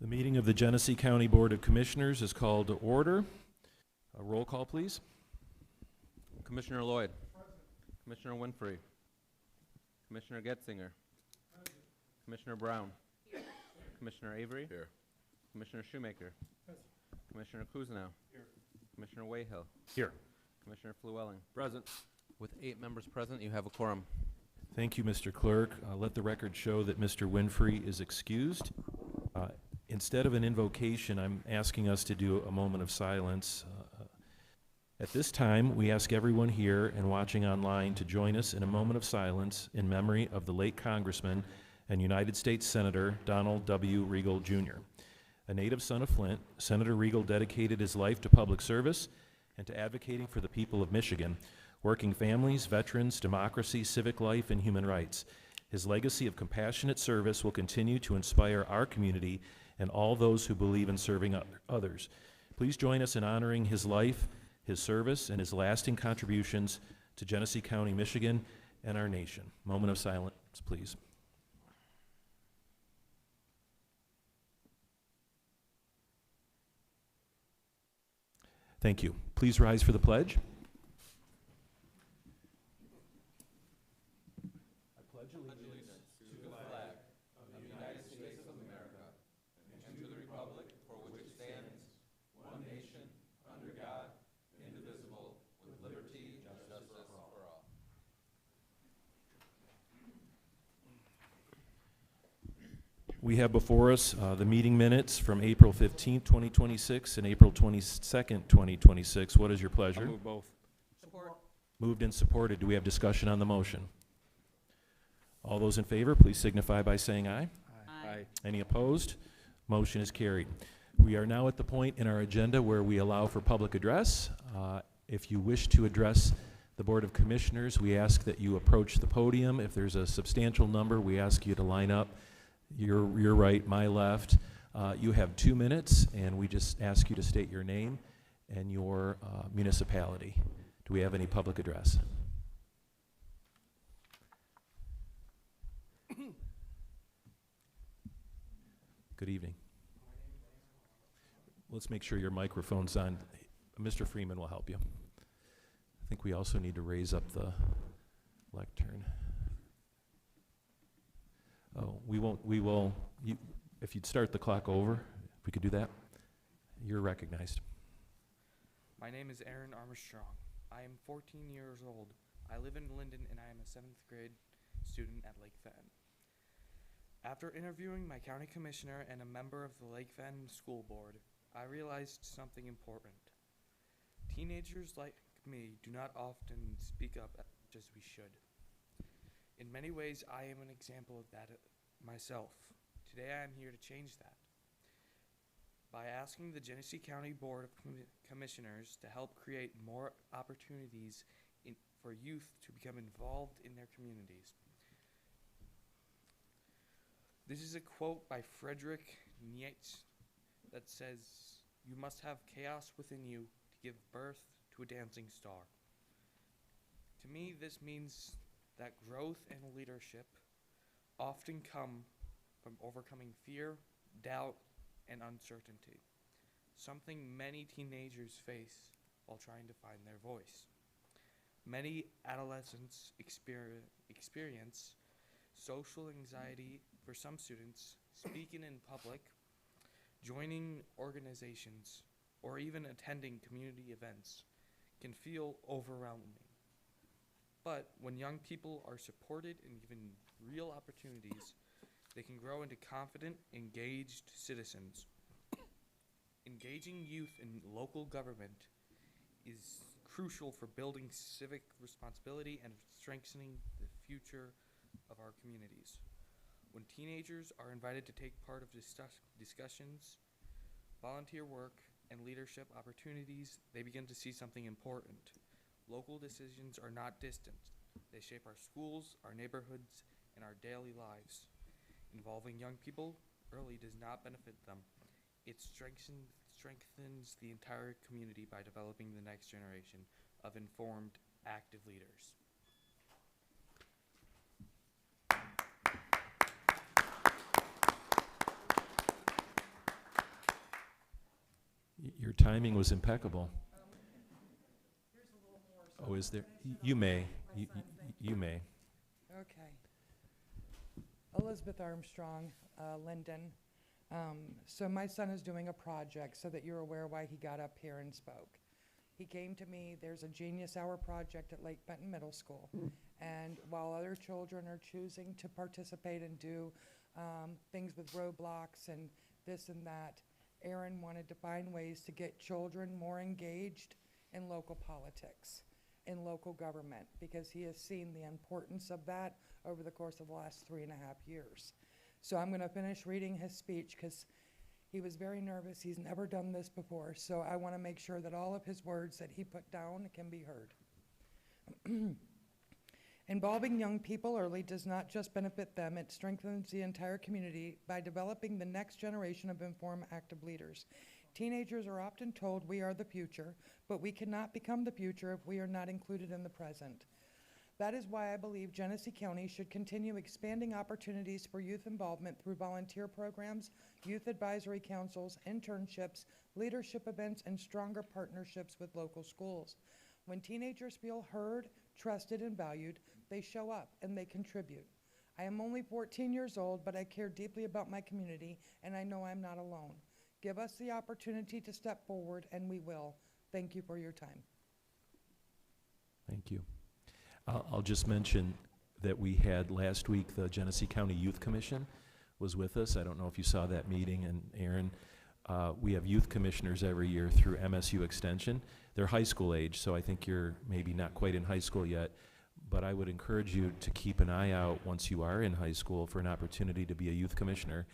The meeting of the Genesee County Board of Commissioners is called to order. A roll call, please. Commissioner Lloyd. Present. Commissioner Winfrey. Commissioner Getzinger. Present. Commissioner Brown. Here. Commissioner Avery. Here. Commissioner Shoemaker. Present. Commissioner Kuznow. Here. Commissioner Wayhill. Here. Commissioner Flewelling. Present. With 8 members present, you have a quorum. Thank you, Mr. Clerk. Let the record show that Mr. Winfrey is excused. Instead of an invocation, I'm asking us to do a moment of silence. At this time, we ask everyone here and watching online to join us in a moment of silence in memory of the late Congressman and United States Senator Donald W. Regal, Jr. A native son of Flint, Senator Regal dedicated his life to public service and to advocating for the people of Michigan, working families, veterans, democracy, civic life, and human rights. His legacy of compassionate service will continue to inspire our community and all those who believe in serving others. Please join us in honoring his life, his service, and his lasting contributions to Genesee County, Michigan, and our nation. Moment of silence, please. Thank you. Please rise for the pledge. We have before us the meeting minutes from April 15th, 2026 and April 22nd, 2026. What is your pleasure? I'll move both. Support. Moved and supported. Do we have discussion on the motion? All those in favor, please signify by saying aye. Aye. Any opposed? Motion is carried. We are now at the point in our agenda where we allow for public address. If you wish to address the Board of Commissioners, we ask that you approach the podium. If there's a substantial number, we ask you to line up. Your right, my left. You have 2 minutes, and we just ask you to state your name and your municipality. Do we have any public address? Good evening. Let's make sure your microphone's on. Mr. Freeman will help you. I think we also need to raise up the lectern. Oh, we will, if you'd start the clock over, if we could do that. You're recognized. My name is Aaron Armstrong. I am 14 years old. I live in Linden and I am a 7th grade student at Lake Fenton. After interviewing my county commissioner and a member of the Lake Fenton School Board, I realized something important. Teenagers like me do not often speak up as much as we should. In many ways, I am an example of that myself. Today, I am here to change that by asking the Genesee County Board of Commissioners to help create more opportunities for youth to become involved in their communities. This is a quote by Friedrich Nietzsche that says, "You must have chaos within you to give birth to a dancing star." To me, this means that growth and leadership often come from overcoming fear, doubt, and uncertainty, something many teenagers face while trying to find their voice. Many adolescents experience social anxiety. For some students, speaking in public, joining organizations, or even attending community events can feel overwhelming. But when young people are supported and given real opportunities, they can grow into confident, engaged citizens. Engaging youth in local government is crucial for building civic responsibility and strengthening the future of our communities. When teenagers are invited to take part of discussions, volunteer work, and leadership opportunities, they begin to see something important. Local decisions are not distant. They shape our schools, our neighborhoods, and our daily lives. Involving young people early does not benefit them. It strengthens the entire community by developing the next generation of informed, active leaders. timing was impeccable. Oh, is there? You may. You may. Okay. Elizabeth Armstrong, Linden. So my son is doing a project, so that you're aware why he got up here and spoke. He came to me, there's a Genius Hour project at Lake Benton Middle School. And while other children are choosing to participate and do things with roadblocks and this and that, Aaron wanted to find ways to get children more engaged in local politics, in local government, because he has seen the importance of that over the course of the last 3.5 years. So I'm going to finish reading his speech because he was very nervous. He's never done this before. So I want to make sure that all of his words that he put down can be heard. Involving young people early does not just benefit them, it strengthens the entire community by developing the next generation of informed, active leaders. Teenagers are often told we are the future, but we cannot become the future if we are not included in the present. That is why I believe Genesee County should continue expanding opportunities for youth involvement through volunteer programs, youth advisory councils, internships, leadership events, and stronger partnerships with local schools. When teenagers feel heard, trusted, and valued, they show up and they contribute. I am only 14 years old, but I care deeply about my community, and I know I'm not alone. Give us the opportunity to step forward, and we will. Thank you for your time. Thank you. I'll just mention that we had last week, the Genesee County Youth Commission was with us. I don't know if you saw that meeting, and Aaron, we have youth commissioners every year through MSU Extension. They're high school age, so I think you're maybe not quite in high school yet, but I would encourage you to keep an eye out once you are in high school for an opportunity to be a youth commissioner.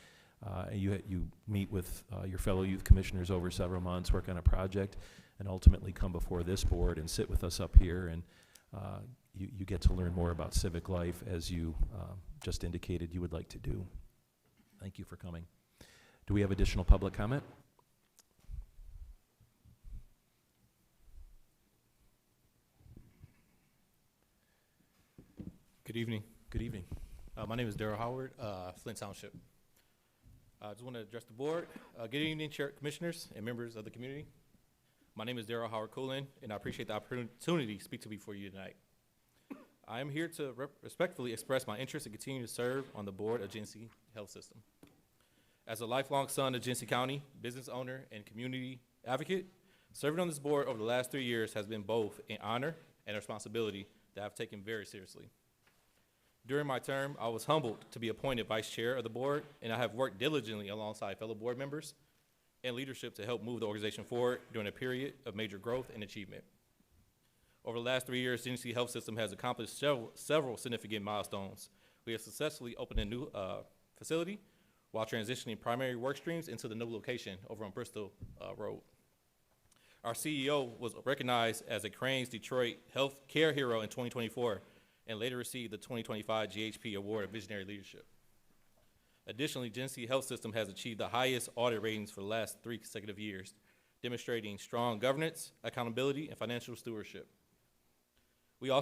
You meet with your fellow youth commissioners over several months, work on a project, and ultimately come before this board and sit with us up here, and you get to learn more about civic life as you just indicated you would like to do. Thank you for coming. Do we have additional public comment? Good evening. Good evening. My name is Darrell Howard, Flint Township. I just want to address the board. Good evening, Chair, Commissioners, and members of the community. My name is Darrell Howard Coolin, and I appreciate the opportunity to speak to you before you tonight. I am here to respectfully express my interest in continuing to serve on the board of Genesee Health System. As a lifelong son of Genesee County, business owner, and community advocate, serving on this board over the last 3 years has been both an honor and a responsibility that I've taken very seriously. During my term, I was humbled to be appointed vice chair of the board, and I have worked diligently alongside fellow board members and leadership to help move the organization forward during a period of major growth and achievement. Over the last 3 years, Genesee Health System has accomplished several significant milestones. We have successfully opened a new facility while transitioning primary work streams into the new location over on Bristol Road. Our CEO was recognized as a Cranes Detroit Health Care Hero in 2024 and later received the 2025 GHP Award of Visionary Leadership. Additionally, Genesee Health System has achieved the highest audit ratings for the last 3 consecutive years, demonstrating strong governance, accountability, and financial stewardship. We have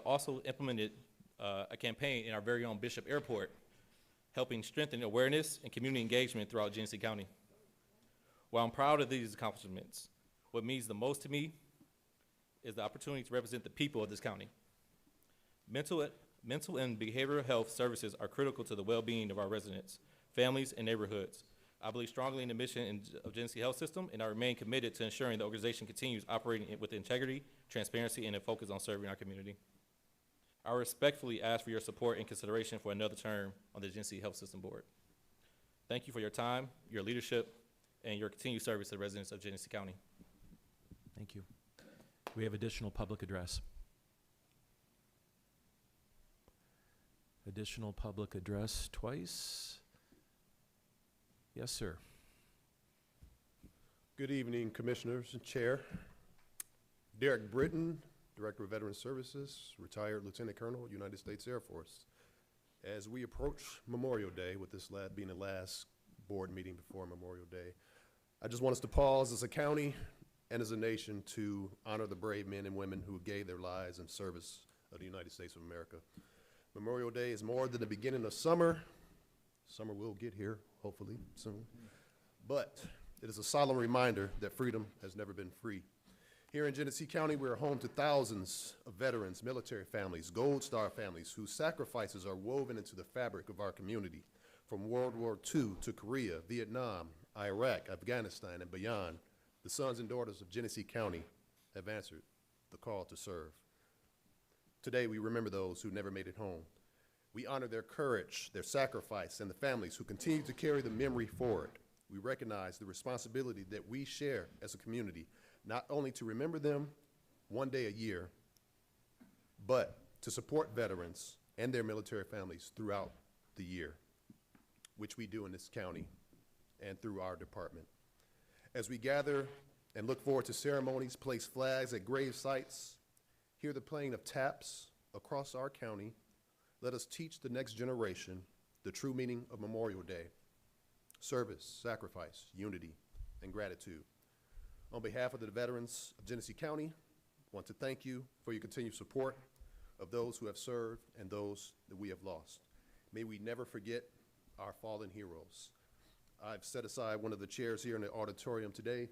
also implemented a campaign in our very own Bishop Airport, helping strengthen awareness and community engagement throughout Genesee County. While I'm proud of these accomplishments, what means the most to me is the opportunity to represent the people of this county. Mental and behavioral health services are critical to the well-being of our residents, families, and neighborhoods. I believe strongly in the mission of Genesee Health System, and I remain committed to ensuring the organization continues operating with integrity, transparency, and a focus on serving our community. I respectfully ask for your support and consideration for another term on the Genesee Health System Board. Thank you for your time, your leadership, and your continued service to the residents of Genesee County. Thank you. We have additional public address. Additional public address twice. Yes, sir. Good evening, Commissioners and Chair. Derek Britton, Director of Veteran Services, retired Lieutenant Colonel, United States Air Force. As we approach Memorial Day, with this being the last board meeting before Memorial Day, I just want us to pause as a county and as a nation to honor the brave men and women who gave their lives in service of the United States of America. Memorial Day is more than the beginning of summer. Summer will get here, hopefully, soon. But It is a solemn reminder that freedom has never been free. Here in Genesee County, we are home to thousands of veterans, military families, Gold Star families whose sacrifices are woven into the fabric of our community. From World War II to Korea, Vietnam, Iraq, Afghanistan, and beyond, the sons and daughters of Genesee County have answered the call to serve. Today, we remember those who never made it home. We honor their courage, their sacrifice, and the families who continue to carry the memory forward. We recognize the responsibility that we share as a community, not only to remember them one day a year, but to support veterans and their military families throughout the year, which we do in this county and through our department. As we gather and look forward to ceremonies, place flags at grave sites, hear the playing of taps across our county, let us teach the next generation the true meaning of Memorial Day: service, sacrifice, unity, and gratitude. On behalf of the veterans of Genesee County, I want to thank you for your continued support of those who have served and those that we have lost. May we never forget our fallen heroes. I've set aside one of the chairs here in the auditorium today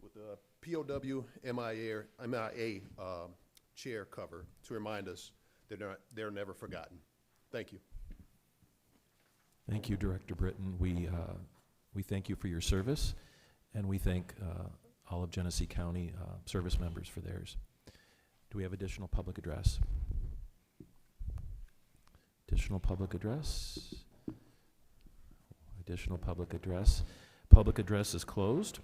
with a POW MIA chair cover to remind us that they're never forgotten. Thank you. Thank you, Director Britton. We thank you for your service, and we thank all of Genesee County service members for theirs. Do we have additional public address? Additional public address? Additional public address. Public address is closed.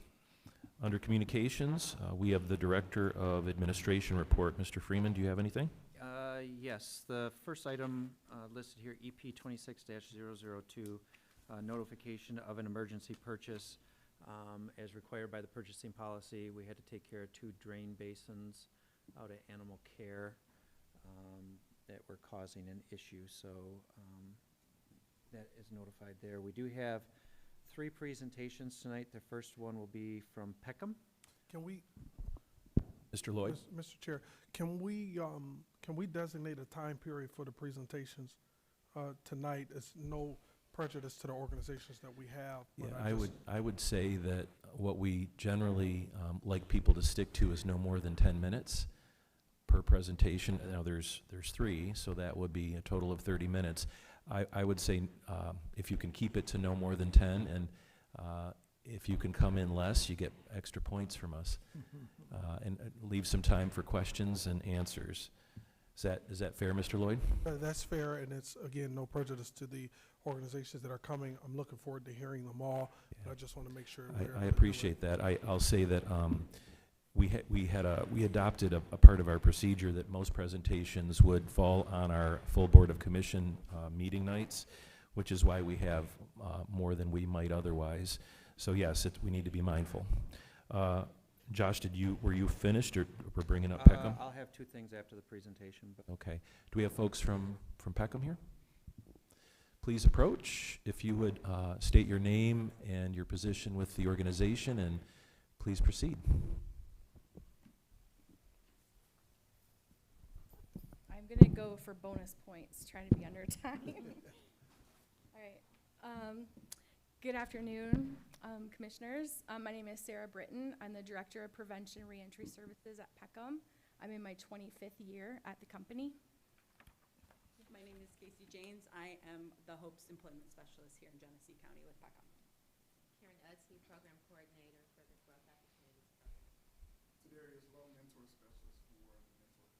Under communications, we have the Director of Administration report. Mr. Freeman, do you have anything? Yes, the first item listed here, EP 26-002, notification of an emergency purchase. As required by the purchasing policy, we had to take care of 2 drain basins out at Animal Care that were causing an issue, so that is notified there. We do have 3 presentations tonight. The first one will be from Peckham. Can we, Mr. Lloyd? Mr. Chair, can we designate a time period for the presentations tonight? It's no prejudice to the organizations that we have. Yeah, but I would say that what we generally like people to stick to is no more than 10 minutes per presentation. Now, there's 3, so that would be a total of 30 minutes. I would say if you can keep it to no more than 10, and if you can come in less, you get extra points from us. And leave some time for questions and answers. Is that fair, Mr. Lloyd? That's fair, and it's, again, no prejudice to the organizations that are coming. I'm looking forward to hearing them all. Yeah. I just want to make sure. I appreciate that. I'll say that we adopted a part of our procedure that most presentations would fall on our full Board of Commission meeting nights, which is why we have more than we might otherwise. So yes, we need to be mindful. Josh, were you finished, or we're bringing up Peckham? I'll have 2 things after the presentation. But Okay. Do we have folks from Peckham here? Please approach. If you would state your name and your position with the organization, and please proceed. I'm gonna go for bonus points, trying to be under time. All right. Good afternoon, commissioners. My name is Sarah Britton. I'm the Director of Prevention Reentry Services at Peckham. I'm in my 25th year at the company. My name is Casey Janes. I am the Hopes Employment Specialist here in Genesee County with Peckham. Karen Udsey, Program Coordinator for the Growth Opportunities Program. Today is Low Mentor Specialist for the Mentor Program.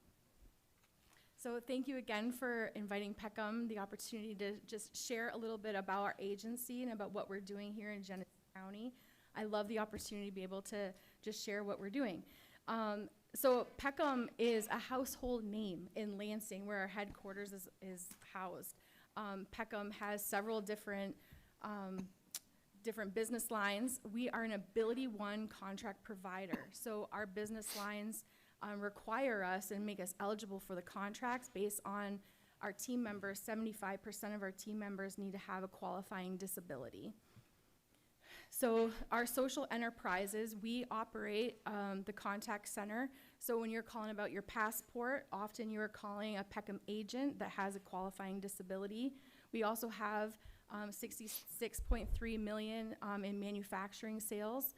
So thank you again for inviting Peckham the opportunity to just share a little bit about our agency and about what we're doing here in Genesee County. I love the opportunity to be able to just share what we're doing. So Peckham is a household name in Lansing, where our headquarters is housed. Peckham has several different business lines. We are an Ability One contract provider. So our business lines require us and make us eligible for the contracts based on our team members. 75% of our team members need to have a qualifying disability. So our social enterprises, we operate the contact center. So when you're calling about your passport, often you're calling a Peckham agent that has a qualifying disability. We also have $66.3 million in manufacturing sales.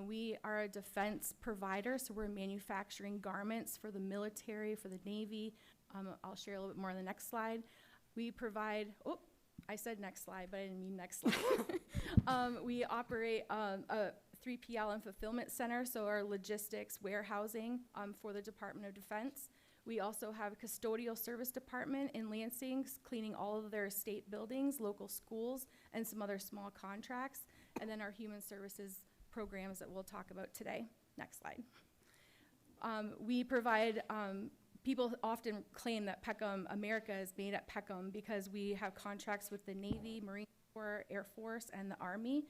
We are a defense provider, so we're manufacturing garments for the military, for the Navy. I'll share a little bit more on the next slide. We provide, oh, I said next slide, but I didn't mean next slide. We operate a 3PL and fulfillment center, so our logistics warehousing for the Department of Defense. We also have a custodial service department in Lansing, cleaning all of their state buildings, local schools, and some other small contracts. And then our human services programs that we'll talk about today. Next slide. We provide, people often claim that Peckham, America is made at Peckham because we have contracts with the Navy, Marine Corps, Air Force, and the Army.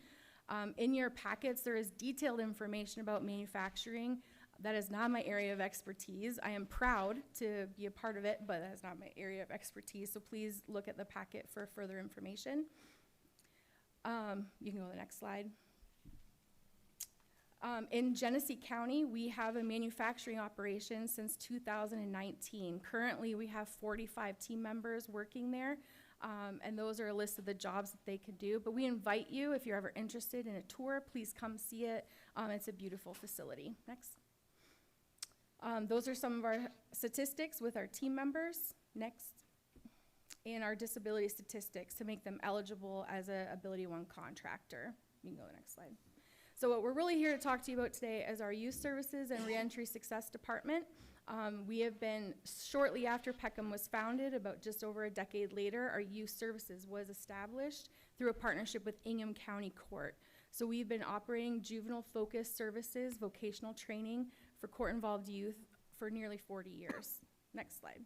In your packets, there is detailed information about manufacturing. That is not my area of expertise. I am proud to be a part of it, but that is not my area of expertise. So please look at the packet for further information. You can go to the next slide. In Genesee County, we have a manufacturing operation since 2019. Currently, we have 45 team members working there, and those are a list of the jobs that they could do. But we invite you, if you're ever interested in a tour, please come see it. It's a beautiful facility. Next. Those are some of our statistics with our team members. Next. And our disability statistics to make them eligible as a Ability One contractor. You can go to the next slide. So what we're really here to talk to you about today is our Youth Services and Reentry Success Department. We have been, shortly after Peckham was founded, about just over a decade later, our Youth Services was established through a partnership with Ingham County Court. So we've been operating juvenile-focused services, vocational training for court-involved youth for nearly 40 years. Next slide.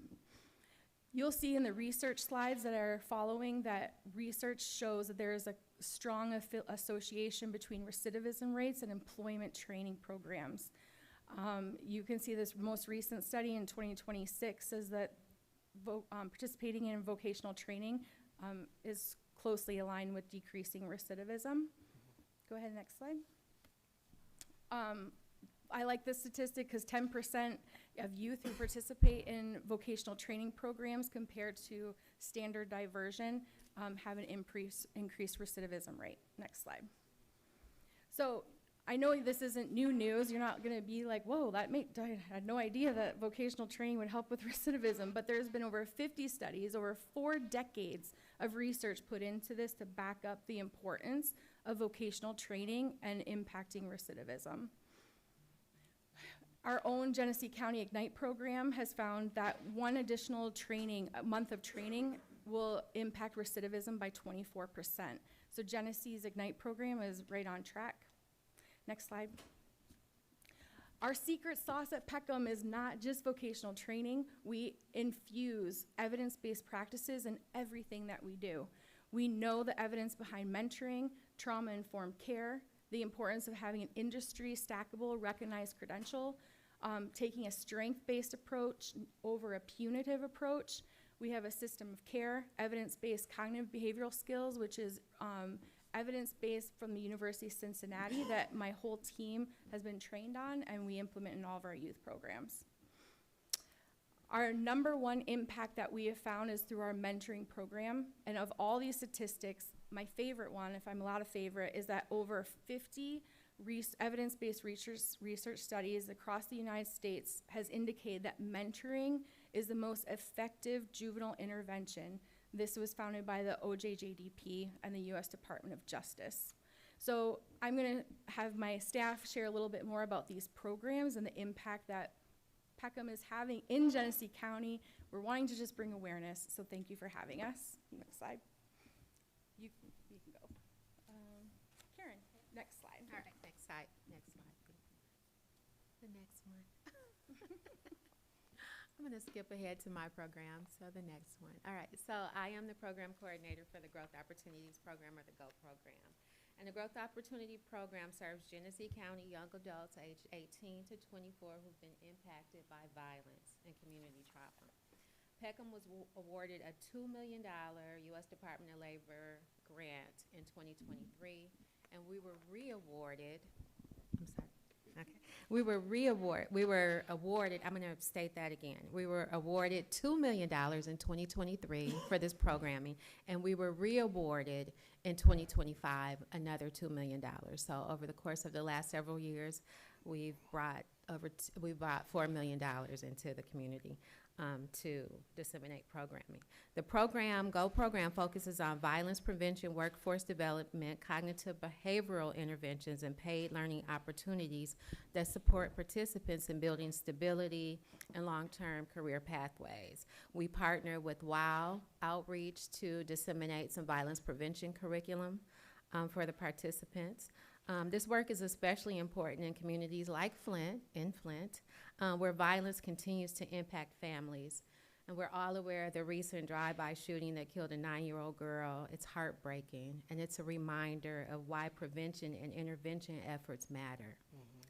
You'll see in the research slides that are following that research shows that there is a strong association between recidivism rates and employment training programs. You can see this most recent study in 2026 says that participating in vocational training is closely aligned with decreasing recidivism. Go ahead, next slide. I like this statistic because 10% of youth who participate in vocational training programs compared to standard diversion have an increased recidivism rate. Next slide. So I know this isn't new news. You're not going to be like, whoa, I had no idea that vocational training would help with recidivism. But there's been over 50 studies, over 4 decades of research put into this to back up the importance of vocational training and impacting recidivism. Our own Genesee County Ignite program has found that one additional month of training will impact recidivism by 24%. So Genesee's Ignite program is right on track. Next slide. Our secret sauce at Peckham is not just vocational training. We infuse evidence-based practices in everything that we do. We know the evidence behind mentoring, trauma-informed care, the importance of having an industry stackable, recognized credential, taking a strength-based approach over a punitive approach. We have a system of care, evidence-based cognitive behavioral skills, which is evidence-based from the University of Cincinnati that my whole team has been trained on, and we implement in all of our youth programs. Our number one impact that we have found is through our mentoring program, and of all these statistics, my favorite one, if I'm allowed a favorite, is that over 50 evidence-based research studies across the United States has indicated that mentoring is the most effective juvenile intervention. This was founded by the OJJDP and the U.S. Department of Justice. So I'm going to have my staff share a little bit more about these programs and the impact that Peckham is having in Genesee County. We're wanting to just bring awareness, so thank you for having us. Next slide. You can go. Karen, next slide. All right, next slide, please. The next one. I'm gonna skip ahead to my program, so the next one. All right, so I am the program coordinator for the Growth Opportunities Program, or the GO program. And the Growth Opportunity Program serves Genesee County young adults aged 18 to 24 who've been impacted by violence and community trauma. Peckham was awarded a $2 million U.S. Department of Labor grant in 2023, and we were re-awarded, I'm sorry, Okay. We were awarded, I'm gonna state that again. We were awarded $2 million in 2023 for this programming, and we were re-awarded in 2025 another $2 million. So over the course of the last several years, we've brought $4 million into the community to disseminate programming. The GO program focuses on violence prevention, workforce development, cognitive behavioral interventions, and paid learning opportunities that support participants in building stability and long-term career pathways. We partner with WOW Outreach to disseminate some violence prevention curriculum for the participants. This work is especially important in communities like Flint, where violence continues to impact families. And we're all aware of the recent drive-by shooting that killed a 9-year-old girl. It's heartbreaking, and it's a reminder of why prevention and intervention efforts matter,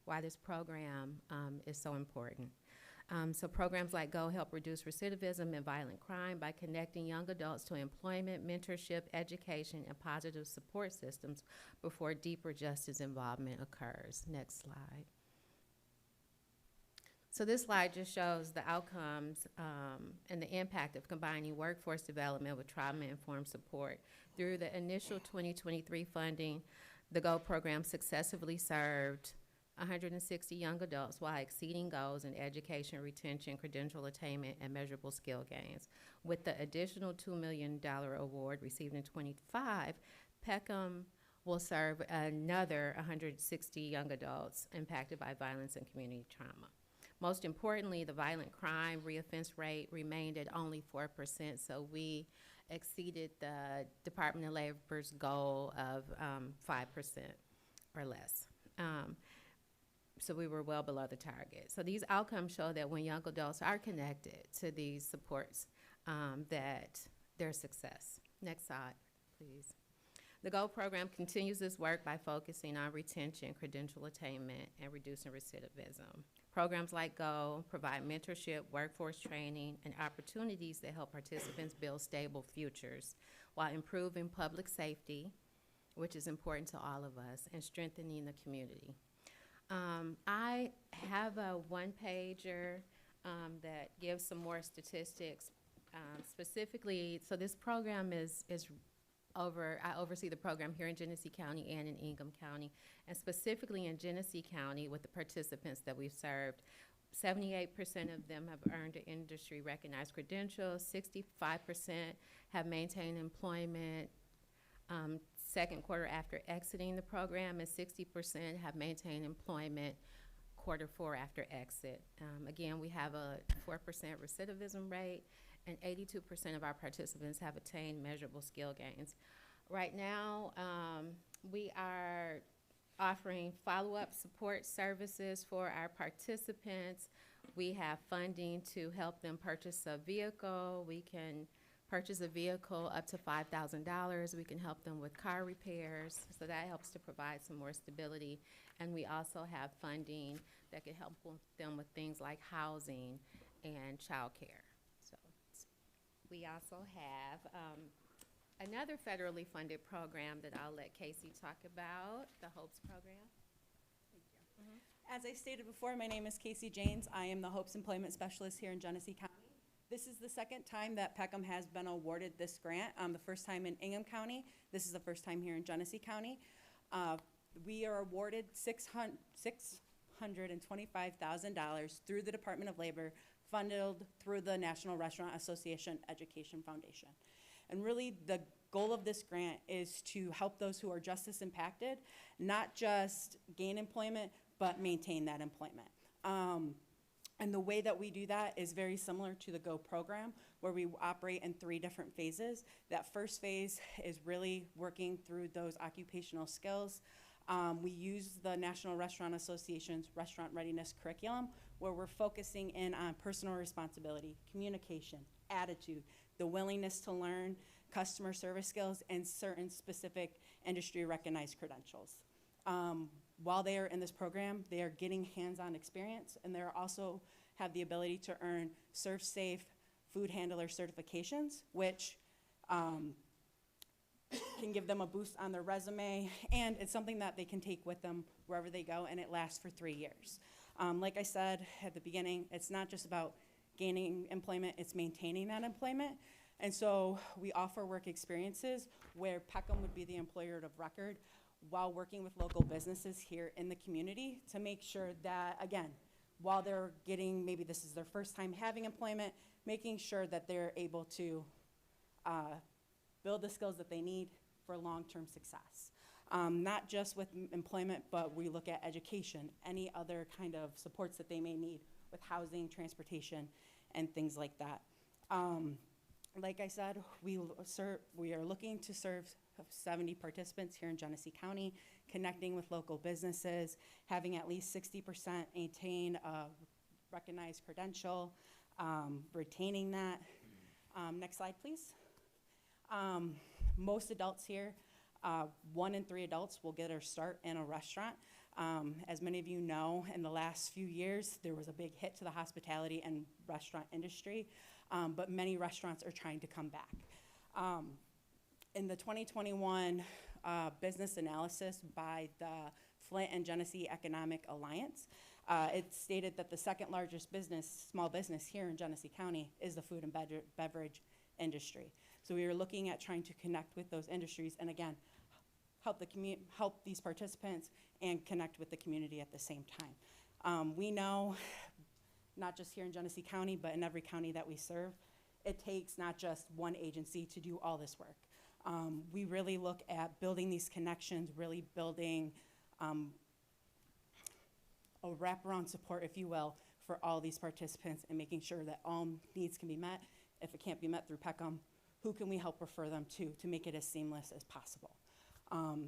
why this program is so important. So programs like GO help reduce recidivism and violent crime by connecting young adults to employment, mentorship, education, and positive support systems before deeper justice involvement occurs. Next slide. So this slide just shows the outcomes and the impact of combining workforce development with trauma-informed support. Through the initial 2023 funding, the GO program successfully served 160 young adults while exceeding goals in education, retention, credential attainment, and measurable skill gains. With the additional $2 million award received in 25, Peckham will serve another 160 young adults impacted by violence and community trauma. Most importantly, the violent crime reoffense rate remained at only 4%, so we exceeded the Department of Labor's goal of 5% or less. So we were well below the target. So these outcomes show that when young adults are connected to these supports, that there's success. Next slide, please. The GO program continues this work by focusing on retention, credential attainment, and reducing recidivism. Programs like GO provide mentorship, workforce training, and opportunities that help participants build stable futures while improving public safety, which is important to all of us, and strengthening the community. I have a one-pager that gives some more statistics. Specifically, so this program I oversee the program here in Genesee County and in Ingham County, and specifically in Genesee County with the participants that we've served. 78% of them have earned an industry-recognized credential, 65% have maintained employment second quarter after exiting the program, and 60% have maintained employment quarter 4 after exit. Again, we have a 4% recidivism rate, and 82% of our participants have attained measurable skill gains. Right now, we are offering follow-up support services for our participants. We have funding to help them purchase a vehicle. We can purchase a vehicle up to $5,000. We can help them with car repairs, so that helps to provide some more stability. And we also have funding that can help them with things like housing and childcare. So we also have another federally funded program that I'll let Casey talk about, the HOPES program. Thank you. As I stated before, my name is Casey Janes. I am the HOPES Employment Specialist here in Genesee County. This is the second time that Peckham has been awarded this grant. The first time in Ingham County. This is the first time here in Genesee County. We are awarded $625,000 through the Department of Labor, funded through the National Restaurant Association Education Foundation. And really, the goal of this grant is to help those who are justice impacted, not just gain employment, but maintain that employment. And the way that we do that is very similar to the GO program, where we operate in 3 different phases. That first phase is really working through those occupational skills. We use the National Restaurant Association's Restaurant Readiness Curriculum, where we're focusing in on personal responsibility, communication, attitude, the willingness to learn, customer service skills, and certain specific industry-recognized credentials. While they are in this program, they are getting hands-on experience, and they also have the ability to earn ServSafe food handler certifications, which can give them a boost on their resume, and it's something that they can take with them wherever they go, and it lasts for 3 years. Like I said at the beginning, it's not just about gaining employment, it's maintaining that employment. And so we offer work experiences where Peckham would be the employer of record while working with local businesses here in the community to make sure that, again, while they're getting, maybe this is their first time having employment, making sure that they're able to build the skills that they need for long-term success. Not just with employment, but we look at education, any other kind of supports that they may need with housing, transportation, and things like that. Like I said, we are looking to serve 70 participants here in Genesee County, connecting with local businesses, having at least 60% attain a recognized credential, retaining that. Next slide, please. Most adults here, 1 in 3 adults will get their start in a restaurant. As many of you know, in the last few years, there was a big hit to the hospitality and restaurant industry, but many restaurants are trying to come back. In the 2021 business analysis by the Flint and Genesee Economic Alliance, it stated that the second largest small business here in Genesee County is the food and beverage industry. So we are looking at trying to connect with those industries and again, help these participants and connect with the community at the same time. We know, not just here in Genesee County, but in every county that we serve, it takes not just one agency to do all this work. We really look at building these connections, really building a wraparound support, if you will, for all these participants and making sure that all needs can be met. If it can't be met through Peckham, who can we help refer them to make it as seamless as possible?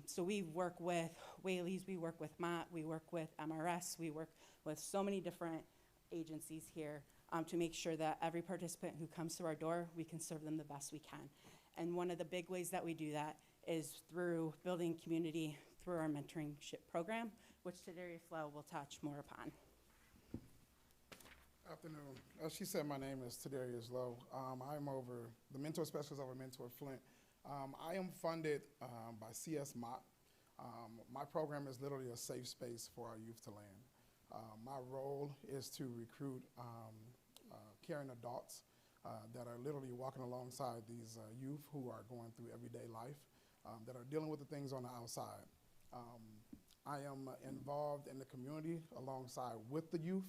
So we work with Whaley's, we work with Mott, we work with MRS, we work with so many different agencies here to make sure that every participant who comes through our door, we can serve them the best we can. And one of the big ways that we do that is through building community through our mentorship program, which today Flo will touch more upon. Afternoon. As she said, my name is Tadarius Lowe. I'm over the mentor specialist over Mentor Flint. I am funded by CS Mott. My program is literally a safe space for our youth to land. My role is to recruit caring adults that are literally walking alongside these youth who are going through everyday life, that are dealing with the things on the outside. I am involved in the community alongside with the youth.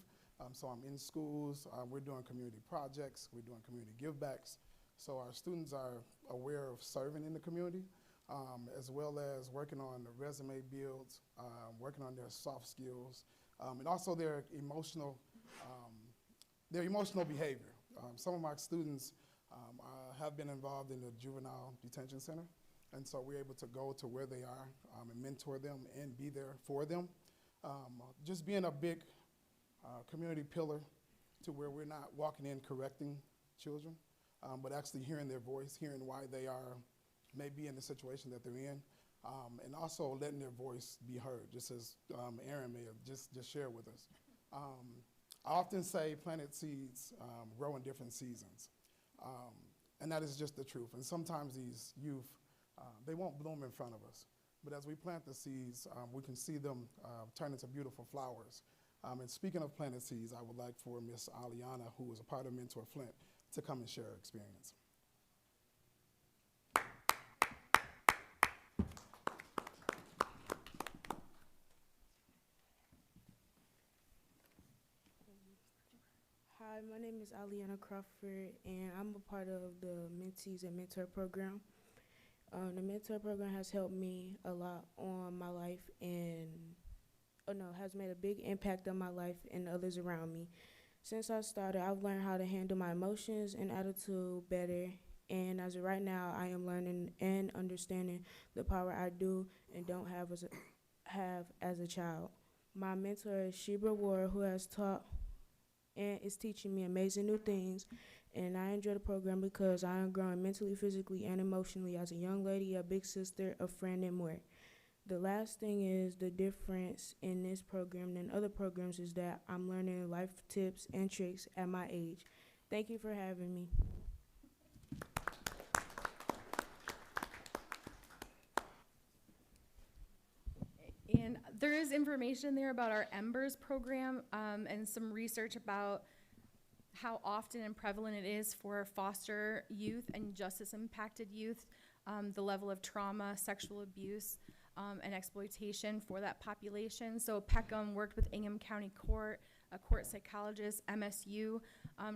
So I'm in schools, we're doing community projects, we're doing community givebacks. So our students are aware of serving in the community, as well as working on the resume builds, working on their soft skills, and also their emotional behavior. Some of my students have been involved in the juvenile detention center, and so we're able to go to where they are and mentor them and be there for them. Just being a big community pillar to where we're not walking in correcting children, but actually hearing their voice, hearing why they are maybe in the situation that they're in, and also letting their voice be heard, just as Aaron may have just shared with us. I often say planted seeds grow in different seasons, and that is just the truth. And sometimes these youth, they won't bloom in front of us, but as we plant the seeds, we can see them turn into beautiful flowers. And speaking of planted seeds, I would like for Miss Aliana, who is a part of Mentor Flint, to come and share her experience. Hi, my name is Aliana Crawford, and I'm a part of the Mentees and Mentor program. The Mentor program has helped me a lot on my life and has made a big impact on my life and others around me. Since I started, I've learned how to handle my emotions and attitude better, and as of right now, I am learning and understanding the power I do and don't have as a child. My mentor is Shebra Ward, who has taught and is teaching me amazing new things, and I enjoy the program because I am growing mentally, physically, and emotionally as a young lady, a big sister, a friend, and more. The last thing is the difference in this program than other programs is that I'm learning life tips and tricks at my age. Thank you for having me. And there is information there about our Embers program, and some research about how often and prevalent it is for foster youth and justice impacted youth, the level of trauma, sexual abuse, and exploitation for that population. So Peckham worked with Ingham County Court, a court psychologist, MSU,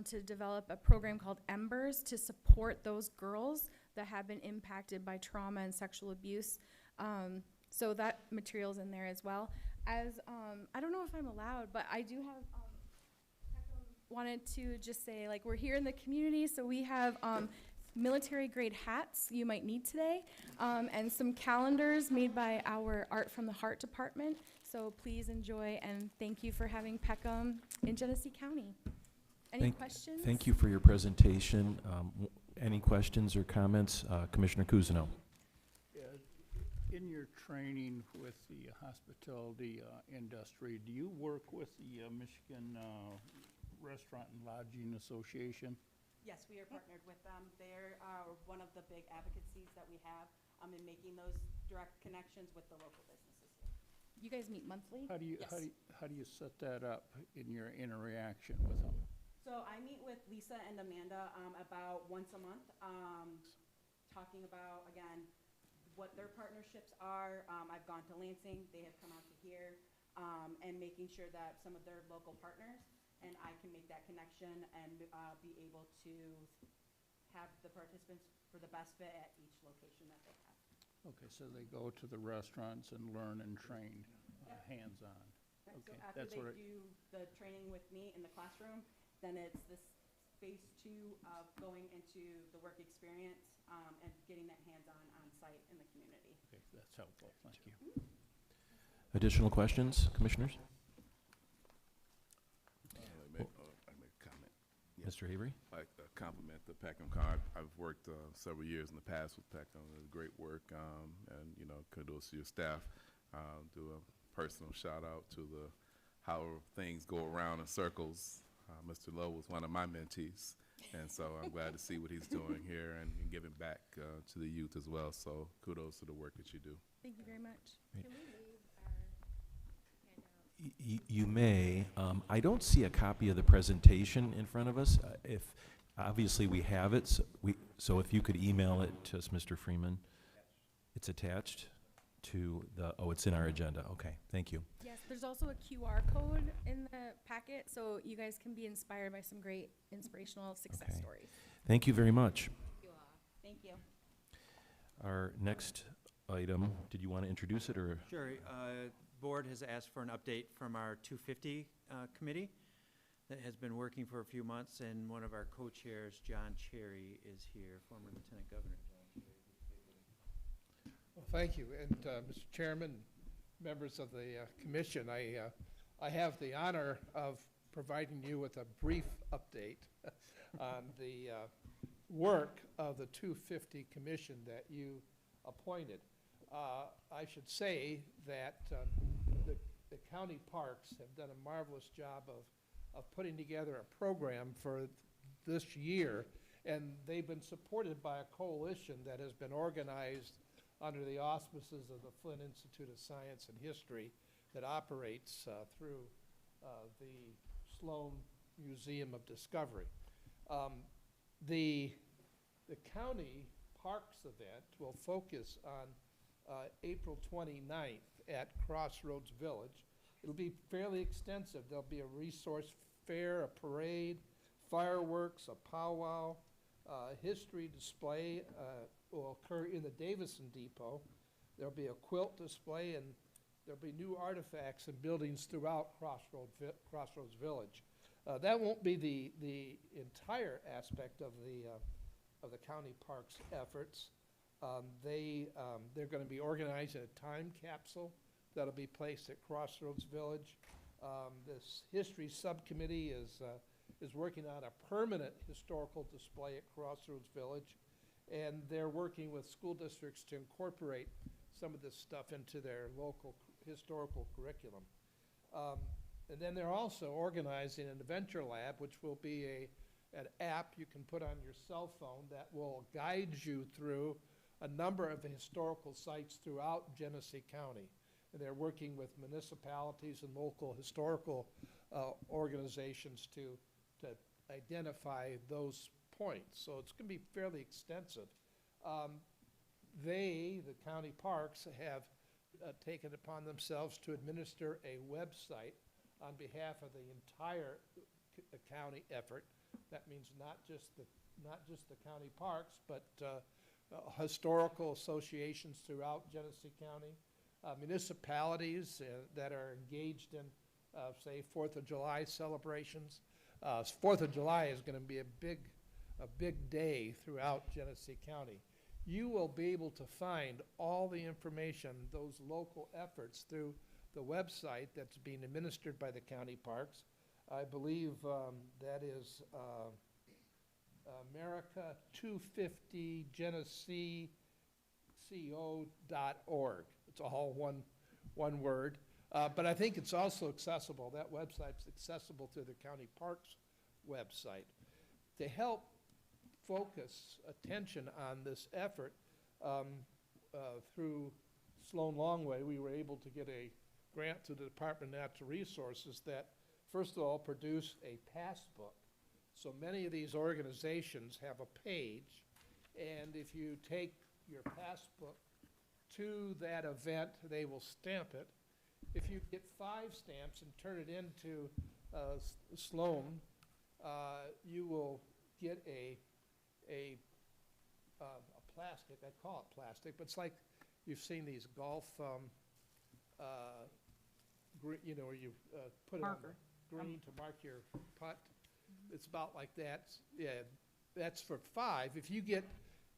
to develop a program called Embers to support those girls that have been impacted by trauma and sexual abuse. So that material's in there as well. As, I don't know if I'm allowed, but I do have, Peckham wanted to just say, like, we're here in the community, so we have, military grade hats you might need today, and some calendars made by our Art from the Heart department. So please enjoy, and thank you for having Peckham in Genesee County. Any questions? Thank you for your presentation. Any questions or comments? Commissioner Cousineau. In your training with the hospitality industry, do you work with the Michigan Restaurant and Lodging Association? Yes, we are partnered with them. They're one of the big advocacies that we have in making those direct connections with the local businesses here. You guys meet monthly? How do you, Yes. how do you set that up in your interaction with them? So I meet with Lisa and Amanda about once a month, talking about, again, what their partnerships are. I've gone to Lansing, they have come out to here, and making sure that some of their local partners and I can make that connection and be able to have the participants for the best fit at each location that they have. Okay, so they go to the restaurants and learn and train hands-on. Right, so Okay, after that's they what do the training with me in the classroom, then it's this phase 2 of going into the work experience and getting that hands-on on-site in the community. Okay, that's helpful, thank you. Additional questions, commissioners? I make a comment. Mr. Avery? I'd like to compliment the Peckham card. I've worked several years in the past with Peckham. It's great work, and you know, kudos to your staff. Do a personal shout out to the how things go around in circles. Mr. Lowe was one of my mentees, and so I'm glad to see what he's doing here and giving back to the youth as well. So kudos to the work that you do. Thank you very much. Can we leave our handout? You may. I don't see a copy of the presentation in front of us. If, obviously we have it, so if you could email it to us, Mr. Freeman. It's attached to the, oh, it's in our agenda. Okay, thank you. Yes, there's also a QR code in the packet, so you guys can be inspired by some great inspirational success Okay. stories. Thank you very much. You all. Thank you. Our next item, did you want to introduce it, or? Sure. Board has asked for an update from our 250 committee that has been working for a few months, and one of our co-chairs, John Cherry, is here, former Lieutenant Governor John Cherry. Well, thank you. And Mr. Chairman, members of the commission, I have the honor of providing you with a brief update on the work of the 250 commission that you appointed. I should say that the county parks have done a marvelous job of putting together a program for this year, and they've been supported by a coalition that has been organized under the auspices of the Flint Institute of Science and History that operates through the Sloan Museum of Discovery. The county parks event will focus on April 29th at Crossroads Village. It'll be fairly extensive. There'll be a resource fair, a parade, fireworks, a powwow, history display will occur in the Davison Depot. There'll be a quilt display, and there'll be new artifacts and buildings throughout Crossroads Village. That won't be the entire aspect of the county parks efforts. They're going to be organizing a time capsule that'll be placed at Crossroads Village. This history subcommittee is working on a permanent historical display at Crossroads Village, and they're working with school districts to incorporate some of this stuff into their local historical curriculum. And then they're also organizing an adventure lab, which will be an app you can put on your cell phone that will guide you through a number of the historical sites throughout Genesee County. and they're working with municipalities and local historical organizations to identify those points. So it's going to be fairly extensive. The county parks, have taken upon themselves to administer a website on behalf of the entire county effort. That means not just the county parks, but historical associations throughout Genesee County, municipalities that are engaged in, say, 4th of July celebrations. 4th of July is going to be a big day throughout Genesee County. You will be able to find all the information, those local efforts, through the website that's being administered by the county parks. I believe that is America250 Genesee co.org. It's all one word. But I think it's also accessible. That website's accessible through the county parks website. To help focus attention on this effort, through Sloan Longway, we were able to get a grant to the Department of Natural Resources that, first of all, produce a passbook. So many of these organizations have a page, and if you take your passbook to that event, they will stamp it. If you get 5 stamps and turn it into Sloan, you will get a plastic. I call it plastic, but it's like you've seen these golf, where you put it on the green to mark your putt. It's about like that. Yeah, that's for 5. If you get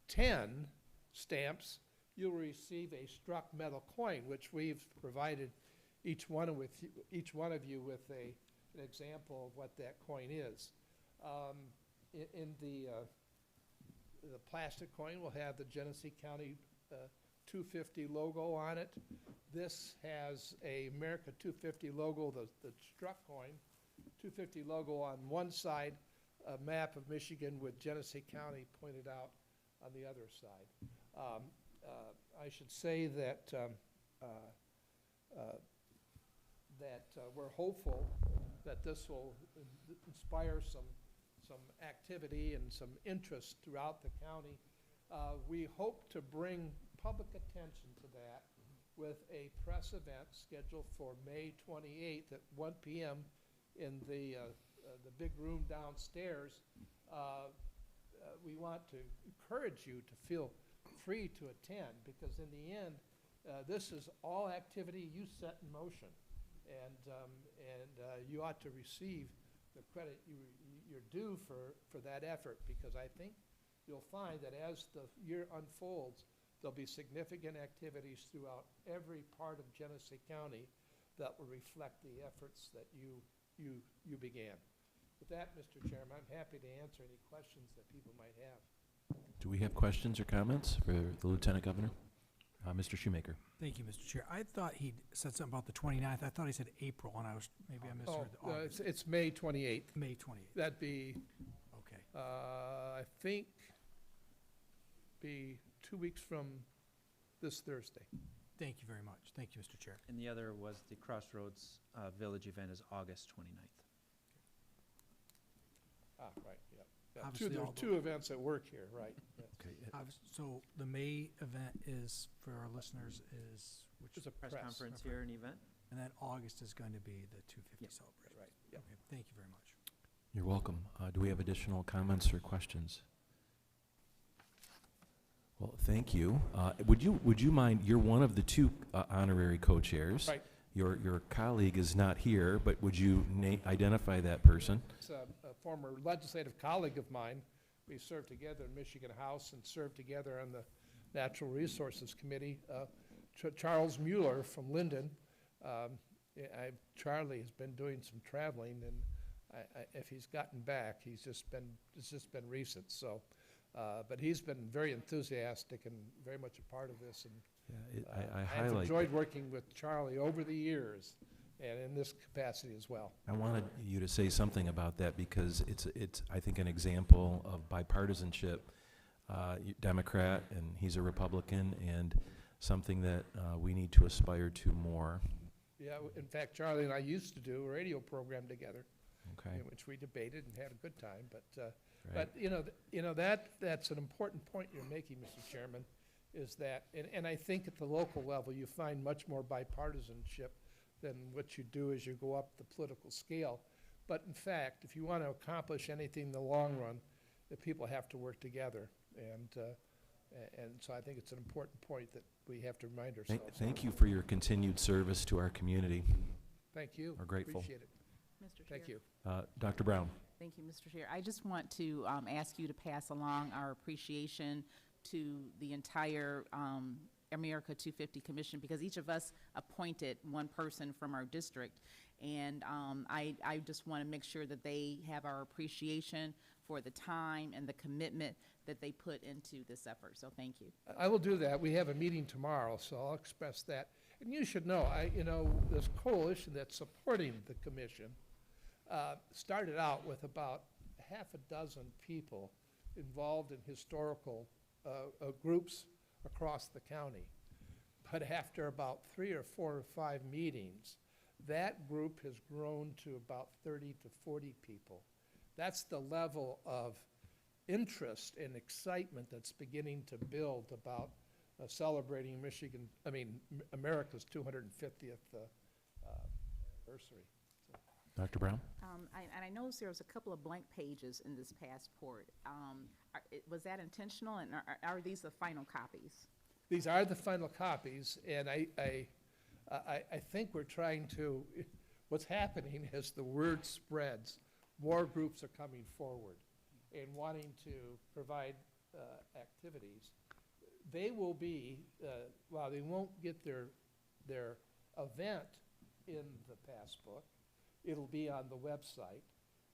10 stamps, you'll receive a struck metal coin, which we've provided each one of you with an example of what that coin is. In the plastic coin will have the Genesee County 250 logo on it. This has a America 250 logo, the struck coin, 250 logo on one side, a map of Michigan with Genesee County pointed out on the other side. I should say that we're hopeful that this will inspire some activity and some interest throughout the county. We hope to bring public attention to that with a press event scheduled for May 28th at 1 p.m. in the big room downstairs. We want to encourage you to feel free to attend, because in the end, this is all activity you set in motion, and you ought to receive the credit you're due for that effort, because I think you'll find that as the year unfolds, there'll be significant activities throughout every part of Genesee County that will reflect the efforts that you began. With that, Mr. Chairman, I'm happy to answer any questions that people might have. Do we have questions or comments for the Lieutenant Governor? Mr. Shoemaker. Thank you, Mr. Chair. I thought he said something about the 29th. I thought he said April, and maybe I misheard the August. It's May 28th. May 28th. That'd be, Okay. I think, be 2 weeks from this Thursday. Thank you very much. Thank you, Mr. Chair. And the other was the Crossroads Village event is August 29th. Right, yeah. Obviously There's all 2 events at work here, right. Yes. Okay. So the May event is, for our listeners, which It's a Press press. conference here and event. and then August is going to be the 250 Yep. celebration. Right, yep. Okay, thank you very much. You're welcome. Do we have additional comments or questions? Well, thank you. Would you mind, you're one of the 2 honorary co-chairs. Right. Your colleague is not here, but would you identify that person? It's a former legislative colleague of mine. We served together in Michigan House and served together on the Natural Resources Committee. Charles Mueller from Linden. Charlie has been doing some traveling, and if he's gotten back, it's just been recent. So, but he's been very enthusiastic and very much a part of this. And I I've highlight. enjoyed working with Charlie over the years, and in this capacity as well. I wanted you to say something about that because it's I think, an example of bipartisanship. Democrat, and he's a Republican, and something that we need to aspire to more. Yeah, in fact, Charlie and I used to do a radio program together, Okay. in which we debated and had a good time. But Right. that's an important point you're making, Mr. Chairman, is that, and I think at the local level, you find much more bipartisanship than what you do as you go up the political scale. But in fact, if you want to accomplish anything in the long run, the people have to work together. And so I think it's an important point that we have to remind ourselves. Thank you for your continued service to our community. Thank you. We're grateful. Appreciate it. Mr. Thank Chair. you. Dr. Brown. Thank you, Mr. Chair. I just want to ask you to pass along our appreciation to the entire America 250 Commission, because each of us appointed one person from our district. And I just want to make sure that they have our appreciation for the time and the commitment that they put into this effort. So thank you. I will do that. We have a meeting tomorrow, so I'll express that. And you should know, this coalition that's supporting the commission started out with about half a dozen people involved in historical groups across the county. But after about 3 or 4 or 5 meetings, that group has grown to about 30 to 40 people. That's the level of interest and excitement that's beginning to build about celebrating America's 250th anniversary. Dr. Brown? And I noticed there was a couple of blank pages in this passport. Was that intentional, and are these the final copies? These are the final copies, and I think we're trying to, what's happening as the word spreads, more groups are coming forward and wanting to provide activities. They will be, while they won't get their event in the passbook, it'll be on the website.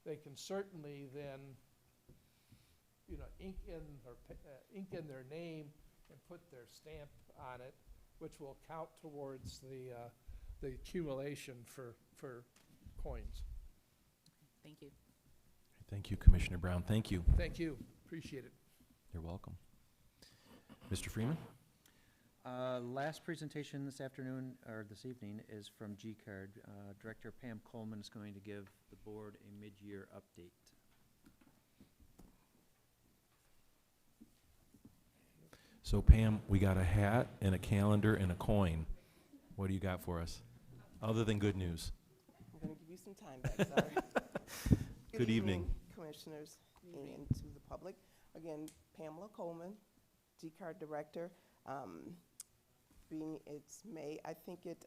They can certainly then, ink in their name and put their stamp on it, which will count towards the accumulation for coins. Thank you. Thank you, Commissioner Brown. Thank you. Thank you. Appreciate it. You're welcome. Mr. Freeman? Last presentation this afternoon, or this evening, is from G-Card. Director Pam Coleman is going to give the board a mid-year update. So Pam, we got a hat and a calendar and a coin. What do you got for us, other than good news? I'm going to give you some time back, sorry. Good evening. Commissioners and to the public. Again, Pamela Coleman, G-Card Director. Being it's May, I think it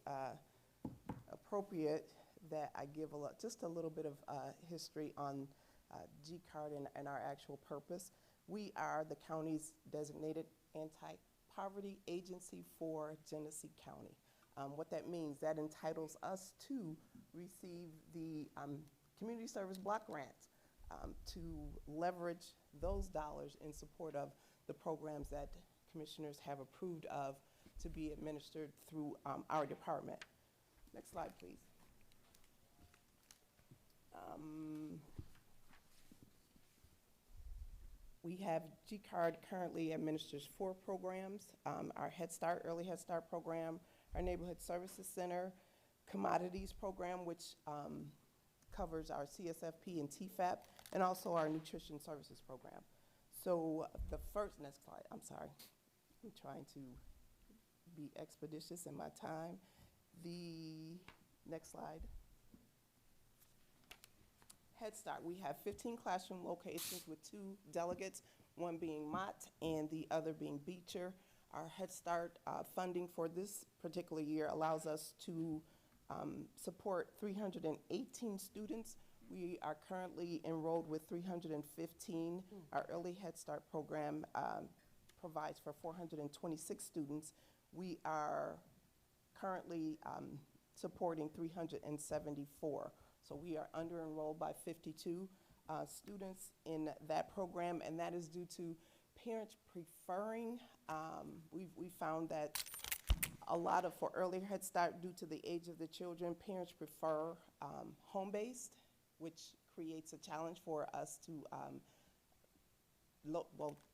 appropriate that I give just a little bit of history on G-Card and our actual purpose. We are the county's designated anti-poverty agency for Genesee County. What that means, that entitles us to receive the community service block grants to leverage those dollars in support of the programs that commissioners have approved of to be administered through our department. Next slide, please. We have G-Card currently administers 4 programs, our Head Start, Early Head Start program, our Neighborhood Services Center, Commodities program, which covers our CSFP and TFAP, and also our Nutrition Services program. So the first, next slide, I'm sorry. I'm trying to be expeditious in my time. The next slide. Head Start, we have 15 classroom locations with 2 delegates, one being Mott and the other being Beecher. Our Head Start funding for this particular year allows us to support 318 students. We are currently enrolled with 315. Our Early Head Start program provides for 426 students. We are currently supporting 374. So we are under-enrolled by 52 students in that program, and that is due to parents preferring. We found that a lot of, for earlier Head Start, due to the age of the children, parents prefer home-based, which creates a challenge for us to,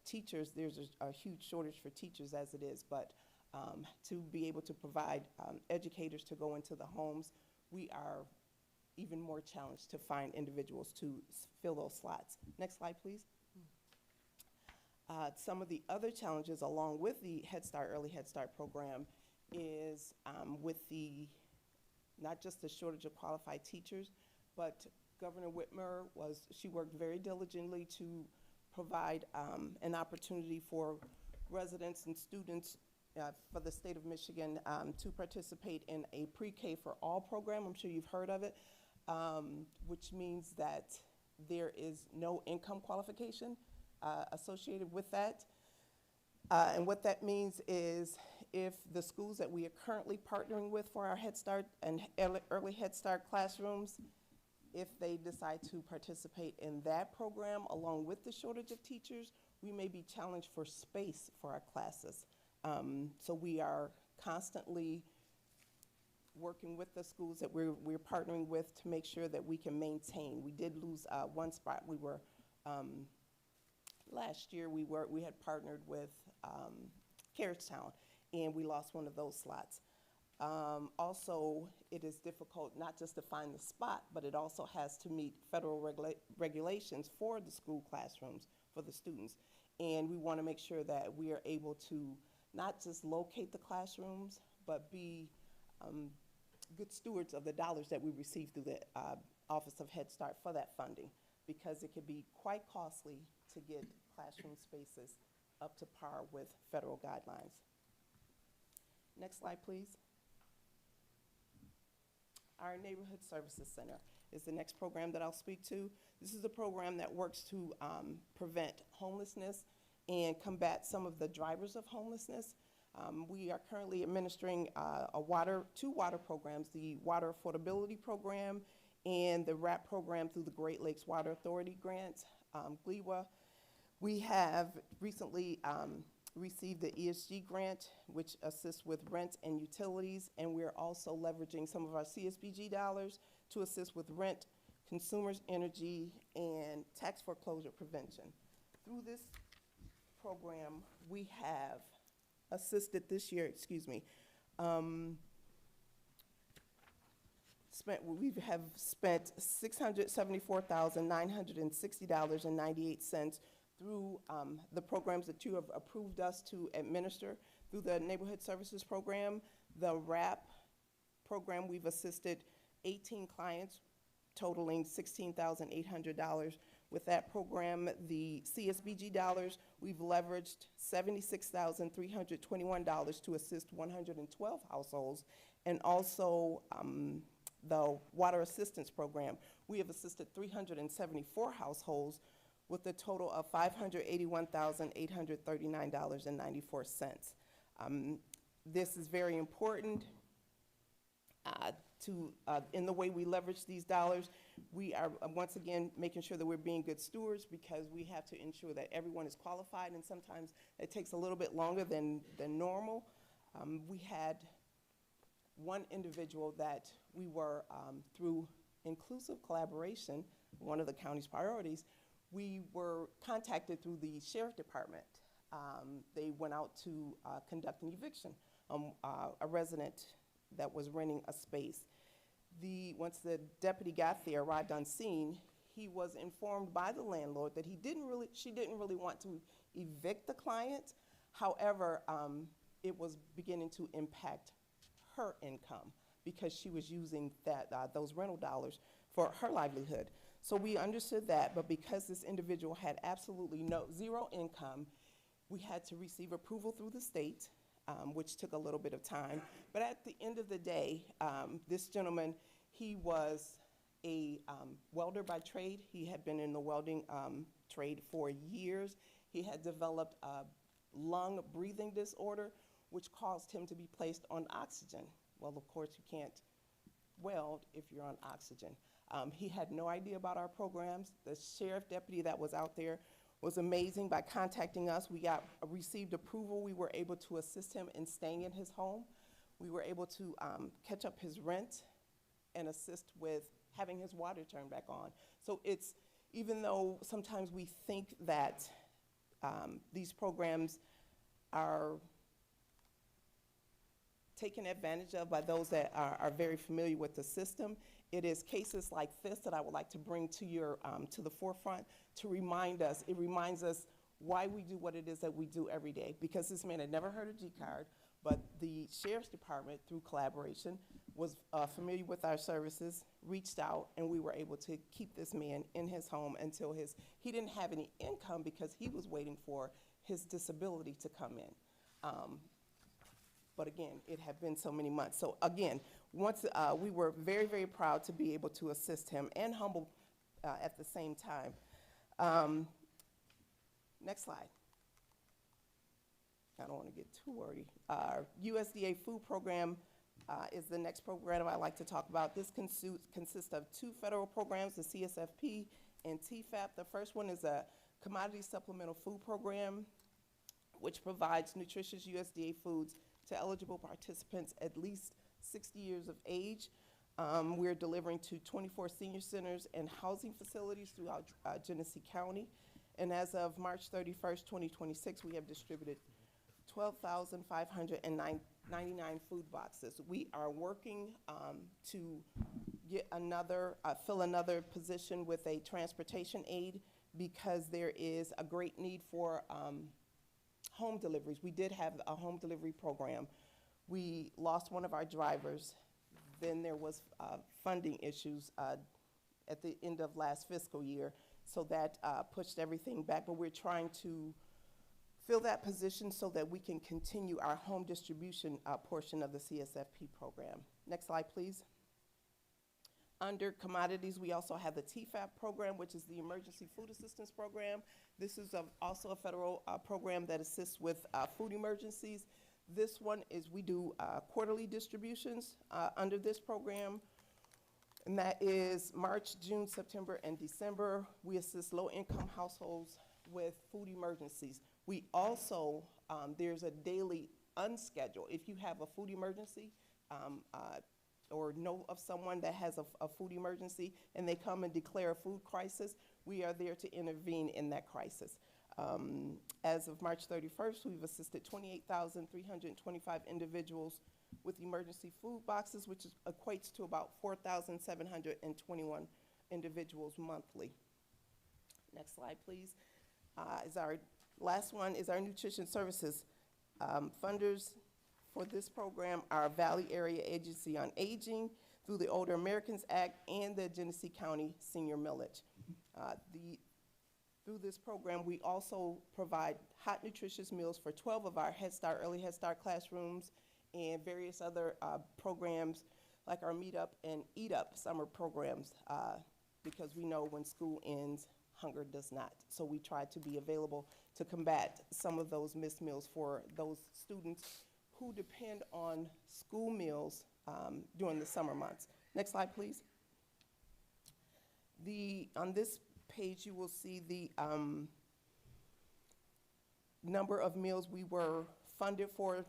teachers, there's a huge shortage for teachers as it is, but to be able to provide educators to go into the homes, we are even more challenged to find individuals to fill those slots. Next slide, please. Some of the other challenges along with the Head Start, Early Head Start program is with the, not just the shortage of qualified teachers, but Governor Whitmer she worked very diligently to provide an opportunity for residents and students for the state of Michigan to participate in a pre-K for all program. I'm sure you've heard of it, which means that there is no income qualification associated with that. And what that means is if the schools that we are currently partnering with for our Head Start and early Head Start classrooms, if they decide to participate in that program along with the shortage of teachers, we may be challenged for space for our classes. So we are constantly working with the schools that we're partnering with to make sure that we can maintain. We did lose one spot. We were, last year we had partnered with Carriagetown, and we lost one of those slots. Also, it is difficult not just to find the spot, but it also has to meet federal regulations for the school classrooms for the students. And we want to make sure that we are able to not just locate the classrooms, but be good stewards of the dollars that we receive through the Office of Head Start for that funding, because it can be quite costly to get classroom spaces up to par with federal guidelines. Next slide, please. Our Neighborhood Services Center is the next program that I'll speak to. This is a program that works to prevent homelessness and combat some of the drivers of homelessness. We are currently administering two water programs, the Water Affordability Program and the WRAP program through the Great Lakes Water Authority grant, GLEWA. We have recently received the ESG grant, which assists with rent and utilities, and we're also leveraging some of our CSBG dollars to assist with rent, consumers' energy, and tax foreclosure prevention. Through this program, we have assisted this year, we have spent $674,960.98 through the programs that you have approved us to administer through the Neighborhood Services Program. The WRAP program, we've assisted 18 clients totaling $16,800 with that program. The CSBG dollars, we've leveraged $76,321 to assist 112 households, and also the Water Assistance Program, we have assisted 374 households with a total of $581,839.94. This is very important in the way we leverage these dollars. We are, once again, making sure that we're being good stewards, because we have to ensure that everyone is qualified, and sometimes it takes a little bit longer than normal. We had one individual that we were, through inclusive collaboration, one of the county's priorities, we were contacted through the Sheriff Department. They went out to conduct an eviction, a resident that was renting a space. Once the deputy got there, arrived on scene, he was informed by the landlord that she didn't really want to evict the client. However, it was beginning to impact her income because she was using those rental dollars for her livelihood. So we understood that, but because this individual had absolutely zero income, we had to receive approval through the state, which took a little bit of time. But at the end of the day, this gentleman, he was a welder by trade. He had been in the welding trade for years. He had developed a lung breathing disorder, which caused him to be placed on oxygen. Well, of course, you can't weld if you're on oxygen. He had no idea about our programs. The sheriff deputy that was out there was amazing. By contacting us, we received approval. We were able to assist him in staying in his home. We were able to catch up his rent and assist with having his water turned back on. So it's, even though sometimes we think that these programs are taken advantage of by those that are very familiar with the system. It is cases like this that I would like to bring to your, to the forefront to remind us. It reminds us why we do what it is that we do every day. Because this man had never heard of G-Card, but the Sheriff's Department, through collaboration, was familiar with our services, reached out, and we were able to keep this man in his home until he didn't have any income because he was waiting for his disability to come in. But again, it had been so many months. So again, once we were very, very proud to be able to assist him and humble at the same time. Next slide. I don't want to get too wordy. Our USDA food program is the next program I'd like to talk about. This consists of two federal programs, the CSFP and TFAP. The first one is a commodity supplemental food program, which provides nutritious USDA foods to eligible participants at least 60 years of age. We're delivering to 24 senior centers and housing facilities throughout Genesee County. And as of March 31st, 2026, we have distributed 12,599 food boxes. We are working to get fill another position with a transportation aide because there is a great need for home deliveries. We did have a home delivery program. We lost one of our drivers. Then there was funding issues at the end of last fiscal year, so that pushed everything back. But we're trying to fill that position so that we can continue our home distribution portion of the CSFP program. Next slide, please. Under commodities, we also have the TFAP program, which is the Emergency Food Assistance Program. This is also a federal program that assists with food emergencies. This one is, we do quarterly distributions under this program, and that is March, June, September, and December. We assist low-income households with food emergencies. We also, there's a daily unscheduled. If you have a food emergency or know of someone that has a food emergency and they come and declare a food crisis, we are there to intervene in that crisis. As of March 31st, we've assisted 28,325 individuals with emergency food boxes, which equates to about 4,721 individuals monthly. Next slide, please. Our last one is our nutrition services. Funders for this program are Valley Area Agency on Aging through the Older Americans Act and the Genesee County Senior Millage. Through this program, we also provide hot, nutritious meals for 12 of our Head Start, early Head Start classrooms and various other programs like our Meet Up and Eat Up summer programs, because we know when school ends, hunger does not. So we try to be available to combat some of those missed meals for those students who depend on school meals during the summer months. Next slide, please. On this page, you will see the number of meals we were funded for.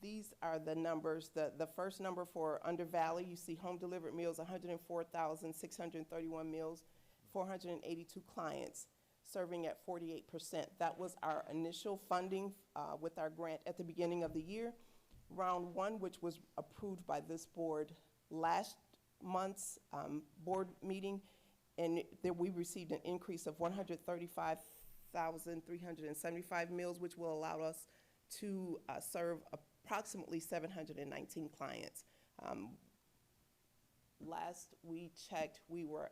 These are the numbers. The first number for Under Valley, you see home delivered meals, 104,631 meals, 482 clients, serving at 48%. That was our initial funding with our grant at the beginning of the year. Round one, which was approved by this board last month's board meeting, and that we received an increase of 135,375 meals, which will allow us to serve approximately 719 clients. Last we checked, we were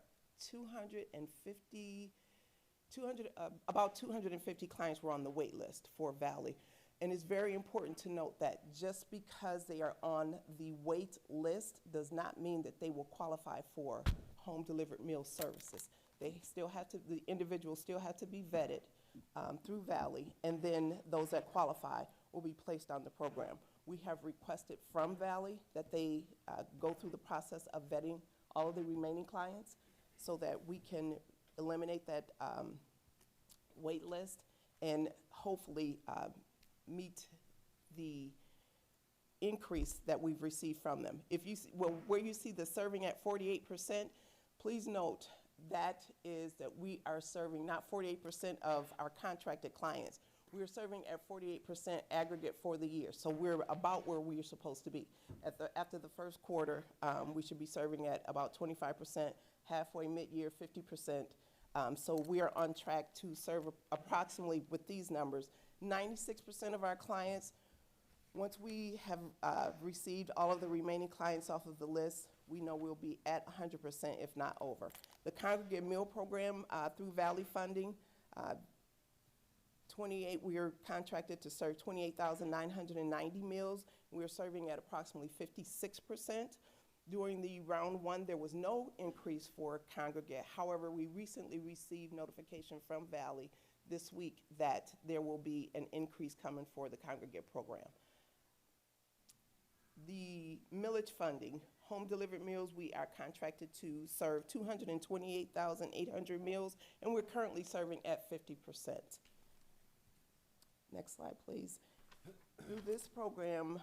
about 250 clients were on the wait list for Valley. And it's very important to note that just because they are on the wait list does not mean that they will qualify for home delivered meal services. They still have to, the individuals still have to be vetted through Valley, and then those that qualify will be placed on the program. We have requested from Valley that they go through the process of vetting all of the remaining clients so that we can eliminate that wait list and hopefully meet the increase that we've received from them. If you see, well, where you see the serving at 48%, please note that is that we are serving not 48% of our contracted clients. we're serving at 48% aggregate for the year. So we're about where we're supposed to be. After the first quarter, we should be serving at about 25%, halfway mid-year, 50%. So we are on track to serve approximately, with these numbers, 96% of our clients. Once we have received all of the remaining clients off of the list, we know we'll be at 100%, if not over. The congregate meal program through Valley Funding, we are contracted to serve 28,990 meals. We are serving at approximately 56%. During the round one, there was no increase for congregate. However, we recently received notification from Valley this week that there will be an increase coming for the congregate program. The millage funding, home delivered meals, we are contracted to serve 228,800 meals, and we're currently serving at 50%. Next slide, please. Through this program,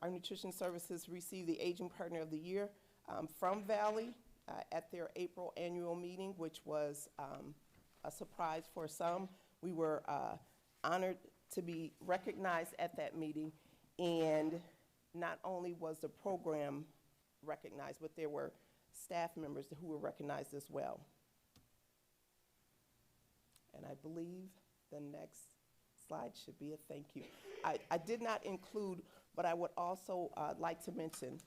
our nutrition services received the Aging Partner of the Year from Valley at their April annual meeting, which was a surprise for some. We were honored to be recognized at that meeting, and not only was the program recognized, but there were staff members who were recognized as well. And I believe the next slide should be a thank you. I did not include, but I would also like to mention,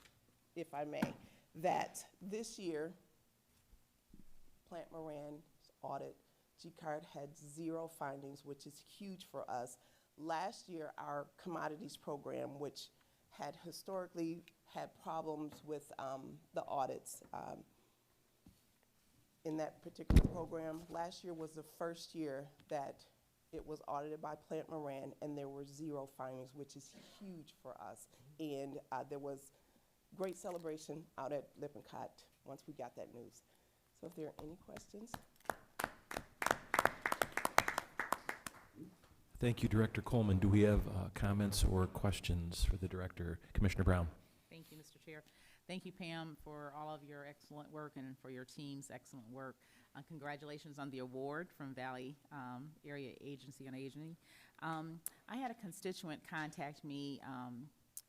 if I may, that this year, Plant Moran's audit, GCARD had 0 findings, which is huge for us. Last year, our commodities program, which had historically had problems with the audits in that particular program, last year was the first year that it was audited by Plant Moran, and there were 0 findings, which is huge for us. And there was great celebration out at Lippincott once we got that news. So if there are any questions. Thank you, Director Coleman. Do we have comments or questions for the Director? Commissioner Brown. Thank you, Mr. Chair. Thank you, Pam, for all of your excellent work and for your team's excellent work. Congratulations on the award from Valley Area Agency on Aging. I had a constituent contact me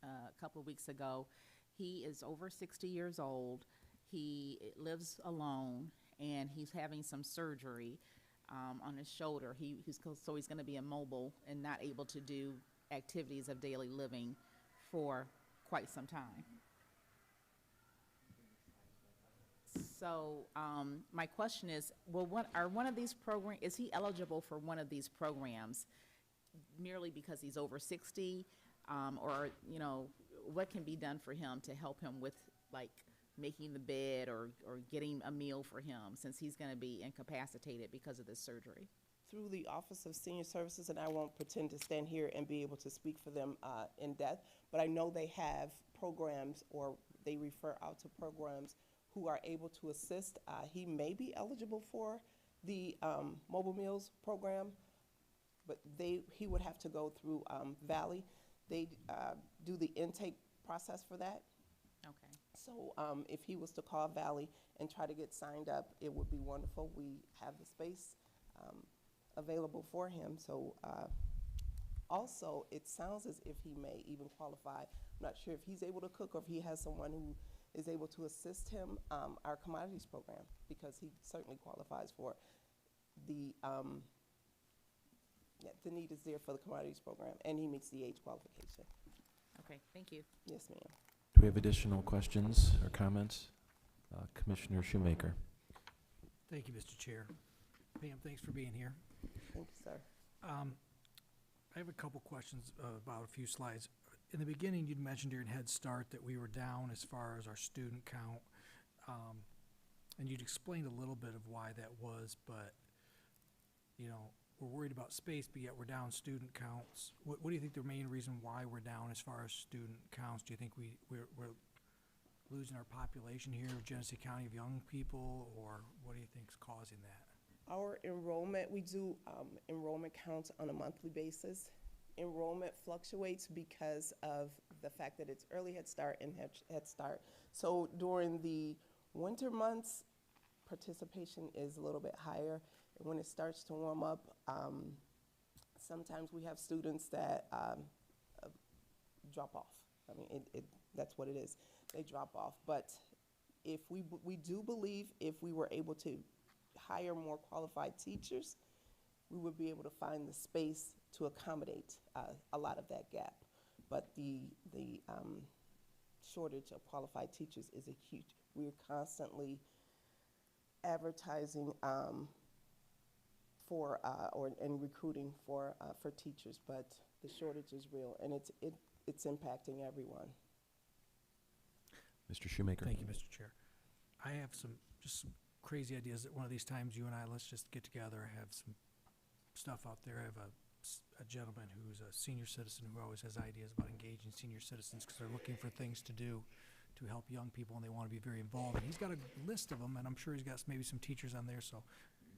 a couple of weeks ago. He is over 60 years old. He lives alone, and he's having some surgery on his shoulder. So he's going to be immobile and not able to do activities of daily living for quite some time. So my question is, well, is he eligible for one of these programs merely because he's over 60, or what can be done for him to help him with like making the bed or getting a meal for him, since he's going to be incapacitated because of this surgery? Through the Office of Senior Services, and I won't pretend to stand here and be able to speak for them in depth, but I know they have programs, or they refer out to programs who are able to assist. He may be eligible for the mobile meals program, but he would have to go through Valley. They do the intake process for that. Okay. So if he was to call Valley and try to get signed up, it would be wonderful. We have the space available for him. So also, it sounds as if he may even qualify. I'm not sure if he's able to cook or if he has someone who is able to assist him, our commodities program, because he certainly qualifies for the need is there for the commodities program, and he meets the age qualification. Okay, thank you. Yes, ma'am. Do we have additional questions or comments? Commissioner Shoemaker. Thank you, Mr. Chair. Pam, thanks for being here. Thank you, sir. I have a couple questions about a few slides. In the beginning, you'd mentioned during Head Start that we were down as far as our student count, and you'd explained a little bit of why that was, but we're worried about space, but yet we're down student counts. What do you think the main reason why we're down as far as student counts? Do you think we're losing our population here of Genesee County of young people, or what do you think is causing that? Our enrollment, we do enrollment counts on a monthly basis. Enrollment fluctuates because of the fact that it's early Head Start and Head Start. So during the winter months, participation is a little bit higher. And when it starts to warm up, sometimes we have students that drop off. I mean, that's what it is. They drop off. But if we do believe if we were able to hire more qualified teachers, we would be able to find the space to accommodate a lot of that gap. But the shortage of qualified teachers is a huge. We're constantly advertising and recruiting for teachers, but the shortage is real, and it's impacting everyone. Mr. Shoemaker. Thank you, Mr. Chair. I have some crazy ideas that one of these times you and I, let's just get together. I have some stuff out there. I have a gentleman who's a senior citizen who always has ideas about engaging senior citizens because they're looking for things to do to help young people, and they want to be very involved. And he's got a list of them, and I'm sure he's got maybe some teachers on there, so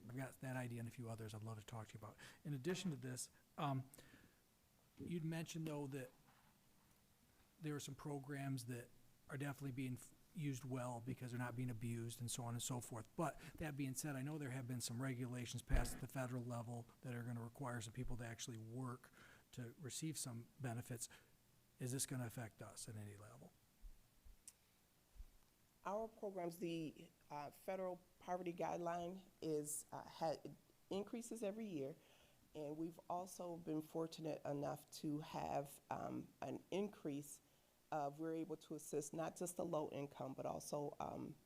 I've got that idea and a few others I'd love to talk to you about. In addition to this, you'd mentioned, though, that there are some programs that are definitely being used well because they're not being abused and so on and so forth. But that being said, I know there have been some regulations passed at the federal level that are going to require some people to actually work to receive some benefits. Is this going to affect us at any level? Our programs, the federal poverty guideline increases every year, and we've also been fortunate enough to have an increase of we're able to assist not just the low income but also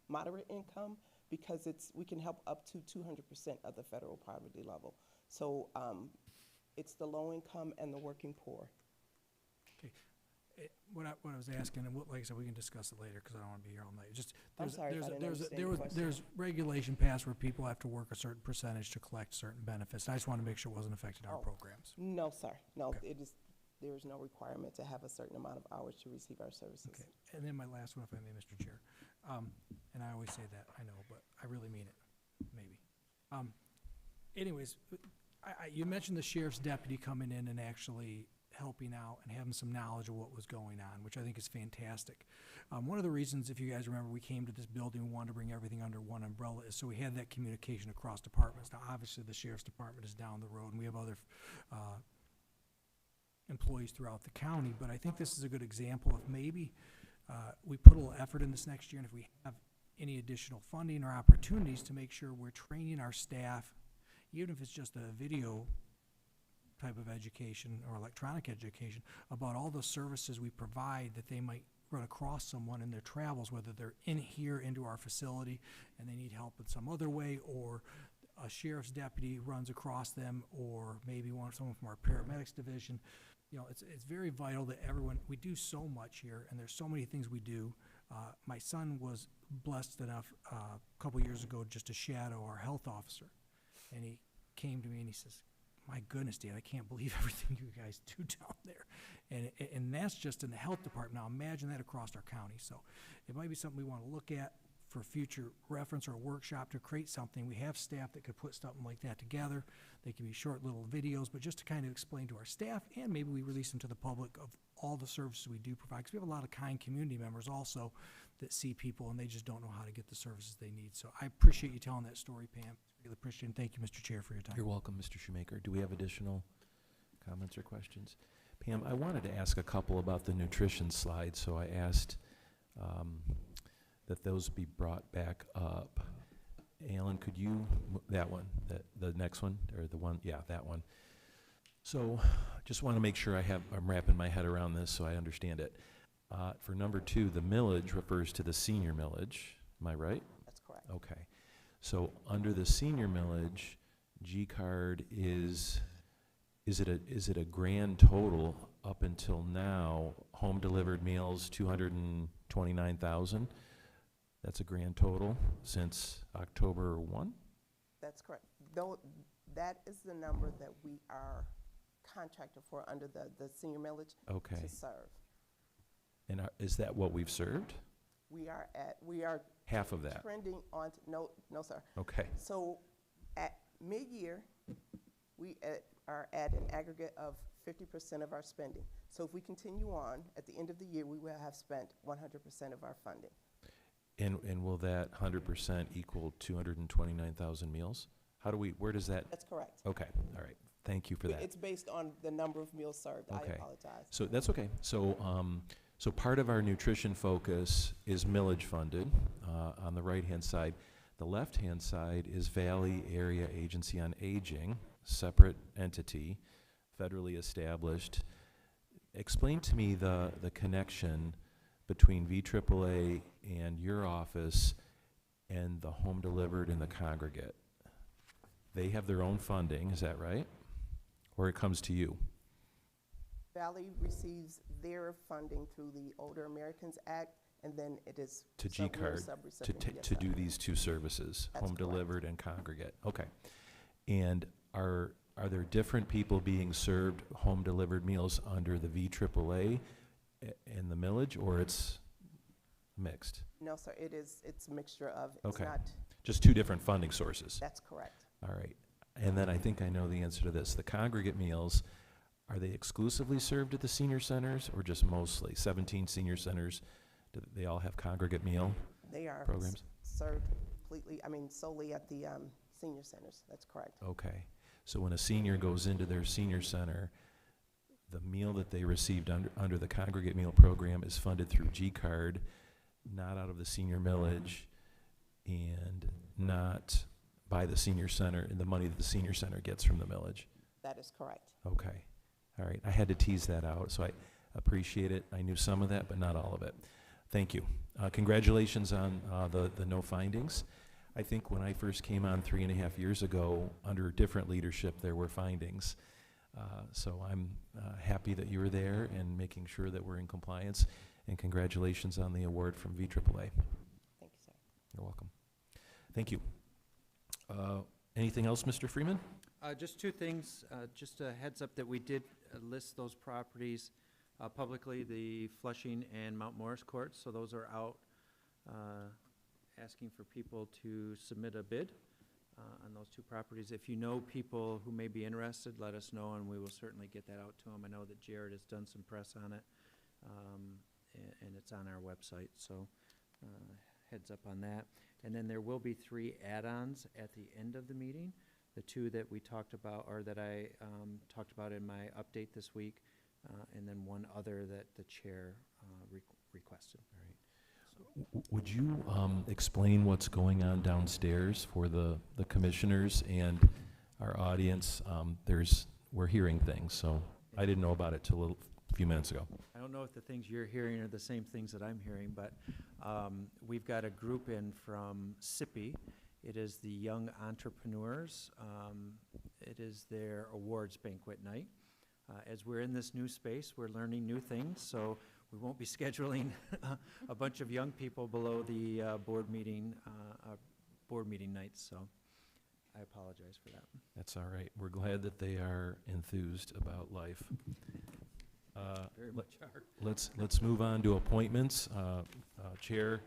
moderate income, because we can help up to 200% of the federal poverty level. So it's the low income and the working poor. Okay. What I was asking, and like I said, we can discuss it later because I don't want to be here all night. I'm sorry if I didn't understand your question. There's regulation passed where people have to work a certain percentage to collect certain benefits. I just want to make sure it wasn't affecting our programs. No, sir. No, Okay. there is no requirement to have a certain amount of hours to receive our services. Okay. And then my last one, if I may, Mr. Chair. And I always say that, I know, but I really mean it, maybe. Anyways, you mentioned the sheriff's deputy coming in and actually helping out and having some knowledge of what was going on, which I think is fantastic. One of the reasons, if you guys remember, we came to this building, we wanted to bring everything under one umbrella, is so we had that communication across departments. Now, obviously, the sheriff's department is down the road, and we have other employees throughout the county, but I think this is a good example of maybe we put a little effort in this next year, and if we have any additional funding or opportunities to make sure we're training our staff, even if it's just a video type of education or electronic education, about all the services we provide that they might run across someone in their travels, whether they're in here into our facility and they need help in some other way, or a sheriff's deputy runs across them, or maybe someone from our paramedics division. You know, it's very vital that everyone, we do so much here, and there's so many things we do. My son was blessed enough a couple years ago just to shadow our health officer, and he came to me and he says, "My goodness, Dad, I can't believe everything you guys do down there." And that's just in the health department. Now imagine that across our county. So it might be something we want to look at for future reference or a workshop to create something. We have staff that could put something like that together. They can be short little videos, but just to kind of explain to our staff, and maybe we release them to the public, of all the services we do provide. Because we have a lot of kind community members also that see people and they just don't know how to get the services they need. So I appreciate you telling that story, Pam. Really appreciate it. Thank you, Mr. Chair, for your time. You're welcome, Mr. Shoemaker. Do we have additional comments or questions? Pam, I wanted to ask a couple about the nutrition slides, so I asked that those be brought back up. Alan, could you, that one, the next one, or the one, yeah, that one. So just want to make sure I'm wrapping my head around this so I understand it. For number 2, the millage refers to the senior millage. Am I right? That's correct. Okay. So under the senior millage, G-Card is it a grand total up until now, home delivered meals, 229,000? That's a grand total since October 1? That's correct. Though that is the number that we are contracted for under the senior millage to serve. And is that what we've served? We are half of that. Trending on no, sir. Okay. So at mid-year, we are at an aggregate of 50% of our spending. So if we continue on, at the end of the year, we will have spent 100% of our funding. And will that 100% equal 229,000 meals? Where does that? That's correct. Okay, all right, Thank you for that. It's based on the number of meals served. I Okay. apologize. So that's okay. So part of our nutrition focus is millage funded on the right-hand side. The left-hand side is Valley Area Agency on Aging, separate entity, federally established. Explain to me the connection between VAAA and your office and the home delivered and the congregate. They have their own funding, is that right? Or it comes to you? Valley receives their funding through the Older Americans Act, and then it is To we're G-Card, sub-recipient. Yes, to sir. do these two services, That's home correct. delivered and congregate. Okay. And are there different people being served home delivered meals under the VAAA and the millage, or it's mixed? No, sir, it's a mixture of, it's Okay. not, Just two different funding sources? that's correct. All right. And then I think I know the answer to this. The congregate meals, are they exclusively served at the senior centers or just mostly? 17 senior centers, do they all have congregate meal They are programs? served completely, solely at the senior centers. That's correct. Okay. So when a senior goes into their senior center, the meal that they received under the congregate meal program is funded through G-Card, not out of the senior millage, and not by the senior center, and the money that the senior center gets from the millage. That is correct. Okay. All right. I had to tease that out, so I appreciate it. I knew some of that, but not all of it. Thank you. Congratulations on the no findings. I think when I first came on 3.5 years ago, under different leadership, there were findings. So I'm happy that you were there and making sure that we're in compliance. And congratulations on the award from VAAA. Thank you, sir. You're welcome. Thank you. Anything else, Mr. Freeman? Just two things, just a heads up that we did list those properties publicly, the Flushing and Mount Morris courts, so those are out, asking for people to submit a bid on those two properties. If you know people who may be interested, let us know, and we will certainly get that out to them. I know that Jared has done some press on it, and it's on our website, so heads up on that. And then there will be 3 add-ons at the end of the meeting. The 2 that we talked about, or that I talked about in my update this week, and then 1 other that the chair requested. Would you explain what's going on downstairs for the commissioners and our audience? We're hearing things, so I didn't know about it till a few minutes ago. I don't know if the things you're hearing are the same things that I'm hearing, but we've got a group in from SIPI. It is the Young Entrepreneurs. It is their awards banquet night. As we're in this new space, we're learning new things, so we won't be scheduling a bunch of young people below the board meeting nights, so I apologize for that. That's all right. We're glad that they are enthused about life. Very much are. Let's move on to appointments. Chair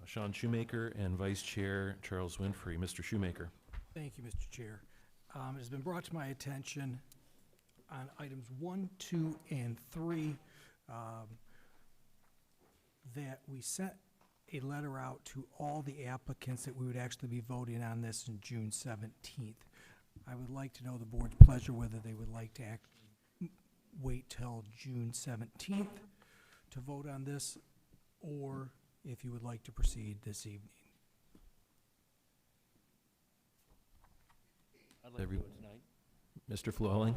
Sean Shoemaker and Vice Chair Charles Winfrey. Mr. Shoemaker. Thank you, Mr. Chair. It has been brought to my attention on items 1, 2, and 3 that we sent a letter out to all the applicants that we would actually be voting on this in June 17th. I would like to know the board's pleasure whether they would like to wait till June 17th to vote on this, or if you would like to proceed this evening. I'd like to do it tonight. Mr. Flewelling,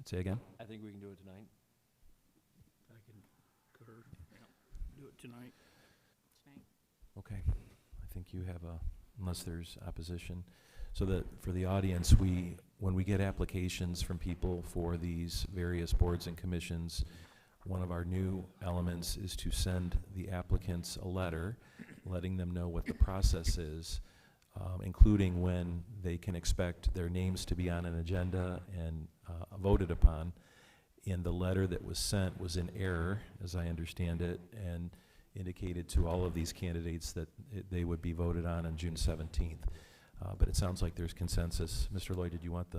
say again. I think we can do it tonight. I can concur. Do it tonight. Okay. I think you have unless there's opposition. So that for the audience, when we get applications from people for these various boards and commissions, one of our new elements is to send the applicants a letter letting them know what the process is, including when they can expect their names to be on an agenda and voted upon. And the letter that was sent was in error, as I understand it, and indicated to all of these candidates that they would be voted on June 17th. But it sounds like there's consensus. Mr. Lloyd, did you want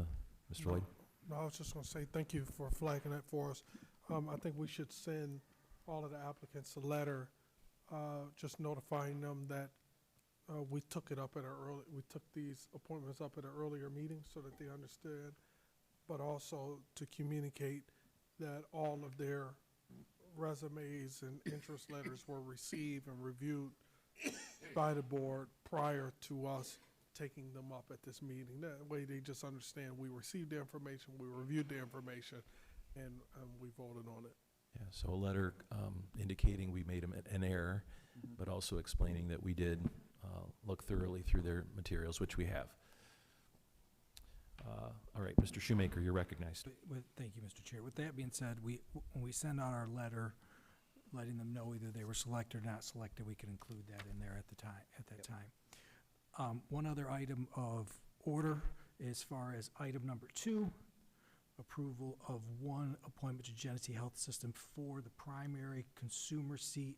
Mr. Lloyd? No, I was just going to say thank you for flagging that for us. I think we should send all of the applicants a letter, just notifying them that we took these appointments up at an earlier meeting so that they understood but also to communicate that all of their resumes and interest letters were received and reviewed by the board prior to us taking them up at this meeting. That way they just understand we received the information, we reviewed the information, and we voted on it. Yeah, so a letter indicating we made an error, but also explaining that we did look thoroughly through their materials, which we have. All right, Mr. Shoemaker, you're recognized. Thank you, Mr. Chair. With that being said, when we send out our letter letting them know either they were selected or not selected, we can include that in there at that time. One other item of order, as far as item number 2, approval of one appointment to Genesee Health System for the primary consumer seat.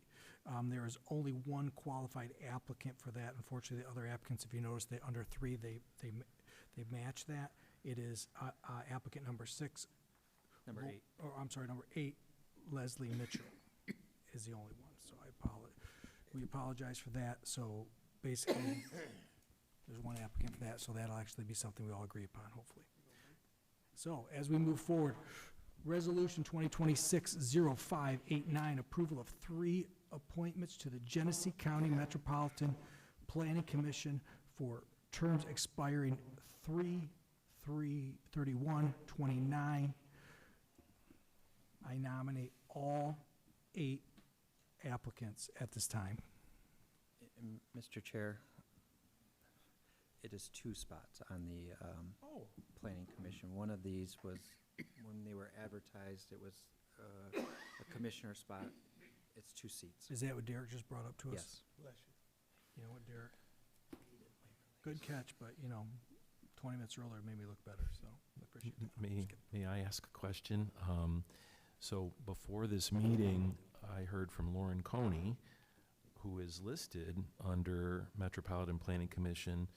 There is only one qualified applicant for that. Unfortunately, the other applicants, if you notice, they under 3, they match that. It is applicant number 6. Number 8. Or I'm sorry, number 8, Leslie Mitchell is the only one. So we apologize for that. So basically, there's one applicant for that. So that'll actually be something we all agree upon, hopefully. So as we move forward, Resolution 2026-0589, approval of 3 appointments to the Genesee County Metropolitan Planning Commission for terms expiring 3/3/31/29. I nominate all 8 applicants at this time. Mr. Chair, it is 2 spots on the Planning Commission. One of these was, when they were advertised, it was a commissioner spot. It's 2 seats. Is that what Derek just brought up to us? Yes. Bless you. You know what, Derek? Good catch, but, 20 minutes earlier made me look better, so I appreciate that. May I ask a question? So before this meeting, I heard from Lauren Coney, who is listed under Metropolitan Planning Commission,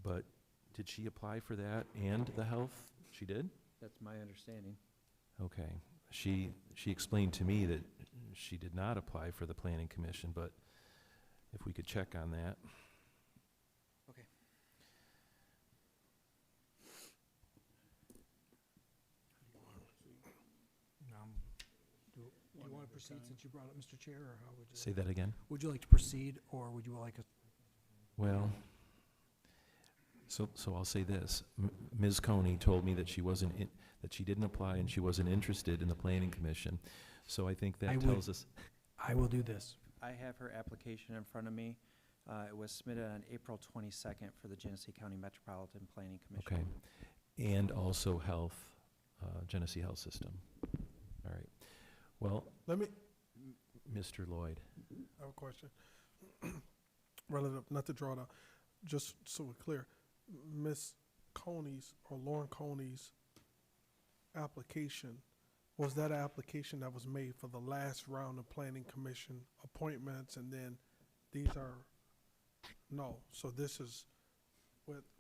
but did she apply for that and the health? She did? That's my understanding. Okay. She explained to me that she did not apply for the Planning Commission, but if we could check on that. Okay. Do you want to proceed since you brought up Mr. Chair, or how would you? Say that again? Would you like to proceed, or would you like a? Well, so I'll say this. Ms. Coney told me that she that she didn't apply and she wasn't interested in the Planning Commission. So I think that tells us. I will do this. I have her application in front of me. It was submitted on April 22nd for the Genesee County Metropolitan Planning Commission. Okay. And also health, Genesee Health System. All right. Well, Let me, Mr. Lloyd. I have a question. Relative, not to draw it out, just so we're clear, Ms. Coney's or Lauren Coney's application, was that an application that was made for the last round of Planning Commission appointments, and then these are, no, so this is,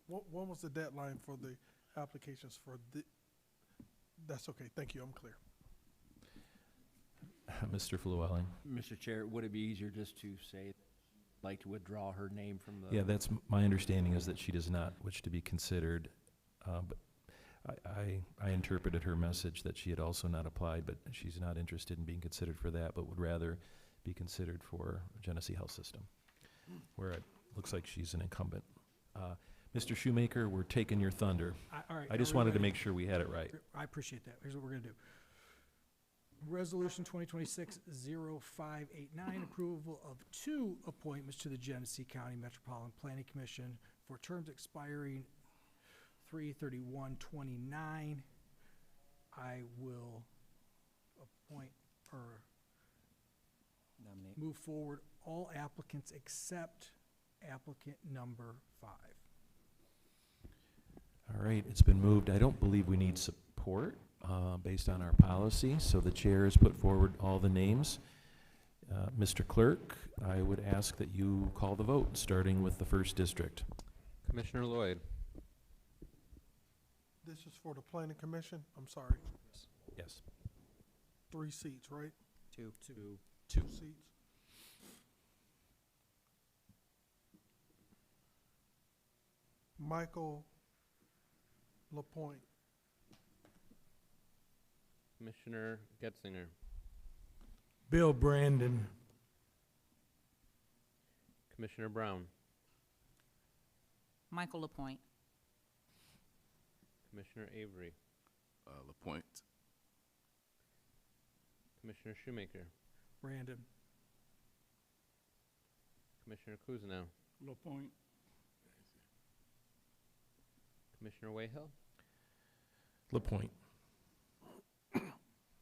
when was the deadline for the applications for the, that's okay, thank you, I'm clear. Mr. Flewelling. Mr. Chair, would it be easier just to say, like to withdraw her name from the? Yeah, that's my understanding, is that she does not wish to be considered. But I interpreted her message that she had also not applied, but she's not interested in being considered for that, but would rather be considered for Genesee Health System, where it looks like she's an incumbent. Mr. Shoemaker, we're taking your thunder. All right. I just wanted to make sure we had it right. I appreciate that. Here's what we're going to do. Resolution 2026-0589, approval of 2 appointments to the Genesee County Metropolitan Planning Commission for terms expiring 3/31/29. I will appoint or Nominate. move forward all applicants except applicant number 5. All right, it's been moved. I don't believe we need support based on our policy, so the chair has put forward all the names. Mr. Clerk, I would ask that you call the vote, starting with the 1st District. Commissioner Lloyd. This is for the Planning Commission, I'm sorry, Yes. 3 seats, right? 2. 2 seats. Michael LaPointe. Commissioner Getzinger, Bill Brandon. Commissioner Brown, Michael Lapointe. Commissioner Avery, LaPointe. Commissioner Shoemaker, Brandon. Commissioner Kuznow, LaPointe. Commissioner Wayhill, LaPointe.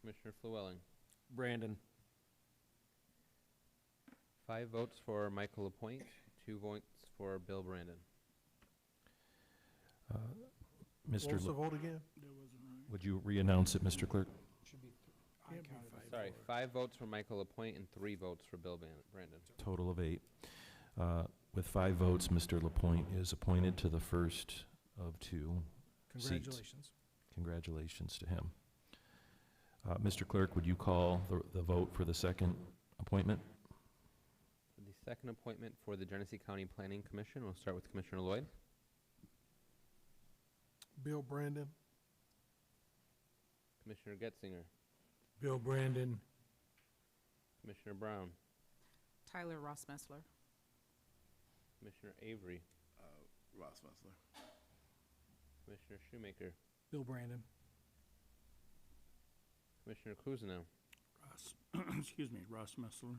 Commissioner Flewelling. Brandon. 5 votes for Michael Lapointe, 2 votes for Bill Brandon. What Mr. was the La- vote again? That wasn't right. would you re-announce it, Mr. Clerk? Should be, I Can't be counted five. Sorry, 5 votes for Michael Lapointe and 3 votes for Bill Brandon. Total of 8. With 5 votes, Mr. Lapointe is appointed to the first of 2 seats. Congratulations. Congratulations to him. Mr. Clerk, would you call the vote for the second appointment? For the second appointment for the Genesee County Planning Commission, we'll start with Commissioner Lloyd, Bill Brandon. Commissioner Getzinger, Bill Brandon. Commissioner Brown, Tyler Ross Messler. Commissioner Avery, Ross Messler. Commissioner Shoemaker, Bill Brandon. Commissioner Kuznow, Ross, excuse me, Ross Messler.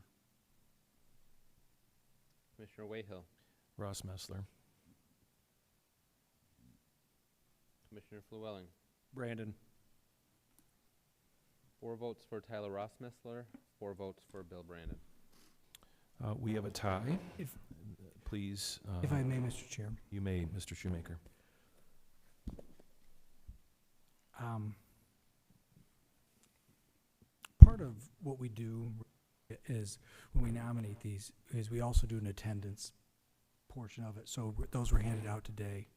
Commissioner Wayhill, Ross Messler. Commissioner Flewelling. Brandon. 4 votes for Tyler Ross Messler, 4 votes for Bill Brandon. We have a tie. If- Please. If I may, Mr. Chair. You may, Mr. Shoemaker. Part of what we do is, when we nominate these, is we also do an attendance portion of it. So those were handed out today.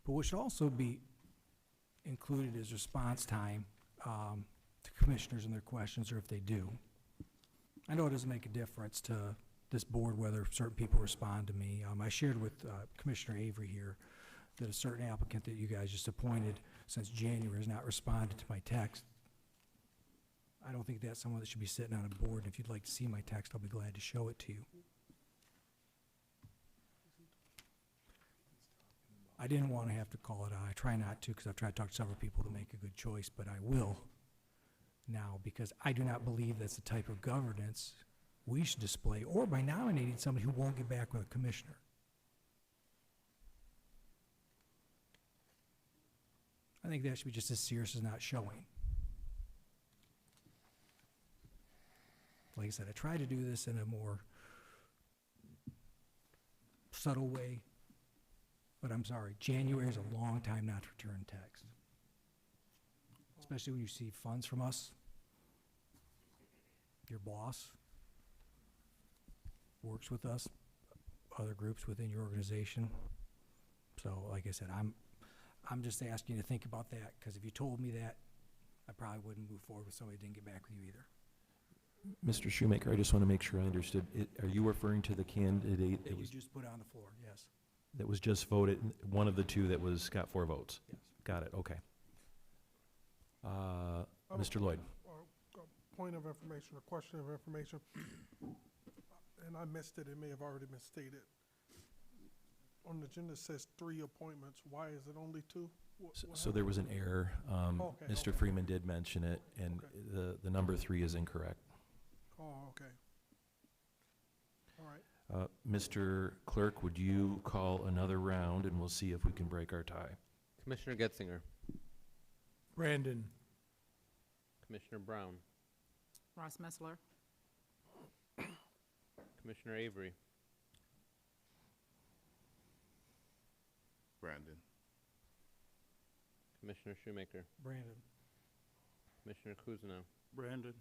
But what should also be included is response time to commissioners and their questions, or if they do. I know it doesn't make a difference to this board whether certain people respond to me. I shared with Commissioner Avery here that a certain applicant that you guys just appointed since January has not responded to my text. I don't think that's someone that should be sitting on a board. And if you'd like to see my text, I'll be glad to show it to you. I didn't want to have to call it out. I try not to, because I've tried to talk to several people to make a good choice, but I will now, because I do not believe that's the type of governance we should display, or by nominating somebody who won't get back with a commissioner. I think that should be just as serious as not showing. Like I said, I try to do this in a more subtle way, but I'm sorry, January is a long time not to return text. Especially when you see funds from us. Your boss works with us, other groups within your organization. So, like I said, I'm just asking you to think about that, because if you told me that, I probably wouldn't move forward with somebody who didn't get back with you either. Mr. Shoemaker, I just want to make sure I understood. Are you referring to the candidate That you just put on the floor, yes. that was just voted, one of the 2 that got 4 votes? Yes. Got it, okay. Mr. Lloyd. A point of information, a question of information, and I missed it, it may have already been stated. On the agenda it says 3 appointments, why is it only 2? So there was an error. Okay, Mr. okay. Freeman did mention it, and the number 3 is incorrect. Oh, okay. All right. Mr. Clerk, would you call another round, and we'll see if we can break our tie. Commissioner Getzinger, Brandon. Commissioner Brown, Ross Messler. Commissioner Avery, Brandon. Commissioner Shoemaker, Brandon. Commissioner Kuznow, Brandon.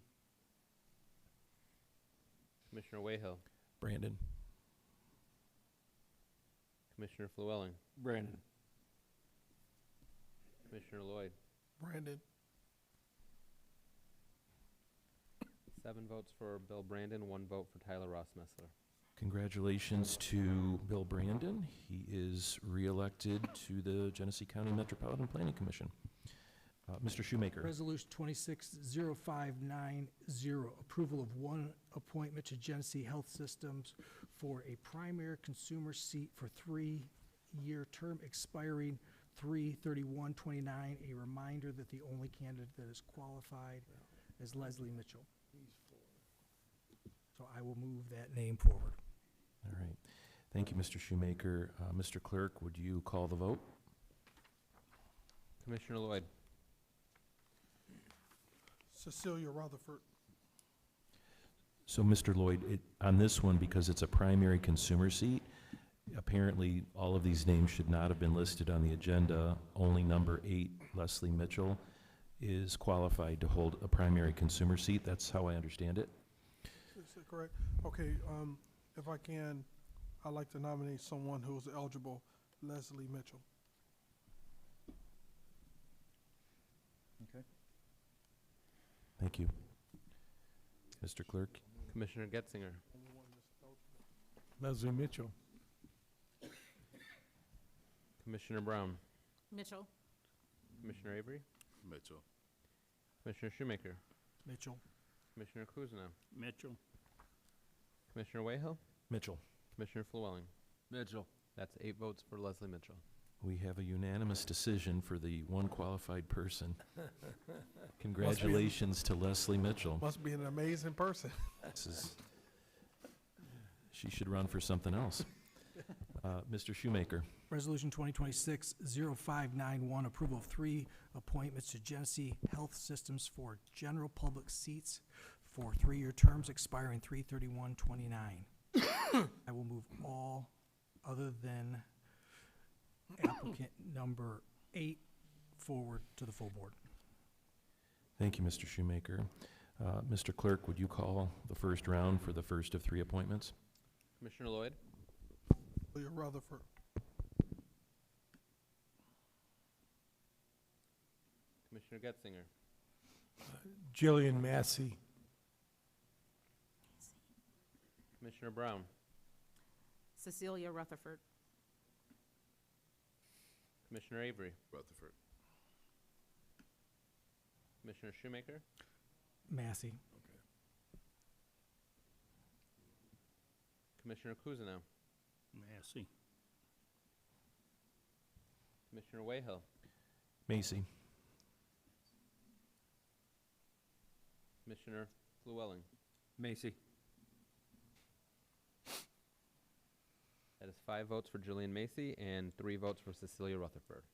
Commissioner Wayhill, Brandon. Commissioner Flewelling, Brandon. Commissioner Lloyd. Brandon. 7 votes for Bill Brandon, 1 vote for Tyler Ross Messler. Congratulations to Bill Brandon. He is re-elected to the Genesee County Metropolitan Planning Commission. Mr. Shoemaker. Resolution 260590, approval of one appointment to Genesee Health Systems for a primary consumer seat for 3-year term expiring 3/31/29. A reminder that the only candidate that is qualified is Leslie Mitchell. So I will move that name forward. All right. Thank you, Mr. Shoemaker. Mr. Clerk, would you call the vote? Commissioner Lloyd, Cecilia Rutherford. So, Mr. Lloyd, on this one, because it's a primary consumer seat, apparently all of these names should not have been listed on the agenda. Only number 8, Leslie Mitchell, is qualified to hold a primary consumer seat. That's how I understand it. Is that correct? Okay, if I can, I'd like to nominate someone who is eligible, Leslie Mitchell. Okay. Thank you. Mr. Clerk? Commissioner Getzinger, Leslie Mitchell. Commissioner Brown, Mitchell. Commissioner Avery, Mitchell. Commissioner Shoemaker, Mitchell. Commissioner Kuzna, Mitchell. Commissioner Wayhill, Mitchell. Commissioner Flewelling. Mitchell. That's 8 votes for Leslie Mitchell. We have a unanimous decision for the one qualified person. Congratulations to Leslie Mitchell. Must be an amazing person. She should run for something else. Mr. Shoemaker. Resolution 2026-0591, approval of 3 appointments to Genesee Health Systems for general public seats for 3-year terms expiring 3/31/29. I will move all other than applicant number 8 forward to the full board. Thank you, Mr. Shoemaker. Mr. Clerk, would you call the first round for the first of 3 appointments? Commissioner Lloyd, Cecilia Rutherford. Commissioner Getzinger, Jillian Massey. Commissioner Brown, Cecilia Rutherford. Commissioner Avery, Rutherford. Commissioner Shoemaker, Massey. Commissioner Kuzna, Massey. Commissioner Wayhill, Macy. Commissioner Flewelling. Macy. That is 5 votes for Jillian Macy and 3 votes for Cecilia Rutherford.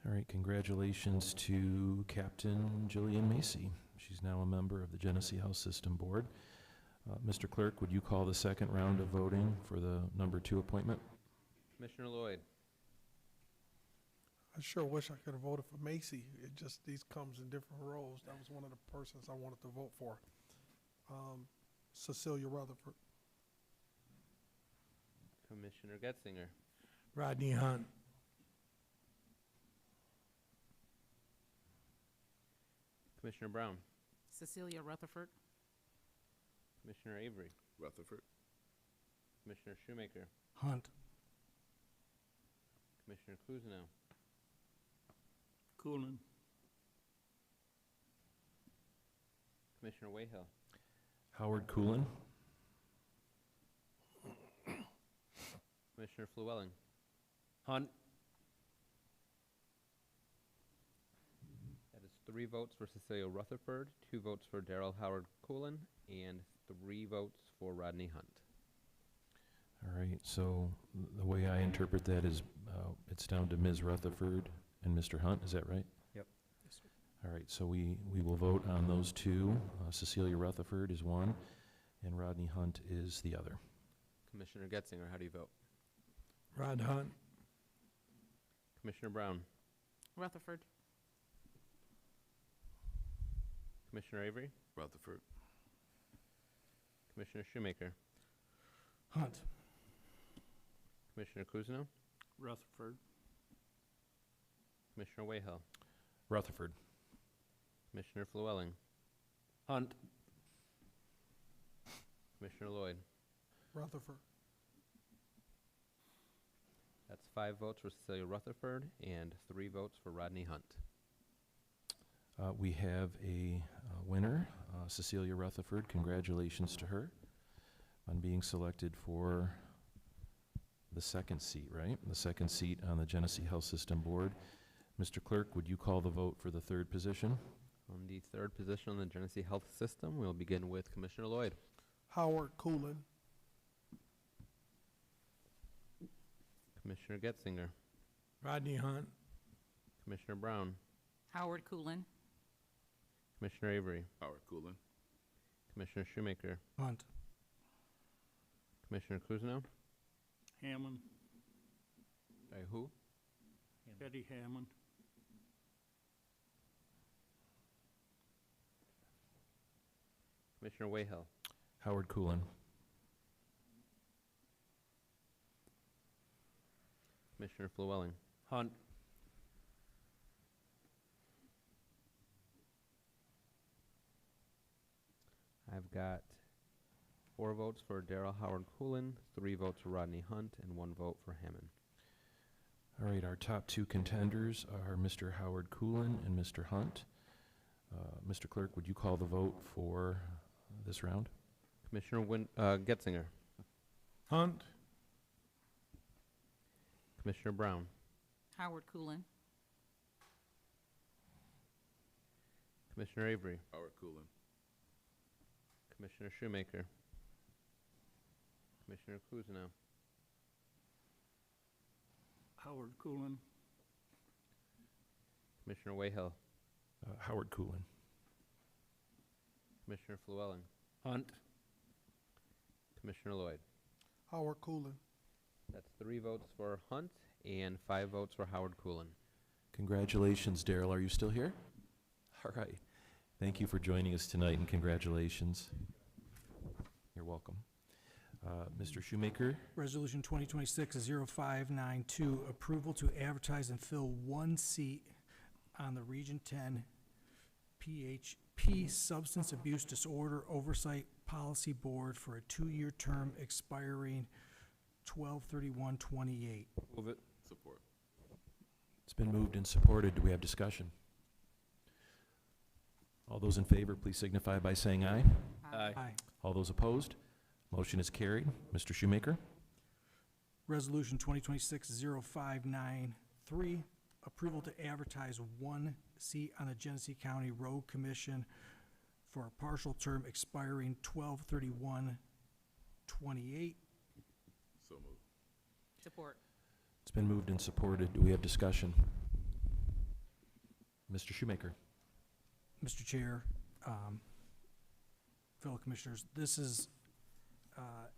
All right, congratulations to Captain Jillian Macy. She's now a member of the Genesee Health System Board. Mr. Clerk, would you call the second round of voting for the number 2 appointment? Commissioner Lloyd, I sure wish I could have voted for Macy. It just, these comes in different roles. That was one of the persons I wanted to vote for. Cecilia Rutherford. Commissioner Getzinger, Rodney Hunt. Commissioner Brown, Cecilia Rutherford. Commissioner Avery, Rutherford. Commissioner Shoemaker, Hunt. Commissioner Kuzno, Coonan. Commissioner Wayhill, Howard Coolin. Commissioner Flewelling, Hunt. that is 3 votes for Cecilia Rutherford, 2 votes for Darrell Howard Coolin, and 3 votes for Rodney Hunt. All right, so the way I interpret that is it's down to Ms. Rutherford and Mr. Hunt, is that right? Yep. All right, so we will vote on those 2. Cecilia Rutherford is one, and Rodney Hunt is the other. Commissioner Getzinger, how do you vote? Rod Hunt. Commissioner Brown, Rutherford. Commissioner Avery, Rutherford. Commissioner Shoemaker, Hunt. Commissioner Kuzno, Rutherford. Commissioner Wayhill, Rutherford. Commissioner Flewelling, Hunt. Commissioner Lloyd. Rutherford. That's 5 votes for Cecilia Rutherford and 3 votes for Rodney Hunt. We have a winner, Cecilia Rutherford. Congratulations to her on being selected for the second seat, right? The second seat on the Genesee Health System Board. Mr. Clerk, would you call the vote for the third position? On the third position on the Genesee Health System, we'll begin with Commissioner Lloyd. Howard Coolin. Commissioner Getzinger. Rodney Hunt. Commissioner Brown. Howard Coolin. Commissioner Avery. Howard Coolin. Commissioner Shoemaker. Hunt. Commissioner Kuzno. Hammond. Who? Eddie Hammond. Commissioner Wayhill. Howard Coolin. Commissioner Flewelling. Hunt. I've got 4 votes for Darrell Howard Coolin, 3 votes for Rodney Hunt, and 1 vote for Hammond. All right, our top 2 contenders are Mr. Howard Coolin and Mr. Hunt. Mr. Clerk, would you call the vote for this round? Commissioner Getzinger. Hunt. Commissioner Brown. Howard Coolin. Commissioner Avery. Howard Coolin. Commissioner Shoemaker. Commissioner Kuzno. Howard Coolin. Commissioner Wayhill. Howard Coolin. Commissioner Flewelling. Hunt. Commissioner Lloyd. Howard Coolin. That's 3 votes for Hunt and 5 votes for Howard Coolin. Congratulations, Darrell. Are you still here? All right. Thank you for joining us tonight, and congratulations. You're welcome. Mr. Shoemaker? Resolution 2026-0592, approval to advertise and fill 1 seat on the Region 10 PHP Substance Abuse Disorder Oversight Policy Board for a 2-year term expiring 12/31/28. Move it. Support. It's been moved and supported. Do we have discussion? All those in favor, please signify by saying aye. Aye. All those opposed? Motion is carried. Mr. Shoemaker? Resolution 2026-0593, approval to advertise 1 seat on the Genesee County Road Commission for a partial term expiring 12/31/28. So moved. Support. It's been moved and supported. Do we have discussion? Mr. Shoemaker? Mr. Chair, fellow commissioners, this is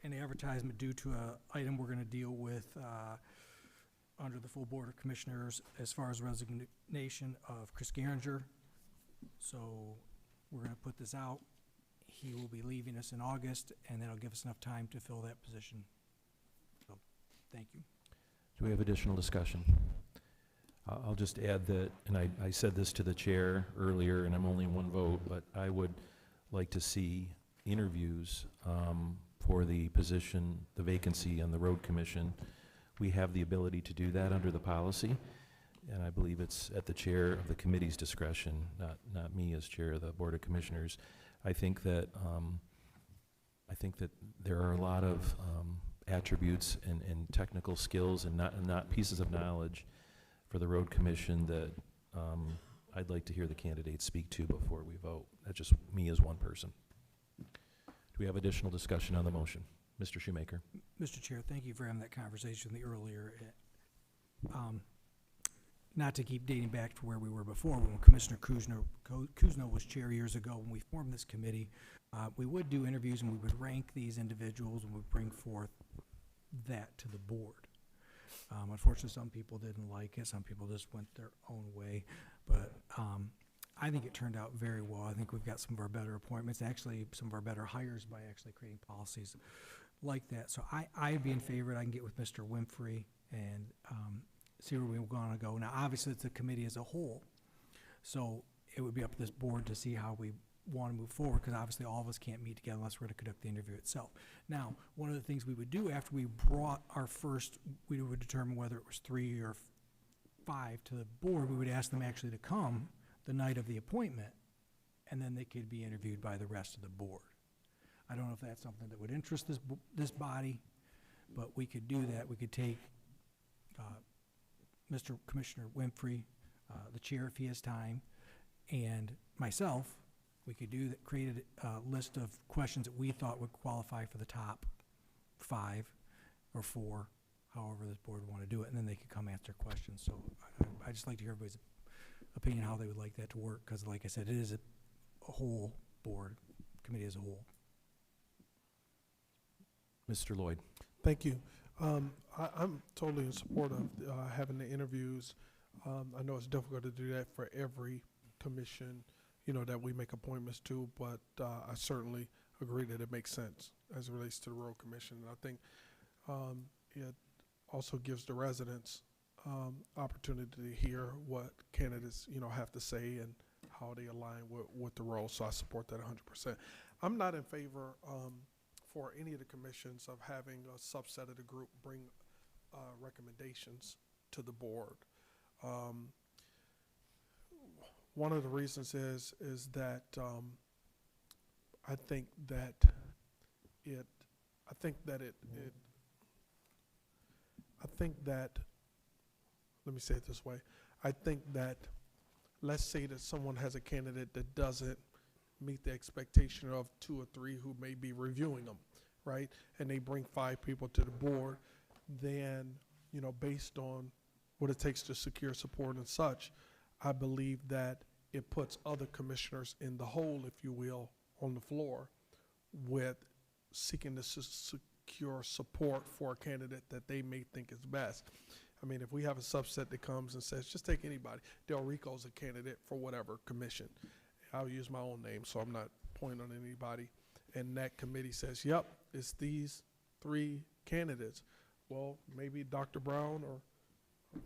an advertisement due to a item we're going to deal with under the full Board of Commissioners as far as resignation of Chris Garinger. So we're going to put this out. He will be leaving us in August, and that'll give us enough time to fill that position. So, thank you. Do we have additional discussion? I'll just add that, and I said this to the chair earlier, and I'm only 1 vote, but I would like to see interviews for the position, the vacancy on the road commission. We have the ability to do that under the policy, and I believe it's at the chair of the committee's discretion, not me as chair of the Board of Commissioners. I think that there are a lot of attributes and technical skills and not pieces of knowledge for the road commission that I'd like to hear the candidates speak to before we vote. That's just me as one person. Do we have additional discussion on the motion? Mr. Shoemaker? Mr. Chair, thank you for having that conversation with me earlier. Not to keep dating back to where we were before, when Commissioner Kuzno was chair years ago, when we formed this committee, we would do interviews and we would rank these individuals and we would bring forth that to the board. Unfortunately, some people didn't like it. Some people just went their own way. But I think it turned out very well. I think we've got some of our better appointments, actually some of our better hires by actually creating policies like that. So I'd be in favor. I can get with Mr. Winfrey and see where we're going to go. Now, obviously, it's a committee as a whole. So it would be up to this board to see how we want to move forward, because obviously all of us can't meet together unless we're going to conduct the interview itself. Now, one of the things we would do after we brought our first, we would determine whether it was 3 or 5 to the board. We would ask them actually to come the night of the appointment, and then they could be interviewed by the rest of the board. I don't know if that's something that would interest this body, but we could do that. We could take Mr. Commissioner Winfrey, the chair if he has time, and myself. We could do that, create a list of questions that we thought would qualify for the top 5 or 4, however this board would want to do it, and then they could come answer questions. So I just like to hear everybody's opinion, how they would like that to work, because like I said, it is a whole board, committee as a whole. Mr. Lloyd. Thank you. I'm totally in support of having the interviews. I know it's difficult to do that for every commission, that we make appointments to, but I certainly agree that it makes sense as it relates to the road commission. And I think it also gives the residents opportunity to hear what candidates, have to say and how they align with the role. So I support that 100%. I'm not in favor for any of the commissions of having a subset of the group bring recommendations to the board. One of the reasons is that I think that let me say it this way. I think that, let's say that someone has a candidate that doesn't meet the expectation of 2 or 3 who may be reviewing them, right? And they bring 5 people to the board, then, based on what it takes to secure support and such, I believe that it puts other commissioners in the hole, if you will, on the floor with seeking to secure support for a candidate that they may think is best. I mean, if we have a subset that comes and says, just take anybody. Del Rico's a candidate for whatever commission. I'll use my own name, so I'm not pointing on anybody. And that committee says, yep, it's these 3 candidates. Well, maybe Dr. Brown or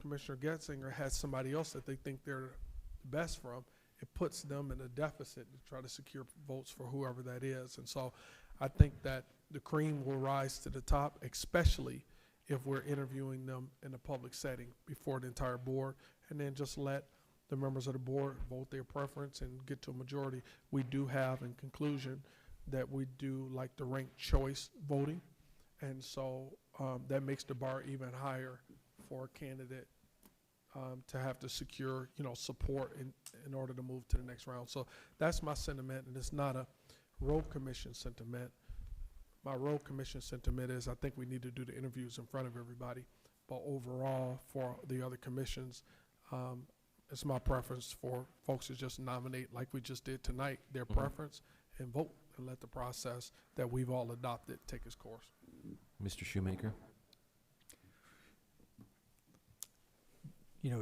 Commissioner Getzinger has somebody else that they think they're the best from. It puts them in a deficit to try to secure votes for whoever that is. And so I think that the cream will rise to the top, especially if we're interviewing them in a public setting before the entire board, and then just let the members of the board vote their preference and get to a majority. We do have, in conclusion, that we do like the ranked choice voting. And so that makes the bar even higher for a candidate to have to secure, support in order to move to the next round. So that's my sentiment, and it's not a road commission sentiment. My road commission sentiment is I think we need to do the interviews in front of everybody. But overall, for the other commissions, it's my preference for folks to just nominate, like we just did tonight, their preference, and vote, and let the process that we've all adopted take its course. Mr. Shoemaker.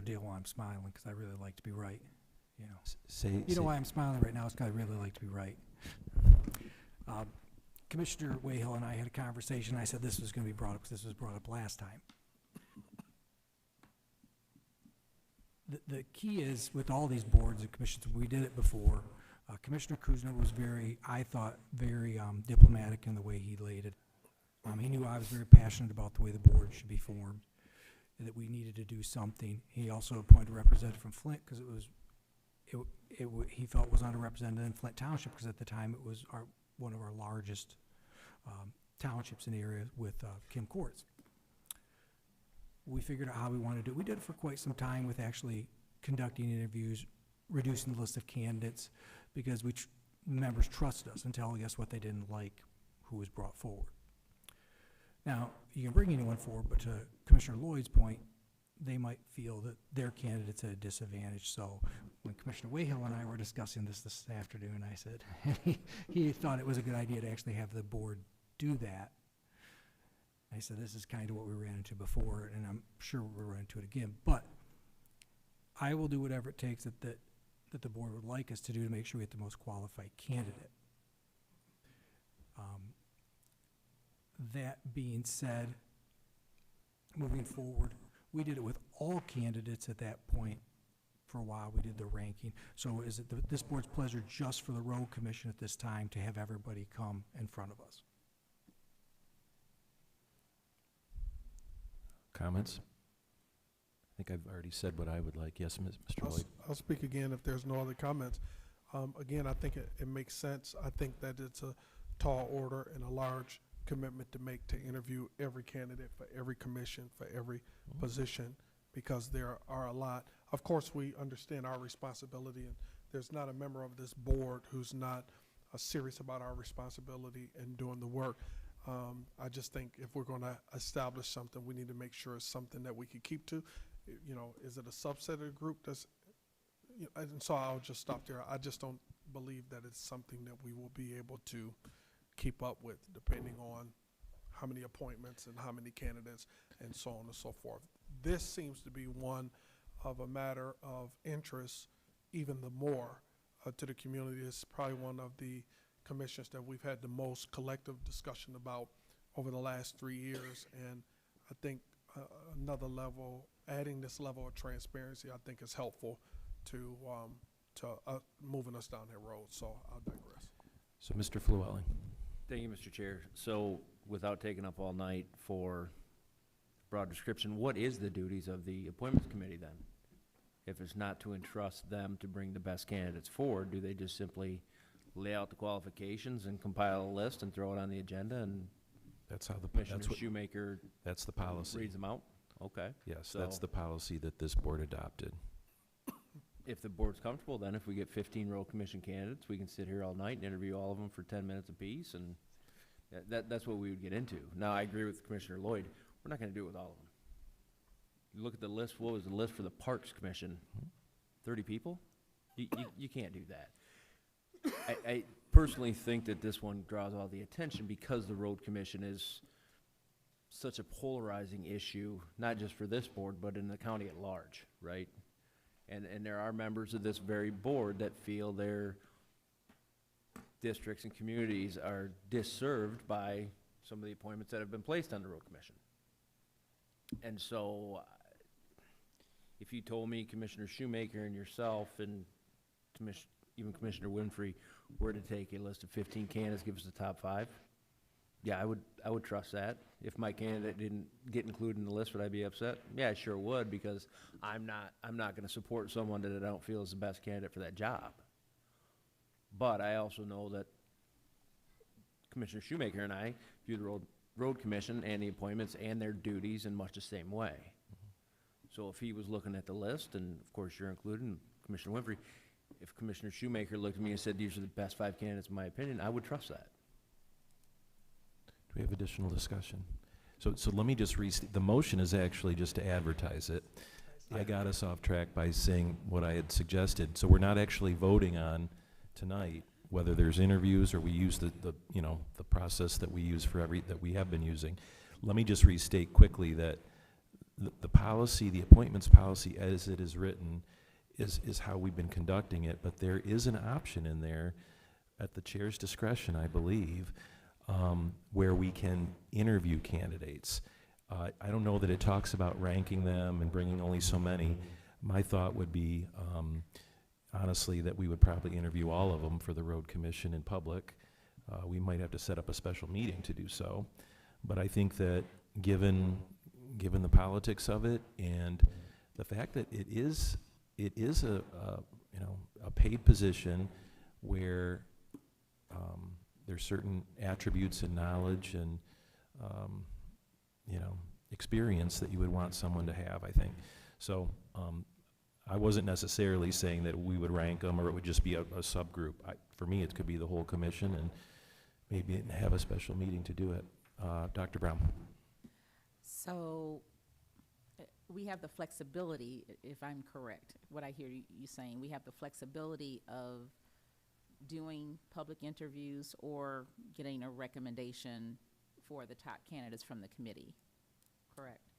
Dale, why I'm smiling, because I really like to be right, Say why I'm smiling right now is because I really like to be right. Commissioner Wayhill and I had a conversation. I said this was going to be brought up because this was brought up last time. The key is, with all these boards and commissions, we did it before. Commissioner Kuzner was very diplomatic in the way he laid it. He knew I was very passionate about the way the board should be formed, and that we needed to do something. He also appointed a representative from Flint because he felt was underrepresented in Flint Township, because at the time it was one of our largest townships in the area with Kim Courts. We figured out how we wanted to do it. We did it for quite some time with actually conducting interviews, reducing the list of candidates, because members trust us and tell us what they didn't like, who was brought forward. Now, you can bring anyone forward, but to Commissioner Lloyd's point, they might feel that their candidate's at a disadvantage. So when Commissioner Wayhill and I were discussing this afternoon, I said, he thought it was a good idea to actually have the board do that. I said, this is kind of what we ran into before, and I'm sure we'll run into it again. But I will do whatever it takes that the board would like us to do to make sure we get the most qualified candidate. That being said, moving forward, we did it with all candidates at that point. For a while, we did the ranking. So is it this board's pleasure just for the road commission at this time to have everybody come in front of us? Comments? think I've already said what I would like. Yes, Mr. I'll, Lloyd? I'll speak again if there's no other comments. Again, I think it makes sense. I think that it's a tall order and a large commitment to make to interview every candidate for every commission, for every position, because there are a lot. Of course, we understand our responsibility, and there's not a member of this board who's not serious about our responsibility and doing the work. I just think if we're going to establish something, we need to make sure it's something that we can keep to. You know, is it a subset of the group that's, and so I'll just stop there. I just don't believe that it's something that we will be able to keep up with, depending on how many appointments and how many candidates and so on and so forth. This seems to be one of a matter of interest, even the more to the community. It's probably one of the commissions that we've had the most collective discussion about over the last 3 years, and I think another level, adding this level of transparency, I think is helpful to moving us down that road. So I'll digress. So Mr. Flewelling. Thank you, Mr. Chair. So without taking up all night for broad description, what is the duties of the appointments committee then? If it's not to entrust them to bring the best candidates forward, do they just simply lay out the qualifications and compile a list and throw it on the agenda, and That's how the, Commissioner that's what, Shoemaker that's the policy. reads them out? Okay. Yes, So that's the policy that this board adopted. if the board's comfortable, then if we get 15 road commission candidates, we can sit here all night and interview all of them for 10 minutes apiece, and that's what we would get into. Now, I agree with Commissioner Lloyd. We're not going to do it with all of them. You look at the list, what was the list for the Parks Commission? 30 people? You can't do that. I personally think that this one draws all the attention because the road commission is such a polarizing issue, not just for this board, but in the county at large, right? And there are members of this very board that feel their districts and communities are disserved by some of the appointments that have been placed on the road commission. And so, if you told me Commissioner Shoemaker and yourself and even Commissioner Winfrey were to take a list of 15 candidates, give us the top 5, yeah, I would trust that. If my candidate didn't get included in the list, would I be upset? Yeah, I sure would, because I'm not going to support someone that I don't feel is the best candidate for that job. But I also know that Commissioner Shoemaker and I view the road commission and the appointments and their duties in much the same way. So if he was looking at the list, and of course you're included, and Commissioner Winfrey, if Commissioner Shoemaker looked at me and said, these are the best 5 candidates in my opinion, I would trust that. Do we have additional discussion? So let me just restate, the motion is actually just to advertise it. I got us off track by saying what I had suggested. So we're not actually voting on tonight whether there's interviews or we use the process that we use for that we have been using. Let me just restate quickly that the policy, the appointments policy as it is written is how we've been conducting it, but there is an option in there at the chair's discretion, I believe, where we can interview candidates. I don't know that it talks about ranking them and bringing only so many. My thought would be, honestly, that we would probably interview all of them for the road commission in public. We might have to set up a special meeting to do so. But I think that given the politics of it and the fact that it is a paid position where there's certain attributes and knowledge and experience that you would want someone to have, I think. So I wasn't necessarily saying that we would rank them or it would just be a subgroup. For me, it could be the whole commission and maybe have a special meeting to do it. Dr. Brown. So we have the flexibility, if I'm correct, what I hear you saying, we have the flexibility of doing public interviews or getting a recommendation for the top candidates from the committee, correct?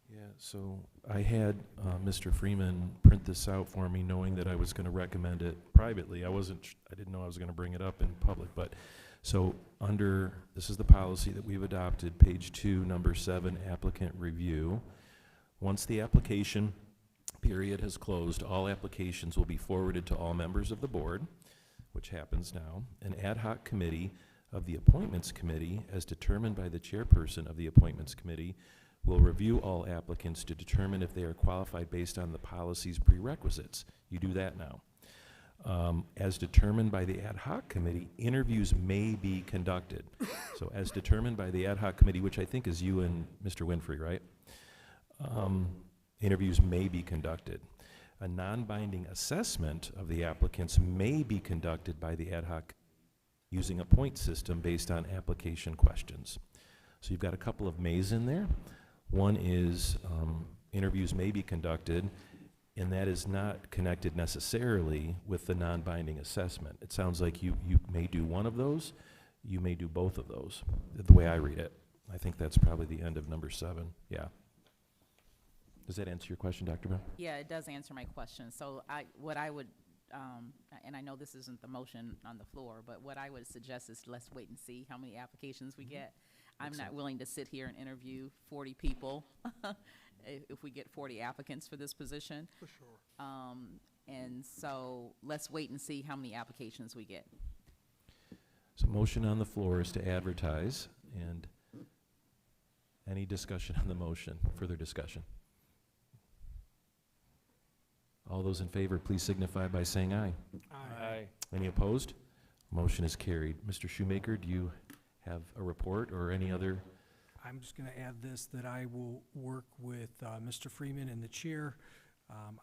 Yeah, so I had Mr. Freeman print this out for me, knowing that I was going to recommend it privately. I didn't know I was going to bring it up in public, but so this is the policy that we've adopted, page 2, number 7, applicant review. Once the application period has closed, all applications will be forwarded to all members of the board, which happens now. An ad hoc committee of the appointments committee, as determined by the chairperson of the appointments committee, will review all applicants to determine if they are qualified based on the policy's prerequisites. You do that now. As determined by the ad hoc committee, interviews may be conducted. So as determined by the ad hoc committee, which I think is you and Mr. Winfrey, right? Interviews may be conducted. A non-binding assessment of the applicants may be conducted by the ad hoc using a point system based on application questions. So you've got a couple of mays in there. One is interviews may be conducted, and that is not connected necessarily with the non-binding assessment. It sounds like you may do one of those, you may do both of those, the way I read it. I think that's probably the end of number 7, yeah. Does that answer your question, Dr. Brown? Yeah, it does answer my question. So what I would, and I know this isn't the motion on the floor, but what I would suggest is let's wait and see how many applications we get. I'm not willing to sit here and interview 40 people if we get 40 applicants for this position. For sure. And so let's wait and see how many applications we get. So motion on the floor is to advertise, and any discussion on the motion, further discussion? All those in favor, please signify by saying aye. Aye. Any opposed? Motion is carried. Mr. Shoemaker, do you have a report or any other? I'm just going to add this, that I will work with Mr. Freeman and the chair.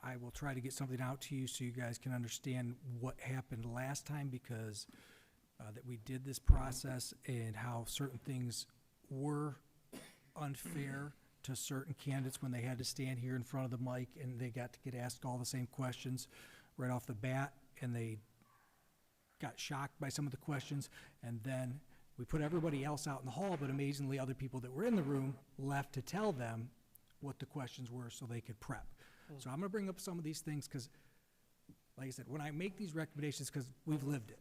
I will try to get something out to you so you guys can understand what happened last time, because that we did this process and how certain things were unfair to certain candidates when they had to stand here in front of the mic and they got to get asked all the same questions right off the bat, and they got shocked by some of the questions, and then we put everybody else out in the hall, but amazingly other people that were in the room left to tell them what the questions were so they could prep. So I'm going to bring up some of these things because, like I said, when I make these recommendations, because we've lived it.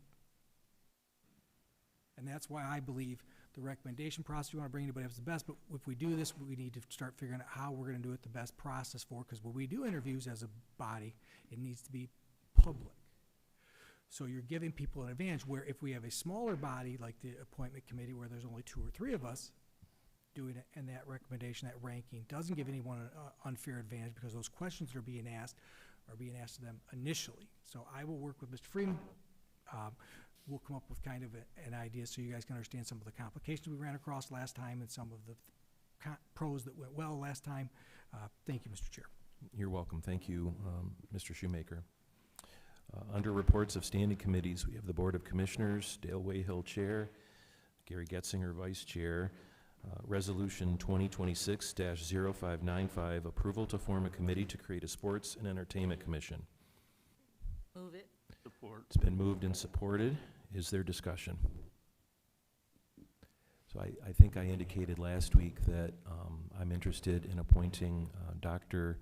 And that's why I believe the recommendation process, we want to bring anybody up as the best, but if we do this, we need to start figuring out how we're going to do it the best process for, because when we do interviews as a body, it needs to be public. So you're giving people an advantage, where if we have a smaller body like the appointment committee where there's only 2 or 3 of us doing it, and that recommendation, that ranking doesn't give anyone an unfair advantage because those questions that are being asked to them initially. So I will work with Mr. Freeman. We'll come up with kind of an idea so you guys can understand some of the complications we ran across last time and some of the pros that went well last time. Thank you, Mr. Chair. You're welcome. Thank you, Mr. Shoemaker. Under reports of standing committees, we have the Board of Commissioners, Dale Wayhill, Chair, Gary Getzinger, Vice Chair. Resolution 2026-0595, approval to form a committee to create a Sports and Entertainment Commission. Move it. Support. It's been moved and supported. Is there discussion? So I think I indicated last week that I'm interested in appointing Dr.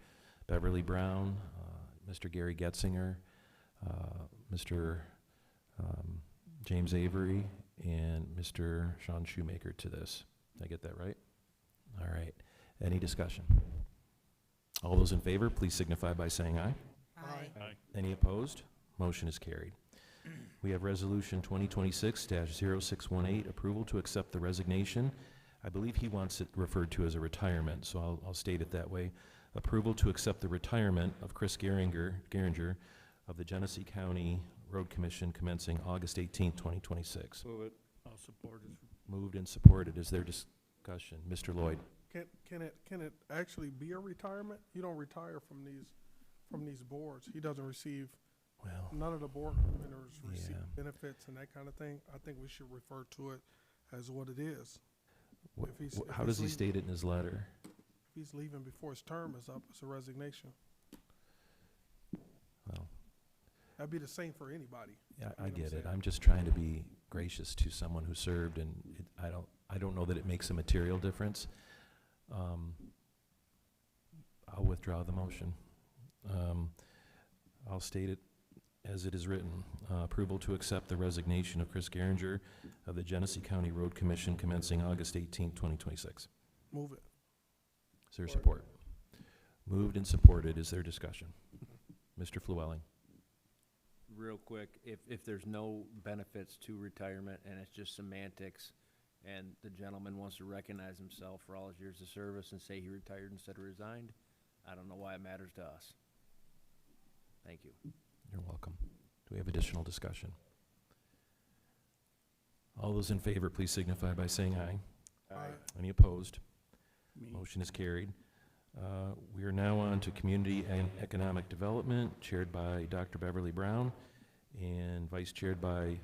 Beverly Brown, Mr. Gary Getzinger, Mr. James Avery, and Mr. Sean Shoemaker to this. Did I get that right? All right. Any discussion? All those in favor, please signify by saying aye. Aye. Any opposed? Motion is carried. We have Resolution 2026-0618, approval to accept the resignation. I believe he wants it referred to as a retirement, so I'll state it that way. Approval to accept the retirement of Chris Geringer of the Genesee County Road Commission commencing August 18th, 2026. Move it. I'll support it. Moved and supported. Is there discussion? Mr. Lloyd? Can it actually be a retirement? You don't retire from these boards. He doesn't receive, none of the board members receive benefits and that kind of thing. I think we should refer to it as what it is. How does he state it in his letter? If he's leaving before his term is up, it's a resignation. Well, that'd be the same for anybody. Yeah, I get it. I'm just trying to be gracious to someone who served, and I don't know that it makes a material difference. I'll withdraw the motion. I'll state it as it is written. Approval to accept the resignation of Chris Geringer of the Genesee County Road Commission commencing August 18, 2026. Move it. Is there support? Moved and supported. Is there discussion? Mr. Flewelling. Real quick, if there's no benefits to retirement and it's just semantics, and the gentleman wants to recognize himself for all his years of service and say he retired instead of resigned, I don't know why it matters to us. Thank you. You're welcome. Do we have additional discussion? All those in favor, please signify by saying aye. Aye. Any opposed? Me. Motion is carried. We are now on to Community and Economic Development, chaired by Dr. Beverly Brown and vice chaired by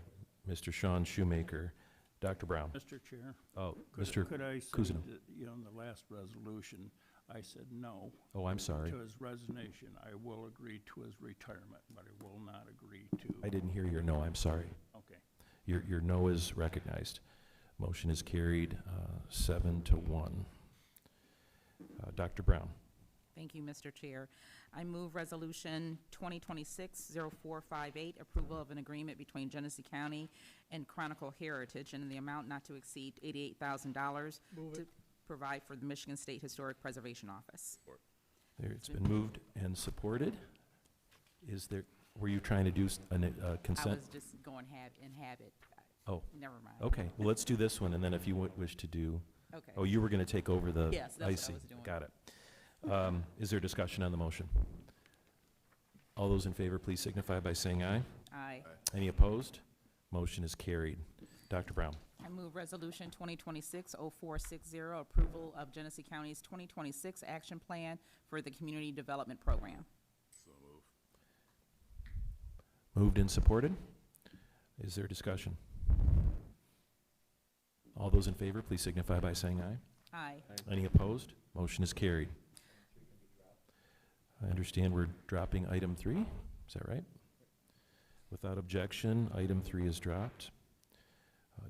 Mr. Sean Shoemaker. Dr. Brown. Mr. Chair? Oh, Could- Mr. Could I say, Cousineau. that, you know, in the last resolution, I said no. Oh, I'm sorry. To his resignation. I will agree to his retirement, but I will not agree to. I didn't hear your no, I'm sorry. Okay. Your no is recognized. Motion is carried 7-1. Dr. Brown. Thank you, Mr. Chair. I move Resolution 2026-0458, approval of an agreement between Genesee County and Chronicle Heritage in the amount not to exceed $88,000 Move to it. provide for the Michigan State Historic Preservation Office. There, it's been moved and supported. Is there, were you trying to do I consent? was just going habit. Oh, Never mind. okay. Well, let's do this one, and then if you wish to do, Okay. oh, you were going to take over the, Yes, that's I what see. I was doing. Got it. Is there discussion on the motion? All those in favor, please signify by saying aye. Aye. Any opposed? Motion is carried. Dr. Brown. I move Resolution 2026-0460, approval of Genesee County's 2026 action plan for the Community Development Program. So move. Moved and supported. Is there discussion? All those in favor, please signify by saying aye. Aye. Any opposed? Motion is carried. I understand we're dropping item 3. Is that right? Without objection, item 3 is dropped.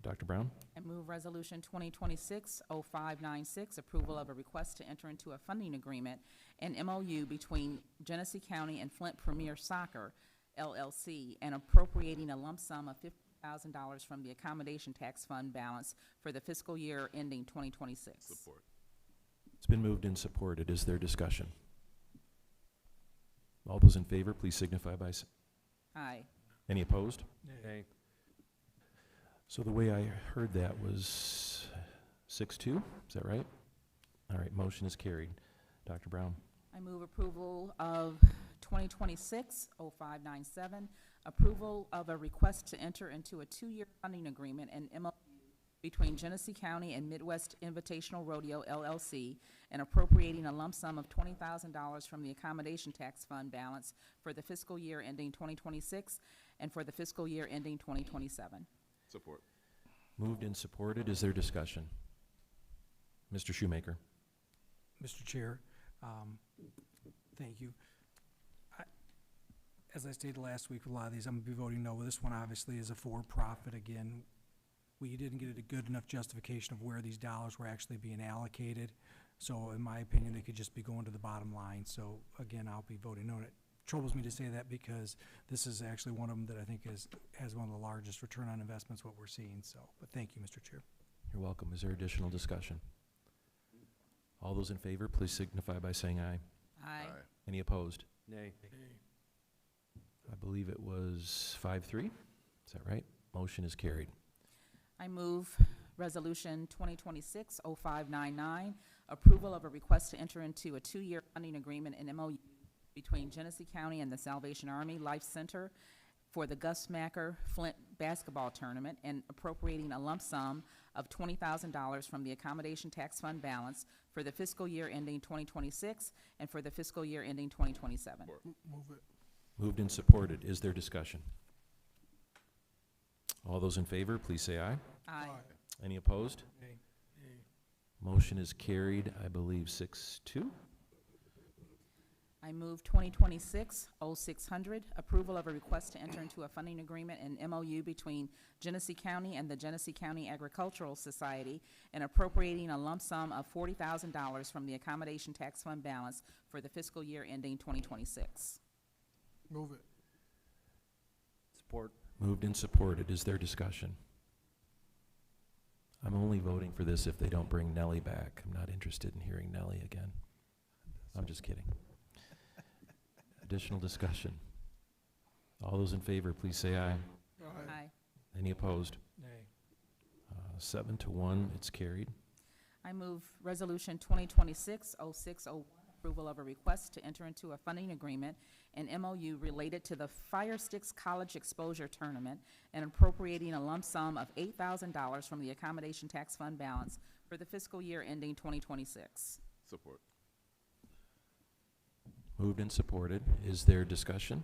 Dr. Brown? I move Resolution 2026-0596, approval of a request to enter into a funding agreement and MOU between Genesee County and Flint Premier Soccer, LLC, and appropriating a lump sum of $50,000 from the Accommodation Tax Fund balance for the fiscal year ending 2026. Support. It's been moved and supported. Is there discussion? All those in favor, please signify by Aye. Any opposed? Nay. So the way I heard that was 6-2, is that right? All right, motion is carried. Dr. Brown. I move approval of 2026-0597, approval of a request to enter into a 2-year funding agreement and MOU between Genesee County and Midwest Invitational Rodeo, LLC, and appropriating a lump sum of $20,000 from the Accommodation Tax Fund balance for the fiscal year ending 2026 and for the fiscal year ending 2027. Support. Moved and supported. Is there discussion? Mr. Shoemaker. Mr. Chair, thank you. As I stated last week with a lot of these, I'm going to be voting no. This one obviously is a for-profit again. We didn't get a good enough justification of where these dollars were actually being allocated. So in my opinion, they could just be going to the bottom line. So again, I'll be voting no. And it troubles me to say that because this is actually one of them that I think has one of the largest return on investments, what we're seeing. So, but thank you, Mr. Chair. You're welcome. Is there additional discussion? All those in favor, please signify by saying aye. Aye. Any opposed? Nay. I believe it was 5-3. Is that right? Motion is carried. I move Resolution 2026-0599, approval of a request to enter into a 2-year funding agreement and MOU between Genesee County and the Salvation Army Life Center for the Gus Macker Flint Basketball Tournament and appropriating a lump sum of $20,000 from the Accommodation Tax Fund balance for the fiscal year ending 2026 and for the fiscal year ending 2027. Move it. Moved and supported. Is there discussion? All those in favor, please say aye. Aye. Any opposed? Nay. Motion is carried, I believe, 6-2. I move 2026-0600, approval of a request to enter into a funding agreement and MOU between Genesee County and the Genesee County Agricultural Society and appropriating a lump sum of $40,000 from the Accommodation Tax Fund balance for the fiscal year ending 2026. Move it. Support. Moved and supported. Is there discussion? I'm only voting for this if they don't bring Nellie back. I'm not interested in hearing Nellie again. I'm just kidding. Additional discussion. All those in favor, please say aye. Aye. Any opposed? Nay. 7-1, it's carried. I move Resolution 2026-0601, approval of a request to enter into a funding agreement and MOU related to the Fire Sticks College Exposure Tournament and appropriating a lump sum of $8,000 from the Accommodation Tax Fund balance for the fiscal year ending 2026. Support. Moved and supported. Is there discussion?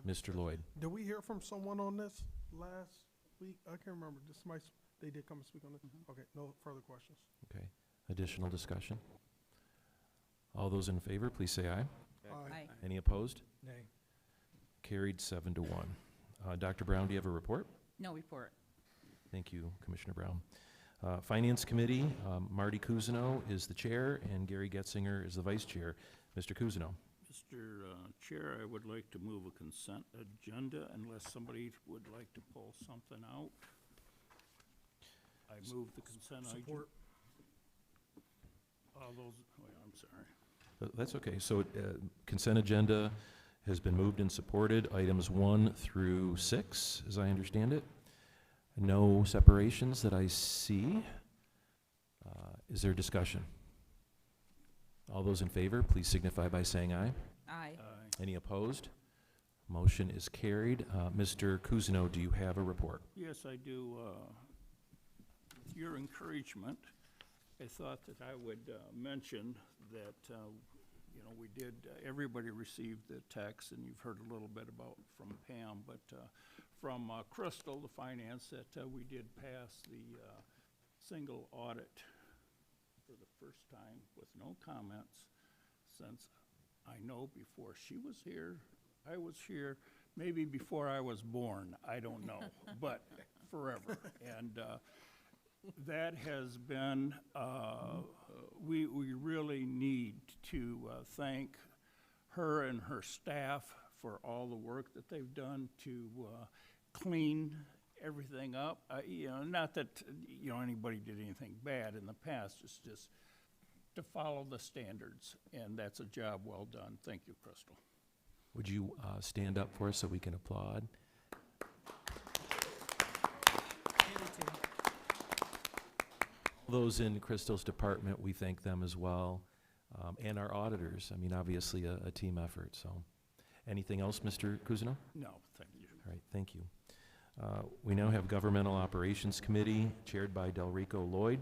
Mr. Lloyd. Did we hear from someone on this last week? I can't remember. They did come and speak on it? Okay, no further questions. Okay. Additional discussion? All those in favor, please say aye. Aye. Any opposed? Nay. Carried 7-1. Dr. Brown, do you have a report? No report. Thank you, Commissioner Brown. Finance Committee, Marty Cousineau is the chair, and Gary Getzinger is the vice chair. Mr. Cousineau. Mr. Chair, I would like to move a consent agenda unless somebody would like to pull something out. I move the consent agenda. Support. All those, I'm sorry. That's okay. So consent agenda has been moved and supported. Items 1 through 6, as I understand it. No separations that I see. Is there discussion? All those in favor, please signify by saying aye. Aye. Any opposed? Motion is carried. Mr. Cousineau, do you have a report? Yes, I do. With your encouragement, I thought that I would mention that, we did, everybody received the text, and you've heard a little bit about from Pam, but from Crystal, the finance, that we did pass the single audit for the first time with no comments since, I know, before she was here, I was here, maybe before I was born, I don't know, but forever. And that has been, we really need to thank her and her staff for all the work that they've done to clean everything up. Not that, anybody did anything bad in the past, it's just to follow the standards, and that's a job well done. Thank you, Crystal. Would you stand up for us so we can applaud? Those in Crystal's department, we thank them as well, and our auditors. I mean, obviously a team effort, so. Anything else, Mr. Cousineau? No, thank you. All right, thank you. We now have Governmental Operations Committee, chaired by Delrico Lloyd,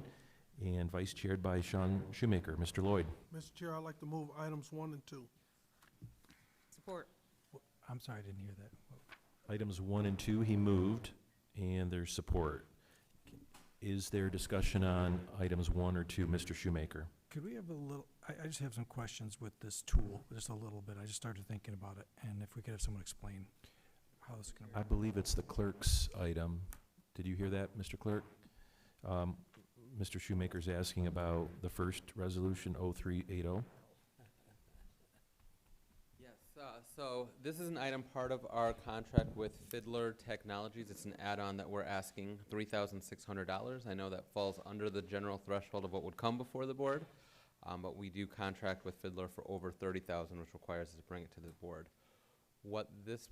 and vice chaired by Sean Shoemaker. Mr. Lloyd. Mr. Chair, I'd like to move items 1 and 2. Support. I'm sorry, I didn't hear that. Items 1 and 2, he moved, and there's support. Is there discussion on items 1 or 2, Mr. Shoemaker? Could we have a little, I just have some questions with this tool, just a little bit. I just started thinking about it, and if we could have someone explain how this is going to I work. believe it's the clerk's item. Did you hear that, Mr. Clerk? Mr. Shoemaker's asking about the first resolution, 0380. Yes, so this is an item part of our contract with Fiddler Technologies. It's an add-on that we're asking $3,600. I know that falls under the general threshold of what would come before the board, but we do contract with Fiddler for over $30,000, which requires us to bring it to the board. What this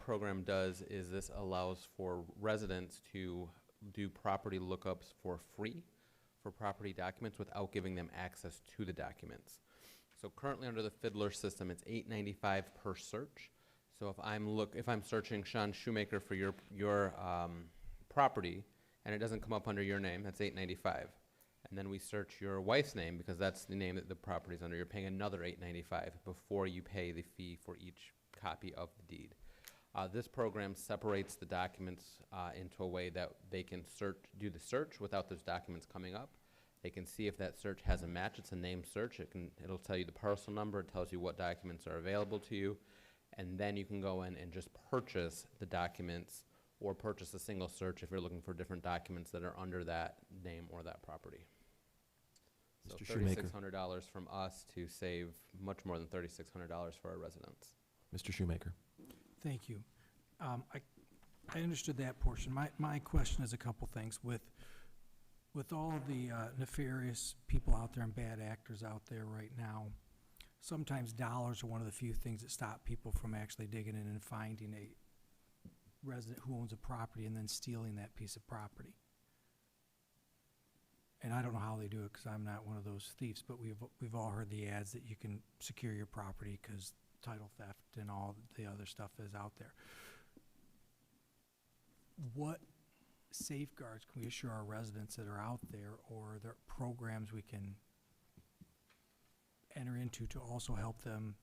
program does is this allows for residents to do property lookups for free for property documents without giving them access to the documents. So currently under the Fiddler system, it's $8.95 per search. So if I'm searching Sean Shoemaker for your property and it doesn't come up under your name, that's $8.95. And then we search your wife's name because that's the name that the property's under. You're paying another $8.95 before you pay the fee for each copy of the deed. This program separates the documents into a way that they can do the search without those documents coming up. They can see if that search has a match. It's a name search. It'll tell you the parcel number. It tells you what documents are available to you. And then you can go in and just purchase the documents or purchase a single search if you're looking for different documents that are under that name or that property. So Mr. Shoemaker. $3,600 from us to save much more than $3,600 for our residents. Mr. Shoemaker. Thank you. I understood that portion. My question is a couple things. With all the nefarious people out there and bad actors out there right now, sometimes dollars are one of the few things that stop people from actually digging in and finding a resident who owns a property and then stealing that piece of property. and I don't know how they do it because I'm not one of those thieves, but we've all heard the ads that you can secure your property because title theft and all the other stuff is out there. What safeguards can we assure our residents that are out there, or are there programs we can enter into to also help them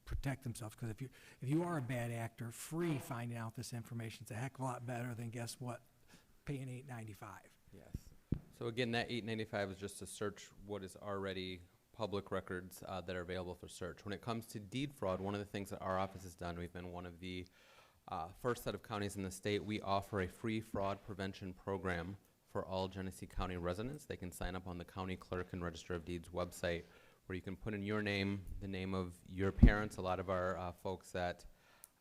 protect themselves? Because if you are a bad actor, free finding out this information is a heck of a lot better than, guess what, paying $8.95. Yes. So again, that $8.95 is just to search what is already public records that are available for search. When it comes to deed fraud, one of the things that our office has done, we've been one of the first set of counties in the state, we offer a free fraud prevention program for all Genesee County residents. They can sign up on the County Clerk and Register of Deeds website, where you can put in your name, the name of your parents. A lot of our folks that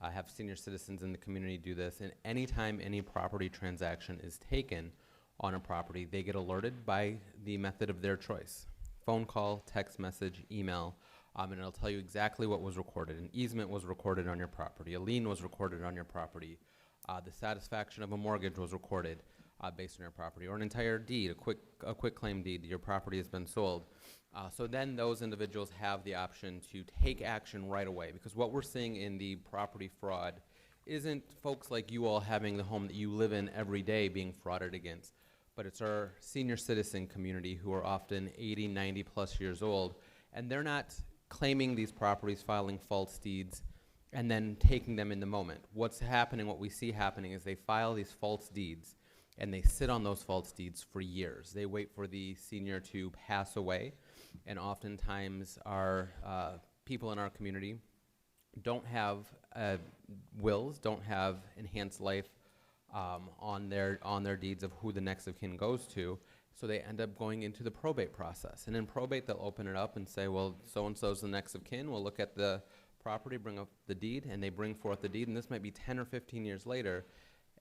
have senior citizens in the community do this, and anytime any property transaction is taken on a property, they get alerted by the method of their choice. Phone call, text message, email, and it'll tell you exactly what was recorded. An easement was recorded on your property, a lien was recorded on your property, the satisfaction of a mortgage was recorded based on your property, or an entire deed, a quick claim deed, your property has been sold. So then those individuals have the option to take action right away, because what we're seeing in the property fraud isn't folks like you all having the home that you live in every day being frauded against, but it's our senior citizen community who are often 80, 90 plus years old, and they're not claiming these properties, filing false deeds, and then taking them in the moment. What's happening, what we see happening, is they file these false deeds, and they sit on those false deeds for years. They wait for the senior to pass away, and oftentimes our people in our community don't have wills, don't have enhanced life on their deeds of who the next of kin goes to, so they end up going into the probate process. And in probate, they'll open it up and say, well, so-and-so's the next of kin. We'll look at the property, bring up the deed, and they bring forth the deed, and this might be 10 or 15 years later,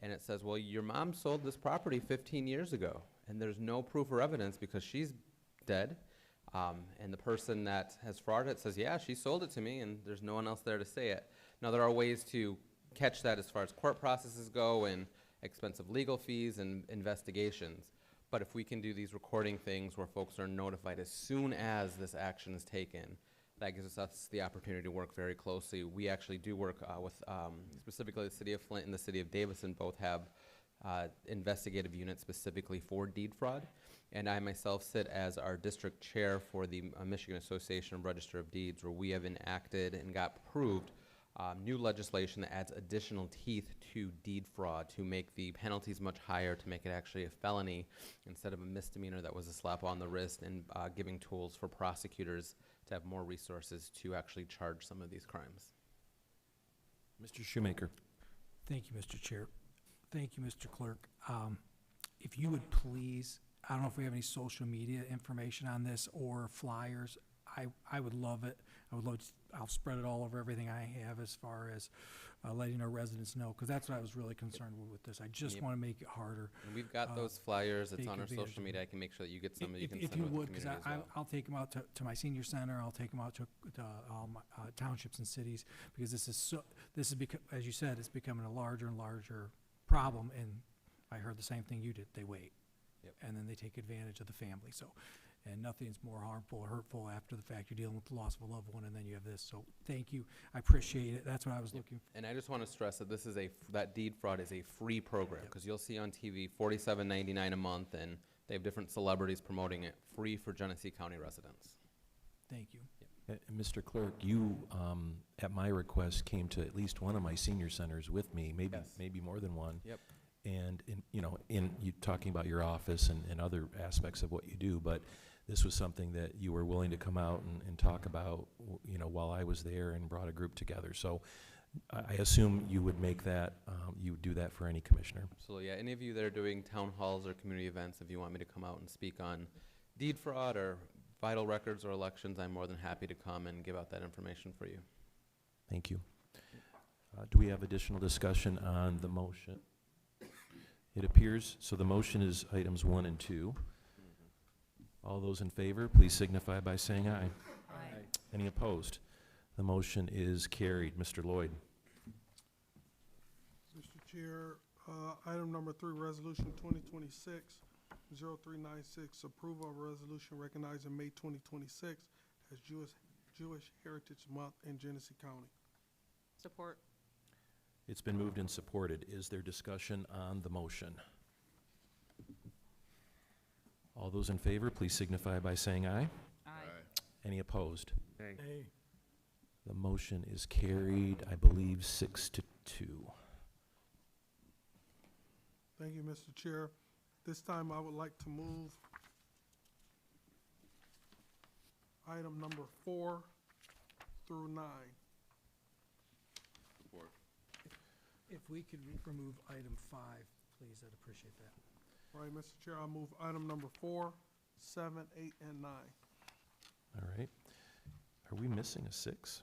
and it says, well, your mom sold this property 15 years ago, and there's no proof or evidence because she's dead. And the person that has frauded it says, yeah, she sold it to me, and there's no one else there to say it. Now, there are ways to catch that as far as court processes go and expensive legal fees and investigations. But if we can do these recording things where folks are notified as soon as this action is taken, that gives us the opportunity to work very closely. We actually do work with specifically the City of Flint and the City of Davison both have investigative units specifically for deed fraud. And I myself sit as our district chair for the Michigan Association of Register of Deeds, where we have enacted and got approved new legislation that adds additional teeth to deed fraud to make the penalties much higher, to make it actually a felony instead of a misdemeanor that was a slap on the wrist, and giving tools for prosecutors to have more resources to actually charge some of these crimes. Mr. Shoemaker. Thank you, Mr. Chair. Thank you, Mr. Clerk. If you would please, I don't know if we have any social media information on this or flyers. I would love it. I'll spread it all over everything I have as far as letting our residents know, because that's what I was really concerned with this. I just want to make it harder. And we've got those flyers. It's take on our advantage social of media. I can make sure that you get some that you can If send you with the would, because community as well. I'll take them out to my senior center. I'll take them out to all my townships and cities, because this is as you said, it's becoming a larger and larger problem. And I heard the same thing you did. They wait, and then they take advantage of the family. So, and nothing's more harmful or hurtful after the fact. You're dealing with the loss of a loved one, and then you have this. So thank you. I appreciate it. That's what I was looking for. And I just want to stress that this is that deed fraud is a free program, because you'll see on TV $47.99 a month, and they have different celebrities promoting it, free for Genesee County residents. Thank you. Mr. Clerk, you, at my request, came to at least one of my senior centers with me, maybe more than one. Yep. And in you talking about your office and other aspects of what you do, but this was something that you were willing to come out and talk about, while I was there, and brought a group together. So I assume you would make that, you would do that for any commissioner. Absolutely, yeah. Any of you that are doing town halls or community events, if you want me to come out and speak on deed fraud or vital records or elections, I'm more than happy to come and give out that information for you. Thank you. Do we have additional discussion on the motion? It appears, so the motion is items 1 and 2. All those in favor, please signify by saying aye. Aye. Any opposed? The motion is carried. Mr. Lloyd. Mr. Chair, item number 3, resolution 2026-007, 0396, approval of a resolution recognizing May 2026 as Jewish Heritage Month in Genesee County. Support. It's been moved and supported. Is there discussion on the motion? All those in favor, please signify by saying aye. Aye. Any opposed? Hey. The motion is carried, I believe, 6-2. Thank you, Mr. Chair. This time I would like to move item number 4 through 9. Support. If we could remove item 5, please, I'd appreciate that. All right, Mr. Chair, I'll move item number 4, 7, 8, and 9. All right. Are we missing a 6?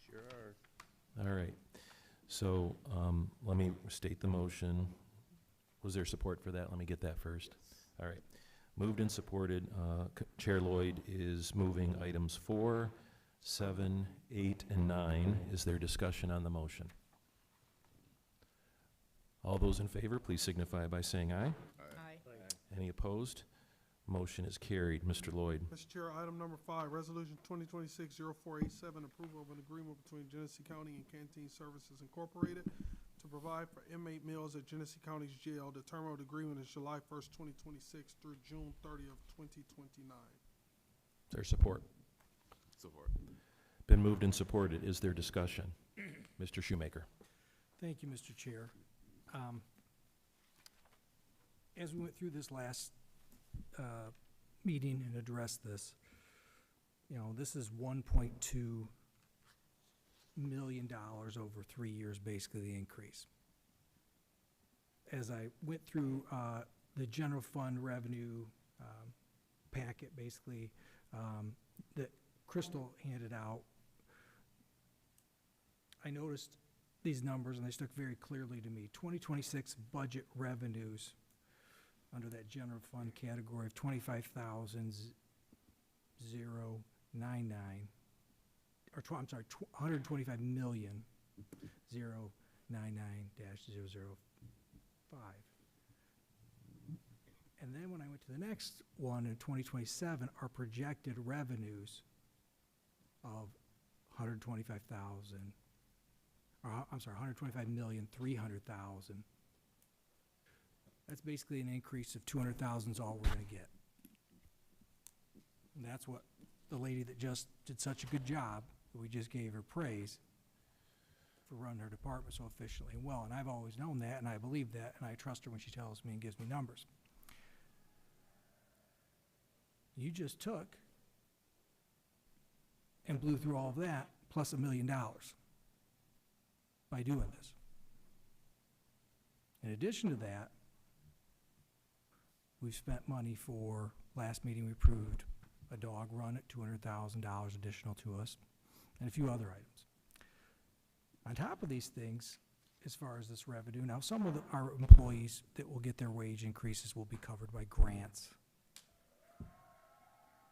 Sure are. All right. So let me state the motion. Was there support for that? Let me get that first. All right. Moved and supported. Chair Lloyd is moving items 4, 7, 8, and 9. Is there discussion on the motion? All those in favor, please signify by saying aye. Aye. Any opposed? Motion is carried. Mr. Lloyd. Mr. Chair, item number 5, Resolution 2026-0487, approval of an agreement between Genesee County and Canteen Services Incorporated to provide for inmate meals at Genesee County's jail. The term of the agreement is July 1st, 2026 through June 30th, 2029. Is there support? Support. Been moved and supported. Is there discussion? Mr. Shoemaker. Thank you, Mr. Chair. As we went through this last meeting and addressed this, you know, this is $1.2 million over 3 years, basically the increase. As I went through the general fund revenue packet, basically, that Crystal handed out, I noticed these numbers, and they stuck very clearly to me. 2026 budget revenues under that general fund category of 125,099, or I'm sorry, 125,099-005. And then when I went to the next one in 2027, our projected revenues of 125,000. I'm sorry, 125,300,000. That's basically an increase of 200,000 is all we're gonna get. And that's what the lady that just did such a good job, that we just gave her praise for running her department so efficiently and well. And I've always known that, and I believe that, and I trust her when she tells me and gives me numbers. You just took and blew through all of that, plus $1 million by doing this. In addition to that, we've spent money for, last meeting we approved a dog run at $200,000 additional to us, and a few other items. On top of these things, as far as this revenue, now some of our employees that will get their wage increases will be covered by grants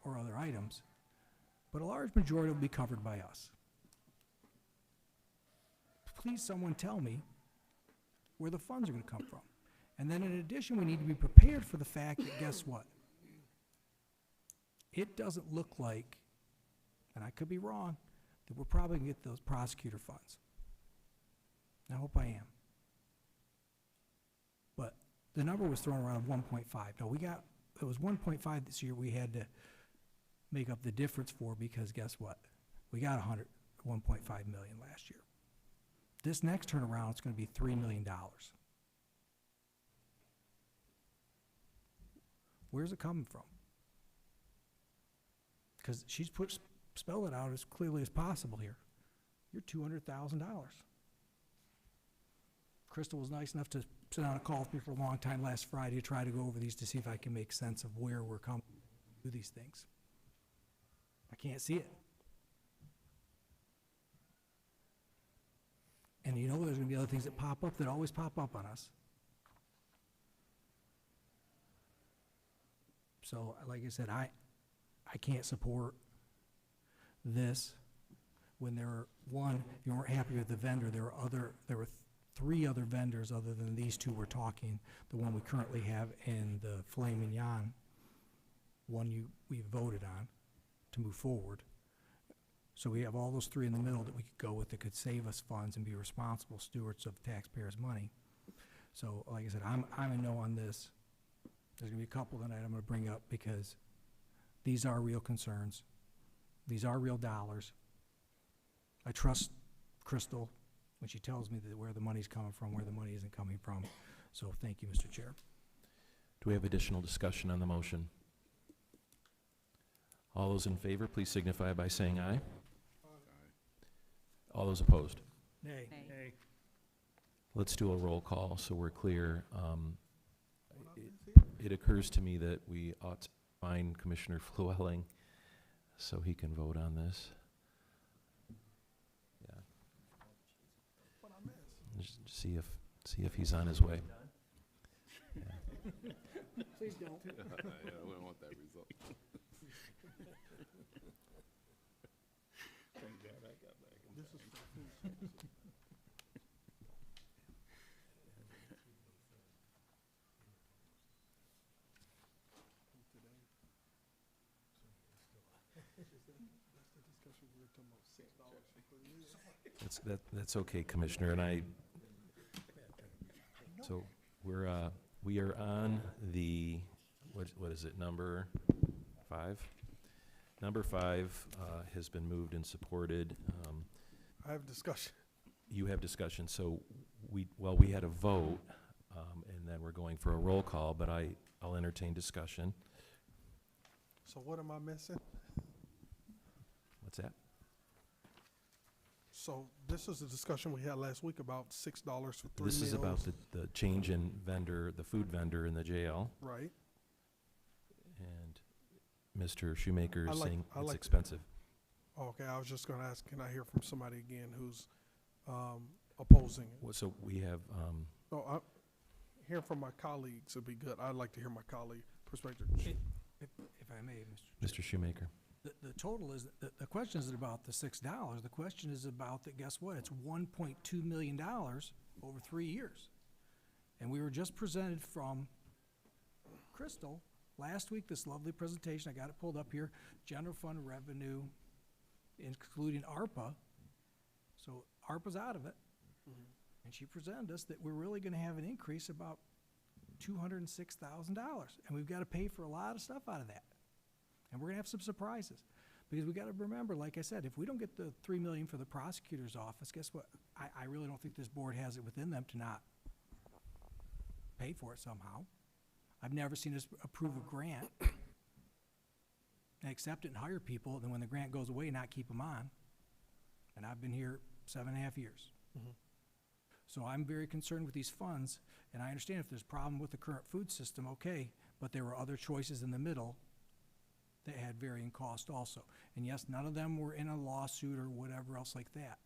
or other items, but a large majority will be covered by us. Please, someone tell me where the funds are going to come from. And then in addition, we need to be prepared for the fact that, guess what? It doesn't look like, and I could be wrong, that we're probably going to get those prosecutor funds. I hope I am. But the number was thrown around 1.5. Now it was 1.5 this year we had to make up the difference for, because guess what? We got 1.5 million last year. This next turnaround is going to be $3 million. Where's it coming from? Because she's spelled it out as clearly as possible here. You're $200,000. Crystal was nice enough to sit on a call with me for a long time last Friday to try to go over these to see if I can make sense of where we're coming to do these things. I can't see it. And you know there's going to be other things that pop up that always pop up on us. So, like I said, I can't support this when if you weren't happy with the vendor, there were 3 other vendors other than these 2 we're talking, the one we currently have and the filet mignon, we voted on to move forward. So we have all those 3 in the middle that we could go with that could save us funds and be responsible stewards of taxpayers' money. So, like I said, I'm a no on this. There's gonna be a couple tonight I'm gonna bring up because these are real concerns. These are real dollars. I trust Crystal when she tells me that where the money's coming from, where the money isn't coming from. So thank you, Mr. Chair. Do we have additional discussion on the motion? All those in favor, please signify by saying aye. All those opposed? Nay. Nay. Let's do a roll call so we're clear. It occurs to me that we ought to find Commissioner Flewelling so he can vote on this. Yeah. Just see if he's on his way. Yeah. Please don't. Yeah, we don't want that result. Thank God I got back in time. That's okay, Commissioner, and so we are on the, what is it, number 5? Number 5 has been moved and supported. I have discussion. You have discussion, so we had a vote, and then we're going for a roll call, but I'll entertain discussion. So what am I missing? What's that? So this is a discussion we had last week about $6 for 3 meals. This is about the change in vendor, the food vendor in the jail. Right. And Mr. Shoemaker I is like- saying I it's like- expensive. Okay, I was just gonna ask, can I hear from somebody again who's opposing it? Well, so we have, No, hearing from my colleagues would be good. I'd like to hear my colleague perspective. If I may, Mr. Shoemaker. The total is, the question isn't about the $6. The question is about that, guess what? It's $1.2 million over 3 years. And we were just presented from Crystal last week, this lovely presentation. I got it pulled up here. General fund revenue, including ARPA. So ARPA's out of it. And she presented us that we're really gonna have an increase about $206,000. And we've gotta pay for a lot of stuff out of that. And we're gonna have some surprises. Because we gotta remember, like I said, if we don't get the $3 million for the prosecutor's office, guess what? I really don't think this board has it within them to not pay for it somehow. I've never seen us approve a grant and accept it and hire people, and then when the grant goes away, not keep them on. And I've been here 7.5 years. So I'm very concerned with these funds, and I understand if there's a problem with the current food system, okay, but there were other choices in the middle that had varying cost also. And yes, none of them were in a lawsuit or whatever else like that.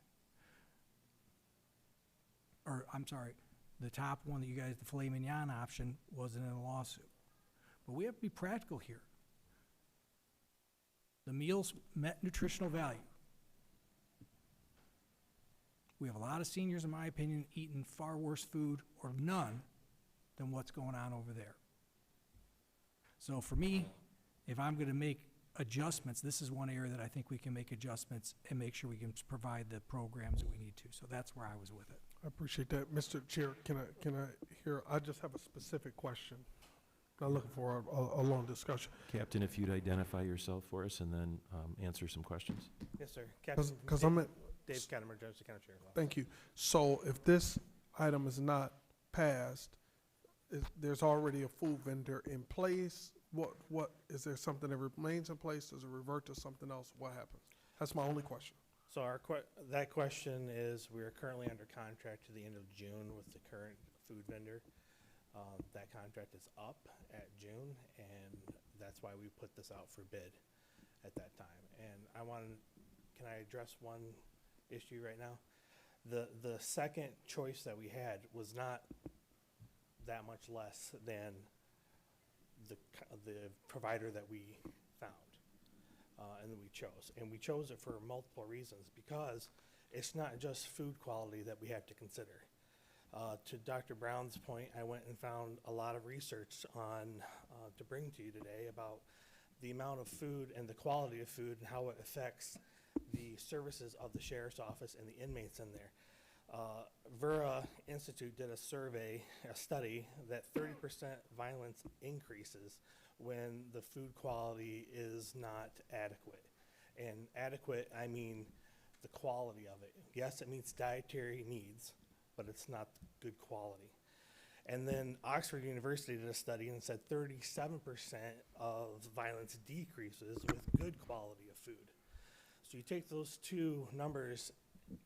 Or, I'm sorry, the top one that you guys, the filet mignon option, wasn't in a lawsuit. But we have to be practical here. The meals met nutritional value. We have a lot of seniors, in my opinion, eating far worse food or none than what's going on over there. So for me, if I'm gonna make adjustments, this is one area that I think we can make adjustments and make sure we can provide the programs that we need to. So that's where I was with it. I appreciate that. Mr. Chair, can I hear, I just have a specific question. Not looking for a long discussion. Captain, if you'd identify yourself for us and then answer some questions. Yes, sir. Captain Because I'm at. Dave Scottimer, Genesee County Sheriff's Office. Thank you. So if this item is not passed, there's already a food vendor in place? What, is there something that remains in place? Does it revert to something else? What happens? That's my only question. So that question is, we are currently under contract to the end of June with the current food vendor. That contract is up at June, and that's why we put this out for bid at that time. And can I address one issue right now? The second choice that we had was not that much less than the provider that we found and that we chose. And we chose it for multiple reasons, because it's not just food quality that we have to consider. To Dr. Brown's point, I went and found a lot of research on, to bring to you today about the amount of food and the quality of food and how it affects the services of the sheriff's office and the inmates in there. Vera Institute did a survey, a study, that 30% violence increases when the food quality is not adequate. And adequate, I mean the quality of it. Yes, it meets dietary needs, but it's not good quality. And then Oxford University did a study and said 37% of violence decreases with good quality of food. So you take those two numbers,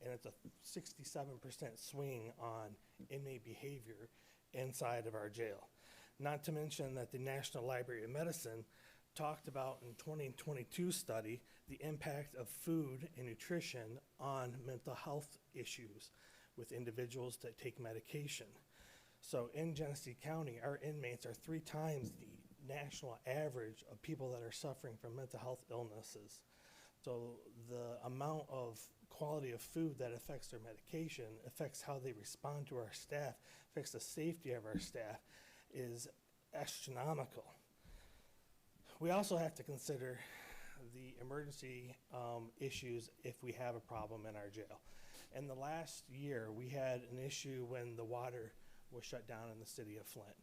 and it's a 67% swing on inmate behavior inside of our jail. Not to mention that the National Library of Medicine talked about in 2022 study the impact of food and nutrition on mental health issues with individuals that take medication. So in Genesee County, our inmates are 3 times the national average of people that are suffering from mental health illnesses. So the amount of quality of food that affects their medication, affects how they respond to our staff, affects the safety of our staff, is astronomical. We also have to consider the emergency issues if we have a problem in our jail. In the last year, we had an issue when the water was shut down in the city of Flint.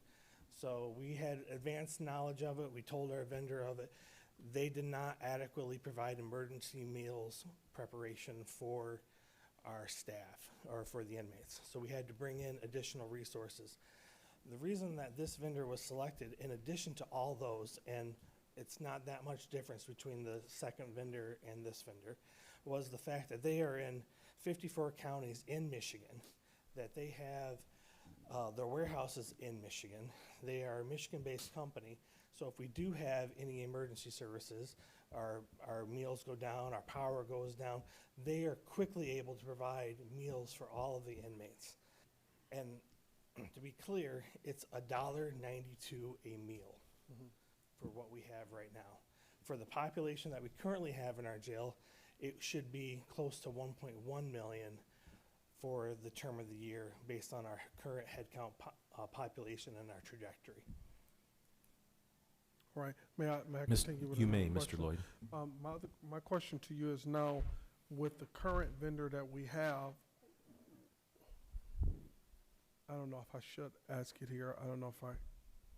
So we had advanced knowledge of it. We told our vendor of it. They did not adequately provide emergency meals preparation for our staff or for the inmates. So we had to bring in additional resources. The reason that this vendor was selected, in addition to all those, and it's not that much difference between the second vendor and this vendor, was the fact that they are in 54 counties in Michigan, that they have their warehouses in Michigan. They are a Michigan-based company, so if we do have any emergency services, our meals go down, our power goes down, they are quickly able to provide meals for all of the inmates. And to be clear, it's $1.92 a meal for what we have right now. For the population that we currently have in our jail, it should be close to 1.1 million for the term of the year based on our current headcount population and our trajectory. All right, may I Mis- continue with you another may, Mr. question? Lloyd. My question to you is now, with the current vendor that we have, I don't know if I should ask it here, I don't know if I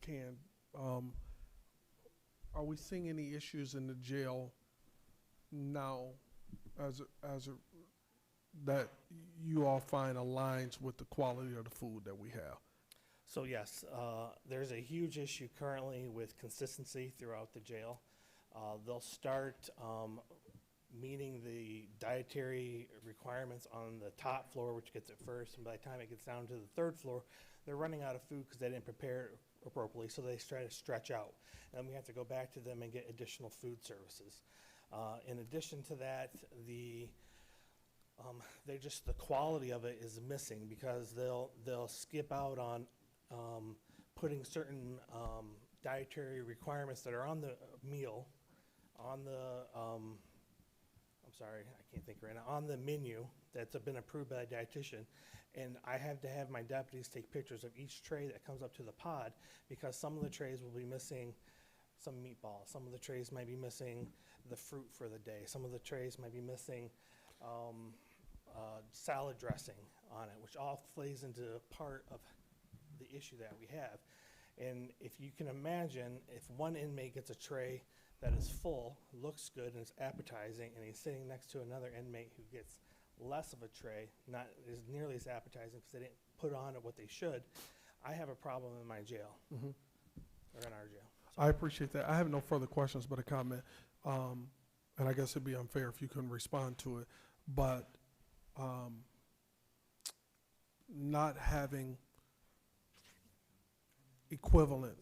can. Are we seeing any issues in the jail now that you all find aligns with the quality of the food that we have? So yes, there's a huge issue currently with consistency throughout the jail. They'll start meeting the dietary requirements on the top floor, which gets it first, and by the time it gets down to the 3rd floor, they're running out of food because they didn't prepare it appropriately, so they try to stretch out. And we have to go back to them and get additional food services. In addition to that, the quality of it is missing because they'll skip out on putting certain dietary requirements that are on the meal, on the I can't think right now, on the menu that's been approved by a dietitian. And I have to have my deputies take pictures of each tray that comes up to the pod because some of the trays will be missing some meatballs. Some of the trays might be missing the fruit for the day. Some of the trays might be missing salad dressing on it, which all plays into part of the issue that we have. And if you can imagine, if one inmate gets a tray that is full, looks good, and is appetizing, and he's sitting next to another inmate who gets less of a tray, not as nearly as appetizing because they didn't put on it what they should, I have a problem in my jail, or in our jail. I appreciate that. I have no further questions but a comment. And I guess it'd be unfair if you couldn't respond to it. But not having equivalent,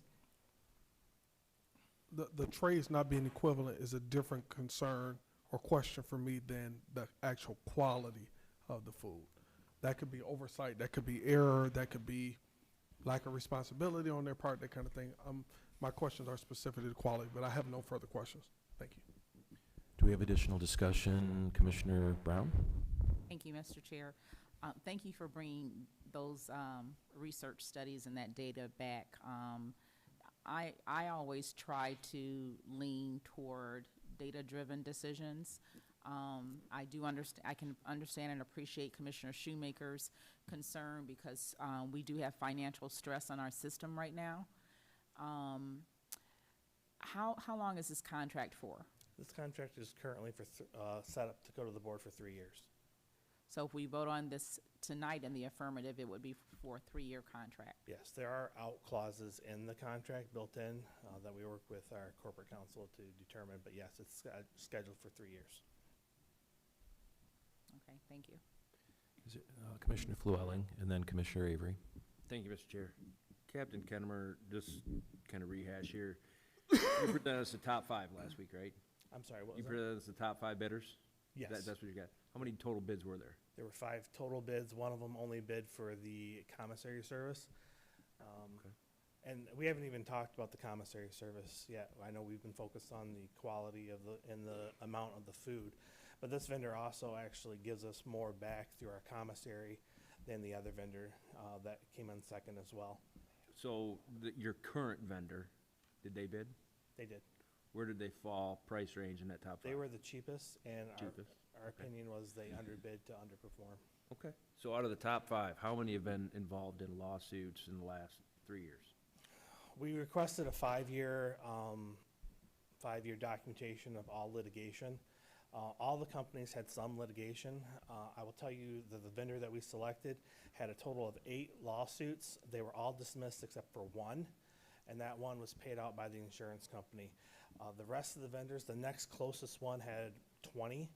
the trays not being equivalent is a different concern or question for me than the actual quality of the food. That could be oversight, that could be error, that could be lack of responsibility on their part, that kind of thing. My questions are specific to the quality, but I have no further questions. Thank you. Do we have additional discussion? Commissioner Brown? Thank you, Mr. Chair. Thank you for bringing those research studies and that data back. I always try to lean toward data-driven decisions. I do understand, I can understand and appreciate Commissioner Shoemaker's concern because we do have financial stress on our system right now. How long is this contract for? This contract is currently set up to go to the board for 3 years. So if we vote on this tonight in the affirmative, it would be for a 3-year contract. Yes, there are out clauses in the contract built in that we work with our corporate counsel to determine, but yes, it's scheduled for 3 years. Okay, thank you. Is it, Commissioner Flewelling and then Commissioner Avery. Thank you, Mr. Chair. Captain Kennemer, just kind of rehash here. You presented us the top 5 last week, right? I'm sorry, what You was that? presented us the top 5 bidders? Yes. That's what you got. How many total bids were there? There were 5 total bids. One of them only bid for the commissary service. And we haven't even talked about the commissary service yet. I know we've been focused on the quality of and the amount of the food. But this vendor also actually gives us more back through our commissary than the other vendor that came in second as well. So your current vendor, did they bid? They did. Where did they fall price range in that top 5? They were the cheapest, and Cheapest. our opinion was they underbid to underperform. Okay. So out of the top 5, how many have been involved in lawsuits in the last 3 years? We requested a 5-year documentation of all litigation. All the companies had some litigation. I will tell you that the vendor that we selected had a total of 8 lawsuits. They were all dismissed except for one, and that one was paid out by the insurance company. The rest of the vendors, the next closest one had 20,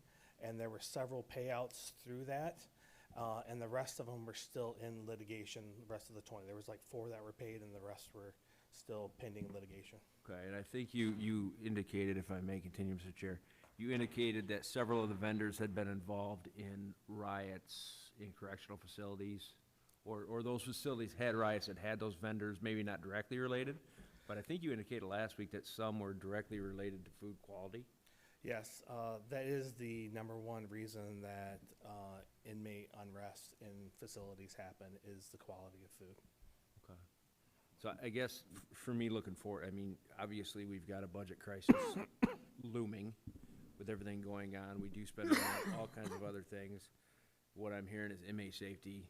and there were several payouts through that, and the rest of them were still in litigation, the rest of the 20. There was like 4 that were paid, and the rest were still pending litigation. Okay, and I think you indicated, if I may continue, Mr. Chair, you indicated that several of the vendors had been involved in riots in correctional facilities, or those facilities had riots that had those vendors, maybe not directly related, but I think you indicated last week that some were directly related to food quality. Yes, that is the #1 reason that inmate unrest in facilities happen, is the quality of food. Okay. So I guess for me looking forward, I mean, obviously we've got a budget crisis looming with everything going on. We do spend money on all kinds of other things. What I'm hearing is inmate safety,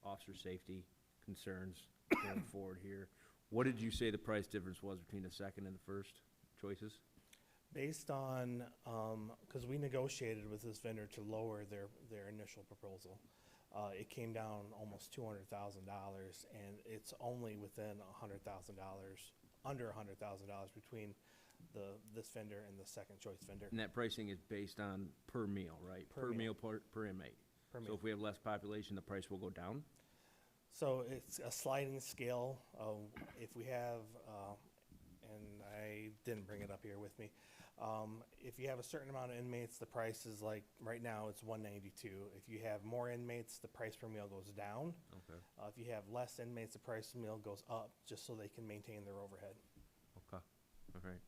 officer safety concerns going forward here. What did you say the price difference was between the second and the first choices? Based on, because we negotiated with this vendor to lower their initial proposal, it came down almost $200,000, and it's only within $100,000, under $100,000 between this vendor and the second choice vendor. And that pricing is based on per meal, right? Per meal. Per inmate. Per So meal. if we have less population, the price will go down? So it's a sliding scale. If we have, and I didn't bring it up here with me, if you have a certain amount of inmates, the price is like, right now it's $192. If you have more inmates, the price per meal goes down. Okay. If you have less inmates, the price per meal goes up, just so they can maintain their overhead. Okay, all right.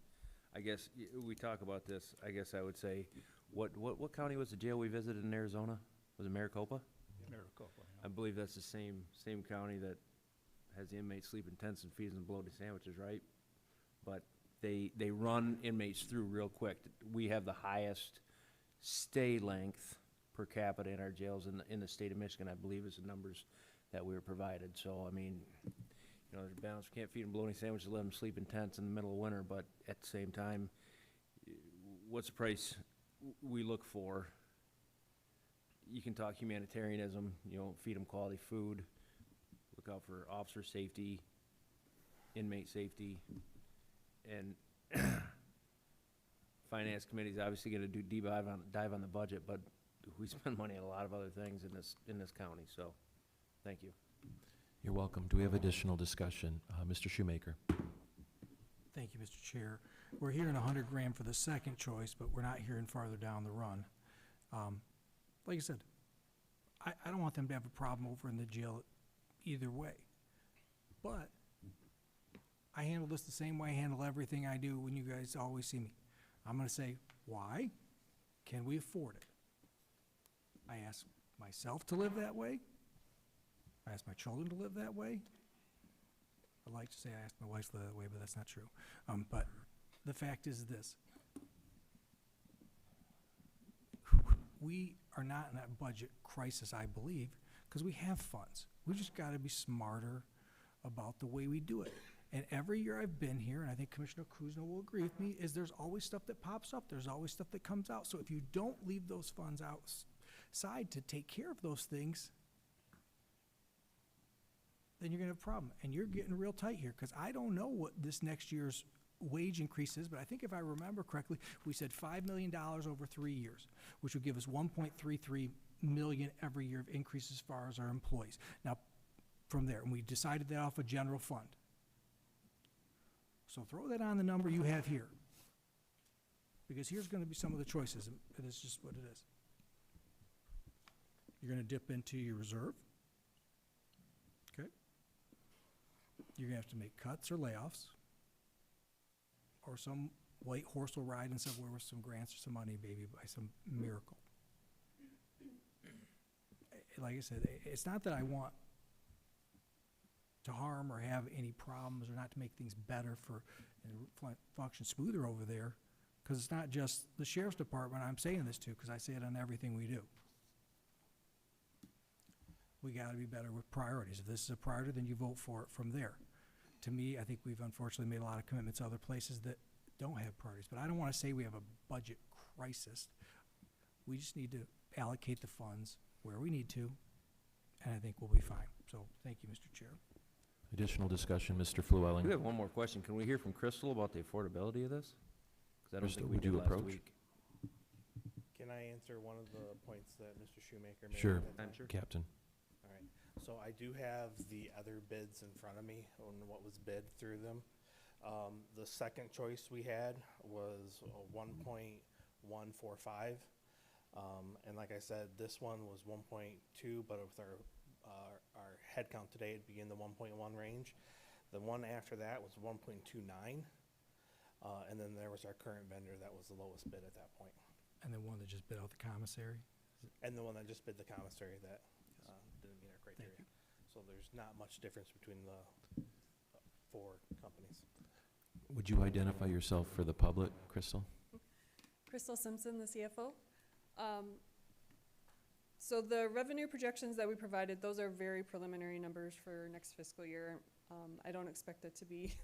I guess we talk about this, I guess I would say, what county was the jail we visited in Arizona? Was it Maricopa? Maricopa, I believe that's the same county that has the inmates sleep in tents and feeds them bologna sandwiches, right? But they run inmates through real quick. We have the highest stay length per capita in our jails in the state of Michigan, I believe is the numbers that we were provided. So, I mean, you know, there's a balance. We can't feed them bologna sandwiches, let them sleep in tents in the middle of winter, but at the same time, what's the price we look for? You can talk humanitarianism, you know, feed them quality food, look out for officer safety, inmate safety, and finance committee's obviously gonna do dive on the budget, but we spend money on a lot of other things in this county, so, thank you. You're welcome. Do we have additional discussion? Mr. Shoemaker. Thank you, Mr. Chair. We're hearing $100,000 for the second choice, but we're not hearing farther down the run. Like I said, I don't want them to have a problem over in the jail either way. But I handle this the same way I handle everything I do when you guys always see me. I'm gonna say, why? Can we afford it? I ask myself to live that way, I ask my children to live that way. I like to say I ask my wife to live that way, but that's not true. But the fact is this. We are not in that budget crisis, I believe, because we have funds. We just got to be smarter about the way we do it. And every year I've been here, and I think Commissioner Kuzno will agree with me, is there's always stuff that pops up. There's always stuff that comes out. So if you don't leave those funds outside to take care of those things, then you're going to have a problem. And you're getting real tight here, because I don't know what this next year's wage increase is, but I think if I remember correctly, we said $5 million over 3 years, which would give us $1.33 million every year of increase as far as our employees. Now, from there, and we decided that off a general fund. So throw that on the number you have here, because here's going to be some of the choices, and it's just what it is. You're going to dip into your reserve. Okay. You're going to have to make cuts or layoffs, or some white horse will ride in somewhere with some grants or some money, maybe by some miracle. Like I said, it's not that I want to harm or have any problems or not to make things better for and function smoother over there, because it's not just the sheriff's department I'm saying this to, because I say it on everything we do. We got to be better with priorities. If this is a priority, then you vote for it from there. To me, I think we've unfortunately made a lot of commitments to other places that don't have priorities. But I don't want to say we have a budget crisis. We just need to allocate the funds where we need to, and I think we'll be fine. So thank you, Mr. Chair. Additional discussion, Mr. I Flewelling. do have one more question. Can we hear from Crystal about the affordability of this? Because I don't Crystal, think we would you did last approach? week. Can I answer one of the points that Mr. Shoemaker made? Sure, at that time? Sure. Captain. All right, so I do have the other bids in front of me on what was bid through them. The second choice we had was 1.145. And like I said, this one was 1.2, but with our head count today, it'd be in the 1.1 range. The one after that was 1.29. And then there was our current vendor that was the lowest bid at that point. And the one that just bid out the commissary? And the one that just bid the commissary that didn't meet our criteria. So there's not much difference between the four companies. Would you identify yourself for the public, Crystal? Crystal Simpson, the CFO. So the revenue projections that we provided, those are very preliminary numbers for next fiscal year. I don't expect it to be,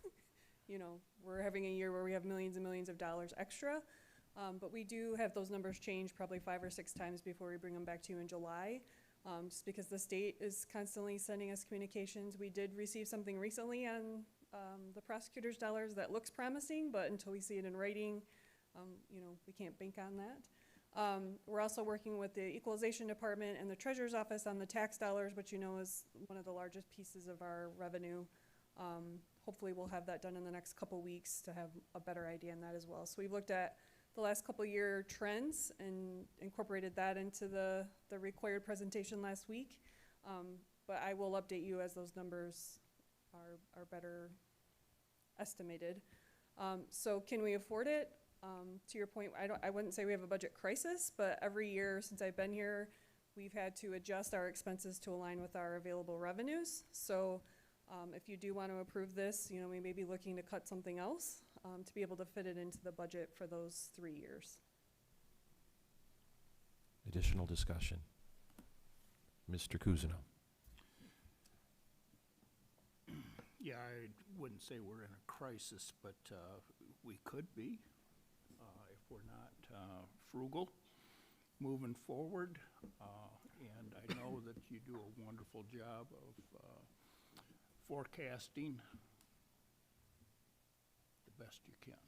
we're having a year where we have millions and millions of dollars extra. But we do have those numbers change probably 5 or 6 times before we bring them back to you in July. Just because the state is constantly sending us communications. We did receive something recently on the prosecutor's dollars that looks promising, but until we see it in writing, we can't bank on that. We're also working with the equalization department and the treasurer's office on the tax dollars, which is one of the largest pieces of our revenue. Hopefully we'll have that done in the next couple weeks to have a better idea on that as well. So we've looked at the last couple year trends and incorporated that into the required presentation last week. But I will update you as those numbers are better estimated. So can we afford it? To your point, I wouldn't say we have a budget crisis, but every year since I've been here, we've had to adjust our expenses to align with our available revenues. So if you do want to approve this, we may be looking to cut something else to be able to fit it into the budget for those 3 years. Additional discussion. Mr. Kuzino. Yeah, I wouldn't say we're in a crisis, but we could be if we're not frugal moving forward. And I know that you do a wonderful job of forecasting the best you can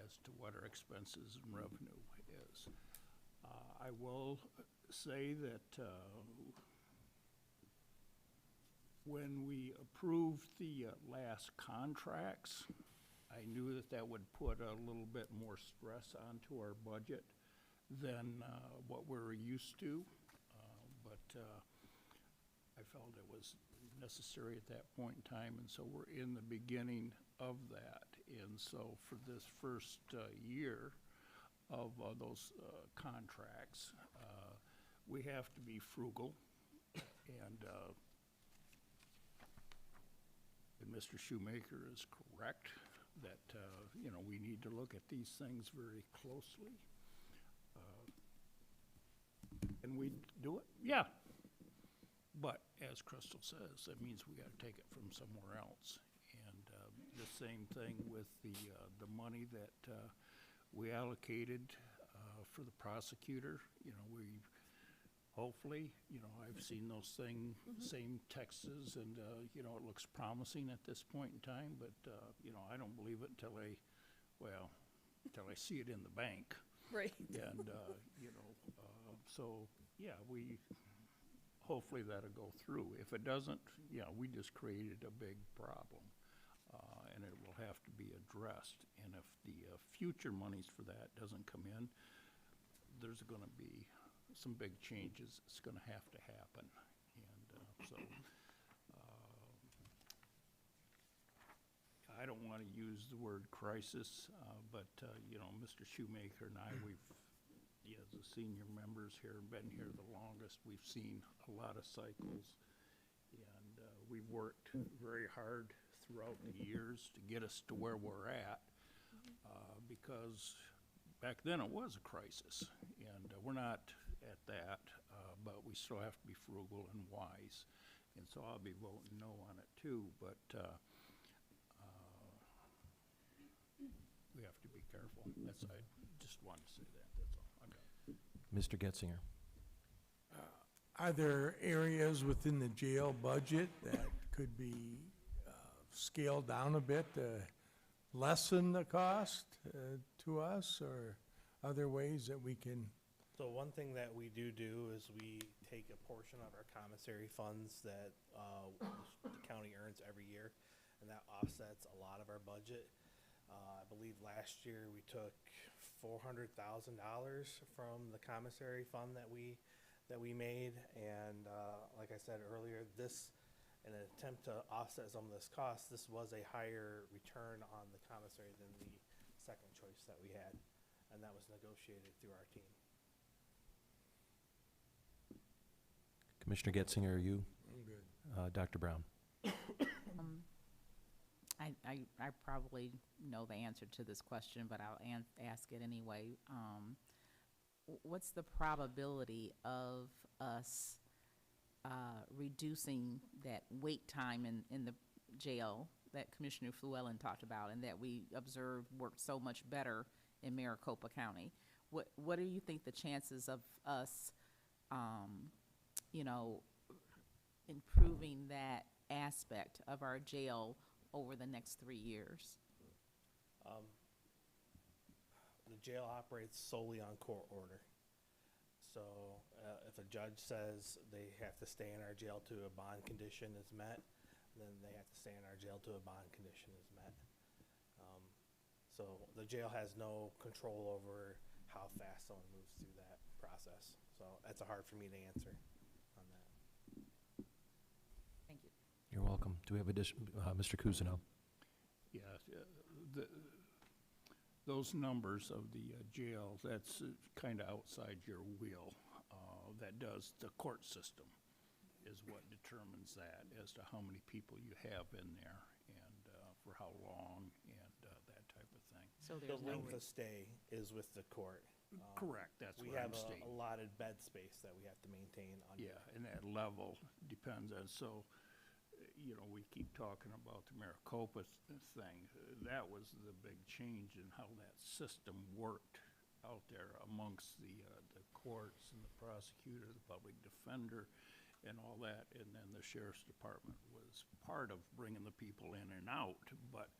as to what our expenses and revenue is. I will say that when we approved the last contracts, I knew that would put a little bit more stress onto our budget than what we're used to, but I felt it was necessary at that point in time, and so we're in the beginning of that. And so for this first year of those contracts, we have to be frugal, and Mr. Shoemaker is correct that, you know, we need to look at these things very closely. Can we do it? Yeah. But as Crystal says, that means we gotta take it from somewhere else. And the same thing with the money that we allocated for the prosecutor. You know, we, hopefully, you know, I've seen those same texts, and, you know, it looks promising at this point in time, but, you know, I don't believe it until until I see it in the bank. Right. And, you know, so, yeah, hopefully that'll go through. If it doesn't, yeah, we just created a big problem, and it will have to be addressed. And if the future monies for that doesn't come in, there's gonna be some big changes that's gonna have to happen. And so, I don't wanna use the word crisis, but, you know, Mr. Shoemaker and I, as the senior members here, been here the longest. We've seen a lot of cycles, and we've worked very hard throughout the years to get us to where we're at, because back then it was a crisis, and we're not at that, but we still have to be frugal and wise. And so I'll be voting no on it too, but we have to be careful. I just wanted to say that, that's all. I'm done. Mr. Getzinger. Are there areas within the jail budget that could be scaled down a bit to lessen the cost to us, or other ways that we can? So one thing that we do is we take a portion of our commissary funds that the county earns every year, and that offsets a lot of our budget. I believe last year we took $400,000 from the commissary fund that we made, and like I said earlier, this, in an attempt to offset some of this cost, this was a higher return on the commissary than the second choice that we had, and that was negotiated through our team. Commissioner Getzinger, are you? I'm good. Dr. Brown. I probably know the answer to this question, but I'll ask it anyway. What's the probability of us reducing that wait time in the jail that Commissioner Flewellen talked about, and that we observed worked so much better in Maricopa County? What do you think the chances of us, you know, improving that aspect of our jail over the next 3 years? The jail operates solely on court order. So if a judge says they have to stay in our jail to a bond condition is met, then they have to stay in our jail to a bond condition is met. So the jail has no control over how fast someone moves through that process. So that's hard for me to answer on that. Thank you. You're welcome. Do we have Mr. Cousineau? Yeah, those numbers of the jail, that's kind of outside your wheel. That does, the court system is what determines that, as to how many people you have in there, and for how long, and that type of thing. So The there's no length of stay is with the court. Correct, that's We what I'm have stating. a allotted bed space that we have to maintain under. Yeah, and that level depends on, so, you know, we keep talking about the Maricopa thing. That was the big change in how that system worked out there amongst the courts and the prosecutor, the public defender, and all that. And then the sheriff's department was part of bringing the people in and out. But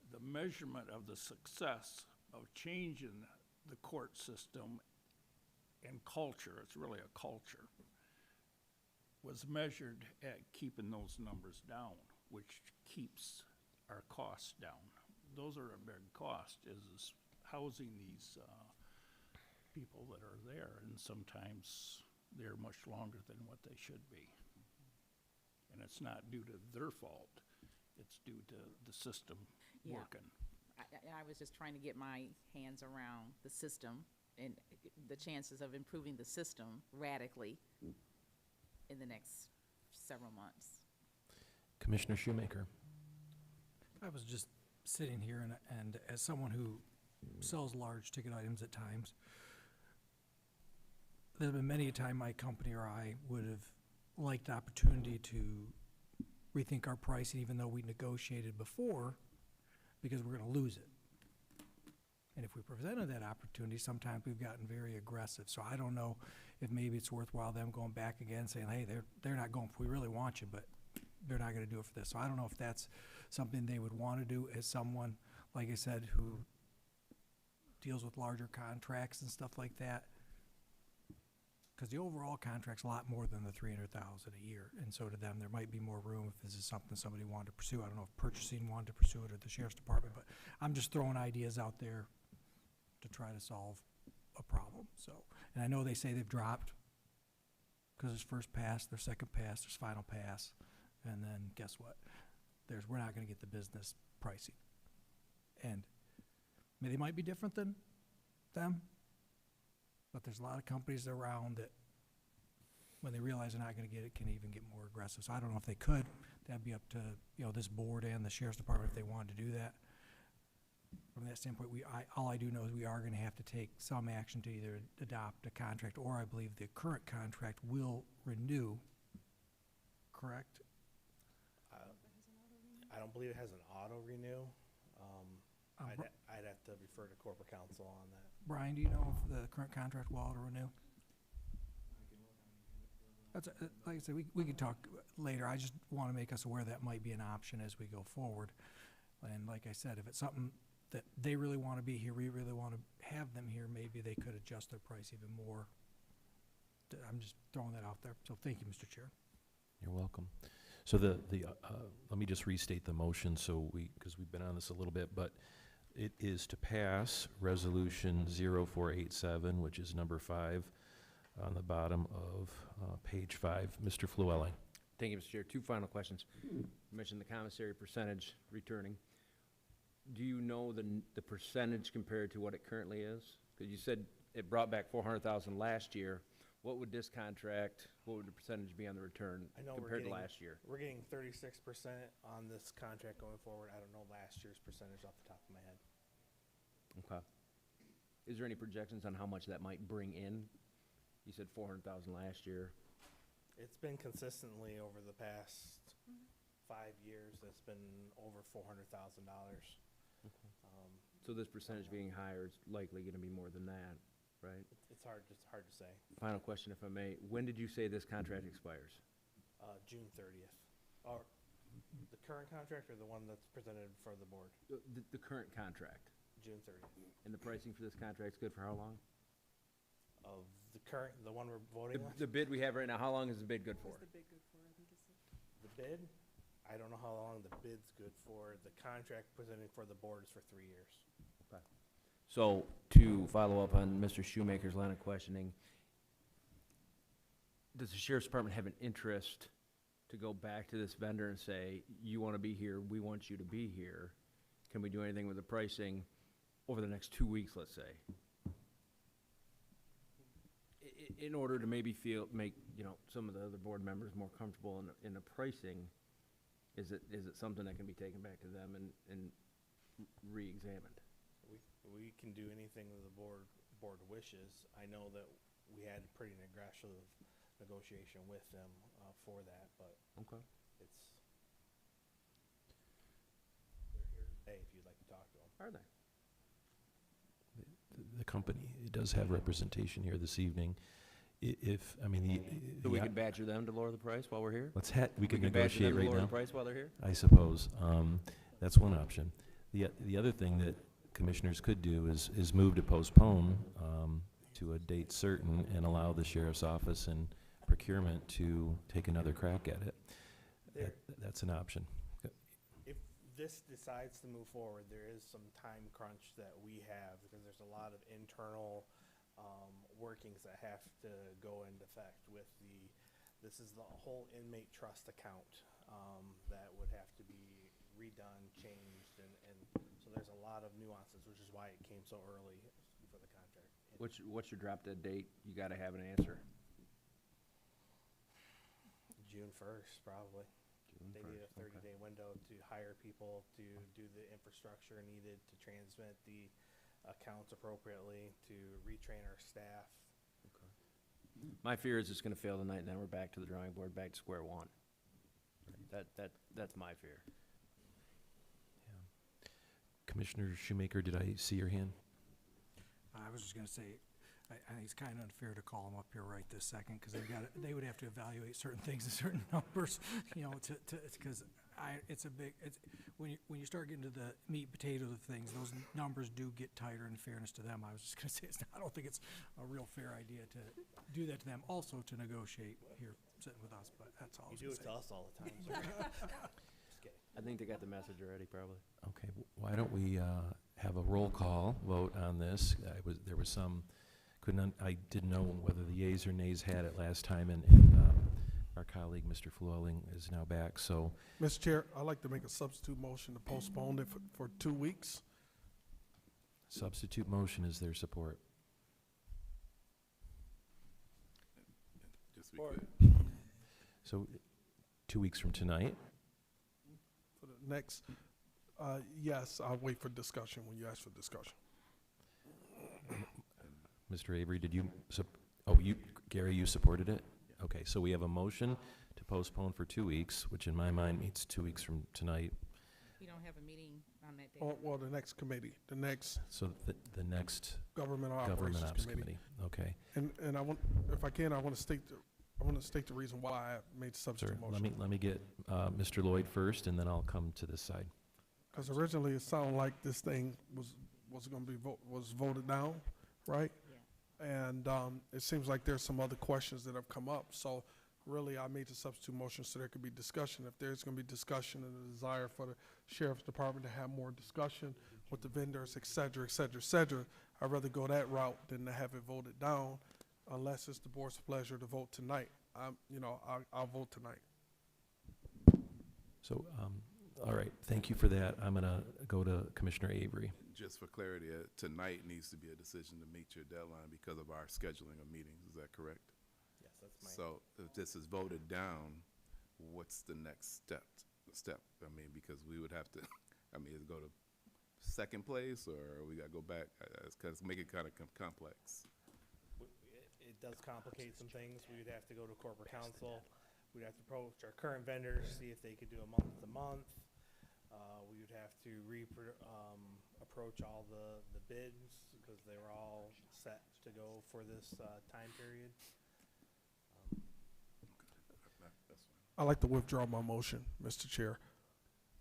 the measurement of the success of changing the court system and culture, it's really a culture, was measured at keeping those numbers down, which keeps our costs down. Those are a big cost, is housing these people that are there, and sometimes they're much longer than what they should be. And it's not due to their fault, it's due to the system Yeah. working. I was just trying to get my hands around the system and the chances of improving the system radically in the next several months. Commissioner Shoemaker. I was just sitting here and as someone who sells large ticket items at times, there's been many a time my company or I would have liked the opportunity to rethink our pricing even though we negotiated before because we're gonna lose it. And if we presented that opportunity, sometimes we've gotten very aggressive. So I don't know if maybe it's worthwhile them going back again saying, hey, they're not going, we really want you, but they're not gonna do it for this. So I don't know if that's something they would wanna do as someone, like I said, who deals with larger contracts and stuff like that. Cause the overall contract's a lot more than the 300,000 a year. And so to them, there might be more room if this is something somebody wanted to pursue. I don't know if purchasing wanted to pursue it or the sheriff's department, but I'm just throwing ideas out there to try to solve a problem, so. And I know they say they've dropped, because there's first pass, there's second pass, there's final pass, and then guess what? We're not gonna get the business pricing. And, I mean, they might be different than them, but there's a lot of companies around that, when they realize they're not gonna get it, can even get more aggressive. So I don't know if they could, that'd be up to, this board and the sheriff's department if they wanted to do that. From that standpoint, all I do know is we are gonna have to take some action to either adopt a contract, or I believe the current contract will renew, correct? I don't believe it has an auto renew. I'd have to refer to corporate counsel on that. Brian, do you know if the current contract will auto renew? That's, like I said, we could talk later. I just wanna make us aware that might be an option as we go forward. And like I said, if it's something that they really want to be here, we really want to have them here, maybe they could adjust their price even more. I'm just throwing that out there. So thank you, Mr. Chair. You're welcome. So let me just restate the motion because we've been on this a little bit, but it is to pass Resolution 0487, which is number 5 on the bottom of page 5. Mr. Flewelling. Thank you, Mr. Chair. 2 final questions. You mentioned the commissary percentage returning. Do you know the percentage compared to what it currently is? Because you said it brought back 400,000 last year. What would this contract, what would the percentage be on the return compared to last year? We're getting 36% on this contract going forward. I don't know last year's percentage off the top of my head. Okay. Is there any projections on how much that might bring in? You said 400,000 last year. It's been consistently over the past 5 years. It's been over $400,000. So this percentage being higher is likely going to be more than that, right? It's hard to say. Final question, if I may. When did you say this contract expires? June 30th. Or the current contract or the one that's presented for the board? The current contract. June 30th. And the pricing for this contract's good for how long? Of the one we're voting on? The bid we have right now, how long is the bid good for? What's the bid good for? I think it's The bid? I don't know how long the bid's good for. The contract presented for the board is for 3 years. Okay. So to follow up on Mr. Shoemaker's line of questioning, does the sheriff's department have an interest to go back to this vendor and say, you want to be here, we want you to be here? Can we do anything with the pricing over the next 2 weeks, let's say? In order to maybe make some of the other board members more comfortable in the pricing, is it something that can be taken back to them and re-examined? We can do anything that the board wishes. I know that we had pretty an aggressive negotiation with them for that, but Okay. they're here today if you'd like to talk to them. Are they? The company, it does have representation here this evening. So we could badger them to lower the price while we're here? We could could badger negotiate them to right lower now. the price while they're here? I suppose. That's one option. The other thing that commissioners could do is move to postpone to a date certain and allow the sheriff's office and procurement to take another crack at it. That's an option. If this decides to move forward, there is some time crunch that we have because there's a lot of internal workings that have to go into effect with this is the whole inmate trust account that would have to be redone, changed, and so there's a lot of nuances, which is why it came so early for the contract. What's your drop dead date? You gotta have an answer. June 1st, probably. June They need a 1st, okay. 30-day window to hire people to do the infrastructure needed to transmit the accounts appropriately, to retrain our staff. My fear is it's gonna fail tonight, and then we're back to the drawing board, back to square one. That's my fear. Commissioner Shoemaker, did I see your hand? I was just gonna say, I think it's kind of unfair to call them up here right this second, because they would have to evaluate certain things and certain numbers, you know, because it's a big, when you start getting to the meat and potatoes of things, those numbers do get tighter. In fairness to them, I was just gonna say, I don't think it's a real fair idea to do that to them, also to negotiate here, sitting with us, but that's all I You was do gonna it say. to us all the time. So. Just kidding. I think they got the message already, probably. Okay, why don't we have a roll call vote on this? There was some, I didn't know whether the yeas or nays had it last time, and our colleague, Mr. Flewelling, is now back, so. Mr. Chair, I'd like to make a substitute motion to postpone it for 2 weeks. Substitute motion, is there support? Just to be clear. So, 2 weeks from tonight? For the next, yes, I'll wait for discussion when you ask for discussion. Mr. Avery, did you, Gary, you supported it? Okay, so we have a motion to postpone for 2 weeks, which in my mind means 2 weeks from tonight. We don't have a meeting on that day. Well, the next committee, the next So the next Government Government Operations Ops Committee. Okay. And I want, if I can, I want to state the reason why I made the Sir, substitute motion. let me get Mr. Lloyd first, and then I'll come to this side. Because originally it sounded like this thing was going to be voted down, right? And it seems like there's some other questions that have come up. So really, I made the substitute motion so there could be discussion. If there's going to be discussion and a desire for the Sheriff's Department to have more discussion with the vendors, et cetera, et cetera, et cetera, I'd rather go that route than to have it voted down, unless it's the board's pleasure to vote tonight. I'll vote tonight. So, all right, thank you for that. I'm going to go to Commissioner Avery. Just for clarity, tonight needs to be a decision to meet your deadline because of our scheduling of meetings. Is that correct? Yes, that's my. So if this is voted down, what's the next step? I mean, because we would have to, go to second place, or we got to go back? Because make it kind of complex. It does complicate some things. We would have to go to corporate counsel. We'd have to approach our current vendors, see if they could do a month-to-month. We would have to approach all the bids, because they were all set to go for this time period. That's fine. I'd like to withdraw my motion, Mr. Chair.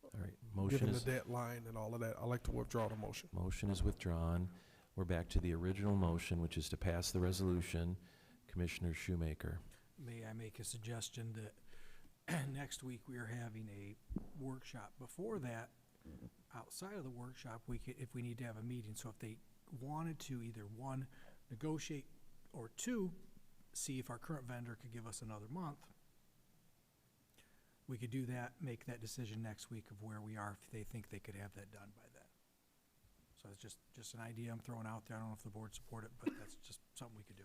All right, motion Given the is, deadline and all of that, I'd like to withdraw the motion. motion is withdrawn. We're back to the original motion, which is to pass the resolution. Commissioner Shoemaker. May I make a suggestion that next week we are having a workshop? Before that, outside of the workshop, if we need to have a meeting, so if they wanted to either, one, negotiate, or two, see if our current vendor could give us another month, we could do that, make that decision next week of where we are, if they think they could have that done by then. So it's just an idea I'm throwing out there. I don't know if the board support it, but that's just something we could do.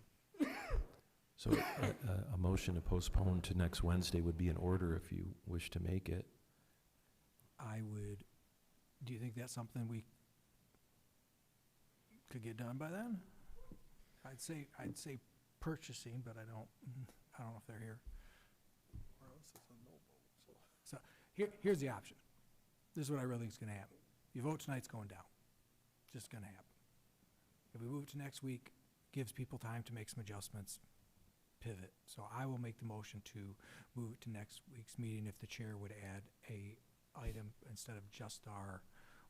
So a motion to postpone to next Wednesday would be in order if you wish to make it. Do you think that's something we could get done by then? I'd say purchasing, but I don't know if they're here. So here's the option. This is what I really think is gonna happen. You vote tonight, it's going down. Just gonna happen. If we move it to next week, gives people time to make some adjustments, pivot. So I will make the motion to move it to next week's meeting if the chair would add a item instead of just our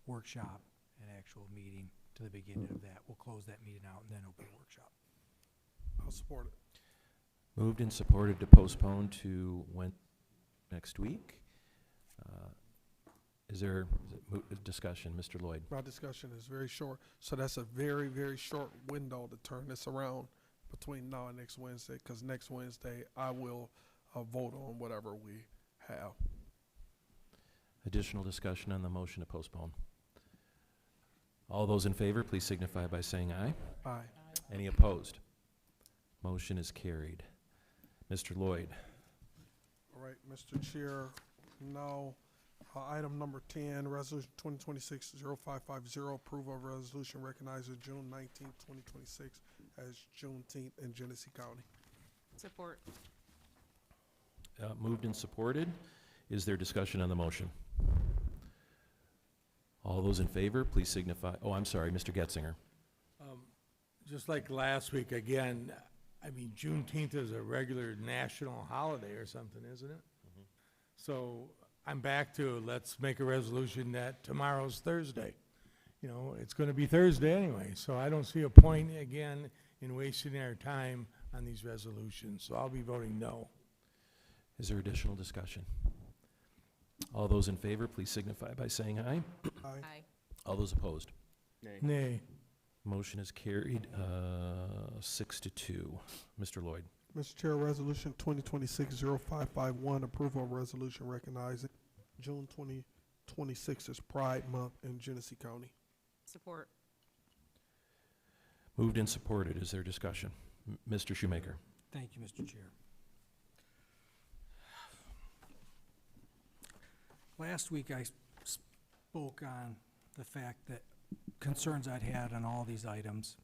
workshop, an actual meeting to the beginning of that. We'll close that meeting out and then open the workshop. I'll support it. Moved and supported to postpone to next week. Is there discussion? Mr. Lloyd? My discussion is very short, so that's a very, very short window to turn this around between now and next Wednesday, because next Wednesday I will vote on whatever we have. Additional discussion on the motion to postpone. All those in favor, please signify by saying aye. Aye. Any opposed? Motion is carried. Mr. Lloyd? All right, Mr. Chair, No. Item number 10, Resolution 2026-0550, approval of resolution recognizing June 19th, 2026 as Juneteenth in Genesee County. Support. Moved and supported. Is there discussion on the motion? All those in favor, please signify, oh, I'm sorry, Mr. Getzinger. Just like last week, again, I mean, Juneteenth is a regular national holiday or something, isn't it? So I'm back to, let's make a resolution that tomorrow's Thursday. You know, it's gonna be Thursday anyway, so I don't see a point, again, in wasting our time on these resolutions, so I'll be voting no. Is there additional discussion? All those in favor, please signify by saying aye. Aye. All those opposed? Nay. Motion is carried, 6-2. Mr. Lloyd. Mr. Chair, Resolution 2026-0551, approval of resolution recognizing June 2026 as Pride Month in Genesee County. Support. Moved and supported. Is there discussion? Mr. Shoemaker. Thank you, Mr. Chair. Last week, I spoke on the fact that concerns I'd had on all these items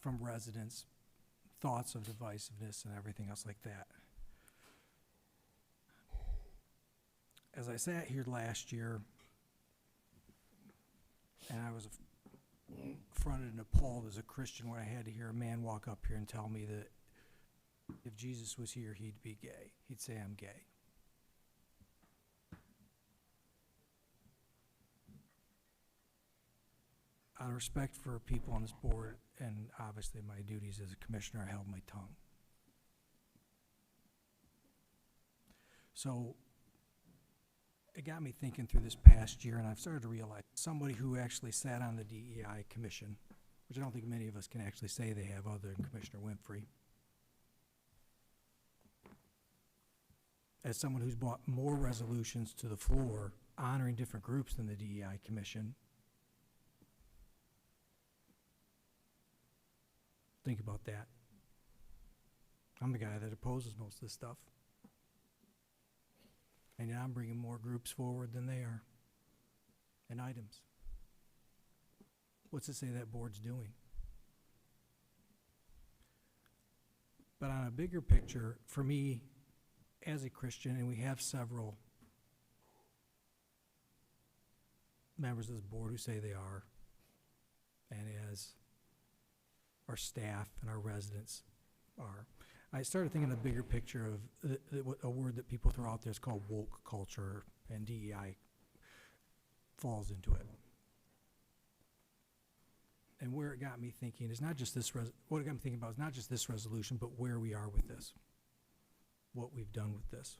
from residents, thoughts of divisiveness and everything else like that. As I sat here last year, and I was affronted and appalled as a Christian when I had to hear a man walk up here and tell me that if Jesus was here, he'd be gay. He'd say, I'm gay. Out of respect for people on this board, and obviously my duties as a commissioner, I held my tongue. So it got me thinking through this past year, and I've started to realize somebody who actually sat on the DEI commission, which I don't think many of us can actually say they have other than Commissioner Winfrey, as someone who's brought more resolutions to the floor honoring different groups than the DEI commission, think about that. I'm the guy that opposes most of this stuff. And I'm bringing more groups forward than they are, and items. What's to say that board's doing? But on a bigger picture, for me, as a Christian, and we have several members of this board who say they are, and as our staff and our residents are, I started thinking of the bigger picture of a word that people throw out there is called woke culture, and DEI falls into it. And where it got me thinking is not just this, what it got me thinking about is not just this resolution, but where we are with this, what we've done with this.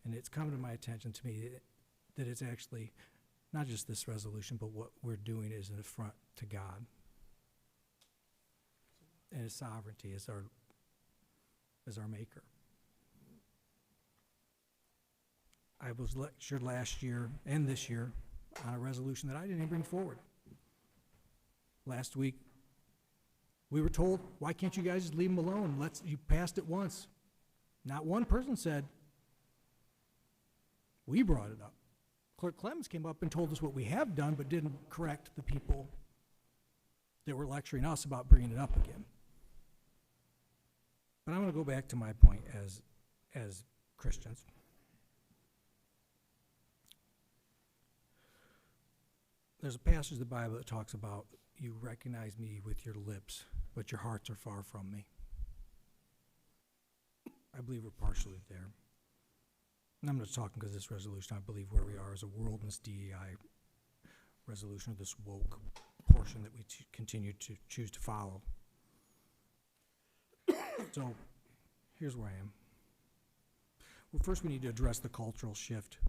And it's come to my attention to me that it's actually not just this resolution, but what we're doing is an affront to God and His sovereignty as our maker. I was lectured last year and this year on a resolution that I didn't even bring forward. Last week, we were told, why can't you guys just leave them alone? You passed it once. Not one person said, we brought it up. Clerk Clemens came up and told us what we have done, but didn't correct the people that were lecturing us about bringing it up again. But I'm going to go back to my point as Christians. There's a passage of the Bible that talks about, you recognize me with your lips, but your hearts are far from me. I believe we're partially there. And I'm not talking because of this resolution. I believe where we are as a world in this DEI resolution, or this woke portion that we continue to choose to follow. So, here's where I am. Well, first we need to address the cultural shift.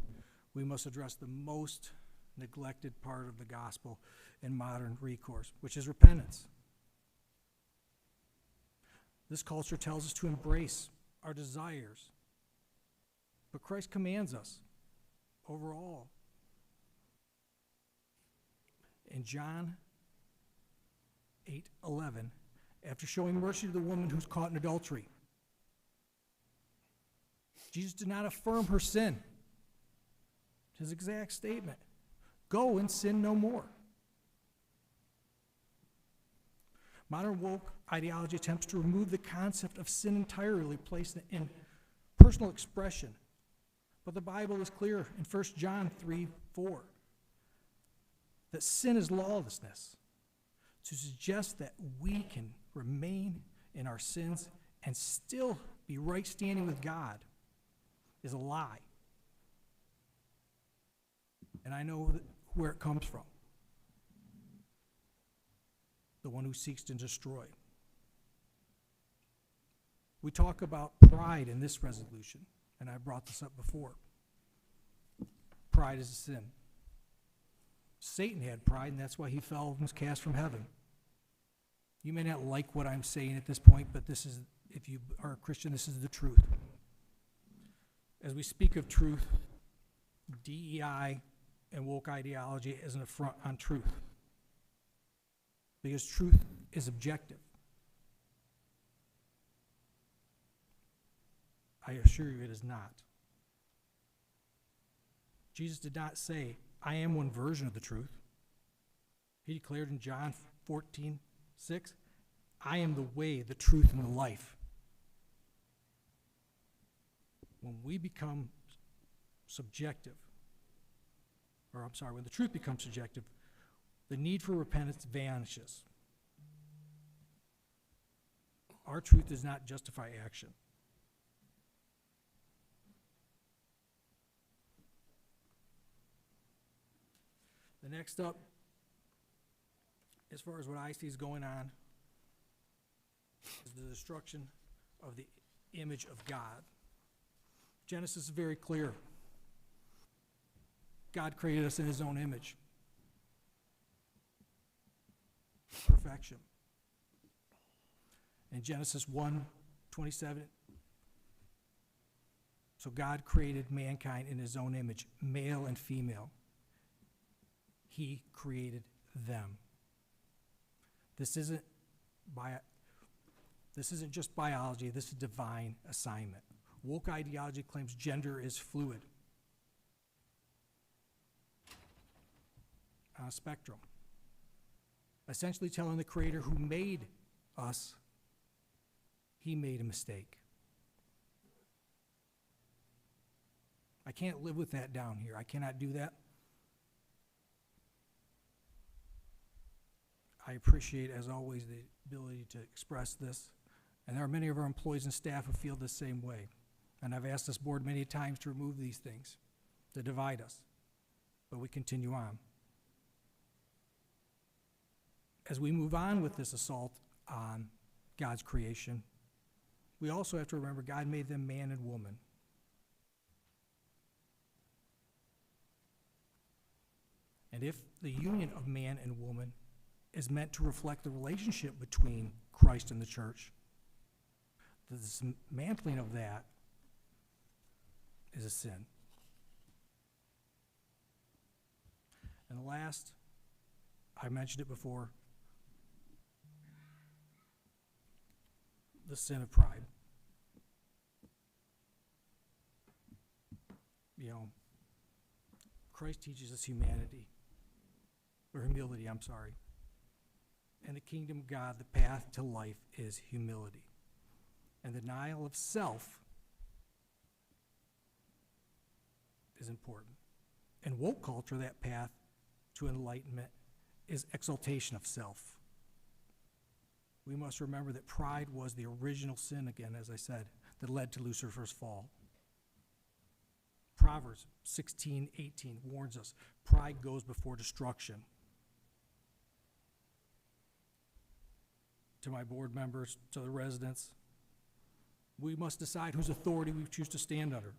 We must address the most neglected part of the gospel in modern recourse, which is repentance. This culture tells us to embrace our desires, but Christ commands us overall. In John 8:11, after showing mercy to the woman who's caught in adultery, Jesus did not affirm her sin. his exact statement. Go and sin no more. Modern woke ideology attempts to remove the concept of sin entirely, placed in personal expression. But the Bible is clear in 1 John 3:4 that sin is lawlessness. To suggest that we can remain in our sins and still be right standing with God is a lie. And I know where it comes from. The one who seeks to destroy. We talk about pride in this resolution, and I brought this up before. Pride is a sin. Satan had pride, and that's why he fell and was cast from heaven. You may not like what I'm saying at this point, but this is, if you are a Christian, this is the truth. As we speak of truth, DEI and woke ideology is an affront on truth. Because truth is objective. I assure you it is not. Jesus did not say, I am one version of the truth. He declared in John 14:6, I am the way, the truth, and the life. When we become subjective, when the truth becomes subjective, the need for repentance vanishes. Our truth does not justify action. The next up, as far as what I see is going on, is the destruction of the image of God. Genesis is very clear. God created us in his own image. Perfection. In Genesis 1:27, so God created mankind in his own image, male and female. He created them. This isn't just biology, this is divine assignment. Woke ideology claims gender is fluid on a spectrum, essentially telling the Creator who made us, he made a mistake. I can't live with that down here. I cannot do that. I appreciate, as always, the ability to express this. And there are many of our employees and staff who feel the same way. And I've asked this board many times to remove these things that divide us. But we continue on. As we move on with this assault on God's creation, we also have to remember God made them man and woman. And if the union of man and woman is meant to reflect the relationship between Christ and the church, the dismantling of that is a sin. And the last, I mentioned it before, the sin of pride. You know, Christ teaches us humility. And the kingdom of God, the path to life is humility. And the denial of self is important. In woke culture, that path to enlightenment is exaltation of self. We must remember that pride was the original sin, again, as I said, that led to Lucifer's fall. Proverbs 16:18 warns us, pride goes before destruction. To my board members, to the residents, we must decide whose authority we choose to stand under.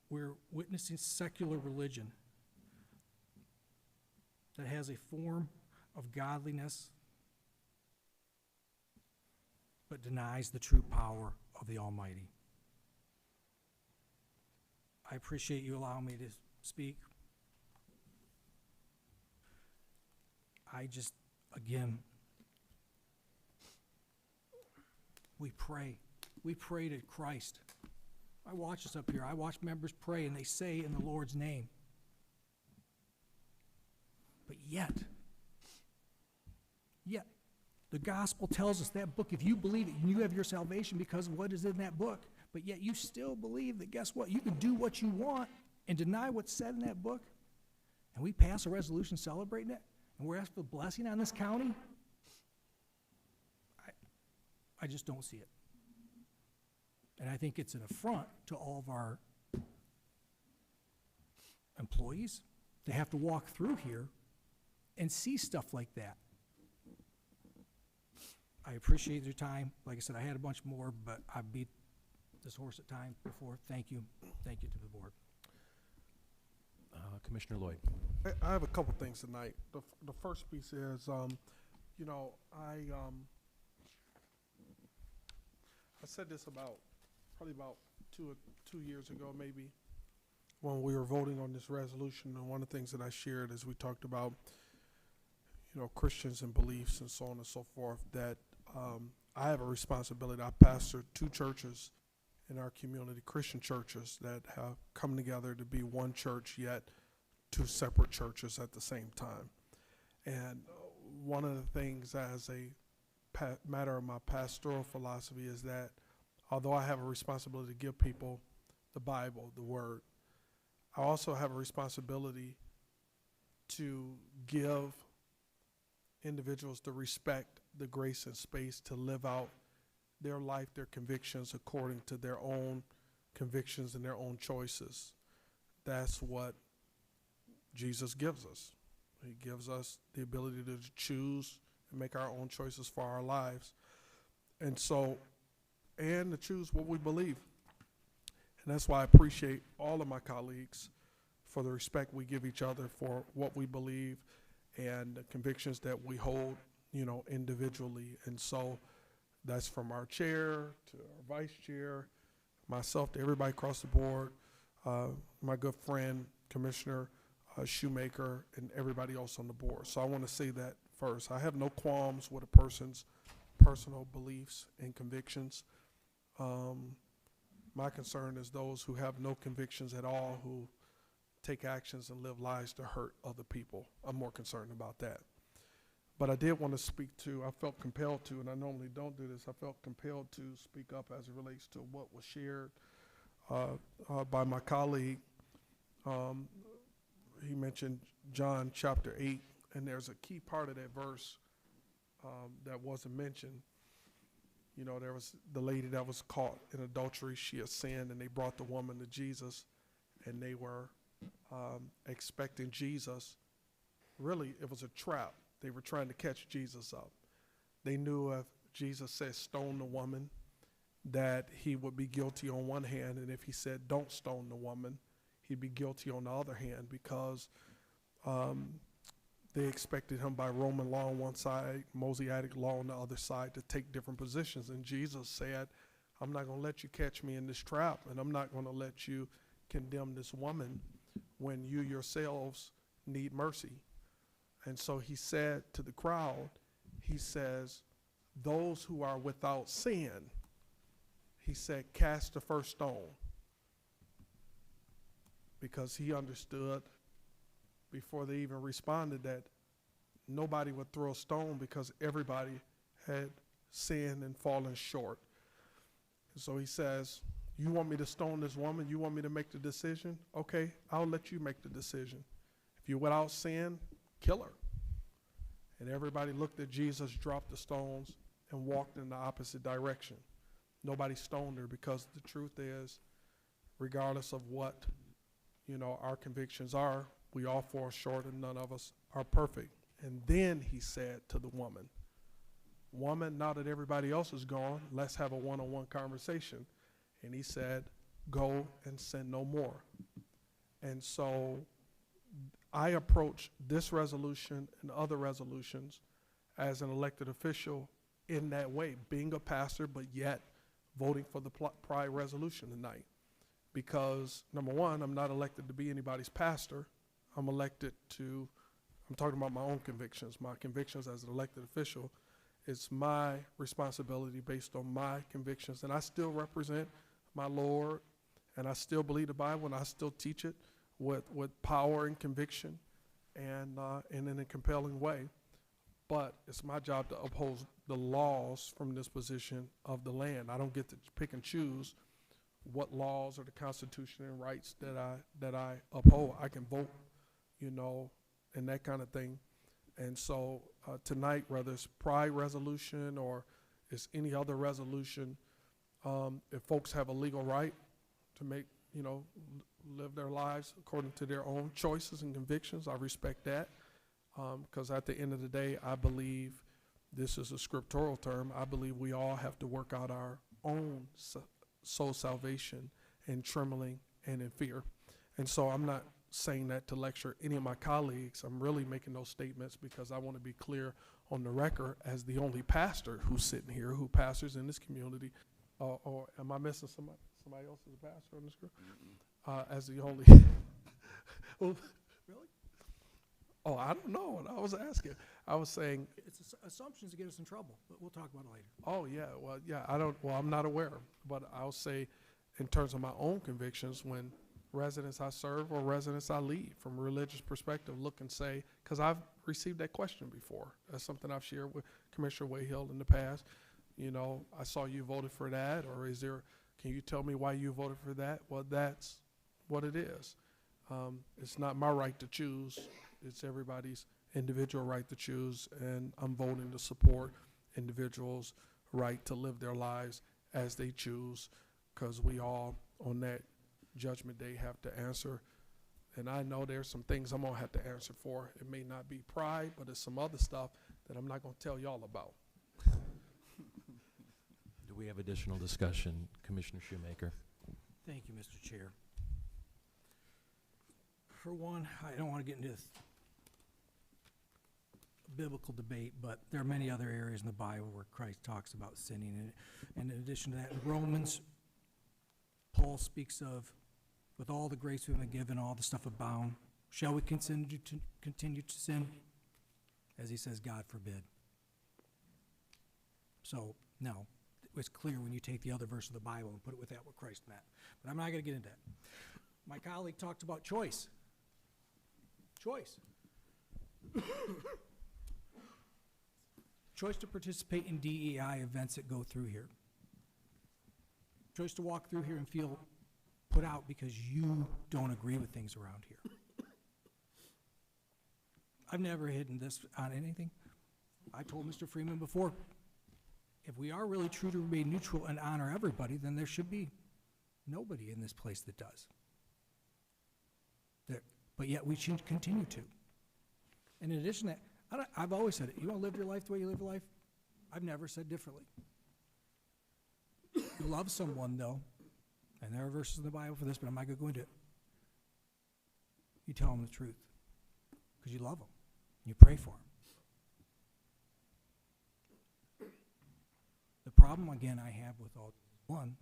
We're witnessing secular religion that has a form of godliness but denies the true power of the Almighty. I appreciate you allowing me to speak. I just, again, we pray to Christ I watch this up here. I watch members pray and they say in the Lord's name. But yet, the gospel tells us that book, if you believe it, you have your salvation because of what is in that book. But yet you still believe that, guess what? You can do what you want and deny what's said in that book. And we pass a resolution celebrating it, and we're asked for blessing on this county. I just don't see it. And I think it's an affront to all of our employees to have to walk through here and see stuff like that. I appreciate your time. Like I said, I had a bunch more, but I beat this horse at time before. Thank you. Thank you to the board. Commissioner Lloyd. I have a couple things tonight. The first piece is, you know, I said this probably about two years ago, maybe, when we were voting on this resolution. And one of the things that I shared is we talked about, you know, Christians and beliefs and so on and so forth, that I have a responsibility. I pastor 2 churches in our community, Christian churches that have come together to be one church, yet 2 separate churches at the same time. And one of the things as a matter of my pastoral philosophy is that although I have a responsibility to give people the Bible, the Word, I also have a responsibility to give individuals the respect, the grace and space to live out their life, their convictions according to their own convictions and their own choices. That's what Jesus gives us. He gives us the ability to choose and make our own choices for our lives. And so, and to choose what we believe. And that's why I appreciate all of my colleagues for the respect we give each other for what we believe and the convictions that we hold, you know, individually. And so that's from our chair to our vice chair, myself, to everybody across the board, my good friend, Commissioner Shoemaker, and everybody else on the board. So I want to say that first. I have no qualms with a person's personal beliefs and convictions. My concern is those who have no convictions at all, who take actions and live lives to hurt other people. I'm more concerned about that. But I did want to speak to, I felt compelled to, and I normally don't do this, I felt compelled to speak up as it relates to what was shared by my colleague. He mentioned John chapter 8, and there's a key part of that verse that wasn't mentioned. You know, there was the lady that was caught in adultery. She had sinned, and they brought the woman to Jesus, and they were expecting Jesus. Really, it was a trap. They were trying to catch Jesus up. They knew if Jesus said stone the woman, that he would be guilty on one hand, and if he said don't stone the woman, he'd be guilty on the other hand, because they expected him by Roman law on one side, Mosaic law on the other side, to take different positions. And Jesus said, I'm not going to let you catch me in this trap, and I'm not going to let you condemn this woman when you yourselves need mercy. And so he said to the crowd, he says, those who are without sin, he said, cast the first stone. Because he understood before they even responded that nobody would throw a stone because everybody had sinned and fallen short. And so he says, you want me to stone this woman? You want me to make the decision? Okay, I'll let you make the decision. If you're without sin, kill her. And everybody looked at Jesus, dropped the stones, and walked in the opposite direction. Nobody stoned her, because the truth is, regardless of what, you know, our convictions are, we all fall short and none of us are perfect. And then he said to the woman, woman, now that everybody else is gone, let's have a one-on-one conversation. And he said, go and sin no more. And so I approach this resolution and other resolutions as an elected official in that way, being a pastor, but yet voting for the prior resolution tonight. Because, number one, I'm not elected to be anybody's pastor. I'm elected to, I'm talking about my own convictions. My convictions as an elected official, it's my responsibility based on my convictions. And I still represent my Lord And I still believe the Bible, and I still teach it with power and conviction and in a compelling way. But it's my job to uphold the laws from this position of the land. I don't get to pick and choose what laws or the Constitution and rights that I uphold. I can vote, you know, and that kind of thing. And so tonight, whether it's pride resolution or it's any other resolution, if folks have a legal right to make, you know, live their lives according to their own choices and convictions, I respect that. Because at the end of the day, I believe, this is a scriptural term, I believe we all have to work out our own soul salvation in trembling and in fear. And so I'm not saying that to lecture any of my colleagues. I'm really making those statements because I want to be clear on the record as the only pastor who's sitting here, who pastors in this community. Or am I missing somebody? Somebody else is a pastor in this group? As the only... Really? Oh, I don't know what I was asking. I was saying... It's assumptions to get us in trouble, but we'll talk about it later. Oh, yeah. Well, yeah, I'm not aware. But I'll say, in terms of my own convictions, when residents I serve or residents I lead, from a religious perspective, look and say, because I've received that question before. That's something I've shared with Commissioner Wayhill in the past. You know, I saw you voted for that, or can you tell me why you voted for that? Well, that's what it is. It's not my right to choose. It's everybody's individual right to choose, and I'm voting to support individuals' right to live their lives as they choose, because we all, on that judgment day, have to answer. And I know there's some things I'm gonna have to answer for. It may not be pride, but it's some other stuff that I'm not gonna tell y'all about. Do we have additional discussion? Commissioner Shoemaker. Thank you, Mr. Chair. For one, I don't want to get into this biblical debate, but there are many other areas in the Bible where Christ talks about sinning. And in addition to that, in Romans, Paul speaks of, with all the grace we've been given, all the stuff abound, shall we continue to sin? As he says, God forbid. So, no, it was clear when you take the other verse of the Bible and put it with that what Christ meant. But I'm not going to get into that. My colleague talked about choice. Choice. Choice to participate in DEI events that go through here. Choice to walk through here and feel put out because you don't agree with things around here. I've never hidden this on anything. I told Mr. Freeman before, if we are really true to remain neutral and honor everybody, then there should be nobody in this place that does. But yet we should continue to. And in addition to that, I've always said it. You want to live your life the way you live your life? I've never said differently. You love someone, though, and there are verses in the Bible for this, but I'm not going to go into it. You tell them the truth because you love them. You pray for them. The problem, again, I have with all one,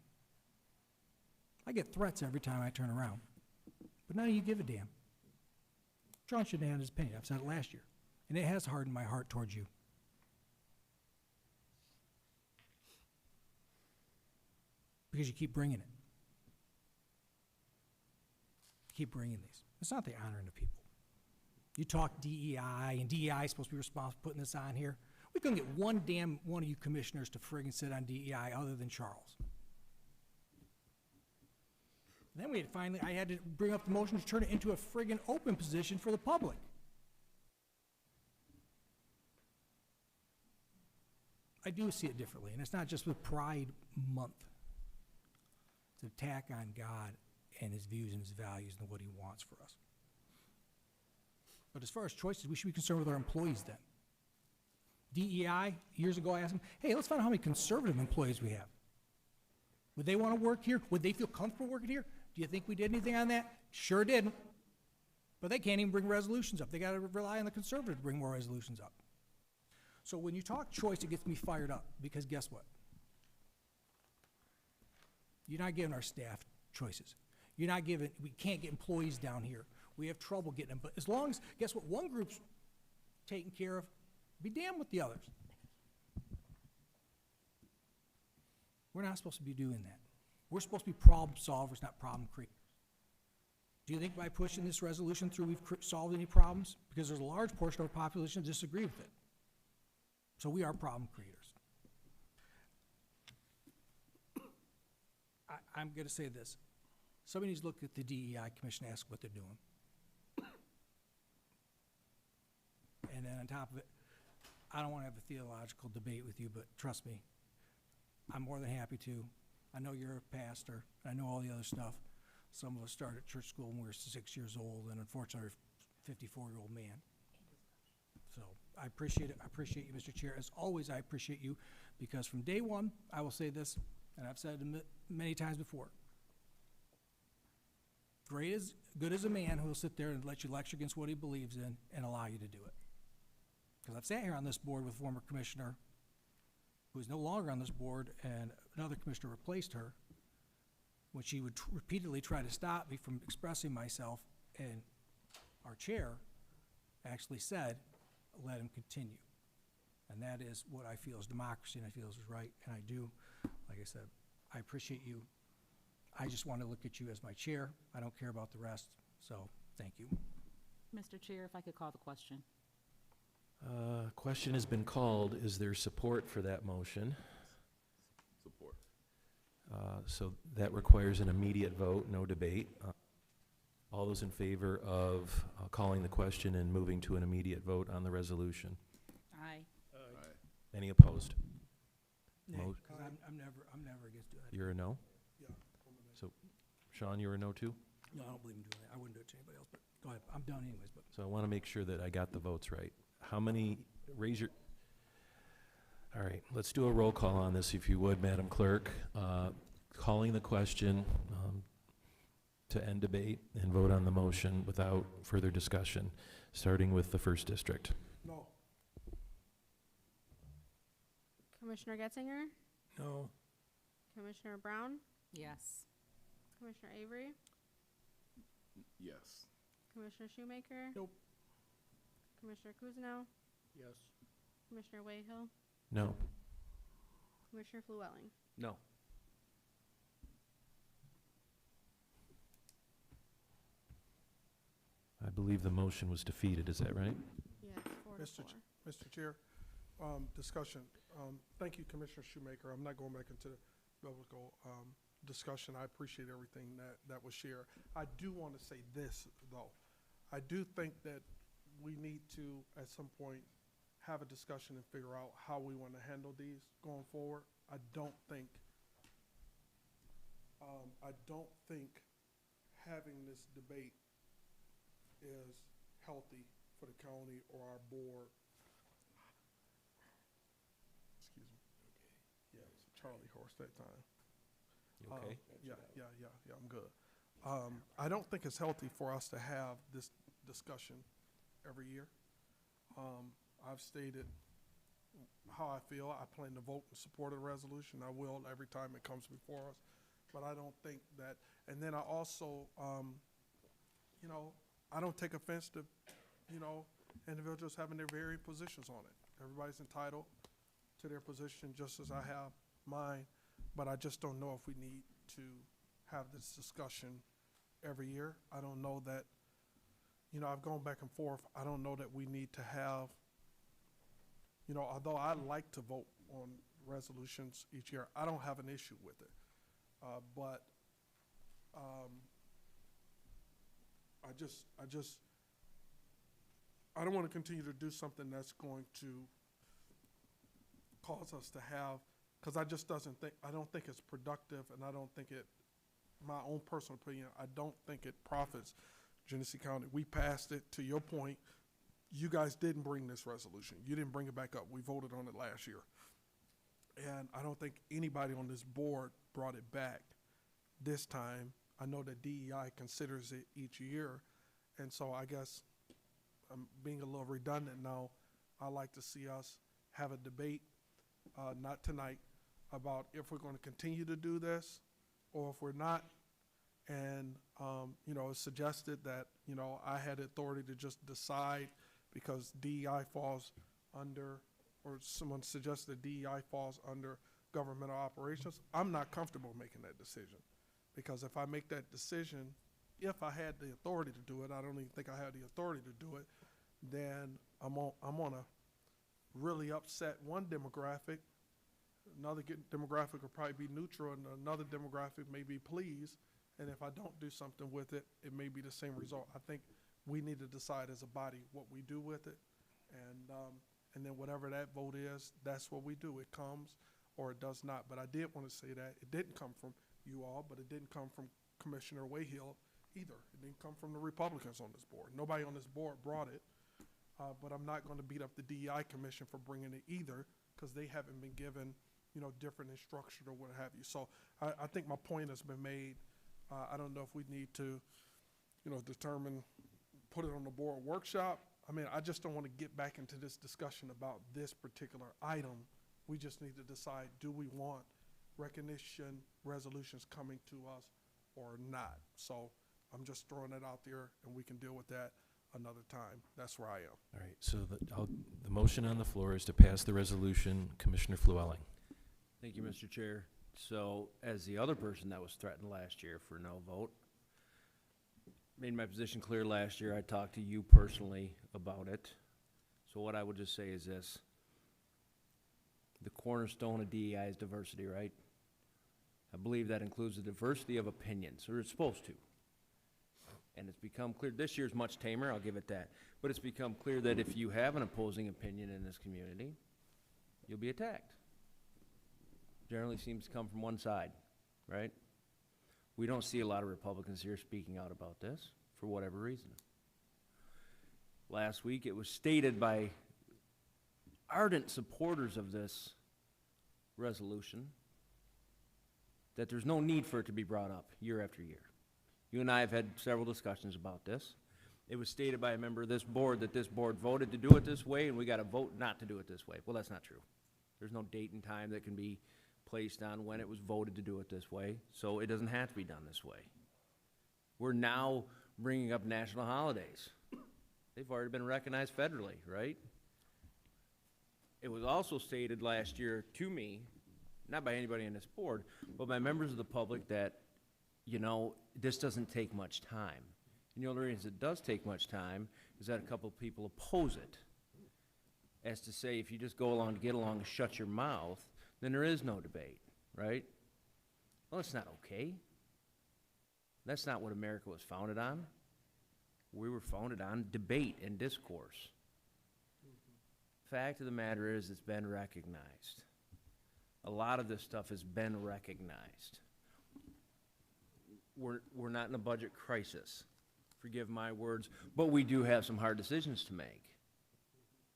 I get threats every time I turn around, but none of you give a damn. John shouldn't have his opinion. I've said it last year. And it has hardened my heart towards you. Because you keep bringing it. Keep bringing these. It's not the honoring of people. You talk DEI, and DEI is supposed to be responsible for putting this on here. We couldn't get one of you commissioners to friggin' sit on DEI other than Charles. Then I had to bring up the motion to turn it into a friggin' open position for the public. I do see it differently, and it's not just with Pride Month. It's an attack on God and his views and his values and what he wants for us. But as far as choices, we should be concerned with our employees then. DEI, years ago I asked them, hey, let's find out how many conservative employees we have. Would they want to work here? Would they feel comfortable working here? Do you think we did anything on that? Sure didn't. But they can't even bring resolutions up. They got to rely on the conservative to bring more resolutions up. So when you talk choice, it gets me fired up because guess what? You're not giving our staff choices. We can't get employees down here. We have trouble getting them. But as long as, guess what, one group's taken care of, be damned with the others. We're not supposed to be doing that. We're supposed to be problem solvers, not problem creators. Do you think by pushing this resolution through, we've solved any problems? Because there's a large portion of our population that disagree with it. So we are problem creators. I'm gonna say this. Somebody needs to look at the DEI commission and ask what they're doing. And then on top of it, I don't wanna have a theological debate with you, but trust me, I'm more than happy to. I know you're a pastor, I know all the other stuff. Some of us started church school when we were 6 years old, and unfortunately, we're a 54-year-old man. So I appreciate it. I appreciate you, Mr. Chair. As always, I appreciate you, because from day one, I will say this, and I've said it many times before. Good as a man who will sit there and let you lecture against what he believes in and allow you to do it. Because I've sat here on this board with a former commissioner who is no longer on this board, and another commissioner replaced her, when she would repeatedly try to stop me from expressing myself, and our chair actually said, let him continue. And that is what I feel is democracy, and I feel is right, and I do. Like I said, I appreciate you. I just want to look at you as my chair. I don't care about the rest, so thank you. Mr. Chair, if I could call the question. Question has been called. Is there support for that motion? Support. So that requires an immediate vote, no debate. All those in favor of calling the question and moving to an immediate vote on the resolution? Aye. Any opposed? Nay, Mo- 'cause I'm never against doing that. You're a no? Yeah. So, Sean, you're a no too? No, I don't believe in doing that. I wouldn't do it to anybody else, but go ahead. I'm done anyways, but. So I want to make sure that I got the votes right. How many, raise your, all right, let's do a roll call on this, if you would, Madam Clerk. Calling the question to end debate and vote on the motion without further discussion, starting with the first district. No. Commissioner Getzinger? No. Commissioner Brown? Yes. Commissioner Avery? Yes. Commissioner Shoemaker? Nope. Commissioner Kuzno? Yes. Commissioner Wayhill? No. Commissioner Flewelling? No. I believe the motion was defeated, is that right? Yes, 4-4. Mr. Chair, discussion. Thank you, Commissioner Shoemaker. I'm not going back into the biblical discussion. I appreciate everything that was shared. I do want to say this, though. I do think that we need to, at some point, have a discussion and figure out how we want to handle these going forward. I don't think having this debate is healthy for the county or our board. Excuse me. Yeah, it was Charlie Horse that time. You okay? Yeah, I'm good. I don't think it's healthy for us to have this discussion every year. I've stated how I feel. I plan to vote in support of the resolution. I will every time it comes before us. But I don't think that, and then I also, I don't take offense to, individuals having their varying positions on it. Everybody's entitled to their position just as I have mine, but I just don't know if we need to have this discussion every year. I don't know that, I've gone back and forth. I don't know that we need to have, although I like to vote on resolutions each year, I don't have an issue with it. But I don't want to continue to do something that's going to cause us to have, because I don't think it's productive, and I don't think my own personal opinion, I don't think it profits Genesee County. We passed it, to your point. You guys didn't bring this resolution. You didn't bring it back up. We voted on it last year. And I don't think anybody on this board brought it back this time. I know that DEI considers it each year. And so I guess I'm being a little redundant now. I like to see us have a debate, not tonight, about if we're going to continue to do this or if we're not. And, it's suggested that, I had authority to just decide because DEI falls under, or someone suggested DEI falls under governmental operations, I'm not comfortable making that decision. Because if I make that decision, if I had the authority to do it, I don't even think I have the authority to do it, then I'm gonna really upset one demographic. Another demographic will probably be neutral, and another demographic may be pleased. And if I don't do something with it, it may be the same result. I think we need to decide as a body what we do with it. And then whatever that vote is, that's what we do. It comes or it does not. But I did want to say that it didn't come from you all, but it didn't come from Commissioner Wayhill either. It didn't come from the Republicans on this board. Nobody on this board brought it. But I'm not going to beat up the DEI Commission for bringing it either, because they haven't been given, different instruction or what have you. So I think my point has been made. I don't know if we need to, put it on the board workshop. I mean, I just don't want to get back into this discussion about this particular item. We just need to decide, do we want recognition resolutions coming to us or not? So I'm just throwing that out there, and we can deal with that another time. That's where I am. All right, so the motion on the floor is to pass the resolution. Commissioner Flewelling. Thank you, Mr. Chair. So, as the other person that was threatened last year for no vote, made my position clear last year. I talked to you personally about it. So what I would just say is this. The cornerstone of DEI is diversity, right? I believe that includes the diversity of opinions, or it's supposed to. And it's become clear, this year's much tamer, I'll give it that. But it's become clear that if you have an opposing opinion in this community, you'll be attacked. Generally seems to come from one side, right? We don't see a lot of Republicans here speaking out about this, for whatever reason. Last week, it was stated by ardent supporters of this resolution that there's no need for it to be brought up year after year. You and I have had several discussions about this. It was stated by a member of this board that this board voted to do it this way, and we got to vote not to do it this way. Well, that's not true. There's no date and time that can be placed on when it was voted to do it this way, so it doesn't have to be done this way. We're now bringing up national holidays. They've already been recognized federally, right? It was also stated last year to me, not by anybody on this board, but by members of the public that, this doesn't take much time. And the only reason it does take much time is that a couple of people oppose it. As to say, if you just go along to get along and shut your mouth, then there is no debate, right? Well, it's not okay. That's not what America was founded on. We were founded on debate and discourse. Fact of the matter is, it's been recognized. A lot of this stuff has been recognized. We're not in a budget crisis, forgive my words, but we do have some hard decisions to make.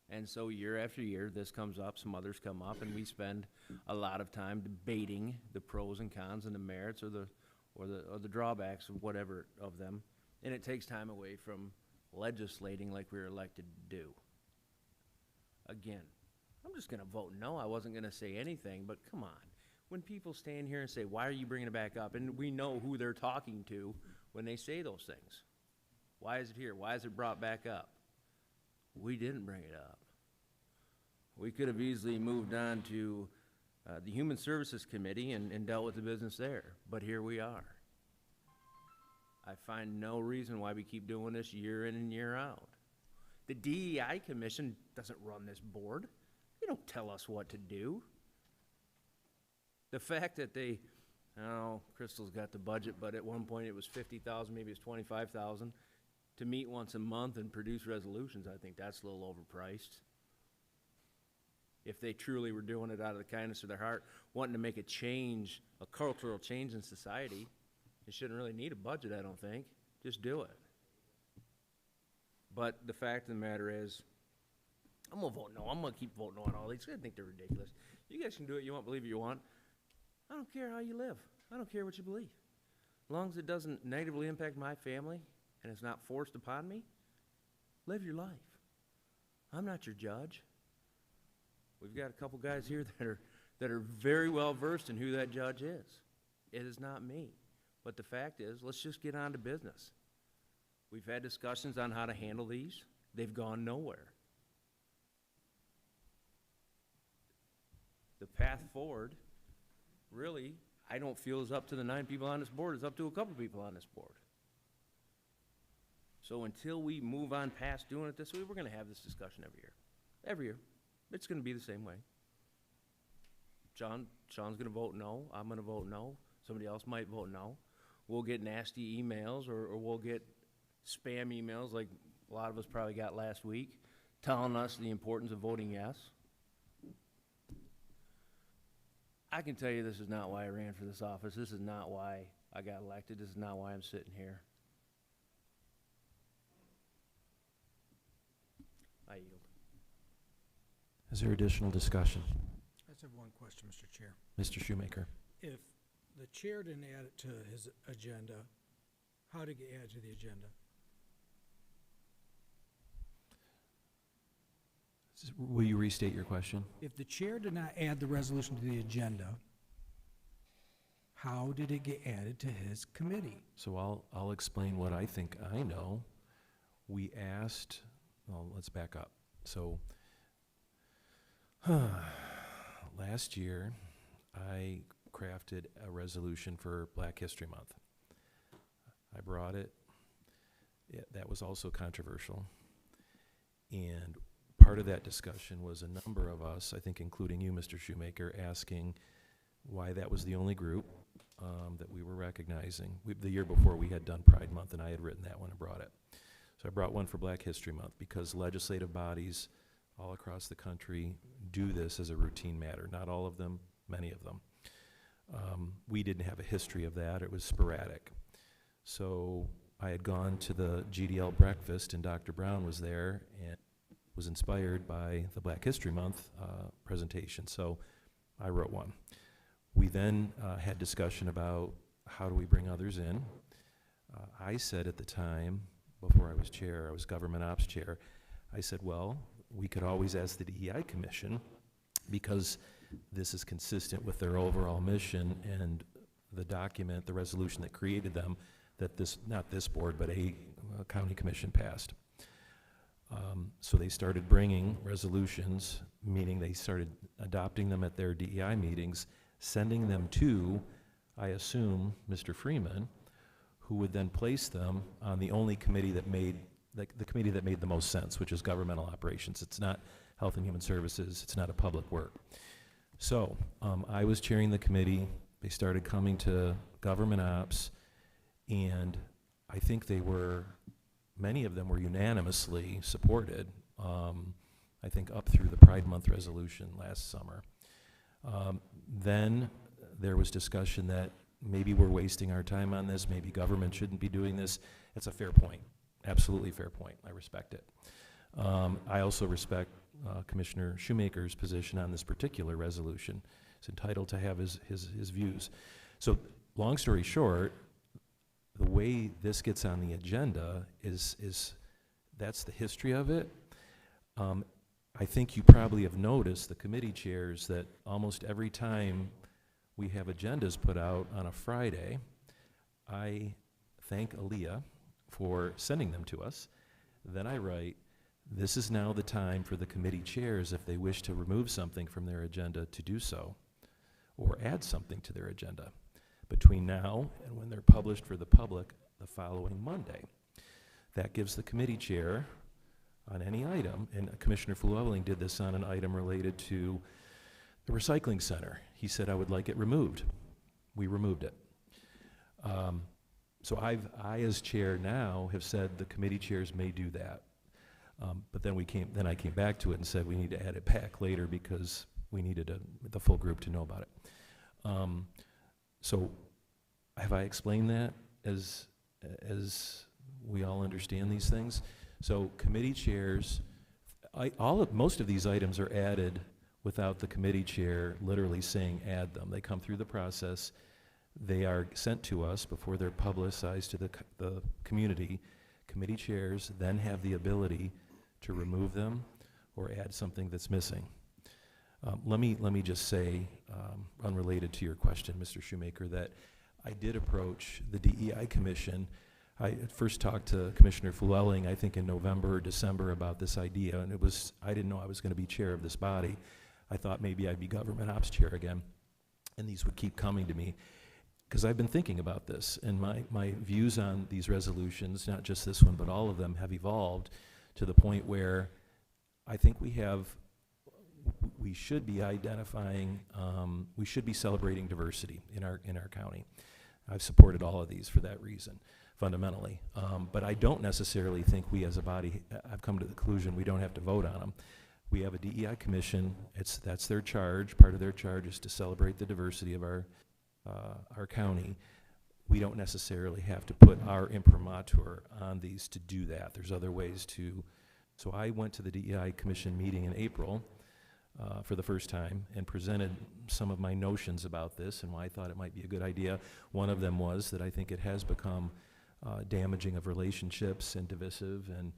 And so year after year, this comes up, some others come up, and we spend a lot of time debating the pros and cons and the merits or the drawbacks of whatever of them, and it takes time away from legislating like we were elected to do. Again, I'm just going to vote no. I wasn't going to say anything, but come on. When people stand here and say, why are you bringing it back up? And we know who they're talking to when they say those things. Why is it here? Why is it brought back up? We didn't bring it up. We could have easily moved on to the Human Services Committee and dealt with the business there, but here we are. I find no reason why we keep doing this year in and year out. The DEI Commission doesn't run this board. They don't tell us what to do. The fact that Crystal's got the budget, but at one point it was $50,000, maybe it's $25,000 to meet once a month and produce resolutions. I think that's a little overpriced. If they truly were doing it out of the kindness of their heart, wanting to make a change, a cultural change in society, they shouldn't really need a budget, I don't think. Just do it. But the fact of the matter is, I'm going to vote no. I'm going to keep voting no on all these. I think they're ridiculous. You guys can do it. You want, believe it you want. I don't care how you live. I don't care what you believe. As long as it doesn't negatively impact my family and it's not forced upon me, live your life. I'm not your judge. We've got a couple guys here that are very well versed in who that judge is. It is not me. But the fact is, let's just get on to business. We've had discussions on how to handle these. They've gone nowhere. The path forward really, I don't feel is up to the 9 people on this board, it's up to a couple people on this board. So until we move on past doing it this way, we're gonna have this discussion every year. Every year. It's gonna be the same way. Sean's gonna vote no, I'm gonna vote no, somebody else might vote no. We'll get nasty emails, or we'll get spam emails like a lot of us probably got last week, telling us the importance of voting yes. I can tell you this is not why I ran for this office. This is not why I got elected. This is not why I'm sitting here. I yield. Is there additional discussion? I just have one question, Mr. Chair. Mr. Shoemaker? If the chair didn't add it to his agenda, how did it get added to the agenda? Will you restate your question? If the chair did not add the resolution to the agenda, how did it get added to his committee? So I'll explain what I think I know. We asked, well, let's back up. So, last year, I crafted a resolution for Black History Month. I brought it. That was also controversial. And part of that discussion was a number of us, I think including you, Mr. Shoemaker, asking why that was the only group that we were recognizing. The year before, we had done Pride Month, and I had written that one and brought it. So I brought one for Black History Month because legislative bodies all across the country do this as a routine matter. Not all of them, many of them. We didn't have a history of that. It was sporadic. So I had gone to the GDL breakfast, and Dr. Brown was there and was inspired by the Black History Month presentation. So I wrote one. We then had discussion about how do we bring others in. I said at the time, before I was chair, I was government ops chair, I said, well, we could always ask the DEI Commission, because this is consistent with their overall mission and the document, the resolution that created them, that this, not this board, but a county commission passed. So they started bringing resolutions, meaning they started adopting them at their DEI meetings, sending them to, I assume, Mr. Freeman, who would then place them on the only committee that made, the committee that made the most sense, which is governmental operations. It's not Health and Human Services. It's not a public work. So I was chairing the committee. They started coming to government ops, and I think they were, many of them were unanimously supported, I think up through the Pride Month resolution last summer. Then there was discussion that maybe we're wasting our time on this, maybe government shouldn't be doing this. It's a fair point, absolutely fair point. I respect it. I also respect Commissioner Shoemaker's position on this particular resolution. He's entitled to have his views. So long story short, the way this gets on the agenda is that's the history of it. I think you probably have noticed, the committee chairs, that almost every time we have agendas put out on a Friday, I thank Aaliyah for sending them to us. Then I write, this is now the time for the committee chairs, if they wish to remove something from their agenda, to do so, or add something to their agenda between now and when they're published for the public the following Monday. That gives the committee chair on any item, and Commissioner Flewelling did this on an item related to the recycling center. He said, I would like it removed. We removed it. So I, as chair now, have said the committee chairs may do that. But then I came back to it and said we need to add it back later because we needed the full group to know about it. So have I explained that as we all understand these things? So committee chairs, most of these items are added without the committee chair literally saying add them. They come through the process. They are sent to us before they're publicized to the community. Committee chairs then have the ability to remove them or add something that's missing. Let me just say, unrelated to your question, Mr. Shoemaker, that I did approach the DEI Commission. I first talked to Commissioner Flewelling, I think in November or December, about this idea, and I didn't know I was going to be chair of this body. I thought maybe I'd be government ops chair again. and these would keep coming to me, because I've been thinking about this, and my views on these resolutions, not just this one, but all of them, have evolved to the point where I think we should be identifying, we should be celebrating diversity in our county. I've supported all of these for that reason, fundamentally. But I don't necessarily think we as a body, I've come to the conclusion we don't have to vote on them. We have a DEI commission. That's their charge. Part of their charge is to celebrate the diversity of our county. We don't necessarily have to put our imprimatur on these to do that. There's other ways to. So I went to the DEI commission meeting in April for the first time and presented some of my notions about this and why I thought it might be a good idea. One of them was that I think it has become damaging of relationships and divisive, and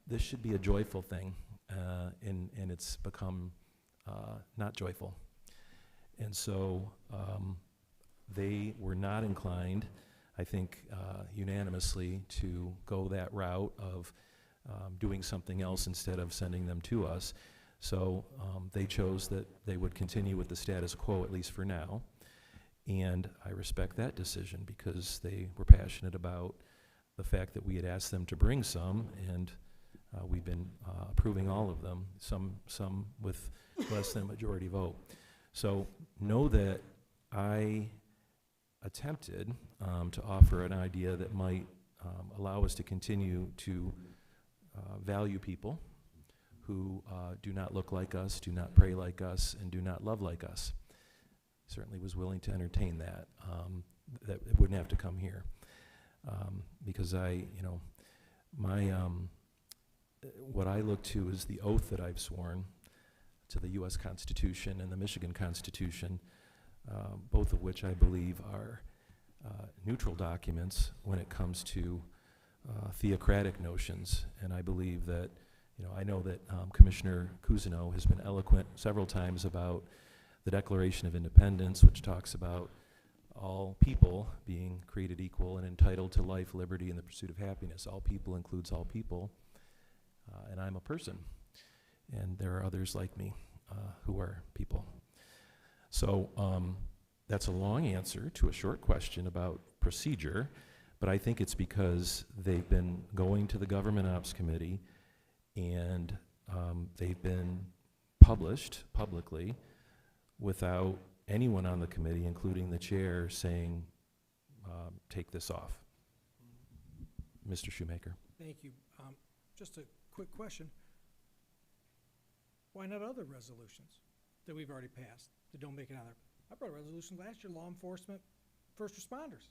this should be a joyful thing, and it's become not joyful. And so they were not inclined, I think unanimously, to go that route of doing something else instead of sending them to us. So they chose that they would continue with the status quo, at least for now. And I respect that decision because they were passionate about the fact that we had asked them to bring some, and we've been approving all of them, some with less than majority vote. So know that I attempted to offer an idea that might allow us to continue to value people who do not look like us, do not pray like us, and do not love like us. Certainly was willing to entertain that. That it wouldn't have to come here. Because what I look to is the oath that I've sworn to the U.S. Constitution and the Michigan Constitution, both of which I believe are neutral documents when it comes to theocratic notions. And I believe that, I know that Commissioner Cousineau has been eloquent several times about the Declaration of Independence, which talks about all people being created equal and entitled to life, liberty, and the pursuit of happiness. All people includes all people, and I'm a person, and there are others like me who are people. So that's a long answer to a short question about procedure, but I think it's because they've been going to the Government Ops Committee, and they've been published publicly without anyone on the committee, including the chair, saying, take this off. Mr. Shoemaker. Thank you. Just a quick question. Why not other resolutions that we've already passed that don't make it on there? I brought a resolution last year, law enforcement, first responders.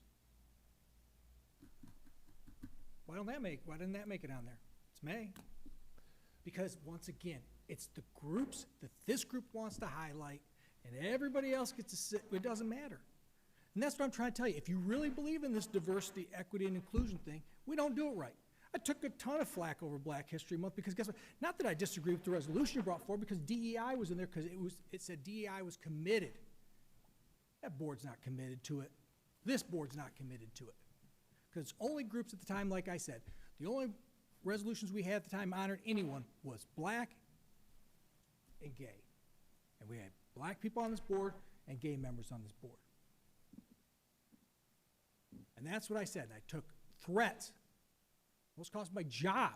Why didn't that make it on there? It's May. Because once again, it's the groups that this group wants to highlight, and everybody else gets to sit. It doesn't matter. And that's what I'm trying to tell you. If you really believe in this diversity, equity, and inclusion thing, we don't do it right. I took a ton of flack over Black History Month because guess what? Not that I disagree with the resolution you brought forward, because DEI was in there because it said DEI was committed. That board's not committed to it. This board's not committed to it. Because only groups at the time, like I said, the only resolutions we had at the time honored anyone was Black and gay. And we had Black people on this board and gay members on this board. And that's what I said. And I took threats. Almost cost my job.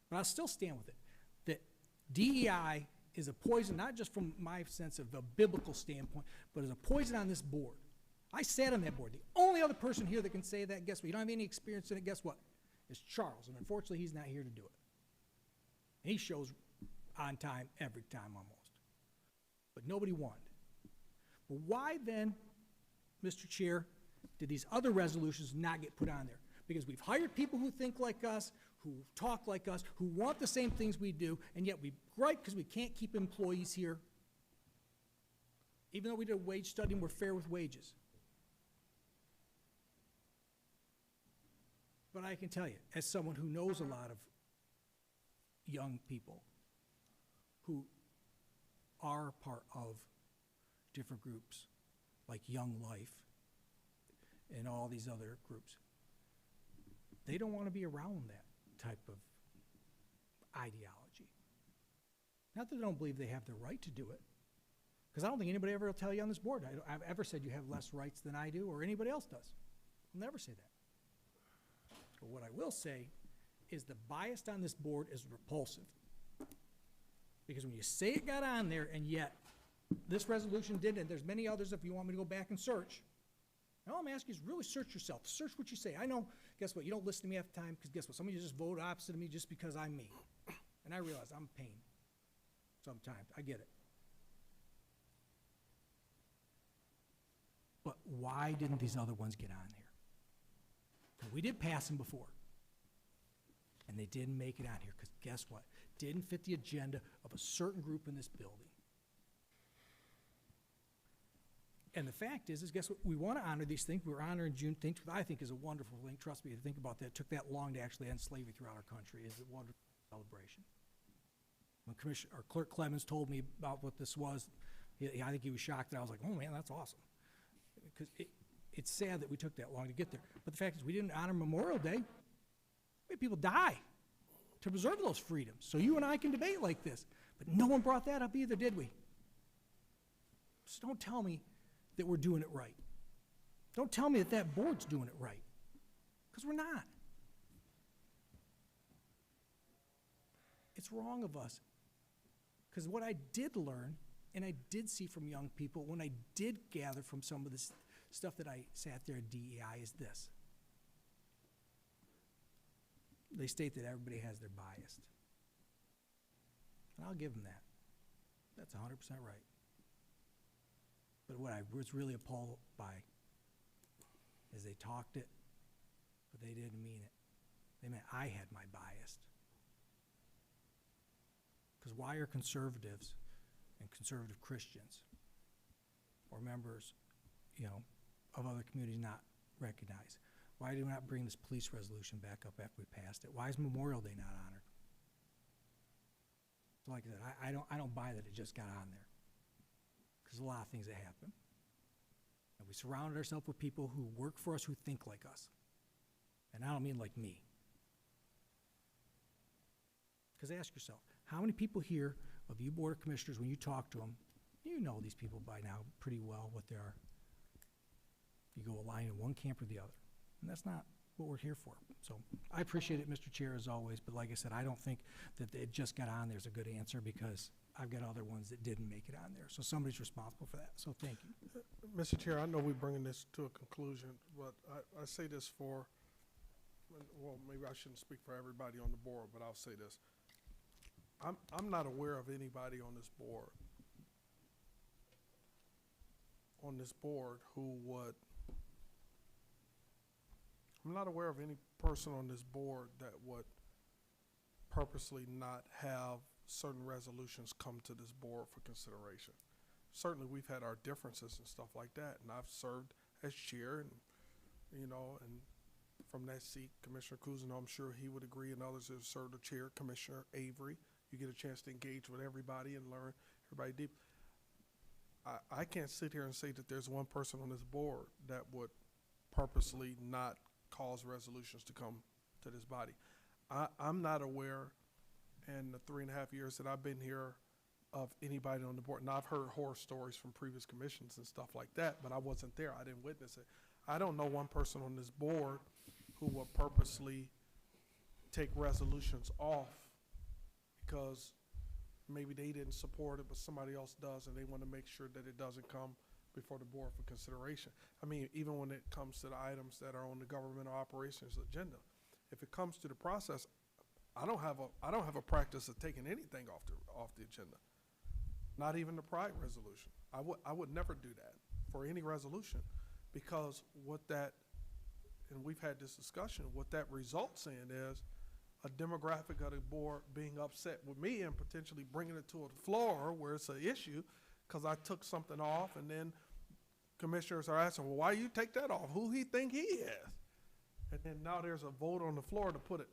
But I'll still stand with it. That DEI is a poison, not just from my sense of a biblical standpoint, but as a poison on this board. I sat on that board. The only other person here that can say that, guess what? You don't have any experience in it, guess what? It's Charles, and unfortunately he's not here to do it. And he shows on time every time almost. But nobody won. But why then, Mr. Chair, did these other resolutions not get put on there? Because we've hired people who think like us, who talk like us, who want the same things we do, and yet we gripe because we can't keep employees here. Even though we did a wage study and we're fair with wages. But I can tell you, as someone who knows a lot of young people who are part of different groups, like Young Life and all these other groups, they don't want to be around that type of ideology. Not that they don't believe they have the right to do it, Because I don't think anybody ever will tell you on this board, I've ever said you have less rights than I do or anybody else does. I'll never say that. But what I will say is the bias on this board is repulsive. Because when you say it got on there and yet this resolution didn't, and there's many others if you want me to go back and search. All I'm asking is really search yourself. Search what you say. I know, guess what, you don't listen to me half the time because guess what, some of you just vote opposite of me just because I'm me. And I realize I'm a pain sometimes. I get it. But why didn't these other ones get on here? 'Cause we did pass them before. And they didn't make it on here because guess what? Didn't fit the agenda of a certain group in this building. And the fact is guess what? We want to honor these things. We're honoring Juneteenth, which I think is a wonderful thing. Trust me, to think about that. It took that long to actually end slavery throughout our country. It's a wonderful celebration. When Clerk Clemens told me about what this was, I think he was shocked that I was like, oh man, that's awesome. Because it's sad that we took that long to get there. But the fact is we didn't honor Memorial Day. We had people die to preserve those freedoms. So you and I can debate like this. But no one brought that up either, did we? So don't tell me that we're doing it right. Don't tell me that that board's doing it right. Because we're not. It's wrong of us. Because what I did learn, and I did see from young people, when I did gather from some of this stuff that I sat there at DEI, is this. They state that everybody has their bias. And I'll give them that. That's 100% right. But what I was really appalled by is they talked it, but they didn't mean it. They meant I had my bias. Because why are conservatives and conservative Christians or members, of other communities not recognized? Why do we not bring this police resolution back up after we passed it? Why is Memorial Day not honored? So like I said, I don't buy that it just got on there. Because a lot of things that happen. And we surrounded ourselves with people who work for us, who think like us. And I don't mean like me. Because ask yourself, how many people here of you Board of Commissioners, when you talk to them, you know these people by now pretty well, what they are. You go a line in one camp or the other. And that's not what we're here for. So I appreciate it, Mr. Chair, as always. But like I said, I don't think that it just got on there is a good answer because I've got other ones that didn't make it on there. So somebody's responsible for that. So thank you. Mr. Chair, I know we're bringing this to a conclusion, but I say this for, well, maybe I shouldn't speak for everybody on the board, but I'll say this. I'm not aware of anybody on this board who would, I'm not aware of any person on this board that would purposely not have certain resolutions come to this board for consideration. Certainly we've had our differences and stuff like that, and I've served as chair, and and from that seat, Commissioner Cousineau, I'm sure he would agree, and others have served as chair, Commissioner Avery. You get a chance to engage with everybody and learn everybody deep. I can't sit here and say that there's one person on this board that would purposely not cause resolutions to come to this body. I'm not aware in the 3.5 years that I've been here of anybody on the board. Now, I've heard horror stories from previous commissions and stuff like that, but I wasn't there. I didn't witness it. I don't know one person on this board who will purposely take resolutions off because maybe they didn't support it, but somebody else does, and they want to make sure that it doesn't come before the board for consideration. I mean, even when it comes to the items that are on the governmental operations agenda, if it comes to the process, I don't have a practice of taking anything off the agenda. Not even the pride resolution. I would never do that for any resolution, because what that, and we've had this discussion, what that results in is a demographic of the board being upset with me and potentially bringing it to the floor where it's an issue because I took something off, and then commissioners are asking, well, why you take that off? Who he think he is? And then now there's a vote on the floor to put it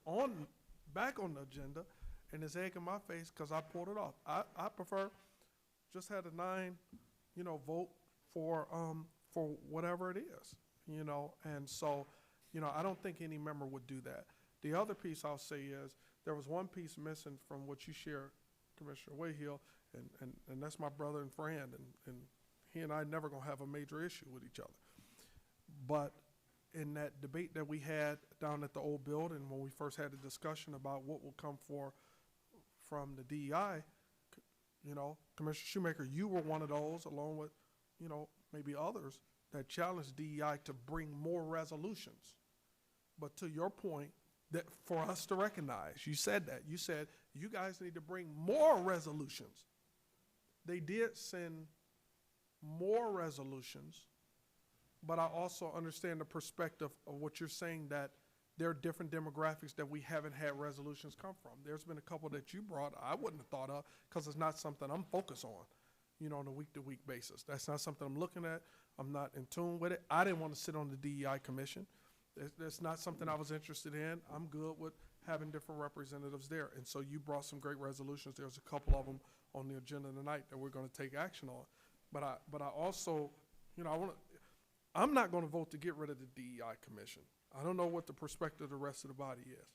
back on the agenda, and it's egg in my face because I pulled it off. I prefer just had a 9, vote for whatever it is, and so, I don't think any member would do that. The other piece I'll say is there was one piece missing from what you shared, Commissioner Wayhill, And that's my brother and friend, and he and I never gonna have a major issue with each other. But in that debate that we had down at the old building, when we first had a discussion about what will come from the DEI, you know, Commissioner Shoemaker, you were one of those, along with, you know, maybe others, that challenged DEI to bring more resolutions. But to your point, that for us to recognize, you said that. You said, you guys need to bring more resolutions. They did send more resolutions, but I also understand the perspective of what you're saying, that there are different demographics that we haven't had resolutions come from. There's been a couple that you brought I wouldn't have thought of, because it's not something I'm focused on, you know, on a week-to-week basis. That's not something I'm looking at. I'm not in tune with it. I didn't want to sit on the DEI commission. That's not something I was interested in. I'm good with having different representatives there. And so you brought some great resolutions. There's a couple of them on the agenda tonight that we're going to take action on. But I also, you know, I'm not going to vote to get rid of the DEI commission. I don't know what the perspective of the rest of the body is.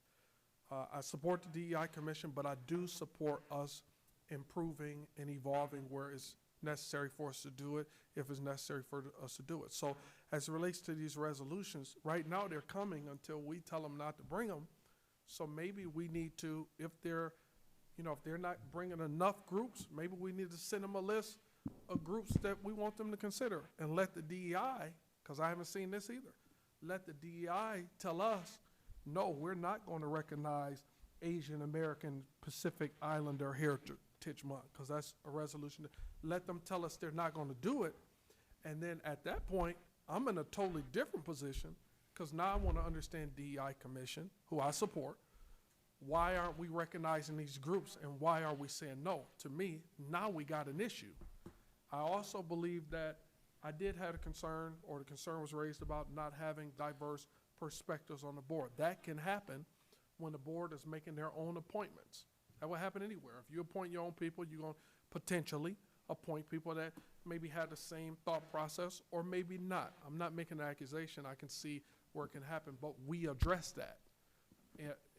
I support the DEI commission, but I do support us improving and evolving where it's necessary for us to do it, if it's necessary for us to do it. So as it relates to these resolutions, right now they're coming until we tell them not to bring them. So maybe we need to, if they're not bringing enough groups, maybe we need to send them a list of groups that we want them to consider, and let the DEI, because I haven't seen this either, let the DEI tell us, no, we're not going to recognize Asian American Pacific Islander Heritage Month, because that's a resolution. Let them tell us they're not going to do it, and then at that point, I'm in a totally different position, because now I want to understand DEI Commission, who I support. Why aren't we recognizing these groups, and why are we saying no? To me, now we got an issue. I also believe that I did have a concern, or the concern was raised about not having diverse perspectives on the board. That can happen when the board is making their own appointments. That will happen anywhere. If you appoint your own people, you're going to potentially appoint people that maybe have the same thought process, or maybe not. I'm not making an accusation. I can see where it can happen, but we address that.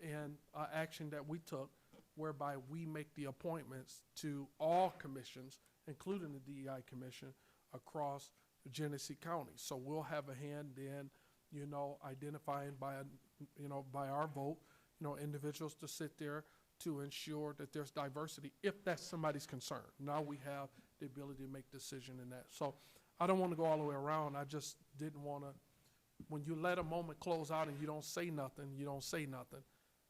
And action that we took, whereby we make the appointments to all commissions, including the DEI commission, across Genesee County. So we'll have a hand in, you know, identifying by our vote, you know, individuals to sit there to ensure that there's diversity, if that's somebody's concern. Now we have the ability to make decision in that. So I don't want to go all the way around. I just didn't want to, when you let a moment close out and you don't say nothing, you don't say nothing.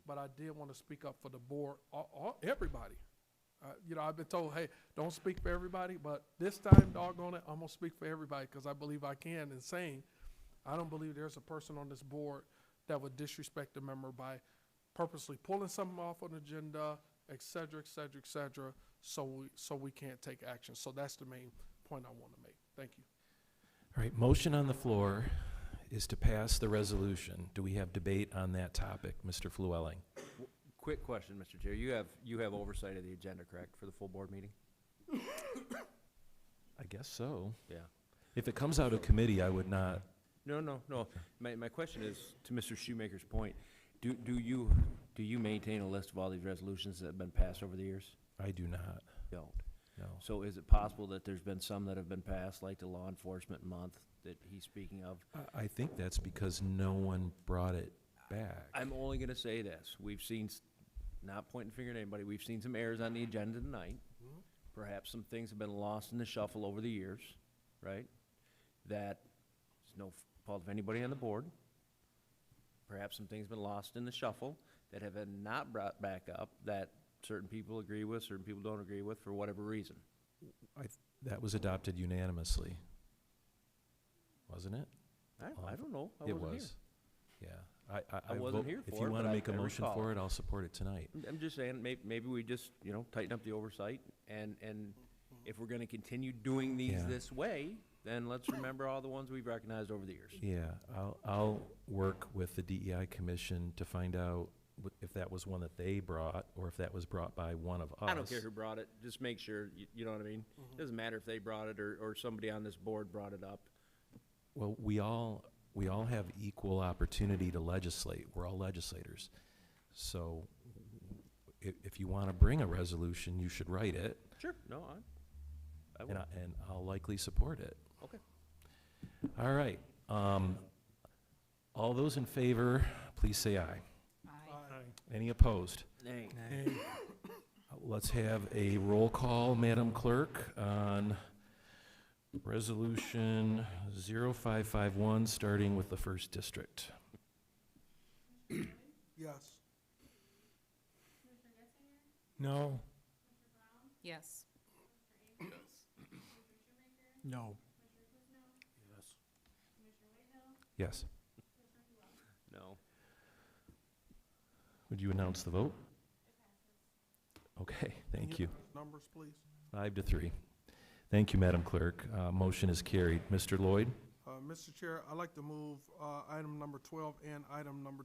But I did want to speak up for the board, everybody. You know, I've been told, hey, don't speak for everybody, but this time, doggone it, I'm going to speak for everybody, because I believe I can, in saying, I don't believe there's a person on this board that would disrespect a member by purposely pulling something off an agenda, et cetera, et cetera, et cetera, so we can't take action. So that's the main point I want to make. Thank you. All right, motion on the floor is to pass the resolution. Do we have debate on that topic, Mr. Flewelling? Quick question, Mr. Chair. You have oversight of the agenda, correct, for the full board meeting? I guess so. Yeah. If it comes out of committee, I would not. No. My question is, to Mr. Shoemaker's point, do you maintain a list of all these resolutions that have been passed over the years? I do not. Don't. No. So is it possible that there's been some that have been passed, like the Law Enforcement Month that he's speaking of? I think that's because no one brought it back. I'm only going to say this. We've seen, not pointing the finger at anybody, we've seen some errors on the agenda tonight. Perhaps some things have been lost in the shuffle over the years, right? That it's no fault of anybody on the board. Perhaps some things have been lost in the shuffle that have been not brought back up, that certain people agree with, certain people don't agree with, for whatever reason. That was adopted unanimously, wasn't it? I don't know. I It wasn't was. here. Yeah. I wasn't here If for you it, want but to I- make a I motion recall for it. it, I'll support it tonight. I'm just saying, maybe we just, tighten up the oversight, and if we're gonna continue doing these Yeah. this way, then let's remember all the ones we've recognized over the years. Yeah, I'll work with the DEI commission to find out if that was one that they brought, or if that was brought by one of us. I don't care who brought it, just make sure, you know what I mean? Doesn't matter if they brought it, or somebody on this board brought it up. Well, we all have equal opportunity to legislate. We're all legislators. So if you want to bring a resolution, you should write it. Sure, no, I will. And I'll likely support it. Okay. All right. All those in favor, please say aye. Any opposed? Nay. Let's have a roll call, Madam Clerk, on Resolution 0551, starting with the first district. Yes. No. Yes. No. Yes. No. Would you announce the vote? Okay, thank you. Numbers, please. 5-3. Thank you, Madam Clerk. Motion is carried. Mr. Lloyd? Mr. Chair, I'd like to move item number 12 and item number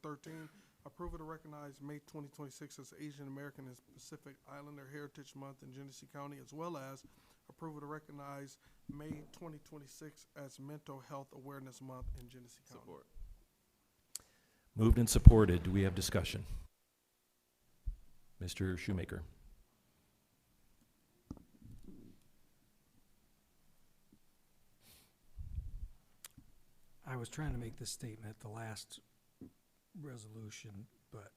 13. Approval to recognize May 2026 as Asian American and Pacific Islander Heritage Month in Genesee County, as well as approval to recognize May 2026 as Mental Health Awareness Month in Genesee County. Support. Moved and supported. Do we have discussion? Mr. Shoemaker? I was trying to make this statement at the last resolution, but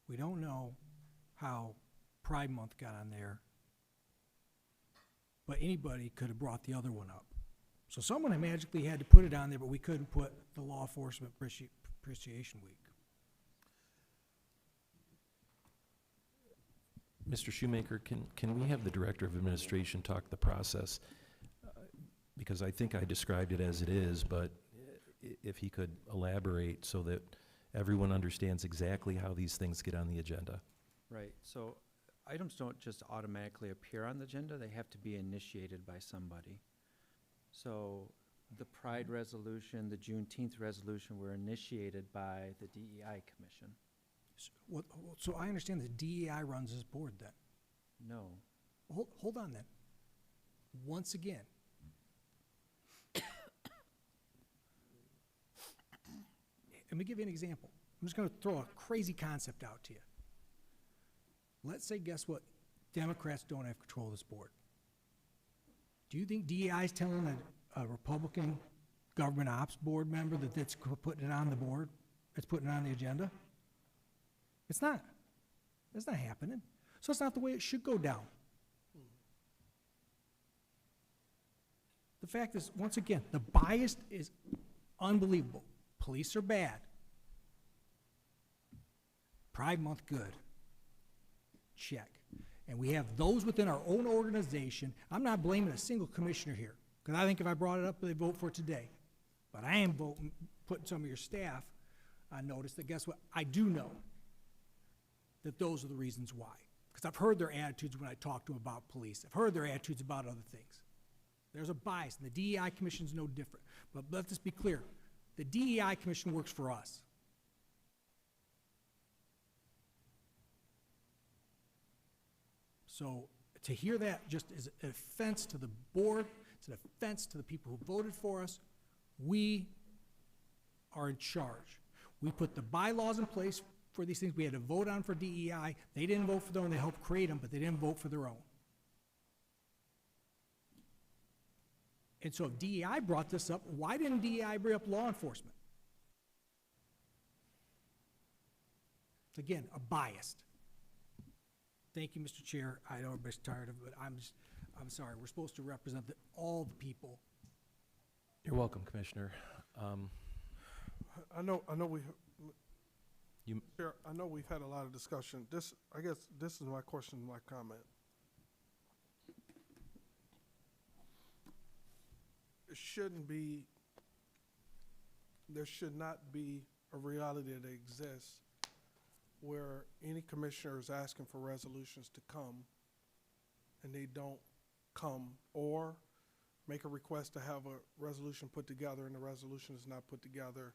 we don't know how Pride Month got on there, but anybody could have brought the other one up. So someone had magically had to put it on there, but we couldn't put the Law Enforcement Appreciation Week. Mr. Shoemaker, can we have the Director of Administration talk the process? Because I think I described it as it is, but if he could elaborate so that everyone understands exactly how these things get on the agenda. Right, so items don't just automatically appear on the agenda, they have to be initiated by somebody. So the Pride resolution, the Juneteenth resolution were initiated by the DEI Commission. So I understand that DEI runs this board then. No. Hold on then. Once again, let me give you an example. I'm just going to throw a crazy concept out to you. Let's say, guess what? Democrats don't have control of this board. Do you think DEI is telling a Republican government ops board member that that's putting it on the board, that's putting it on the agenda? It's not. It's not happening. So it's not the way it should go down. The fact is, once again, the bias is unbelievable. Police are bad. Pride Month, good. Check. And we have those within our own organization. I'm not blaming a single commissioner here, because I think if I brought it up, they'd vote for it today. But I am putting some of your staff on notice that, guess what? I do know that those are the reasons why. Because I've heard their attitudes when I talk to them about police. I've heard their attitudes about other things. There's a bias, and the DEI Commission is no different. But let this be clear. The DEI Commission works for us. So to hear that just is an offense to the board, it's an offense to the people who voted for us. We are in charge. We put the bylaws in place for these things. We had to vote on for DEI. They didn't vote for their own. They helped create them, but they didn't vote for their own. And so if DEI brought this up, why didn't DEI bring up law enforcement? Again, a biased. Thank you, Mr. Chair. I know everybody's tired of it, but I'm sorry. We're supposed to represent all the people. You're welcome, Commissioner. I know You- Chair, I know we've had a lot of discussion. I guess this is my question, my comment. There should not be a reality that exists where any commissioner is asking for resolutions to come and they don't come, or make a request to have a resolution put together and the resolution is not put together,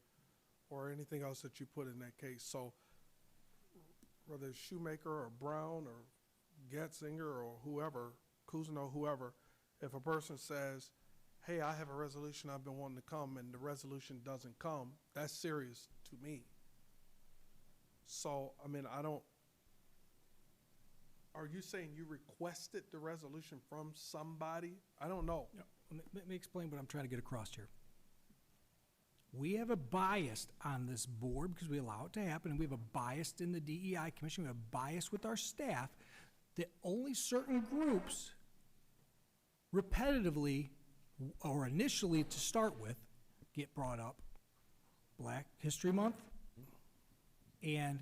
or anything else that you put in that case. So whether it's Shoemaker or Brown or Getzinger or whoever, Kuzno, whoever, if a person says, hey, I have a resolution I've been wanting to come, and the resolution doesn't come, that's serious to me. So, I mean, I don't, are you saying you requested the resolution from somebody? I don't know. No, let me explain what I'm trying to get across here. We have a bias on this board because we allow it to happen, and we have a bias in the DEI commission, we have a bias with our staff that only certain groups repetitively or initially to start with get brought up. Black History Month and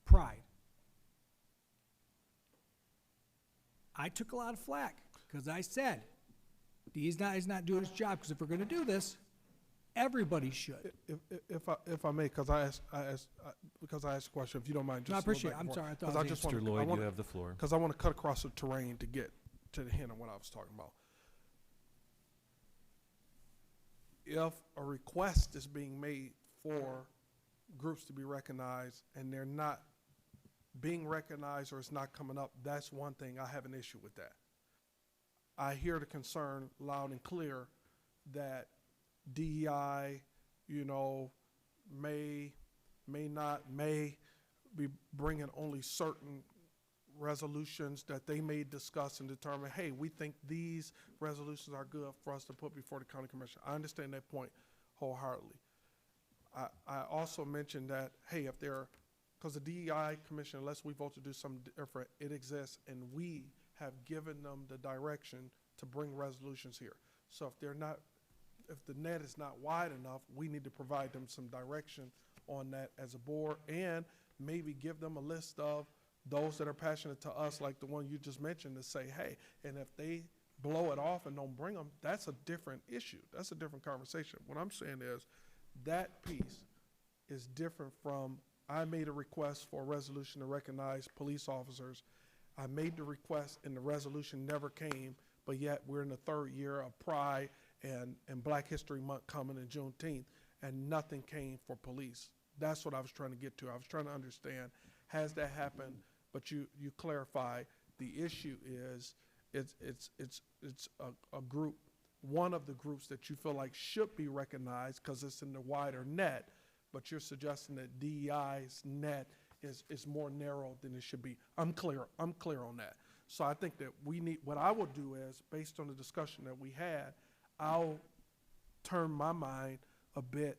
Pride. I took a lot of flack because I said, he's not doing his job, because if we're going to do this, everybody should. If I may, because I asked a question, if you don't mind, just No, I a little appreciate it. back I'm and sorry, I forth. thought I was just Mr. wanna- I Lloyd, wanna- you have the floor. Because I want to cut across the terrain to get to the hint of what I was talking about. If a request is being made for groups to be recognized and they're not being recognized or it's not coming up, that's one thing. I have an issue with that. I hear the concern loud and clear that DEI, may be bringing only certain resolutions that they may discuss and determine, hey, we think these resolutions are good for us to put before the county commission. I understand that point wholeheartedly. I also mentioned that, hey, if because the DEI commission, unless we vote to do something different, it exists, and we have given them the direction to bring resolutions here. So if the net is not wide enough, we need to provide them some direction on that as a board, and maybe give them a list of those that are passionate to us, like the one you just mentioned, to say, hey, and if they blow it off and don't bring them, that's a different issue. That's a different conversation. What I'm saying is that piece is different from, I made a request for a resolution to recognize police officers. I made the request and the resolution never came, but yet we're in the third year of Pride and Black History Month coming in Juneteenth, and nothing came for police. That's what I was trying to get to. I was trying to understand, has that happened? But you clarify, the issue is, it's a group, one of the groups that you feel like should be recognized because it's in the wider net, but you're suggesting that DEI's net is more narrow than it should be. I'm clear on that. So I think that what I will do is, based on the discussion that we had, I'll turn my mind a bit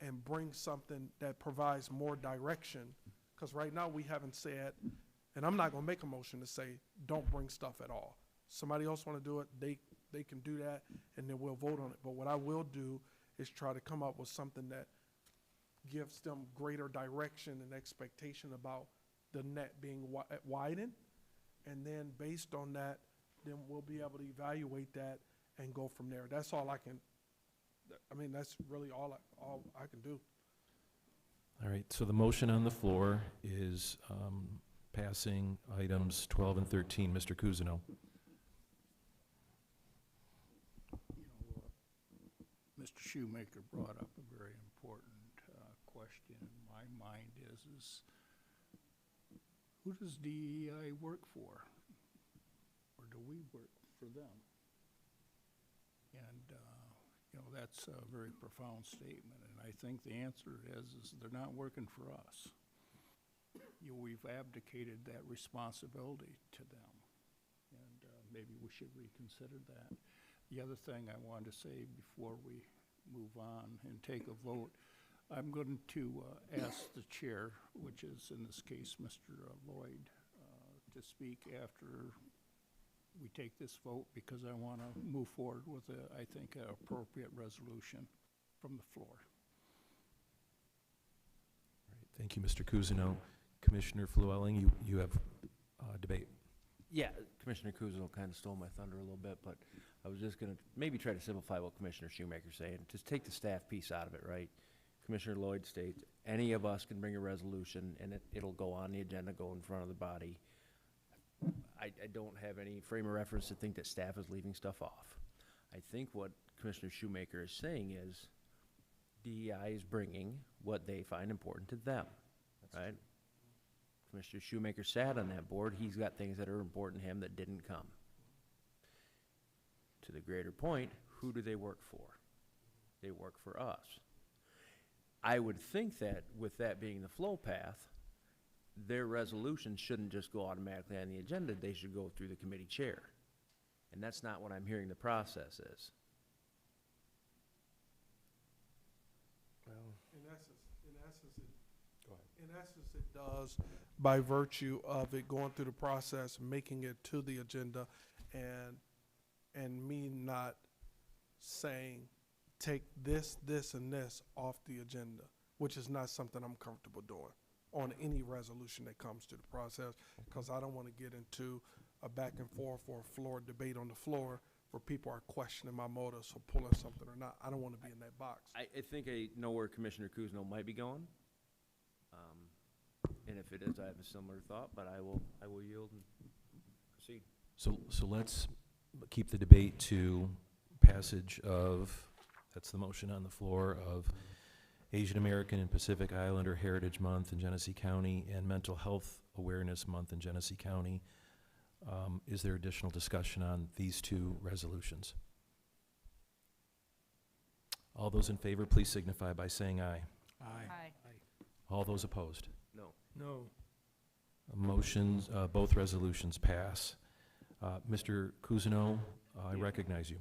and bring something that provides more direction, because right now we haven't said, and I'm not going to make a motion to say, don't bring stuff at all. Somebody else want to do it, they can do that, and then we'll vote on it. But what I will do is try to come up with something that gives them greater direction and expectation about the net being widened. And then based on that, then we'll be able to evaluate that and go from there. That's all I can, that's really all I can do. All right, so the motion on the floor is passing items 12 and 13. Mr. Cousineau. Mr. Shoemaker brought up a very important question in my mind is who does DEI work for? Or do we work for them? And, that's a very profound statement, and I think the answer is they're not working for us. We've abdicated that responsibility to them, and maybe we should reconsider that. The other thing I wanted to say before we move on and take a vote, I'm going to ask the chair, which is in this case Mr. Lloyd, to speak after we take this vote, because I want to move forward with, I think, an appropriate resolution from the floor. All right, thank you, Mr. Cousineau. Commissioner Flewelling, you have debate. Yeah, Commissioner Cousineau kind of stole my thunder a little bit, but I was just going to maybe try to simplify what Commissioner Shoemaker's saying. Just take the staff piece out of it, right? Commissioner Lloyd states, any of us can bring a resolution, and it'll go on the agenda, go in front of the body. I don't have any frame of reference to think that staff is leaving stuff off. I think what Commissioner Shoemaker is saying is DEI is bringing what they find important to them, right? Commissioner Shoemaker sat on that board. He's got things that are important to him that didn't come. To the greater point, who do they work for? They work for us. I would think that with that being the flow path, their resolution shouldn't just go automatically on the agenda, they should go through the committee chair. And that's not what I'm hearing the process is. In essence, it does by virtue of it going through the process, making it to the agenda, and me not saying, take this, this, and this off the agenda, which is not something I'm comfortable doing on any resolution that comes to the process, because I don't want to get into a back and forth or a floor debate on the floor where people are questioning my motives for pulling something or not. I don't want to be in that box. I think I know where Commissioner Kuzno might be going. And if it is, I have a similar thought, but I will yield and proceed. So let's keep the debate to passage of, that's the motion on the floor, of Asian American and Pacific Islander Heritage Month in Genesee County and Mental Health Awareness Month in Genesee County. Is there additional discussion on these two resolutions? All those in favor, please signify by saying aye. Aye. All those opposed? No. No. Motions, both resolutions pass. Mr. Cousineau, I recognize you.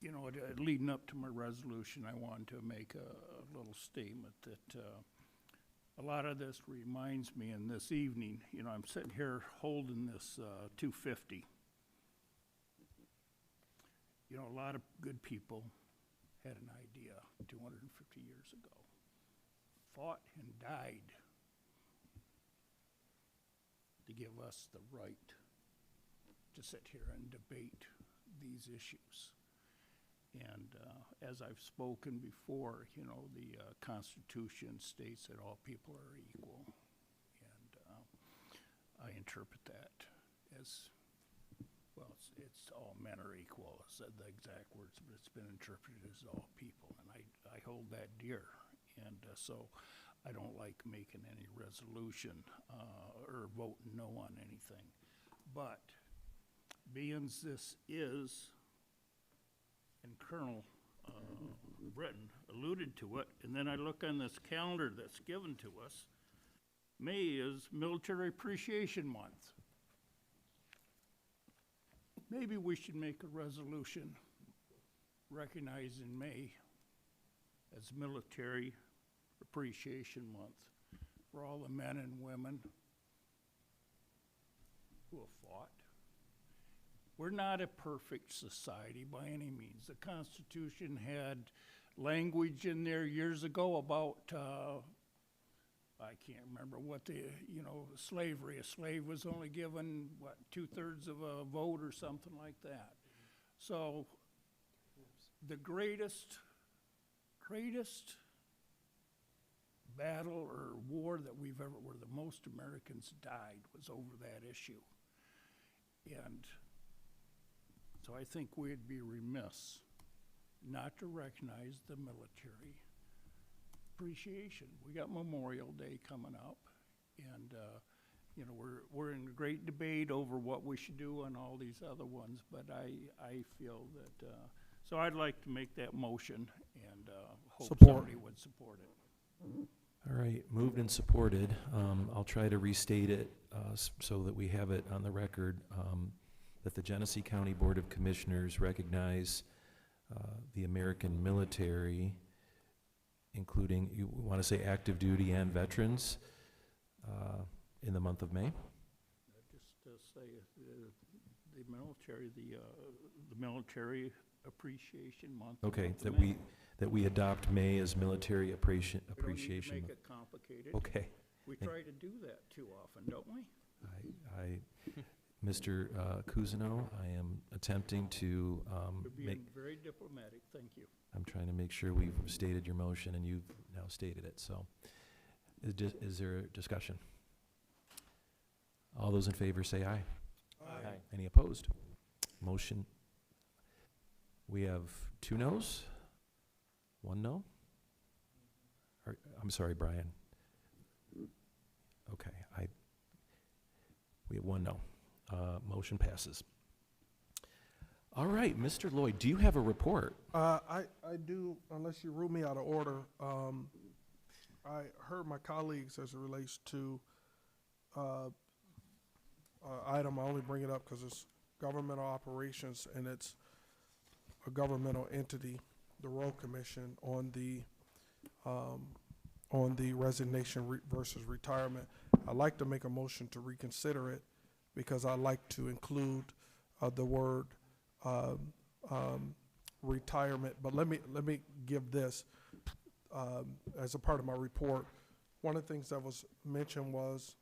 You know, leading up to my resolution, I wanted to make a little statement that a lot of this reminds me, and this evening, you know, I'm sitting here holding this 250. You know, a lot of good people had an idea 250 years ago, fought and died to give us the right to sit here and debate these issues. And as I've spoken before, you know, the Constitution states that all people are equal. And I interpret that as, well, it's all men are equal, is the exact words, but it's been interpreted as all people. And I hold that dear. And so I don't like making any resolution or voting no on anything. But being this is, and Colonel Britton alluded to it, and then I look on this calendar that's given to us, May is Military Appreciation Month. Maybe we should make a resolution recognizing May as Military Appreciation Month for all the men and women who have fought. We're not a perfect society by any means. The Constitution had language in there years ago about, I can't remember what slavery. A slave was only given, 2/3 of a vote or something like that. So the greatest battle or war that we've ever, where the most Americans died, was over that issue. And so I think we'd be remiss not to recognize the military appreciation. We got Memorial Day coming up, and you know, we're in a great debate over what we should do on all these other ones, but I feel that, so I'd like to make that motion and hope somebody would support it. All right, moved and supported. I'll try to restate it so that we have it on the record, that the Genesee County Board of Commissioners recognize the American military, including, you want to say active duty and veterans, in the month of May? Just say the Military Appreciation Month. Okay, the month of May. that we adopt May as Military Appreciation. We don't need to make it complicated. Okay. We try to do that too often, don't we? Mr. Cousineau, I am attempting to We're being very diplomatic, thank you. I'm trying to make sure we've stated your motion, and you've now stated it, so. Is there a discussion? All those in favor say aye. Aye. Any opposed? Motion. We have 2 noes, 1 no? I'm sorry, Brian. Okay, we have 1 no. Motion passes. All right, Mr. Lloyd, do you have a report? I do, unless you rule me out of order. I heard my colleagues as it relates to item, I only bring it up because it's governmental operations and it's a governmental entity, the Road Commission, on the resignation versus retirement. I'd like to make a motion to reconsider it because I like to include the word retirement. But let me give this as a part of my report. One of the things that was mentioned was,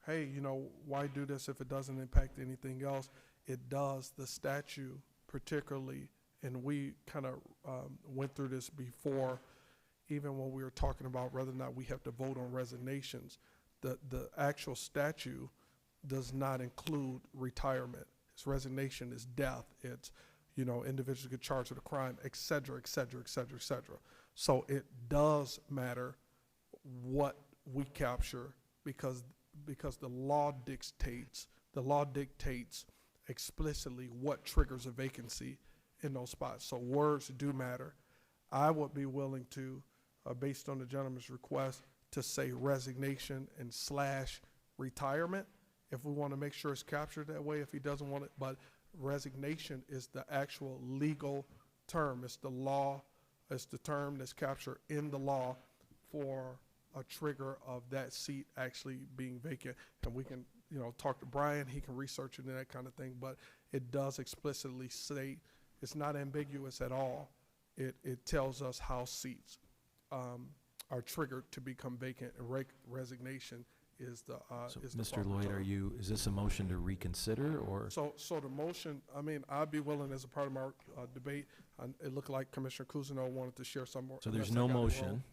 hey, you know, why do this if it doesn't impact anything else? It does. The statute particularly, and we kind of went through this before, even when we were talking about whether or not we have to vote on resignations. The actual statute does not include retirement. Its resignation is death. It's, you know, individuals get charged with a crime, et cetera, et cetera, et cetera, et cetera. So it does matter what we capture because the law dictates explicitly what triggers a vacancy in those spots. So words do matter. I would be willing to, based on the gentleman's request, to say resignation and / retirement if we want to make sure it's captured that way, if he doesn't want it. But resignation is the actual legal term. It's the law. It's the term that's captured in the law for a trigger of that seat actually being vacant. And we can, you know, talk to Brian. He can research it and that kind of thing. But it does explicitly say, it's not ambiguous at all. It tells us how seats are triggered to become vacant, and resignation is the So, is the Mr. proper Lloyd, term. is this a motion to reconsider, or? So the motion, I mean, I'd be willing as a part of my debate. It looked like Commissioner Cousineau wanted to share some more. So there's unless I no got it wrong. motion,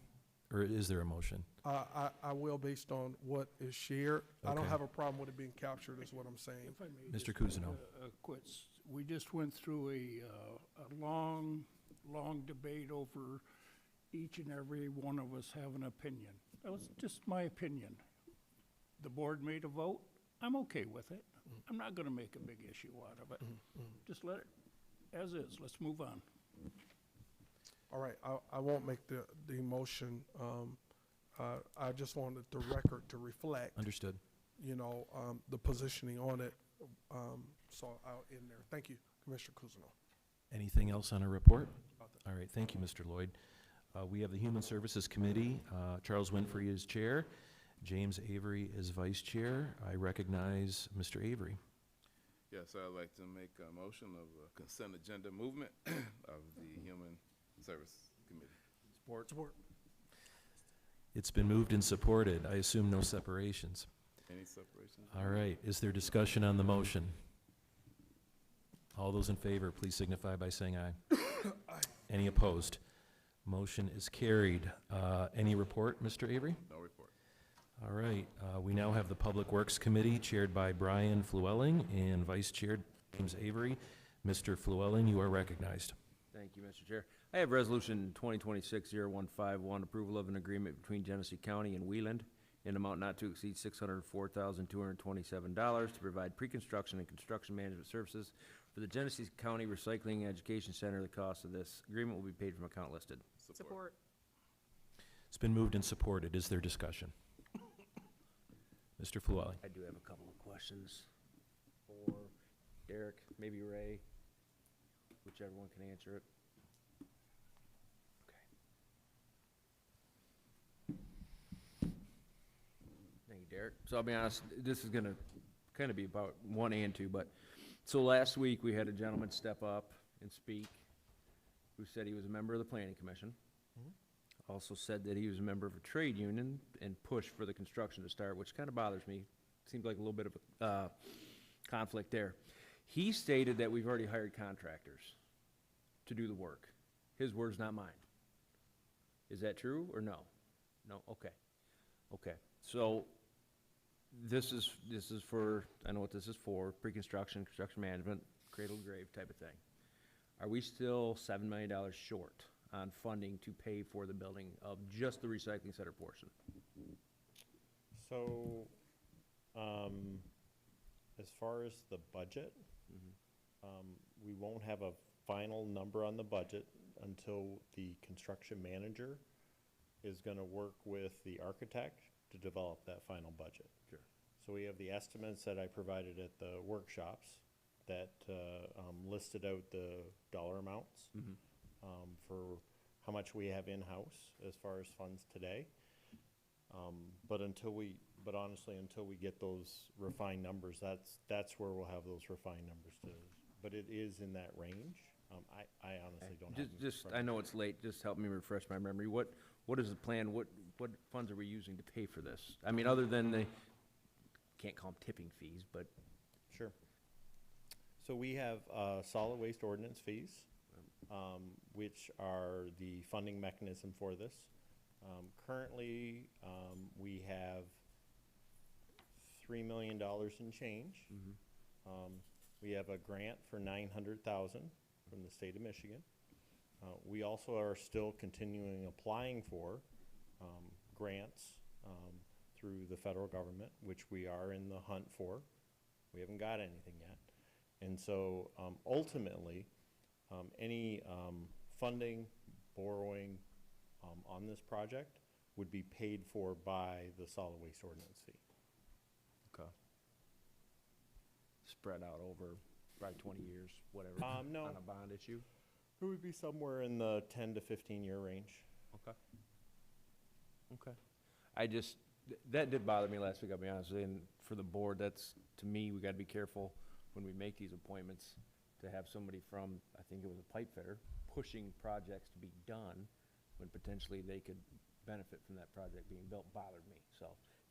or is there a motion? I will based on what is shared. I don't Okay. have a problem with it being captured is what I'm saying. If I may Mr. just Cousineau. quits. We just went through a long debate over each and every one of us have an opinion. That was just my opinion. The board made a vote. I'm okay with it. I'm not gonna make a big issue out of it. Just let it as is. Let's move on. All right, I won't make the motion. I just wanted the record to reflect, Understood. you know, the positioning on it. So I'll end there. Thank you, Commissioner Cousineau. Anything else on a report? All right, thank you, Mr. Lloyd. We have the Human Services Committee. Charles Winfrey is chair. James Avery is vice chair. I recognize Mr. Avery. Yes, I'd like to make a motion of a consent agenda movement of the Human Service Committee. Support. It's been moved and supported. I assume no separations. Any separation? All right, is there discussion on the motion? All those in favor, please signify by saying aye. Any opposed? Motion is carried. Any report, Mr. Avery? No report. All right, we now have the Public Works Committee chaired by Brian Flewelling and Vice Chair James Avery. Mr. Flewelling, you are recognized. Thank you, Mr. Chair. I have Resolution 2026-0151, approval of an agreement between Genesee County and Wheeland in amount not to exceed $604,227 to provide pre-construction and construction management services for the Genesee County Recycling and Education Center. The cost of this agreement will be paid from account listed. Support. It's been moved and supported. Is there discussion? Mr. Flewelling. I do have a couple of questions for Derek, maybe Ray, whichever one can answer it. Okay. Thank you, Derek. So I'll be honest, this is gonna kind of be about 1 and 2, but, so last week we had a gentleman step up and speak who said he was a member of the Planning Commission. Also said that he was a member of a trade union and pushed for the construction to start, which kind of bothers me. Seems like a little bit of a conflict there. He stated that we've already hired contractors to do the work. His words, not mine. Is that true or no? No? Okay. Okay. So this is for, I know what this is for, pre-construction, construction management, cradle to grave type of thing. Are we still $7 million short on funding to pay for the building of just the recycling center portion? So, as far as the budget, we won't have a final number on the budget until the construction manager is gonna work with the architect to develop that final budget. Sure. So we have the estimates that I provided at the workshops that listed out the dollar amounts for how much we have in-house as far as funds today. But honestly, until we get those refined numbers, that's where we'll have those refined numbers to, but it is in that range. I honestly don't have. Just, I know it's late, just help me refresh my memory. What is the plan? What funds are we using to pay for this? I mean, other than the, can't call them tipping fees, but. Sure. So we have solid waste ordinance fees, which are the funding mechanism for this. Currently, we have $3 million in change. We have a grant for $900,000 from the state of Michigan. We also are still continuing applying for grants through the federal government, which we are in the hunt for. We haven't got anything yet. And so ultimately, any funding, borrowing on this project would be paid for by the solid waste ordinance fee. Okay. Spread out over probably 20 years, whatever, no. on a bond issue? It would be somewhere in the 10 to 15 year range. Okay. Okay. I just, that did bother me last week, I'll be honest with you, and for the board, that's, to me, we gotta be careful when we make these appointments to have somebody from, I think it was a pipe fitter, pushing projects to be done when potentially they could benefit from that project being built, bothered me. So,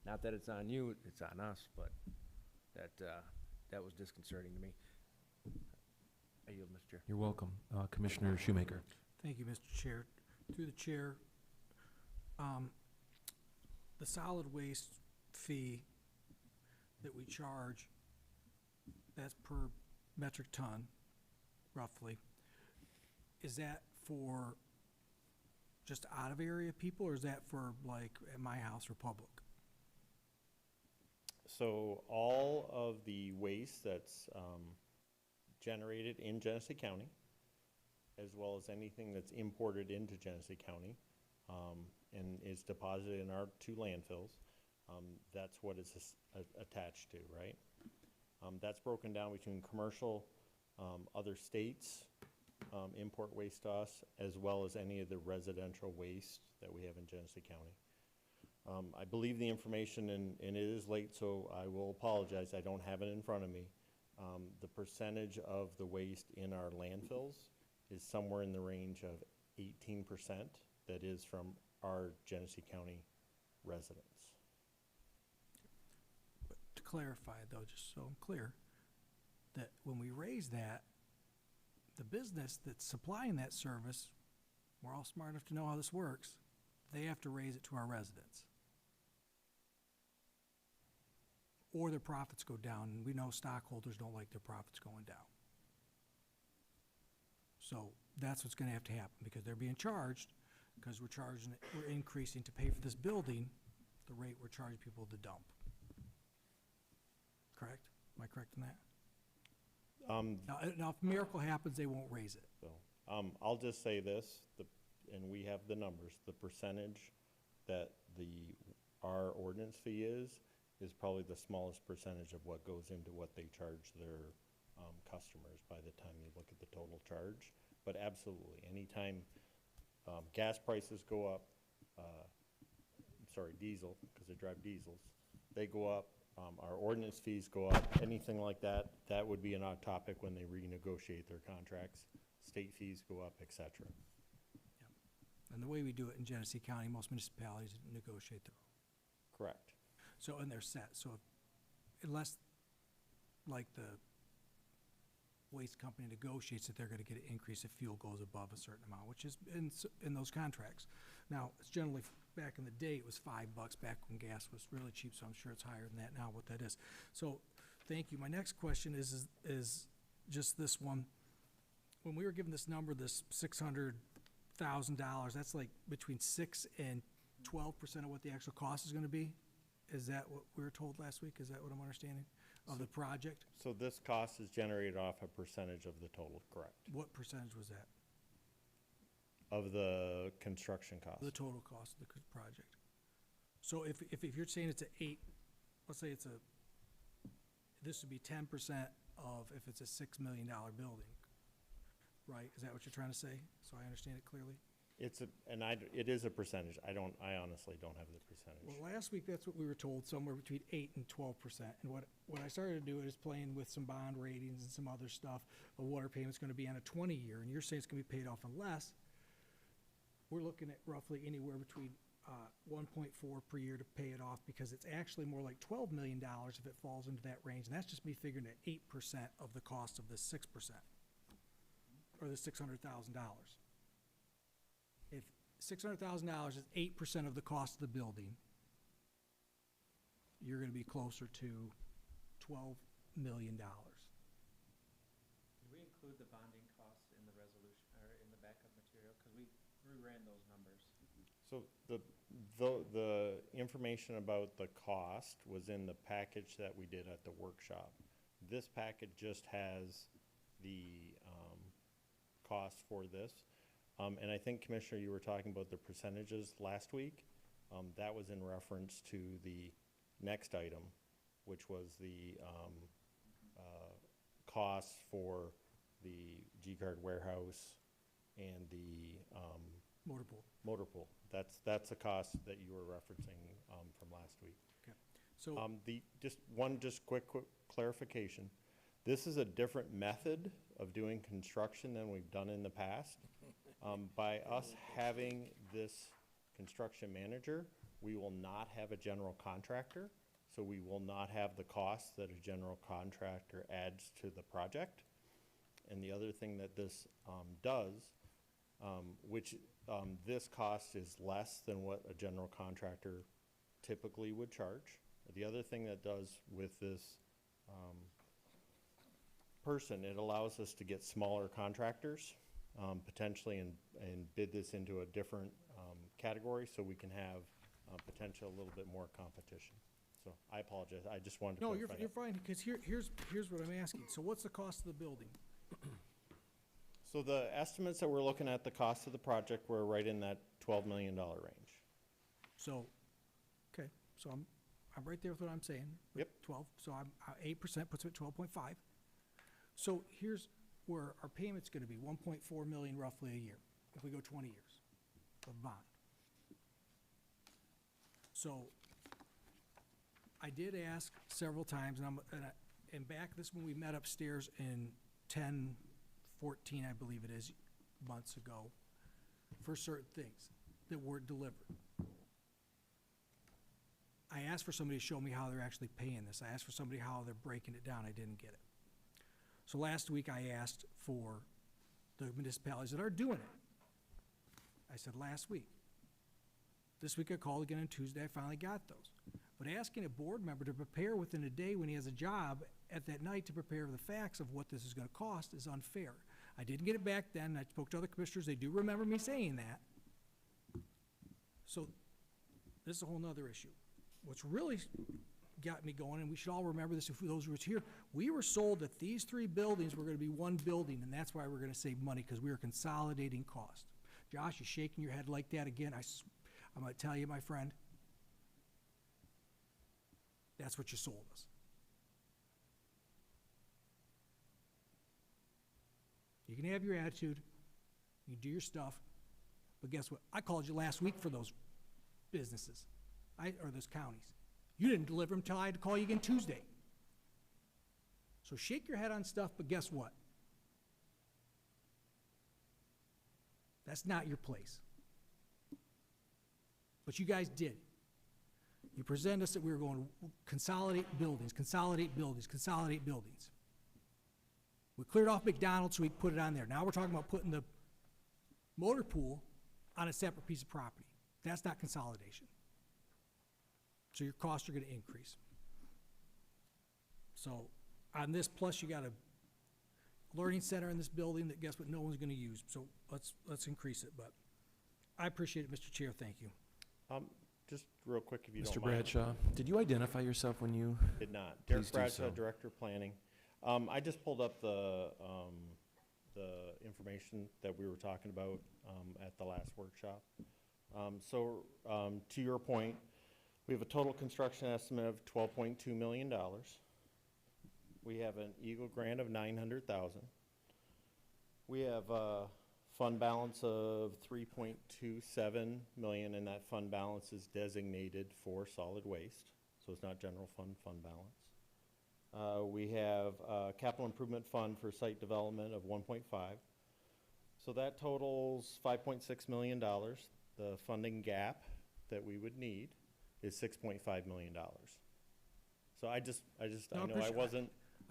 not that it's on you, it's on us, but that was disconcerting to me. I yield, Mr. Chair. You're welcome. Commissioner Shoemaker. Thank you, Mr. Chair. Through the chair, the solid waste fee that we charge, that's per metric ton, roughly. Is that for just out of area people, or is that for like at my house or public? So all of the waste that's generated in Genesee County, as well as anything that's imported into Genesee County and is deposited in our 2 landfills, that's what it's attached to, right? That's broken down between commercial, other states import waste to us, as well as any of the residential waste that we have in Genesee County. I believe the information, and it is late, so I will apologize, I don't have it in front of me. The percentage of the waste in our landfills is somewhere in the range of 18% that is from our Genesee County residents. But to clarify though, just so I'm clear, that when we raise that, the business that's supplying that service, we're all smart enough to know how this works, they have to raise it to our residents. Or their profits go down, and we know stockholders don't like their profits going down. So that's what's gonna have to happen, because they're being charged, because we're increasing to pay for this building, the rate we're charging people to dump. Correct? Am I correct in that? Now, if a miracle happens, they won't raise it. So, I'll just say this, and we have the numbers, the percentage that our ordinance fee is probably the smallest percentage of what goes into what they charge their customers by the time you look at the total charge. But absolutely, anytime gas prices go up, diesel, because they drive diesels, they go up, our ordinance fees go up, anything like that, that would be an odd topic when they renegotiate their contracts. State fees go up, et cetera. And the way we do it in Genesee County, most municipalities negotiate their own. Correct. So, and they're set, so unless, like, the waste company negotiates that they're gonna get an increase if fuel goes above a certain amount, which is in those contracts. Now, it's generally, back in the day, it was $5 back when gas was really cheap, so I'm sure it's higher than that now, what that is. So, thank you. My next question is just this one. When we were given this number, this $600,000, that's like between 6 and 12% of what the actual cost is gonna be? Is that what we were told last week? Is that what I'm understanding? of the project? So this cost is generated off a percentage of the total, correct? What percentage was that, Of the construction cost. the total cost of the project? So if you're saying it's let's say this would be 10% of if it's a $6 million building, right? Is that what you're trying to say? So I understand it clearly? It is a percentage. I honestly don't have the percentage. Well, last week, that's what we were told, somewhere between 8 and 12%. And what I started to do is playing with some bond ratings and some other stuff of what our payment's gonna be on a 20-year, and you're saying it's gonna be paid off in less. We're looking at roughly anywhere between 1.4 per year to pay it off, because it's actually more like $12 million if it falls into that range, and that's just me figuring at 8% of the cost of the 6%, or the $600,000. If $600,000 is 8% of the cost of the building, you're gonna be closer to $12 million. Did we include the bonding costs in the resolution, or in the backup material? Because we ran those numbers. So the information about the cost was in the package that we did at the workshop. This package just has the cost for this. And I think, Commissioner, you were talking about the percentages last week. That was in reference to the next item, which was the costs for the G-Card warehouse and the motor pool. That's a cost that you were referencing from last week. Okay. So Just quick clarification. This is a different method of doing construction than we've done in the past. By us having this construction manager, we will not have a general contractor, so we will not have the costs that a general contractor adds to the project. And the other thing that this does, this cost is less than what a general contractor typically would charge. The other thing that does with this person, it allows us to get smaller contractors potentially and bid this into a different category, so we can have potential a little bit more competition. So I apologize. I just wanted to no, clarify you're fine, because here's what I'm asking. So what's the cost of the building? So the estimates that we're looking at, the cost of the project, were right in that $12 million range. So, okay, so I'm right there with what I'm saying. With Yep. 12, so 8% puts it at 12.5. So here's where our payment's gonna be, 1.4 million roughly a year, if we go 20 years of bond. So I did ask several times, and back this when we met upstairs in 14, I believe it is, months ago, for certain things that weren't delivered. I asked for somebody to show me how they're actually paying this. I asked for somebody how they're breaking it down. I didn't get it. So last week I asked for the municipalities that are doing it. I said last week. This week I called again on Tuesday. I finally got those. But asking a board member to prepare within a day when he has a job at that night to prepare the facts of what this is gonna cost is unfair. I didn't get it back then. I spoke to other commissioners. They do remember me saying that. So this is a whole nother issue. What's really got me going, and we should all remember this if those who were here, we were sold that these 3 buildings were gonna be one building, and that's why we're gonna save money, because we were consolidating cost. Josh, you're shaking your head like that again. I'm gonna tell you, my friend, that's what you sold us. You can have your attitude, you can do your stuff, but guess what? I called you last week for those businesses, or those counties. You didn't deliver them till I had to call you again Tuesday. So shake your head on stuff, but guess what? That's not your place. But you guys did. You presented us that we were going to consolidate buildings, consolidate buildings, consolidate buildings. We cleared off McDonald's so we could put it on there. Now we're talking about putting the motor pool on a separate piece of property. That's not consolidation. So your costs are going to increase. So on this, plus you got a learning center in this building that guess what, no one's going to use. So let's increase it. But I appreciate it, Mr. Chair. Thank you. Just real quick, if you Mr. don't mind. Bradshaw, did you identify yourself when you? Did not. Please Derek do Bradshaw, so. Director of Planning. I just pulled up the information that we were talking about at the last workshop. To your point, we have a total construction estimate of $12.2 million. We have an Eagle grant of $900,000. We have a fund balance of $3.27 million, and that fund balance is designated for solid waste, so it's not general fund balance. We have a capital improvement fund for site development of 1.5. So that totals $5.6 million. The funding gap that we would need is $6.5 million. So I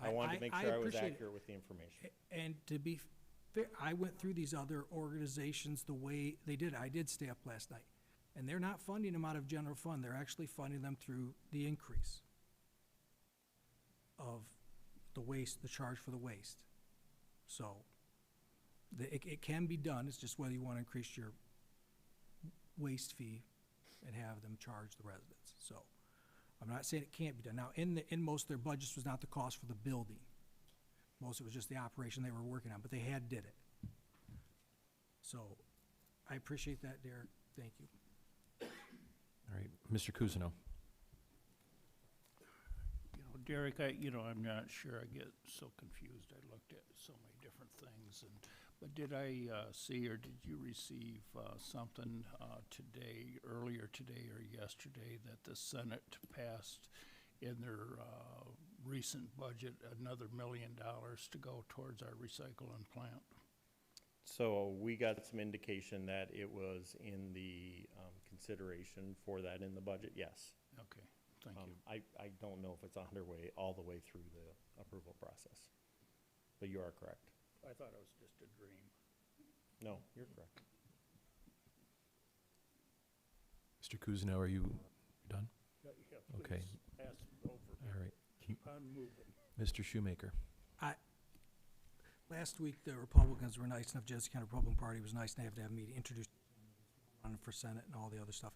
wanted to make sure I was accurate with the information. And to be fair, I went through these other organizations the way they did. I did stay up last night. And they're not funding them out of general fund. They're actually funding them through the increase of the waste, the charge for the waste. So it can be done. It's just whether you want to increase your waste fee and have them charge the residents. So I'm not saying it can't be done. Now, in most of their budgets was not the cost for the building. Most of it was just the operation they were working on, but they did it. So I appreciate that, Derek. Thank you. All right, Mr. Cousineau. Derek, I'm not sure. I get so confused. I looked at so many different things, but did I see or did you receive something earlier today or yesterday, that the Senate passed in their recent budget another $1 million to go towards our recycling plant? So we got some indication that it was in the consideration for that in the budget, yes. Okay, thank you. I don't know if it's underway all the way through the approval process, but you are correct. I thought it was just a dream. No, you're correct. Mr. Cousineau, are you done? Yeah, Okay. please pass it over. All right. Keep on moving. Mr. Shoemaker. Last week, the Republicans were nice enough, Genesee County Republican Party was nice enough to have me to introduce running for Senate and all the other stuff.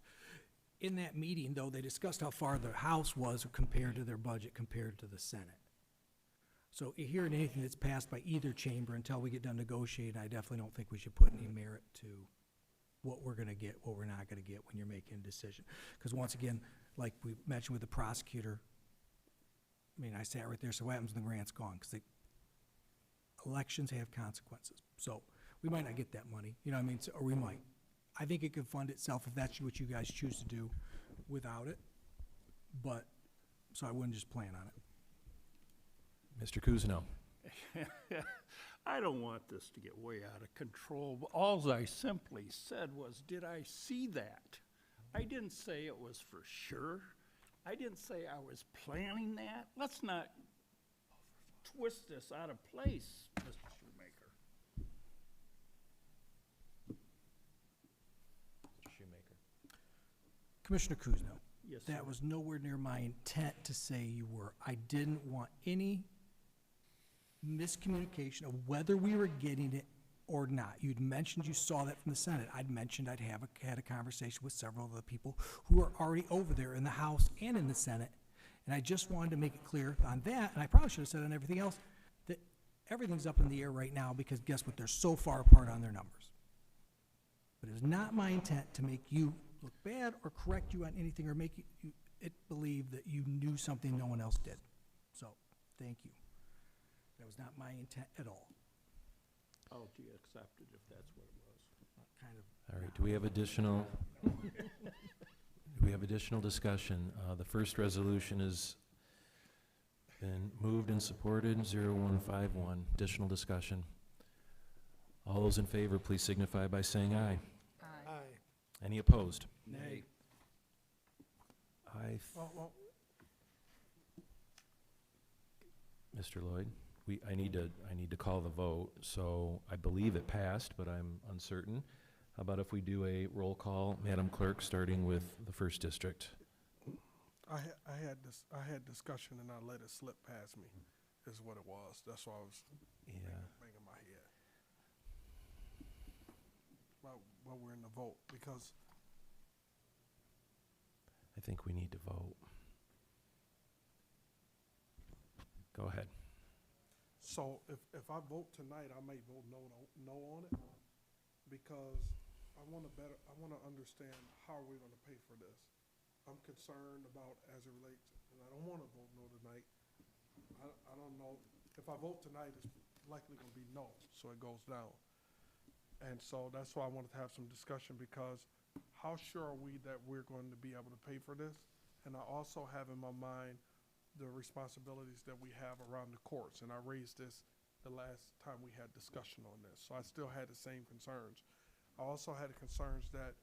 In that meeting, though, they discussed how far the House was compared to their budget compared to the Senate. So hearing anything that's passed by either chamber until we get done negotiating, I definitely don't think we should put any merit to what we're gonna get, what we're not gonna get when you're making a decision. Because once again, like we mentioned with the prosecutor, I mean, I sat right there, so what happens when the grant's gone? Because elections have consequences. So we might not get that money, you know what I mean? So, or we might. I think it could fund itself if that's what you guys choose to do without it. But, so I wouldn't just plan on it. Mr. Cousineau. I don't want this to get way out of control. All I simply said was, did I see that? I didn't say it was for sure. I didn't say I was planning that. Let's not twist this out of place, Mr. Shoemaker. Mr. Shoemaker. Commissioner Cousineau. Yes, That sir. was nowhere near my intent to say you were. I didn't want any miscommunication of whether we were getting it or not. You'd mentioned you saw that from the Senate. I'd mentioned I'd had a conversation with several of the people who are already over there in the House and in the Senate. And I just wanted to make it clear on that, and I probably should have said on everything else, that everything's up in the air right now because guess what? They're so far apart on their numbers. But it was not my intent to make you look bad or correct you on anything or make you believe that you knew something no one else did. So, thank you. That was not my intent at all. Oh, do you accept it if that's what it was? Kind of. All right, do we have additional discussion? The first resolution has been moved and supported, 0151. Additional discussion. All those in favor, please signify by saying aye. Aye. Any opposed? Nay. Mr. Lloyd, I need to call the vote, so I believe it passed, but I'm uncertain. How about if we do a roll call, Madam Clerk, starting with the first district? I had discussion and I let it slip past me, is what it was. That's why I was banging my head. While we're in the vote, because think we need to vote. Go ahead. So if I vote tonight, I may vote no on it, because I want to understand how we're going to pay for this. I'm concerned about as it relates, and I don't want to vote no tonight. I don't know, if I vote tonight, it's likely going to be no, so it goes down. And so that's why I wanted to have some discussion, because how sure are we that we're going to be able to pay for this? And I also have in my mind the responsibilities that we have around the courts, and I raised this the last time we had discussion on this, so I still had the same concerns. I also had concerns that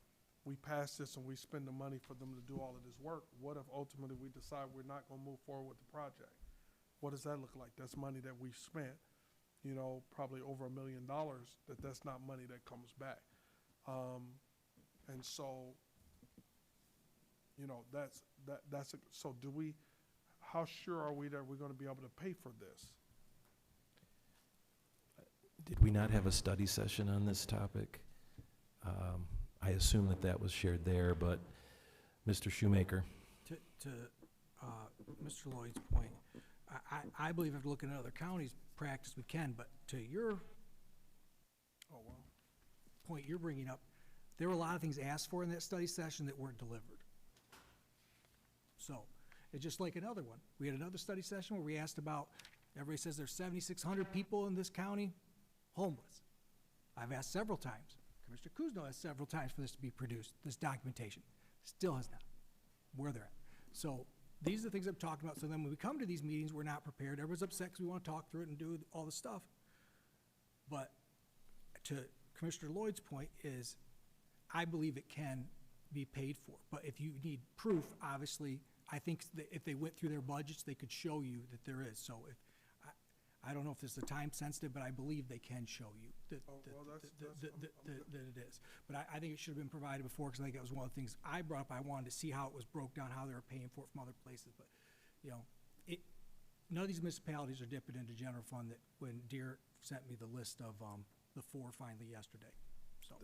we pass this and we spend the money for them to do all of this work. What if ultimately we decide we're not gonna move forward with the project? What does that look like? That's money that we've spent, you know, probably over $1 million, that's not money that comes back. And so, you know, so how sure are we that we're gonna be able to pay for this? Did we not have a study session on this topic? I assume that was shared there, but Mr. Shoemaker. To Mr. Lloyd's point, I believe if we look at other counties' practice, we can, but to your point you're bringing up, there were a lot of things asked for in that study session that weren't delivered. So, it's just like another one. We had another study session where we asked about, everybody says there's 7,600 people in this county homeless. I've asked several times. Commissioner Kuzno asked several times for this to be produced, this documentation. Still has not. Where they're at. So these are the things I'm talking about. So then when we come to these meetings, we're not prepared. Everyone's upset because we want to talk through it and do all the stuff. But to Commissioner Lloyd's point is, I believe it can be paid for. But if you need proof, obviously, I think that if they went through their budgets, they could show you that there is. So if I don't know if this is time sensitive, but I believe they can show you that it is. But I think it should have been provided before, because I think that was one of the things I brought up. I wanted to see how it was broke down, how they were paying for it from other places. But, you know, none of these municipalities are dipping into general fund that when Deere sent me the list of the 4 finally yesterday. So,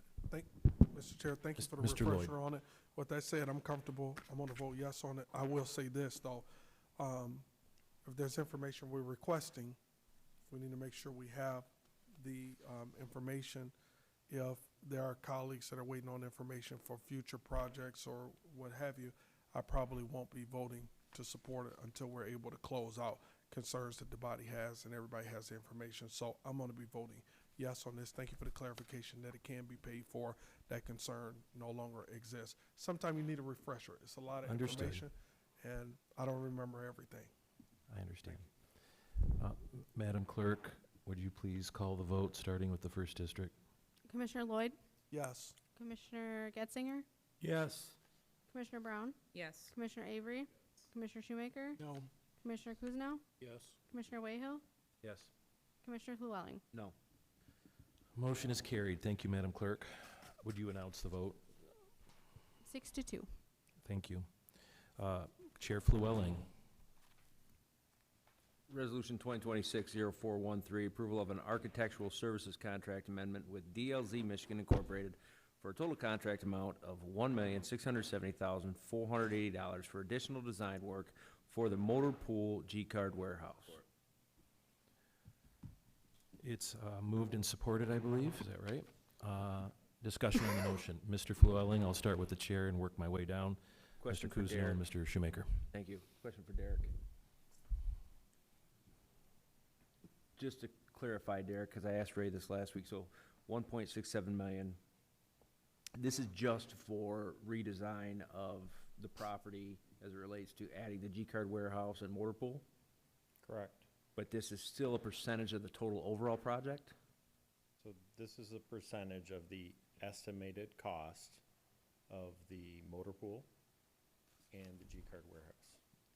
Mr. Chair, thank you for the Mr. Lloyd. refresher on it. With that said, I'm comfortable. I'm going to vote yes on it. I will say this, though. If there's information we're requesting, we need to make sure we have the information. If there are colleagues that are waiting on information for future projects or what have you, I probably won't be voting to support it until we're able to close out concerns that the body has and everybody has the information. So I'm going to be voting yes on this. Thank you for the clarification that it can be paid for. That concern no longer exists. Sometimes you need a refresher. It's a lot of Understood. information, and I don't remember everything. I understand. Madam Clerk, would you please call the vote, starting with the 1st District? Commissioner Lloyd, Yes. Commissioner Getzinger, Yes. Commissioner Brown, Yes. Commissioner Avery, Commissioner Shoemaker, no. Commissioner Kuzno, Yes. Commissioner Wayhill, Yes. Commissioner Llewellyn. No. Motion is carried. Thank you, Madam Clerk. Would you announce the vote? 6-2. Thank you. Chair Flewelling. Resolution 2026-0413, approval of an architectural services contract amendment with DLZ Michigan Incorporated for a total contract amount of $1,670,480 for additional design work for the motor pool G-Card warehouse. It's moved and supported, I believe. Is that right? Discussion on the motion. Mr. Flewelling, I'll start with the chair and work my way down. Question Mr. for Kuzno Derek. and Mr. Shoemaker. Thank you. Question for Derek. Just to clarify, Derek, because I asked Ray this last week, so 1.67 million, this is just for redesign of the property as it relates to adding the G-Card warehouse and motor pool? Correct. But this is still a percentage of the total overall project? So this is a percentage of the estimated cost of the motor pool and the G-Card warehouse.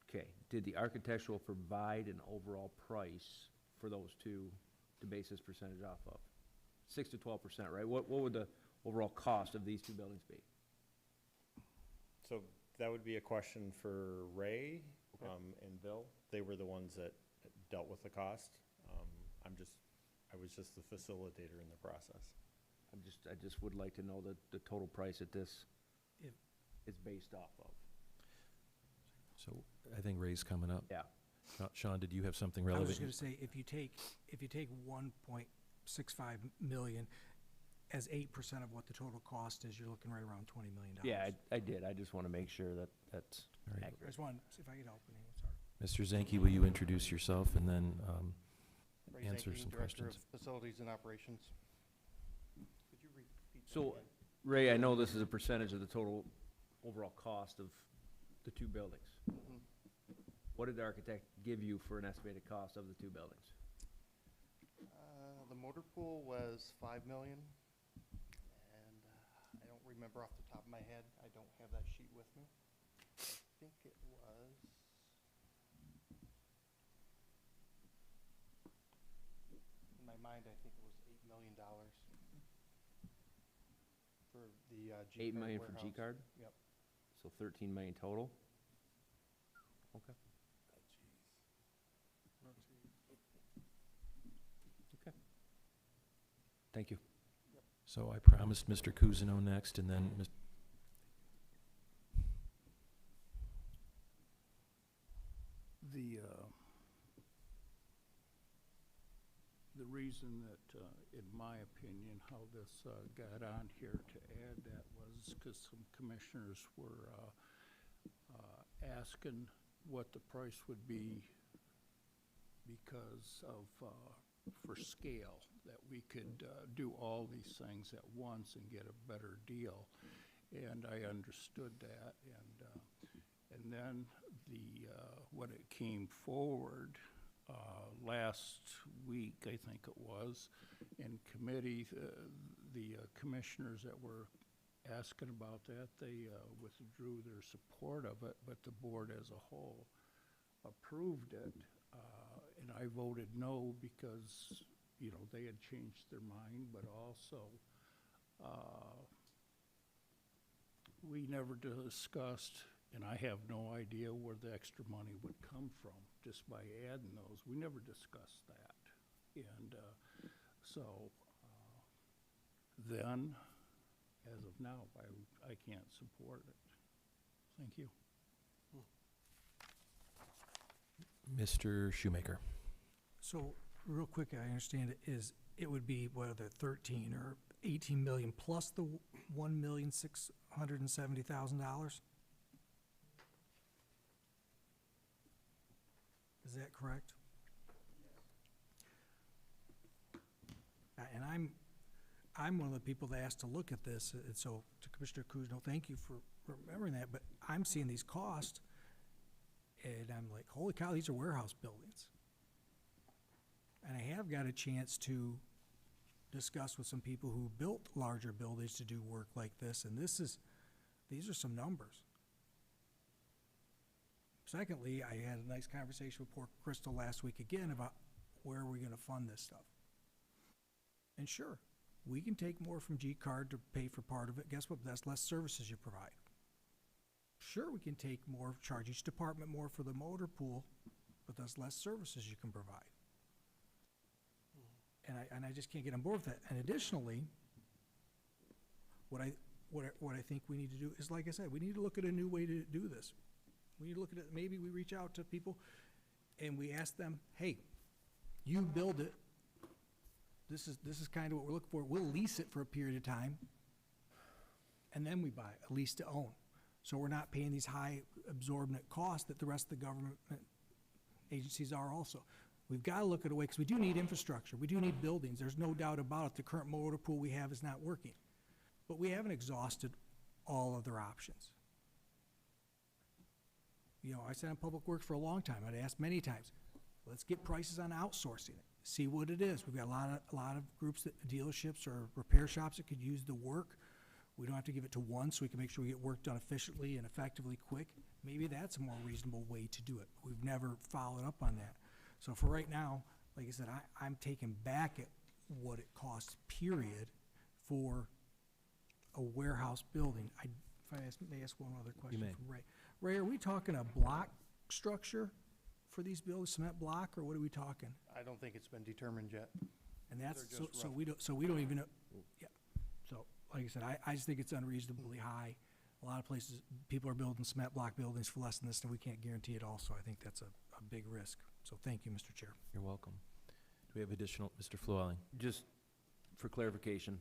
Okay, did the architectural provide an overall price for those two to base this percentage off of? 6 to 12%, right? What would the overall cost of these two buildings be? So that would be a question for Ray and Bill. They were the ones that dealt with the cost. I was just the facilitator in the process. I just would like to know the total price that this is based off of. So I think Ray's coming up. Yeah. Sean, did you have something I was relevant? just gonna say, if you take 1.65 million as 8% of what the total cost is, you're looking right around $20 million. Yeah, I did. I just want to make sure that that's All right. I accurate. just wanted to see if I could help anyone, sorry. Mr. Zanke, will you introduce yourself and then Ray answer Zanke, some Director questions? of Facilities and Operations. Could you repeat that So, again? Ray, I know this is a percentage of the total overall cost of the two buildings. Mhm. What did the architect give you for an estimated cost of the two buildings? The motor pool was 5 million, and I don't remember off the top of my head. I don't have that sheet with me. I think it was, in my mind, I think it was $8 million for the G-Card 8 million for warehouse. G-Card? Yep. So 13 million total? Okay. Okay. Thank you. So I promised Mr. Cousineau next, and then The reason that, in my opinion, how this got on here to add that was because some commissioners were asking what the price would be because of, for scale, that we could do all these things at once and get a better deal. And I understood that, and then when it came forward, last week, I think it was, in committee, the commissioners that were asking about that, they withdrew their support of it, but the board as a whole approved it. And I voted no because, you know, they had changed their mind, but also, we never discussed, and I have no idea where the extra money would come from, just by adding those. We never discussed that. And then, as of now, I can't support it. Thank you. Mr. Shoemaker. So, real quick, I understand it would be whether 13 or 18 million plus the $1,670,000? Is that correct? And I'm one of the people that asked to look at this, and so to Commissioner Cousineau, thank you for remembering that, but I'm seeing these costs, and I'm like, holy cow, these are warehouse buildings. And I have got a chance to discuss with some people who built larger buildings to do work like this, and these are some numbers. Secondly, I had a nice conversation with poor Crystal last week again about where are we gonna fund this stuff. And sure, we can take more from G-Card to pay for part of it. Guess what? That's less services you provide. Sure, we can take more, charge each department more for the motor pool, but that's less services you can provide. And I just can't get on board with that. And additionally, what I think we need to do is, like I said, we need to look at a new way to do this. We need to look at it, maybe we reach out to people and we ask them, hey, you build it. This is kind of what we're looking for. We'll lease it for a period of time, and then we buy it, a lease to own. So we're not paying these high absorbent costs that the rest of the government agencies are also. We've got to look at a way, because we do need infrastructure. We do need buildings. There's no doubt about it. The current motor pool we have is not working. But we haven't exhausted all other options. You know, I sat in public works for a long time. I'd asked many times, let's get prices on outsourcing it. See what it is. We've got a lot of groups, dealerships or repair shops that could use the work. We don't have to give it to one, so we can make sure we get work done efficiently and effectively quick. Maybe that's a more reasonable way to do it. We've never followed up on that. So for right now, like I said, I'm taking back at what it costs, period, for a warehouse building. May ask one other question from Ray. Ray, are we talking a block structure for these buildings, cement block, or what are we talking? I don't think it's been determined yet. And that's, They're just so we don't even know, yeah. So, like I said, I just think it's unreasonably high a lot of places, people are building cement block buildings for less than this, and we can't guarantee it all, so I think that's a big risk. So thank you, Mr. Chair. You're welcome. Do we have additional, Mr. Flewelling? Just for clarification,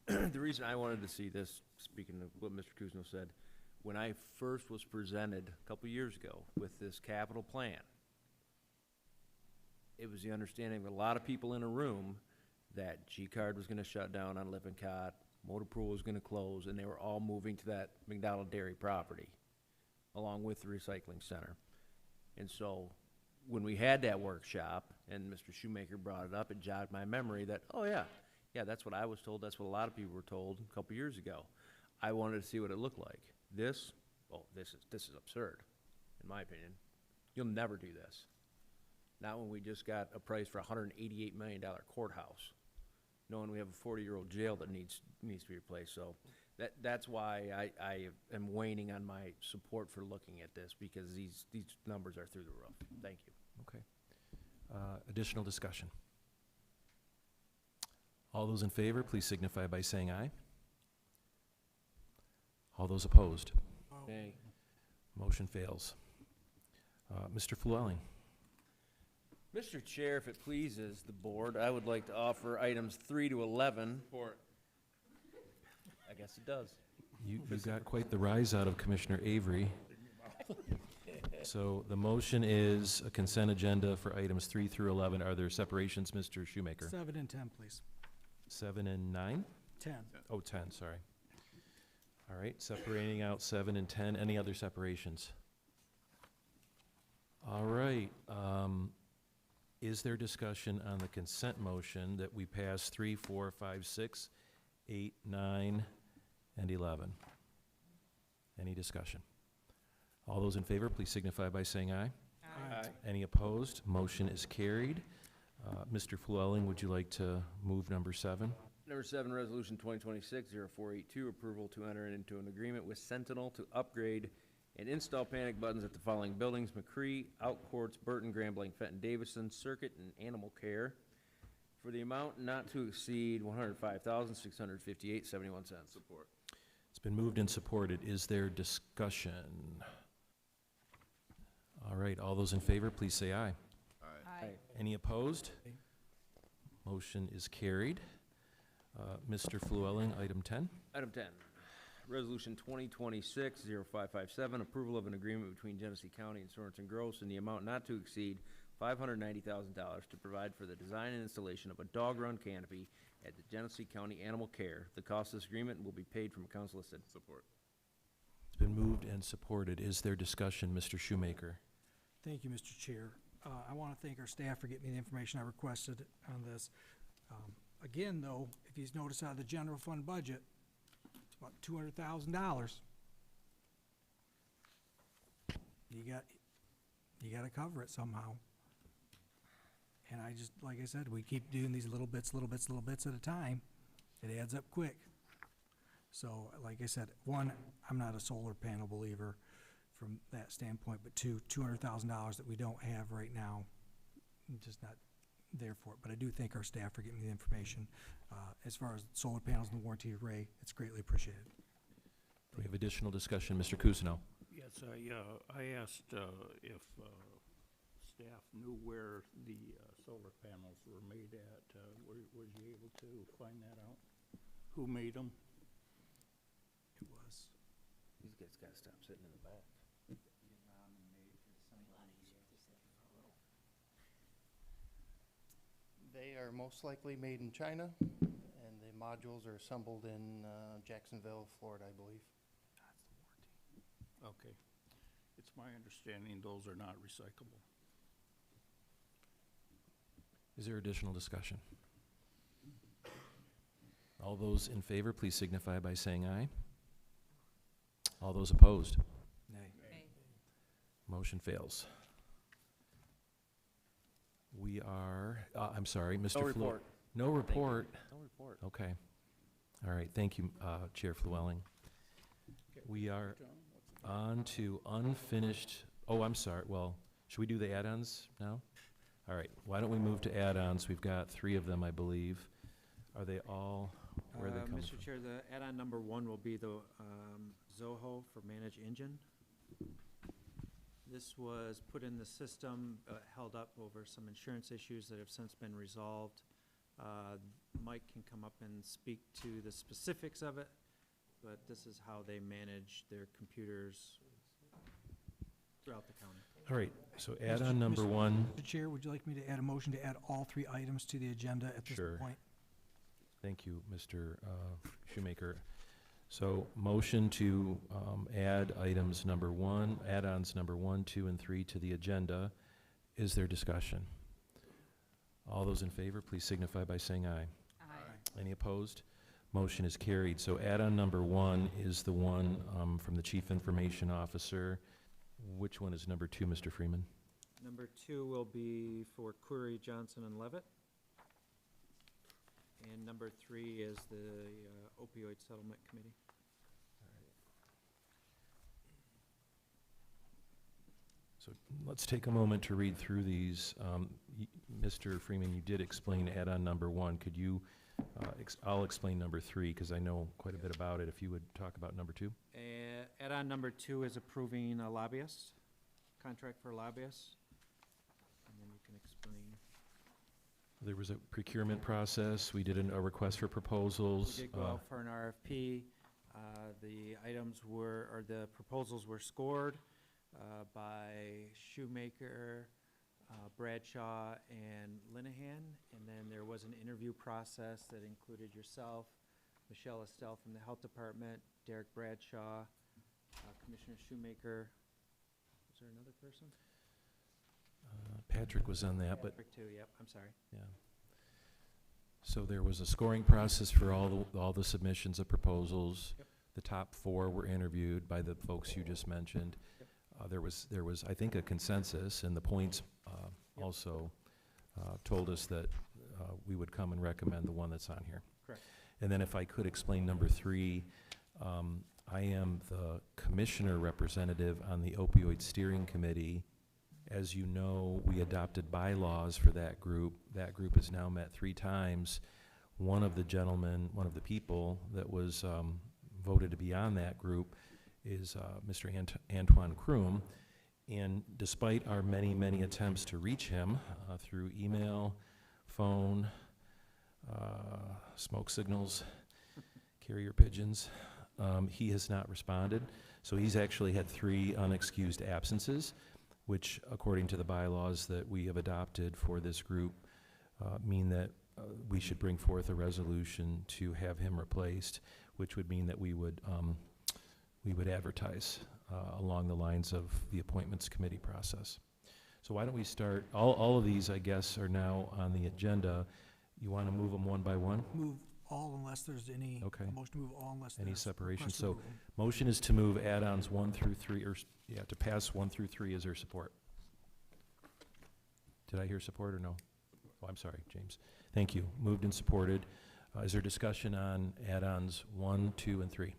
the reason I wanted to see this, speaking of what Mr. Kuzno said, when I first was presented a couple years ago with this capital plan, it was the understanding of a lot of people in a room that G-Card was gonna shut down on Lippincott, Motor Pool was gonna close, and they were all moving to that McDonald Dairy property, along with the recycling center. And so, when we had that workshop, and Mr. Shoemaker brought it up, it jogged my memory that, oh yeah, that's what I was told, that's what a lot of people were told a couple years ago. I wanted to see what it looked like. This is absurd, in my opinion. You'll never do this. Not when we just got a price for a $188 million courthouse, knowing we have a 40-year-old jail that needs to be replaced. So that's why I am waning on my support for looking at this, because these numbers are through the roof. Thank you. Okay. Additional discussion? All those in favor, please signify by saying aye. All those opposed? Nay. Motion fails. Mr. Flewelling? Mr. Chair, if it pleases the board, I would like to offer items 3 to 11. Support. I guess it does. You got quite the rise out of Commissioner Avery. So the motion is a consent agenda for items 3 through 11. Are there separations, Mr. Shoemaker? 7 and 10, please. 7 and 9? 10. Oh, 10, sorry. All right, separating out 7 and 10. Any other separations? All right. Is there discussion on the consent motion that we pass 3, 4, 5, 6, 8, 9, and 11? Any discussion? All those in favor, please signify by saying aye. Aye. Any opposed? Motion is carried. Mr. Flewelling, would you like to move number 7? Number 7, Resolution 2026-0482, approval to enter into an agreement with Sentinel to upgrade and install panic buttons at the following buildings: McCree, Outcourts, Burton, Grambling, Fenton, Davison, Circuit, and Animal Care, for the amount not to exceed $105,658.71. Support. It's been moved and supported. Is there discussion? All right, all those in favor, please say aye. Aye. Any opposed? Motion is carried. Mr. Flewelling, item 10. Item 10, Resolution 2026-0557, approval of an agreement between Genesee County and Sorenson Gross in the amount not to exceed $590,000 to provide for the design and installation of a dog run canopy at the Genesee County Animal Care. The cost of this agreement will be paid from accounts listed. Support. It's been moved and supported. Is there discussion, Mr. Shoemaker? Thank you, Mr. Chair. I want to thank our staff for getting me the information I requested on this. Again, though, if you notice out of the general fund budget, it's about $200,000. You got to cover it somehow. And I just, like I said, we keep doing these little bits at a time. It adds up quick. So, like I said, 1, I'm not a solar panel believer from that standpoint, but 2, $200,000 that we don't have right now, I'm just not there for it. But I do thank our staff for getting me the information. As far as solar panels and the warranty array, it's greatly appreciated. Do we have additional discussion, Mr. Kuzno? Yes, I asked if staff knew where the solar panels were made at. Was you able to find that out? Who made them? It was. These guys gotta stop sitting in the back. They are most likely made in China, and the modules are assembled in Jacksonville, Florida, I believe. Okay. It's my understanding those are not recyclable. Is there additional discussion? All those in favor, please signify by saying aye. All those opposed? Nay. Motion fails. We are, I'm sorry, Mr. No report. No report. No report. Okay. All right, thank you, Chair Flewelling. We are on to unfinished, oh, I'm sorry, well, should we do the add-ons now? All right, why don't we move to add-ons? We've got 3 of them, I believe. Are they all, where are they coming from? Mr. Chair, the add-on number 1 will be the Zoho for Manage Engine. This was put in the system, held up over some insurance issues that have since been resolved. Mike can come up and speak to the specifics of it, but this is how they manage their computers throughout the county. All right, so add-on number one. Mr. Chair, would you like me to add a motion to add all 3 items to the agenda at this Sure. point? Thank you, Mr. Shoemaker. So motion to add items number 1, add-ons number 1, 2, and 3 to the agenda. Is there discussion? All those in favor, please signify by saying aye. Aye. Any opposed? Motion is carried. So add-on number 1 is the one from the Chief Information Officer. Which one is number 2, Mr. Freeman? Number 2 will be for Query, Johnson, and Levitt. And number 3 is the opioid settlement committee. So let's take a moment to read through these. Mr. Freeman, you did explain add-on number 1. Could you, I'll explain number 3 because I know quite a bit about it. If you would talk about number 2. Add-on number 2 is approving a lobbyist, contract for lobbyists. And then you can explain. There was a procurement process. We did a request for proposals. We did go out for an RFP. The items were, or the proposals were scored by Shoemaker, Bradshaw, and Linehan. And then there was an interview process that included yourself, Michelle Estelle from the Health Department, Derek Bradshaw, Commissioner Shoemaker. Was there another person? Patrick was on that, but Patrick too, yep, I'm sorry. yeah. So there was a scoring process for all the submissions of proposals. Yep. The top 4 were interviewed by the folks you just mentioned. Yep. There was, I think, a consensus, and the points also told us that we would come and recommend the one that's on here. Correct. And then if I could explain number 3, I am the commissioner representative on the opioid steering committee. As you know, we adopted bylaws for that group. That group has now met 3 times. One of the gentlemen, one of the people that was voted to be on that group is Mr. Antoine Kroom. And despite our many, many attempts to reach him through email, phone, smoke signals, carrier pigeons, he has not responded. So he's actually had 3 unexcused absences, which, according to the bylaws that we have adopted for this group, mean that we should bring forth a resolution to have him replaced, which would mean that we would advertise along the lines of the appointments committee process. So why don't we start, all of these, I guess, are now on the agenda. You want to move them one by one? Move all unless there's any, Okay. a motion to move all unless there's Any separation? request So approval. motion is to move add-ons 1 through 3, or, to pass 1 through 3. Is there support? Did I hear support or no? Oh, I'm sorry, James. Thank you. Moved and supported. Is there discussion on add-ons 1, 2, and 3?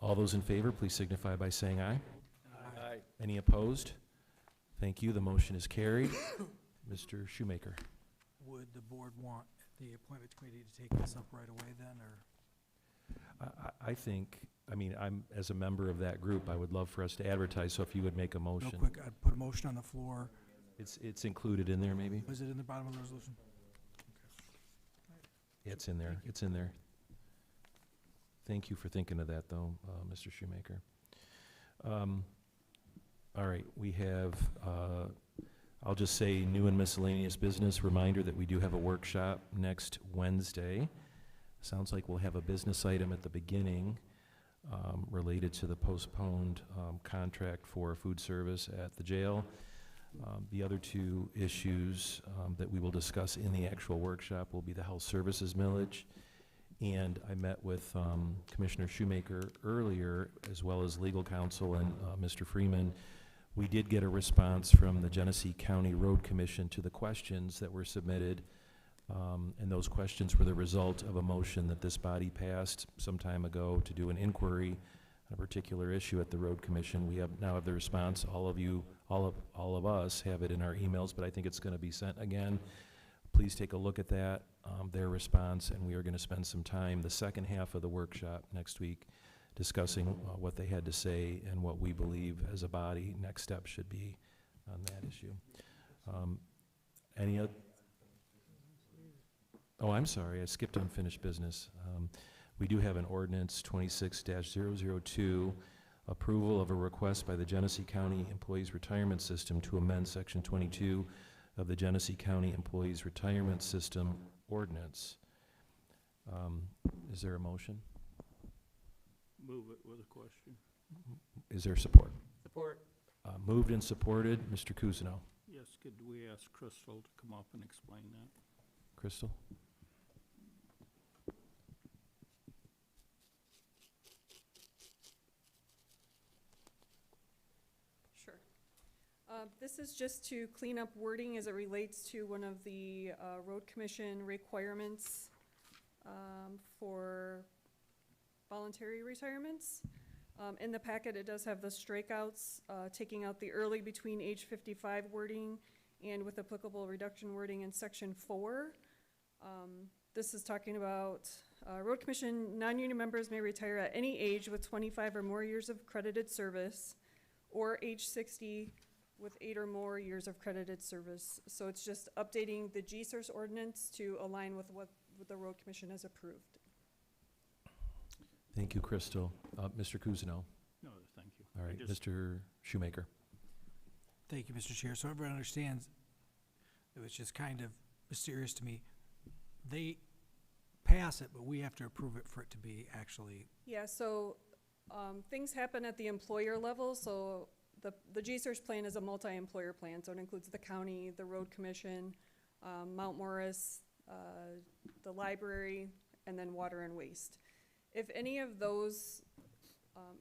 All those in favor, please signify by saying aye. Aye. Any opposed? Thank you. The motion is carried. Mr. Shoemaker. Would the board want the appointments committee to take this up right away then, or? I think, I mean, as a member of that group, I would love for us to advertise, so if you would make a motion. Real quick, I'd put a motion on the floor. It's included in there, maybe? Was it in the bottom of the resolution? Yeah, it's in there. It's in there. Thank you for thinking of that, though, Mr. Shoemaker. All right, we have, I'll just say, new and miscellaneous business. Reminder that we do have a workshop next Wednesday. Sounds like we'll have a business item at the beginning related to the postponed contract for food service at the jail. The other 2 issues that we will discuss in the actual workshop will be the health services millage. And I met with Commissioner Shoemaker earlier, as well as legal counsel and Mr. Freeman. We did get a response from the Genesee County Road Commission to the questions that were submitted. And those questions were the result of a motion that this body passed some time ago to do an inquiry on a particular issue at the Road Commission. We now have the response. All of us have it in our emails, but I think it's going to be sent again. please take a look at that, their response, and we are going to spend some time, the second half of the workshop next week, discussing what they had to say and what we believe as a body next step should be on that issue. Any other? Oh, I'm sorry, I skipped unfinished business. We do have an ordinance 26-002, approval of a request by the Genesee County Employees Retirement System to amend Section 22 of the Genesee County Employees Retirement System Ordinance. Is there a motion? Move it with a question. Is there support? Support. Moved and supported. Mr. Cousineau. Yes, could we ask Crystal to come up and explain that? Crystal? Sure. This is just to clean up wording as it relates to one of the road commission requirements for voluntary retirements. In the packet, it does have the strikeouts, taking out the early between age 55 wording and with applicable reduction wording in section 4. This is talking about road commission non-union members may retire at any age with 25 or more years of credited service, or age 60 with 8 or more years of credited service. So it's just updating the GSERS ordinance to align with what the road commission has approved. Thank you, Crystal. Mr. Cousineau. No, thank you. All right, Mr. Shoemaker. Thank you, Mr. Chair. So everyone understands, it was just kind of mysterious to me. They pass it, but we have to approve it for it to be actually. Yeah, so things happen at the employer level. So the GSERS plan is a multi-employer plan. So it includes the county, the road commission, Mount Morris, the library, and then water and waste. If any of those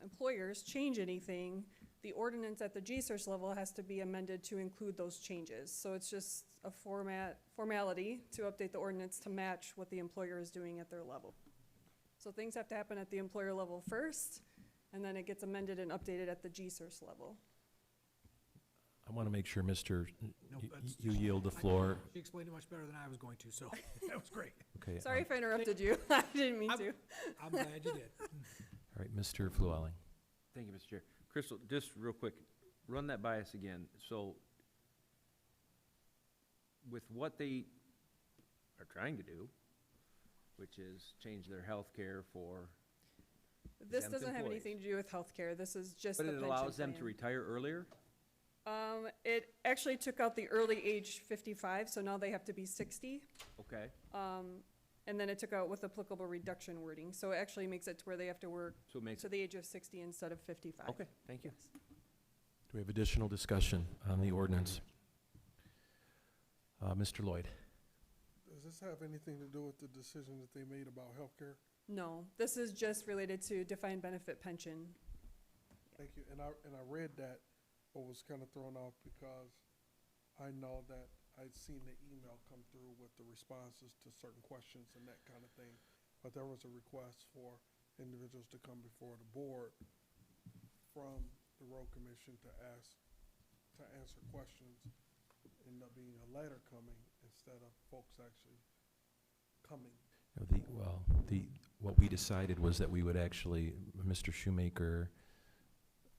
employers change anything, the ordinance at the GSERS level has to be amended to include those changes. So it's just a formality to update the ordinance to match what the employer is doing at their level. So things have to happen at the employer level first, and then it gets amended and updated at the GSERS level. I want to make sure, Mr. No, You yield the floor. She explained it much better than I was going to, so that was great. Okay. Sorry if I interrupted you. I didn't mean to. I'm glad you did. All right, Mr. Flewelling. Thank you, Mr. Chair. Crystal, just real quick, run that by us again. So with what they are trying to do, which is change their health care for This exempt doesn't have employees. anything to do with healthcare. This is just But the it pension allows them to plan. retire earlier? It actually took out the early age 55, so now they have to be 60. Okay. And then it took out with applicable reduction wording. So it actually makes it to where they have to work So it makes, to the age of 60 instead of 55. okay, thank you. Yes. Do we have additional discussion on the ordinance? Mr. Lloyd. Does this have anything to do with the decision that they made about healthcare? No, this is just related to defined benefit pension. Thank you. And I read that, but was kind of thrown off because I know that I'd seen the email come through with the responses to certain questions and that kind of thing. But there was a request for individuals to come before the board from the road commission to answer questions. Ended up being a letter coming instead of folks actually coming. What we decided was that we would actually, Mr. Shoemaker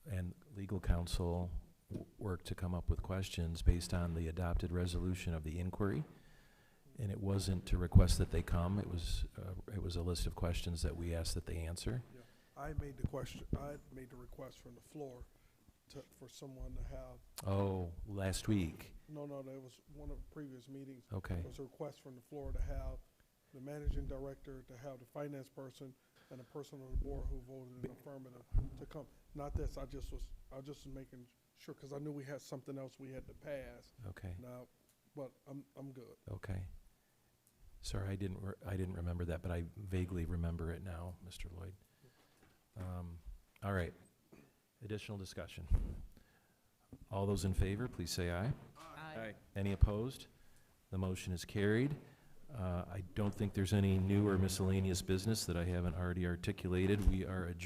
and legal counsel work to come up with questions based on the adopted resolution of the inquiry. And it wasn't to request that they come, it was a list of questions that we asked that they answer. Yeah, I made the request from the floor for someone to have. Oh, last week. No, that was one of the previous meetings. Okay. There was a request from the floor to have the managing director, to have the finance person, and a person on the board who voted in affirmative to come. Not this, I just was making sure, because I knew we had something else we had to pass. Okay. Now, but I'm good. Okay. Sorry, I didn't remember that, but I vaguely remember it now, Mr. Lloyd. All right. Additional discussion. All those in favor, please say aye. Aye. Any opposed? The motion is carried. I don't think there's any new or miscellaneous business that I haven't already articulated. We are adjourned.